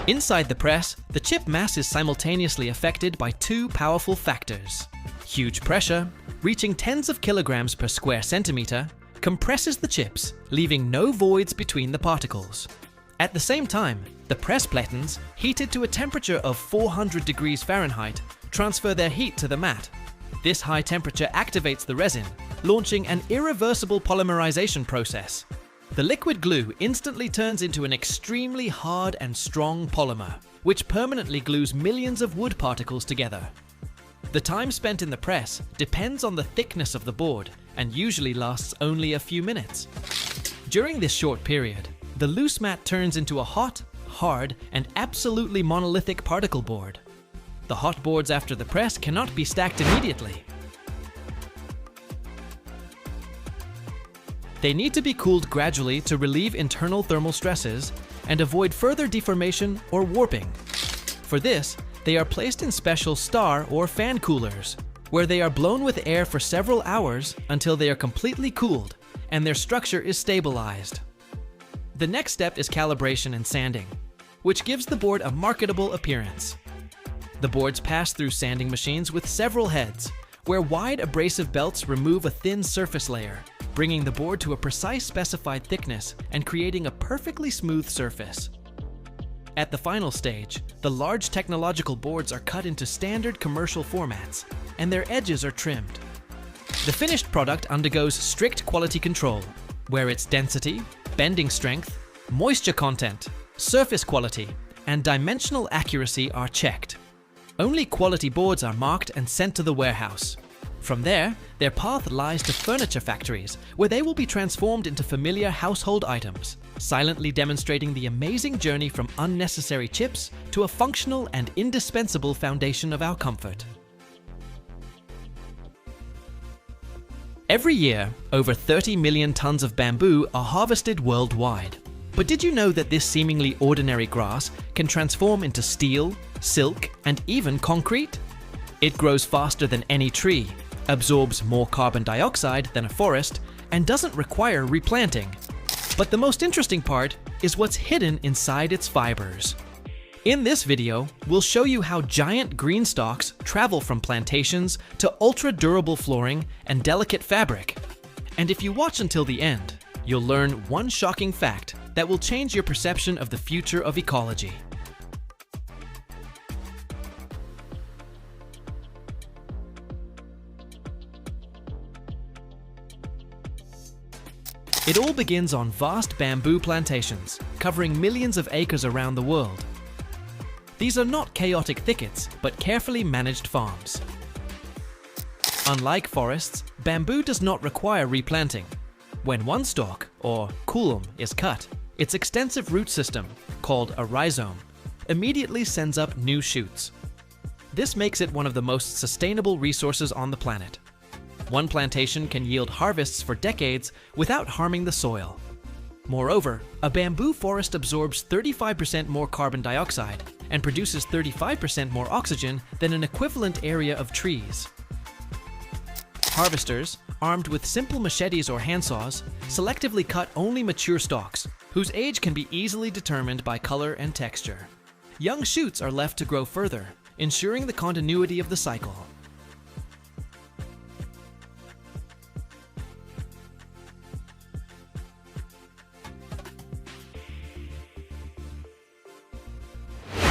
Inside the press, the chip mass is simultaneously affected by two powerful factors. Huge pressure, reaching tens of kilograms per square centimeter, compresses the chips, leaving no voids between the particles. At the same time, the press platens, heated to a temperature of 400 degrees Fahrenheit, transfer their heat to the mat. This high temperature activates the resin, launching an irreversible polymerization process. The liquid glue instantly turns into an extremely hard and strong polymer, which permanently glues millions of wood particles together. The time spent in the press depends on the thickness of the board and usually lasts only a few minutes. During this short period, the loose mat turns into a hot, hard, and absolutely monolithic particle board. The hot boards after the press cannot be stacked immediately. They need to be cooled gradually to relieve internal thermal stresses and avoid further deformation or warping. For this, they are placed in special star or fan coolers, where they are blown with air for several hours until they are completely cooled and their structure is stabilized. The next step is calibration and sanding, which gives the board a marketable appearance. The boards pass through sanding machines with several heads, where wide abrasive belts remove a thin surface layer, bringing the board to a precise specified thickness and creating a perfectly smooth surface. At the final stage, the large technological boards are cut into standard commercial formats, and their edges are trimmed. The finished product undergoes strict quality control, where its density, bending strength, moisture content, surface quality, and dimensional accuracy are checked. Only quality boards are marked and sent to the warehouse. From there, their path lies to furniture factories, where they will be transformed into familiar household items, silently demonstrating the amazing journey from unnecessary chips to a functional and indispensable foundation of our comfort. Every year, over 30 million tons of bamboo are harvested worldwide. But did you know that this seemingly ordinary grass can transform into steel, silk, and even concrete? It grows faster than any tree, absorbs more carbon dioxide than a forest, and doesn't require replanting. But the most interesting part is what's hidden inside its fibers. In this video, we'll show you how giant green stalks travel from plantations to ultra-durable flooring and delicate fabric. And if you watch until the end, you'll learn one shocking fact that will change your perception of the future of ecology. It all begins on vast bamboo plantations, covering millions of acres around the world. These are not chaotic thickets, but carefully managed farms. Unlike forests, bamboo does not require replanting. When one stalk, or culm, is cut, its extensive root system, called a rhizome, immediately sends up new shoots. This makes it one of the most sustainable resources on the planet. One plantation can yield harvests for decades without harming the soil. Moreover, a bamboo forest absorbs 35% more carbon dioxide and produces 35% more oxygen than an equivalent area of trees. Harvesters, armed with simple machetes or handsaws, selectively cut only mature stalks, whose age can be easily determined by color and texture. Young shoots are left to grow further, ensuring the continuity of the cycle.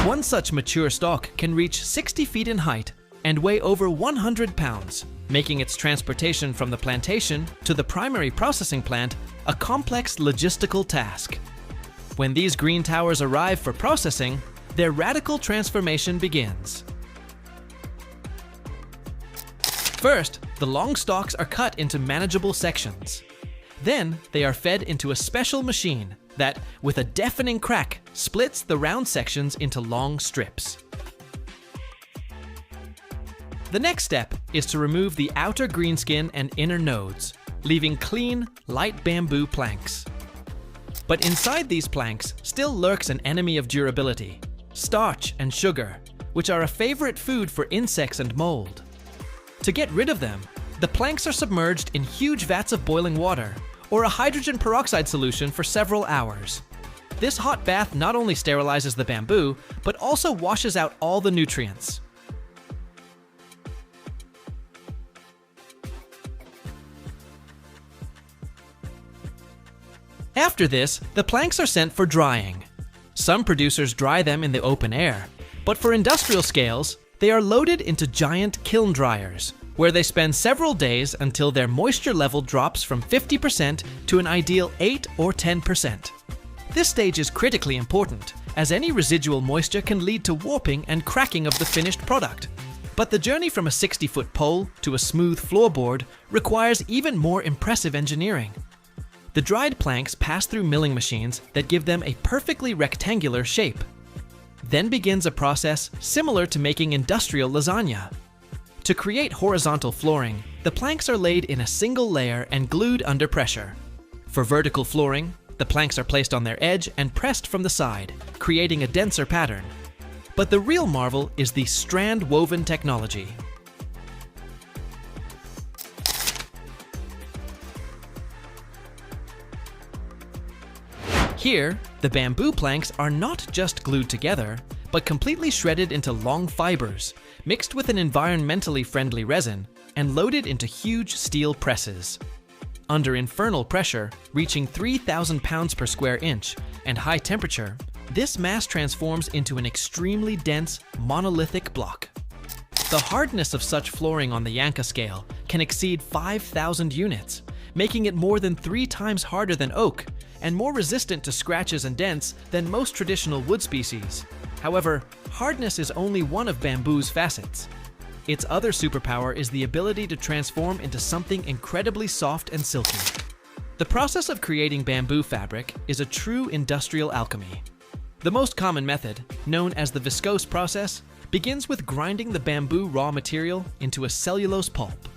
One such mature stalk can reach 60 feet in height and weigh over 100 pounds, making its transportation from the plantation to the primary processing plant a complex logistical task. When these green towers arrive for processing, their radical transformation begins. First, the long stalks are cut into manageable sections. Then, they are fed into a special machine that, with a deafening crack, splits the round sections into long strips. The next step is to remove the outer green skin and inner nodes, leaving clean, light bamboo planks. But inside these planks still lurks an enemy of durability: starch and sugar, which are a favorite food for insects and mold. To get rid of them, the planks are submerged in huge vats of boiling water or a hydrogen peroxide solution for several hours. This hot bath not only sterilizes the bamboo, but also washes out all the nutrients. After this, the planks are sent for drying. Some producers dry them in the open air, but for industrial scales, they are loaded into giant kiln dryers, where they spend several days until their moisture level drops from 50% to an ideal 8 or 10%. This stage is critically important, as any residual moisture can lead to warping and cracking of the finished product. But the journey from a 60-foot pole to a smooth floorboard requires even more impressive engineering. The dried planks pass through milling machines that give them a perfectly rectangular shape. Then begins a process similar to making industrial lasagna. To create horizontal flooring, the planks are laid in a single layer and glued under pressure. For vertical flooring, the planks are placed on their edge and pressed from the side, creating a denser pattern. But the real marvel is the strand woven technology. Here, the bamboo planks are not just glued together, but completely shredded into long fibers, mixed with an environmentally friendly resin, and loaded into huge steel presses. Under infernal pressure, reaching 3,000 pounds per square inch, and high temperature, this mass transforms into an extremely dense, monolithic block. The hardness of such flooring on the Yanka scale can exceed 5,000 units, making it more than 3 times harder than oak, and more resistant to scratches and dents than most traditional wood species. However, hardness is only one of bamboo's facets. Its other superpower is the ability to transform into something incredibly soft and silky. The process of creating bamboo fabric is a true industrial alchemy. The most common method, known as the viscose process, begins with grinding the bamboo raw material into a cellulose pulp.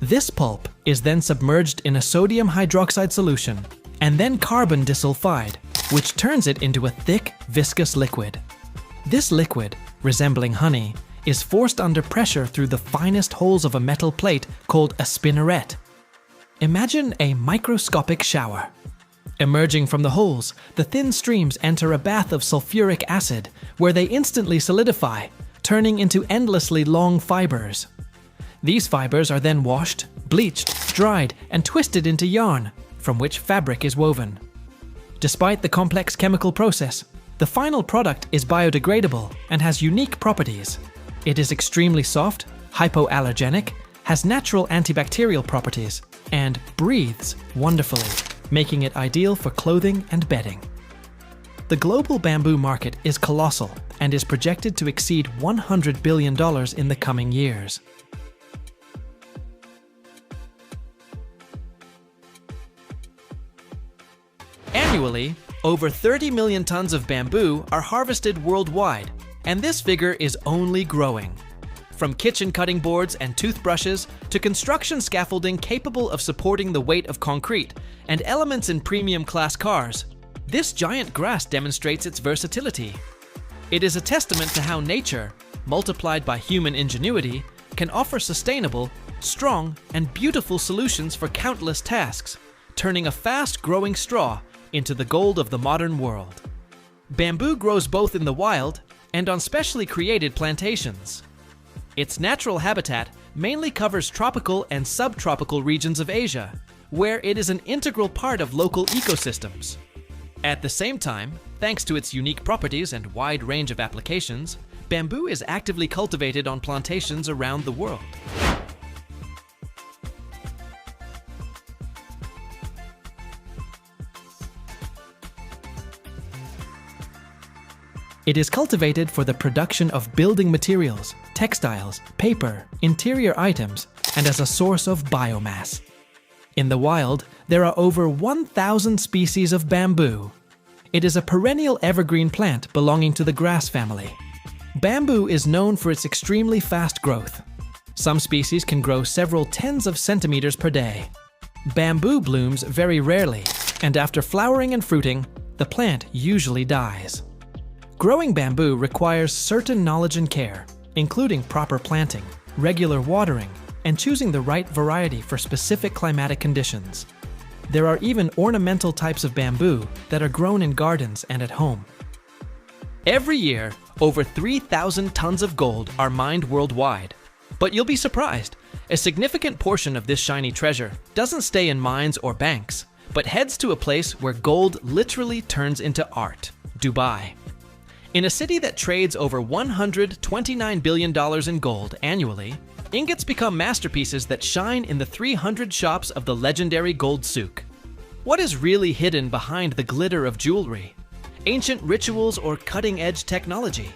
This pulp is then submerged in a sodium hydroxide solution and then carbon disulfide, which turns it into a thick, viscous liquid. This liquid, resembling honey, is forced under pressure through the finest holes of a metal plate called a spinneret. Imagine a microscopic shower. Emerging from the holes, the thin streams enter a bath of sulfuric acid, where they instantly solidify, turning into endlessly long fibers. These fibers are then washed, bleached, dried, and twisted into yarn, from which fabric is woven. Despite the complex chemical process, the final product is biodegradable and has unique properties. It is extremely soft, hypoallergenic, has natural antibacterial properties, and breathes wonderfully, making it ideal for clothing and bedding. The global bamboo market is colossal and is projected to exceed $100 billion in the coming years. Annually, over 30 million tons of bamboo are harvested worldwide, and this figure is only growing. From kitchen cutting boards and toothbrushes to construction scaffolding capable of supporting the weight of concrete and elements in premium class cars, this giant grass demonstrates its versatility. It is a testament to how nature, multiplied by human ingenuity, can offer sustainable, strong, and beautiful solutions for countless tasks, turning a fast-growing straw into the gold of the modern world. Bamboo grows both in the wild and on specially created plantations. Its natural habitat mainly covers tropical and subtropical regions of Asia, where it is an integral part of local ecosystems. At the same time, thanks to its unique properties and wide range of applications, bamboo is actively cultivated on plantations around the world. It is cultivated for the production of building materials, textiles, paper, interior items, and as a source of biomass. In the wild, there are over 1,000 species of bamboo. It is a perennial evergreen plant belonging to the grass family. Bamboo is known for its extremely fast growth. Some species can grow several tens of centimeters per day. Bamboo blooms very rarely, and after flowering and fruiting, the plant usually dies. Growing bamboo requires certain knowledge and care, including proper planting, regular watering, and choosing the right variety for specific climatic conditions. There are even ornamental types of bamboo that are grown in gardens and at home. Every year, over 3,000 tons of gold are mined worldwide. But you'll be surprised, a significant portion of this shiny treasure doesn't stay in mines or banks, but heads to a place where gold literally turns into art, Dubai. In a city that trades over $129 billion in gold annually, ingots become masterpieces that shine in the 300 shops of the legendary gold souk. What is really hidden behind the glitter of jewelry? Ancient rituals or cutting-edge technology?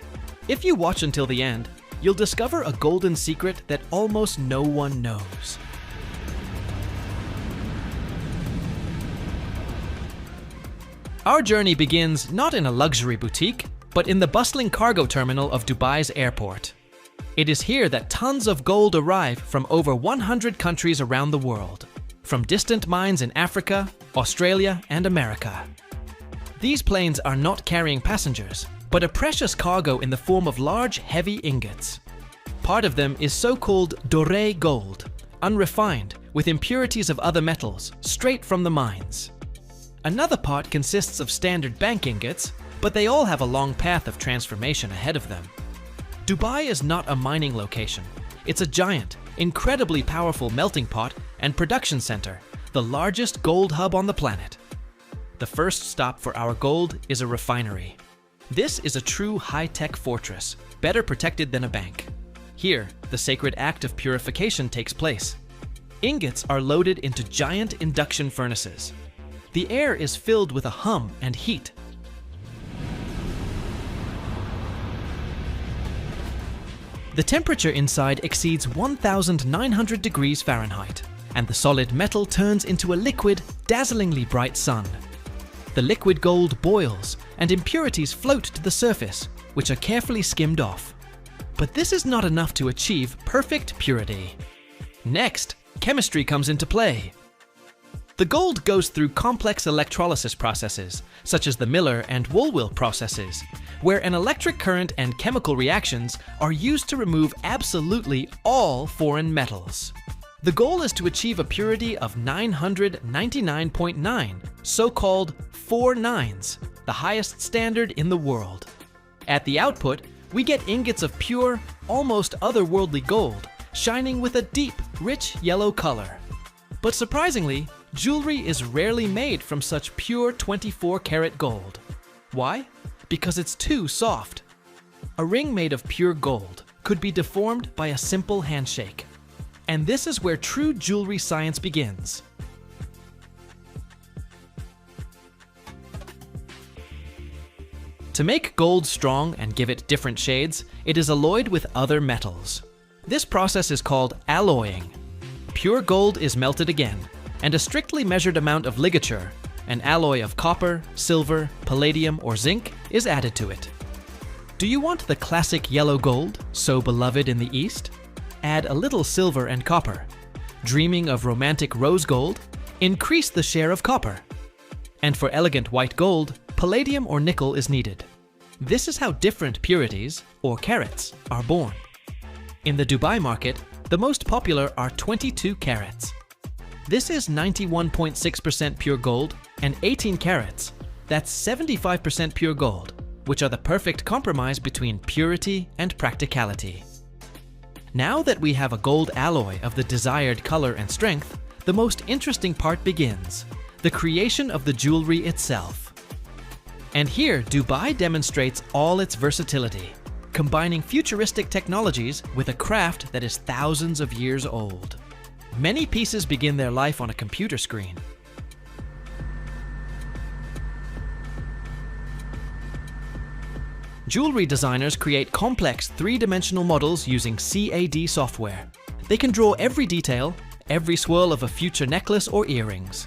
If you watch until the end, you'll discover a golden secret that almost no one knows. Our journey begins not in a luxury boutique, but in the bustling cargo terminal of Dubai's airport. It is here that tons of gold arrive from over 100 countries around the world, from distant mines in Africa, Australia, and America. These planes are not carrying passengers, but a precious cargo in the form of large, heavy ingots. Part of them is so-called doré gold, unrefined, with impurities of other metals, straight from the mines. Another part consists of standard bank ingots, but they all have a long path of transformation ahead of them. Dubai is not a mining location. It's a giant, incredibly powerful melting pot and production center, the largest gold hub on the planet. The first stop for our gold is a refinery. This is a true high-tech fortress, better protected than a bank. Here, the sacred act of purification takes place. Ingots are loaded into giant induction furnaces. The air is filled with a hum and heat. The temperature inside exceeds 1,900 degrees Fahrenheit, and the solid metal turns into a liquid, dazzlingly bright sun. The liquid gold boils, and impurities float to the surface, which are carefully skimmed off. But this is not enough to achieve perfect purity. Next, chemistry comes into play. The gold goes through complex electrolysis processes, such as the Miller and Wohlwill processes, where an electric current and chemical reactions are used to remove absolutely all foreign metals. The goal is to achieve a purity of 999.9, so-called 4 nines, the highest standard in the world. At the output, we get ingots of pure, almost otherworldly gold, shining with a deep, rich yellow color. But surprisingly, jewelry is rarely made from such pure 24-karat gold. Why? Because it's too soft. A ring made of pure gold could be deformed by a simple handshake. And this is where true jewelry science begins. To make gold strong and give it different shades, it is alloyed with other metals. This process is called alloying. Pure gold is melted again, and a strictly measured amount of ligature, an alloy of copper, silver, palladium, or zinc, is added to it. Do you want the classic yellow gold, so beloved in the East? Add a little silver and copper. Dreaming of romantic rose gold? Increase the share of copper. And for elegant white gold, palladium or nickel is needed. This is how different purities, or carats, are born. In the Dubai market, the most popular are 22 carats. This is 91.6% pure gold and 18 carats. That's 75% pure gold, which are the perfect compromise between purity and practicality. Now that we have a gold alloy of the desired color and strength, the most interesting part begins, the creation of the jewelry itself. And here, Dubai demonstrates all its versatility, combining futuristic technologies with a craft that is thousands of years old. Many pieces begin their life on a computer screen. Jewelry designers create complex three-dimensional models using CAD software. They can draw every detail, every swirl of a future necklace or earrings.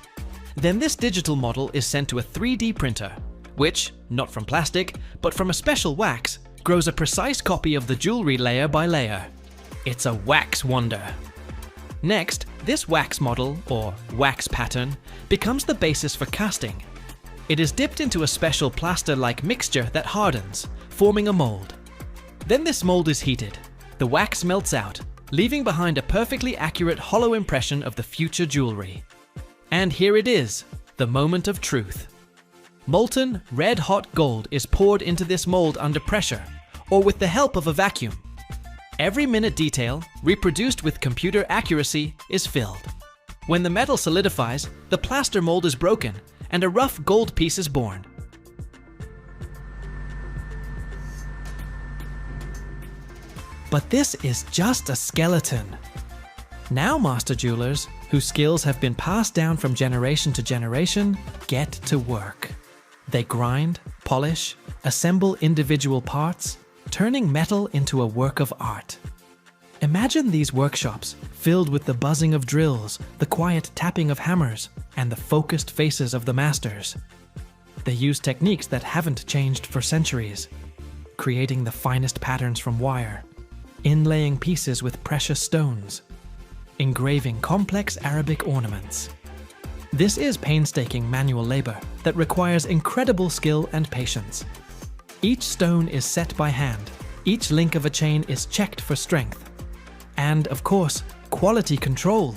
Then this digital model is sent to a 3D printer, which, not from plastic, but from a special wax, grows a precise copy of the jewelry layer by layer. It's a wax wonder. Next, this wax model, or wax pattern, becomes the basis for casting. It is dipped into a special plaster-like mixture that hardens, forming a mold. Then this mold is heated. The wax melts out, leaving behind a perfectly accurate hollow impression of the future jewelry. And here it is, the moment of truth. Molten, red-hot gold is poured into this mold under pressure, or with the help of a vacuum. Every minute detail, reproduced with computer accuracy, is filled. When the metal solidifies, the plaster mold is broken, and a rough gold piece is born. But this is just a skeleton. Now master jewelers, whose skills have been passed down from generation to generation, get to work. They grind, polish, assemble individual parts, turning metal into a work of art. Imagine these workshops filled with the buzzing of drills, the quiet tapping of hammers, and the focused faces of the masters. They use techniques that haven't changed for centuries, creating the finest patterns from wire, inlaying pieces with precious stones, engraving complex Arabic ornaments. This is painstaking manual labor that requires incredible skill and patience. Each stone is set by hand, each link of a chain is checked for strength, and, of course, quality control.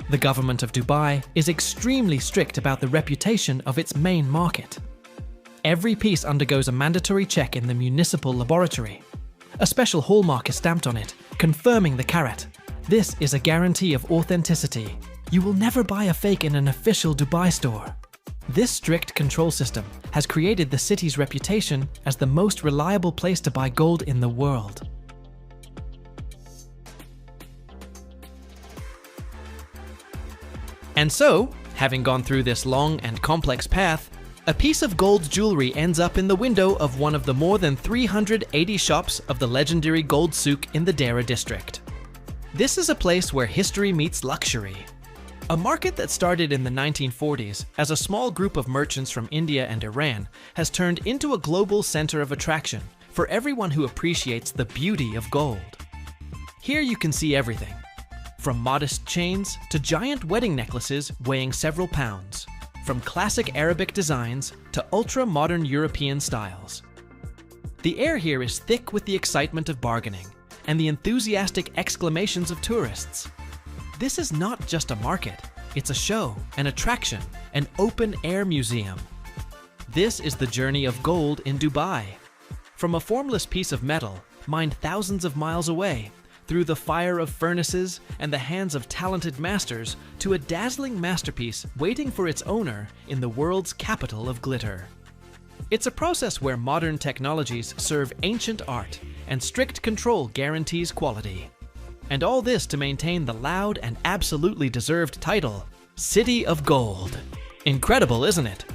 The government of Dubai is extremely strict about the reputation of its main market. Every piece undergoes a mandatory check in the municipal laboratory. A special hallmark is stamped on it, confirming the carat. This is a guarantee of authenticity. You will never buy a fake in an official Dubai store. This strict control system has created the city's reputation as the most reliable place to buy gold in the world. And so, having gone through this long and complex path, a piece of gold jewelry ends up in the window of one of the more than 380 shops of the legendary gold souk in the Dera district. This is a place where history meets luxury. A market that started in the 1940s as a small group of merchants from India and Iran has turned into a global center of attraction for everyone who appreciates the beauty of gold. Here you can see everything, from modest chains to giant wedding necklaces weighing several pounds, from classic Arabic designs to ultra-modern European styles. The air here is thick with the excitement of bargaining and the enthusiastic exclamations of tourists. This is not just a market, it's a show, an attraction, an open-air museum. This is the journey of gold in Dubai. From a formless piece of metal, mined thousands of miles away, through the fire of furnaces and the hands of talented masters, to a dazzling masterpiece waiting for its owner in the world's capital of glitter. It's a process where modern technologies serve ancient art and strict control guarantees quality. And all this to maintain the loud and absolutely deserved title, City of Gold. Incredible, isn't it?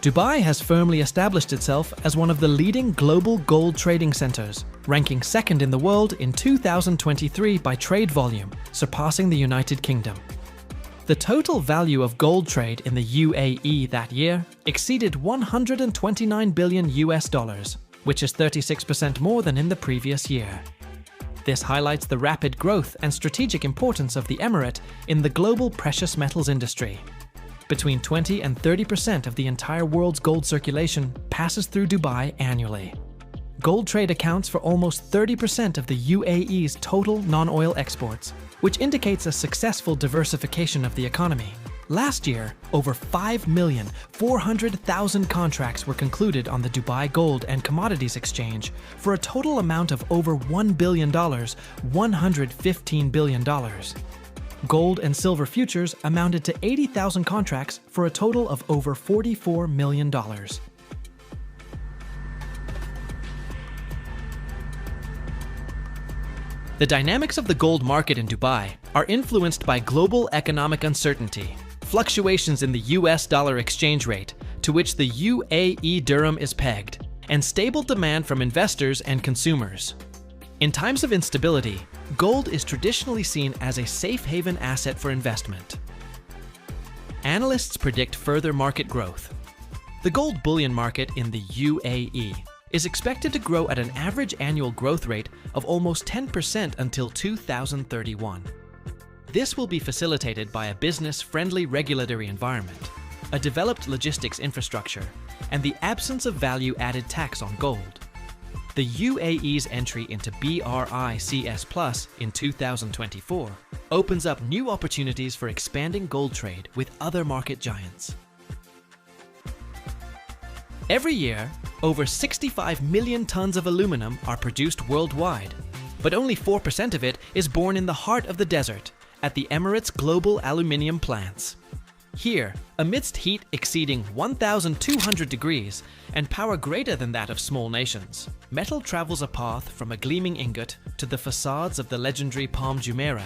Dubai has firmly established itself as one of the leading global gold trading centers, ranking second in the world in 2023 by trade volume, surpassing the United Kingdom. The total value of gold trade in the UAE that year exceeded $129 billion, which is 36% more than in the previous year. This highlights the rapid growth and strategic importance of the emirate in the global precious metals industry. Between 20 and 30% of the entire world's gold circulation passes through Dubai annually. Gold trade accounts for almost 30% of the UAE's total non-oil exports, which indicates a successful diversification of the economy. Last year, over 5,400,000 contracts were concluded on the Dubai Gold and Commodities Exchange for a total amount of over $1 billion, $115 billion. Gold and silver futures amounted to 80,000 contracts for a total of over $44 million. The dynamics of the gold market in Dubai are influenced by global economic uncertainty, fluctuations in the US dollar exchange rate, to which the UAE dirham is pegged, and stable demand from investors and consumers. In times of instability, gold is traditionally seen as a safe haven asset for investment. Analysts predict further market growth. The gold bullion market in the UAE is expected to grow at an average annual growth rate of almost 10% until 2031. This will be facilitated by a business-friendly regulatory environment, a developed logistics infrastructure, and the absence of value-added tax on gold. The UAE's entry into BRICS Plus in 2024 opens up new opportunities for expanding gold trade with other market giants. Every year, over 65 million tons of aluminum are produced worldwide, but only 4% of it is born in the heart of the desert at the Emirates' global aluminium plants. Here, amidst heat exceeding 1,200 degrees and power greater than that of small nations, metal travels a path from a gleaming ingot to the facades of the legendary Palm Jumeirah.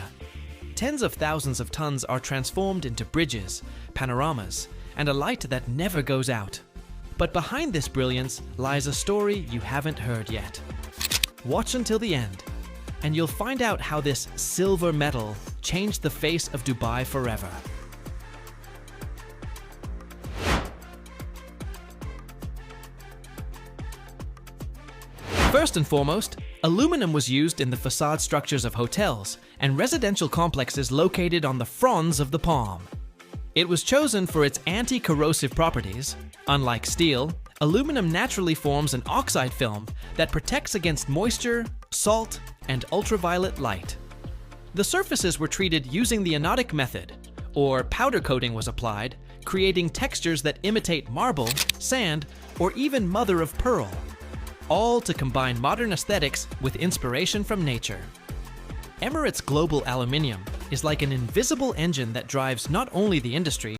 Tens of thousands of tons are transformed into bridges, panoramas, and a light that never goes out. But behind this brilliance lies a story you haven't heard yet. Watch until the end, and you'll find out how this silver metal changed the face of Dubai forever. First and foremost, aluminum was used in the facade structures of hotels and residential complexes located on the fronds of the palm. It was chosen for its anti-corrosive properties. Unlike steel, aluminum naturally forms an oxide film that protects against moisture, salt, and ultraviolet light. The surfaces were treated using the anodic method, or powder coating was applied, creating textures that imitate marble, sand, or even mother of pearl, all to combine modern aesthetics with inspiration from nature. Emirates Global Aluminium is like an invisible engine that drives not only the industry,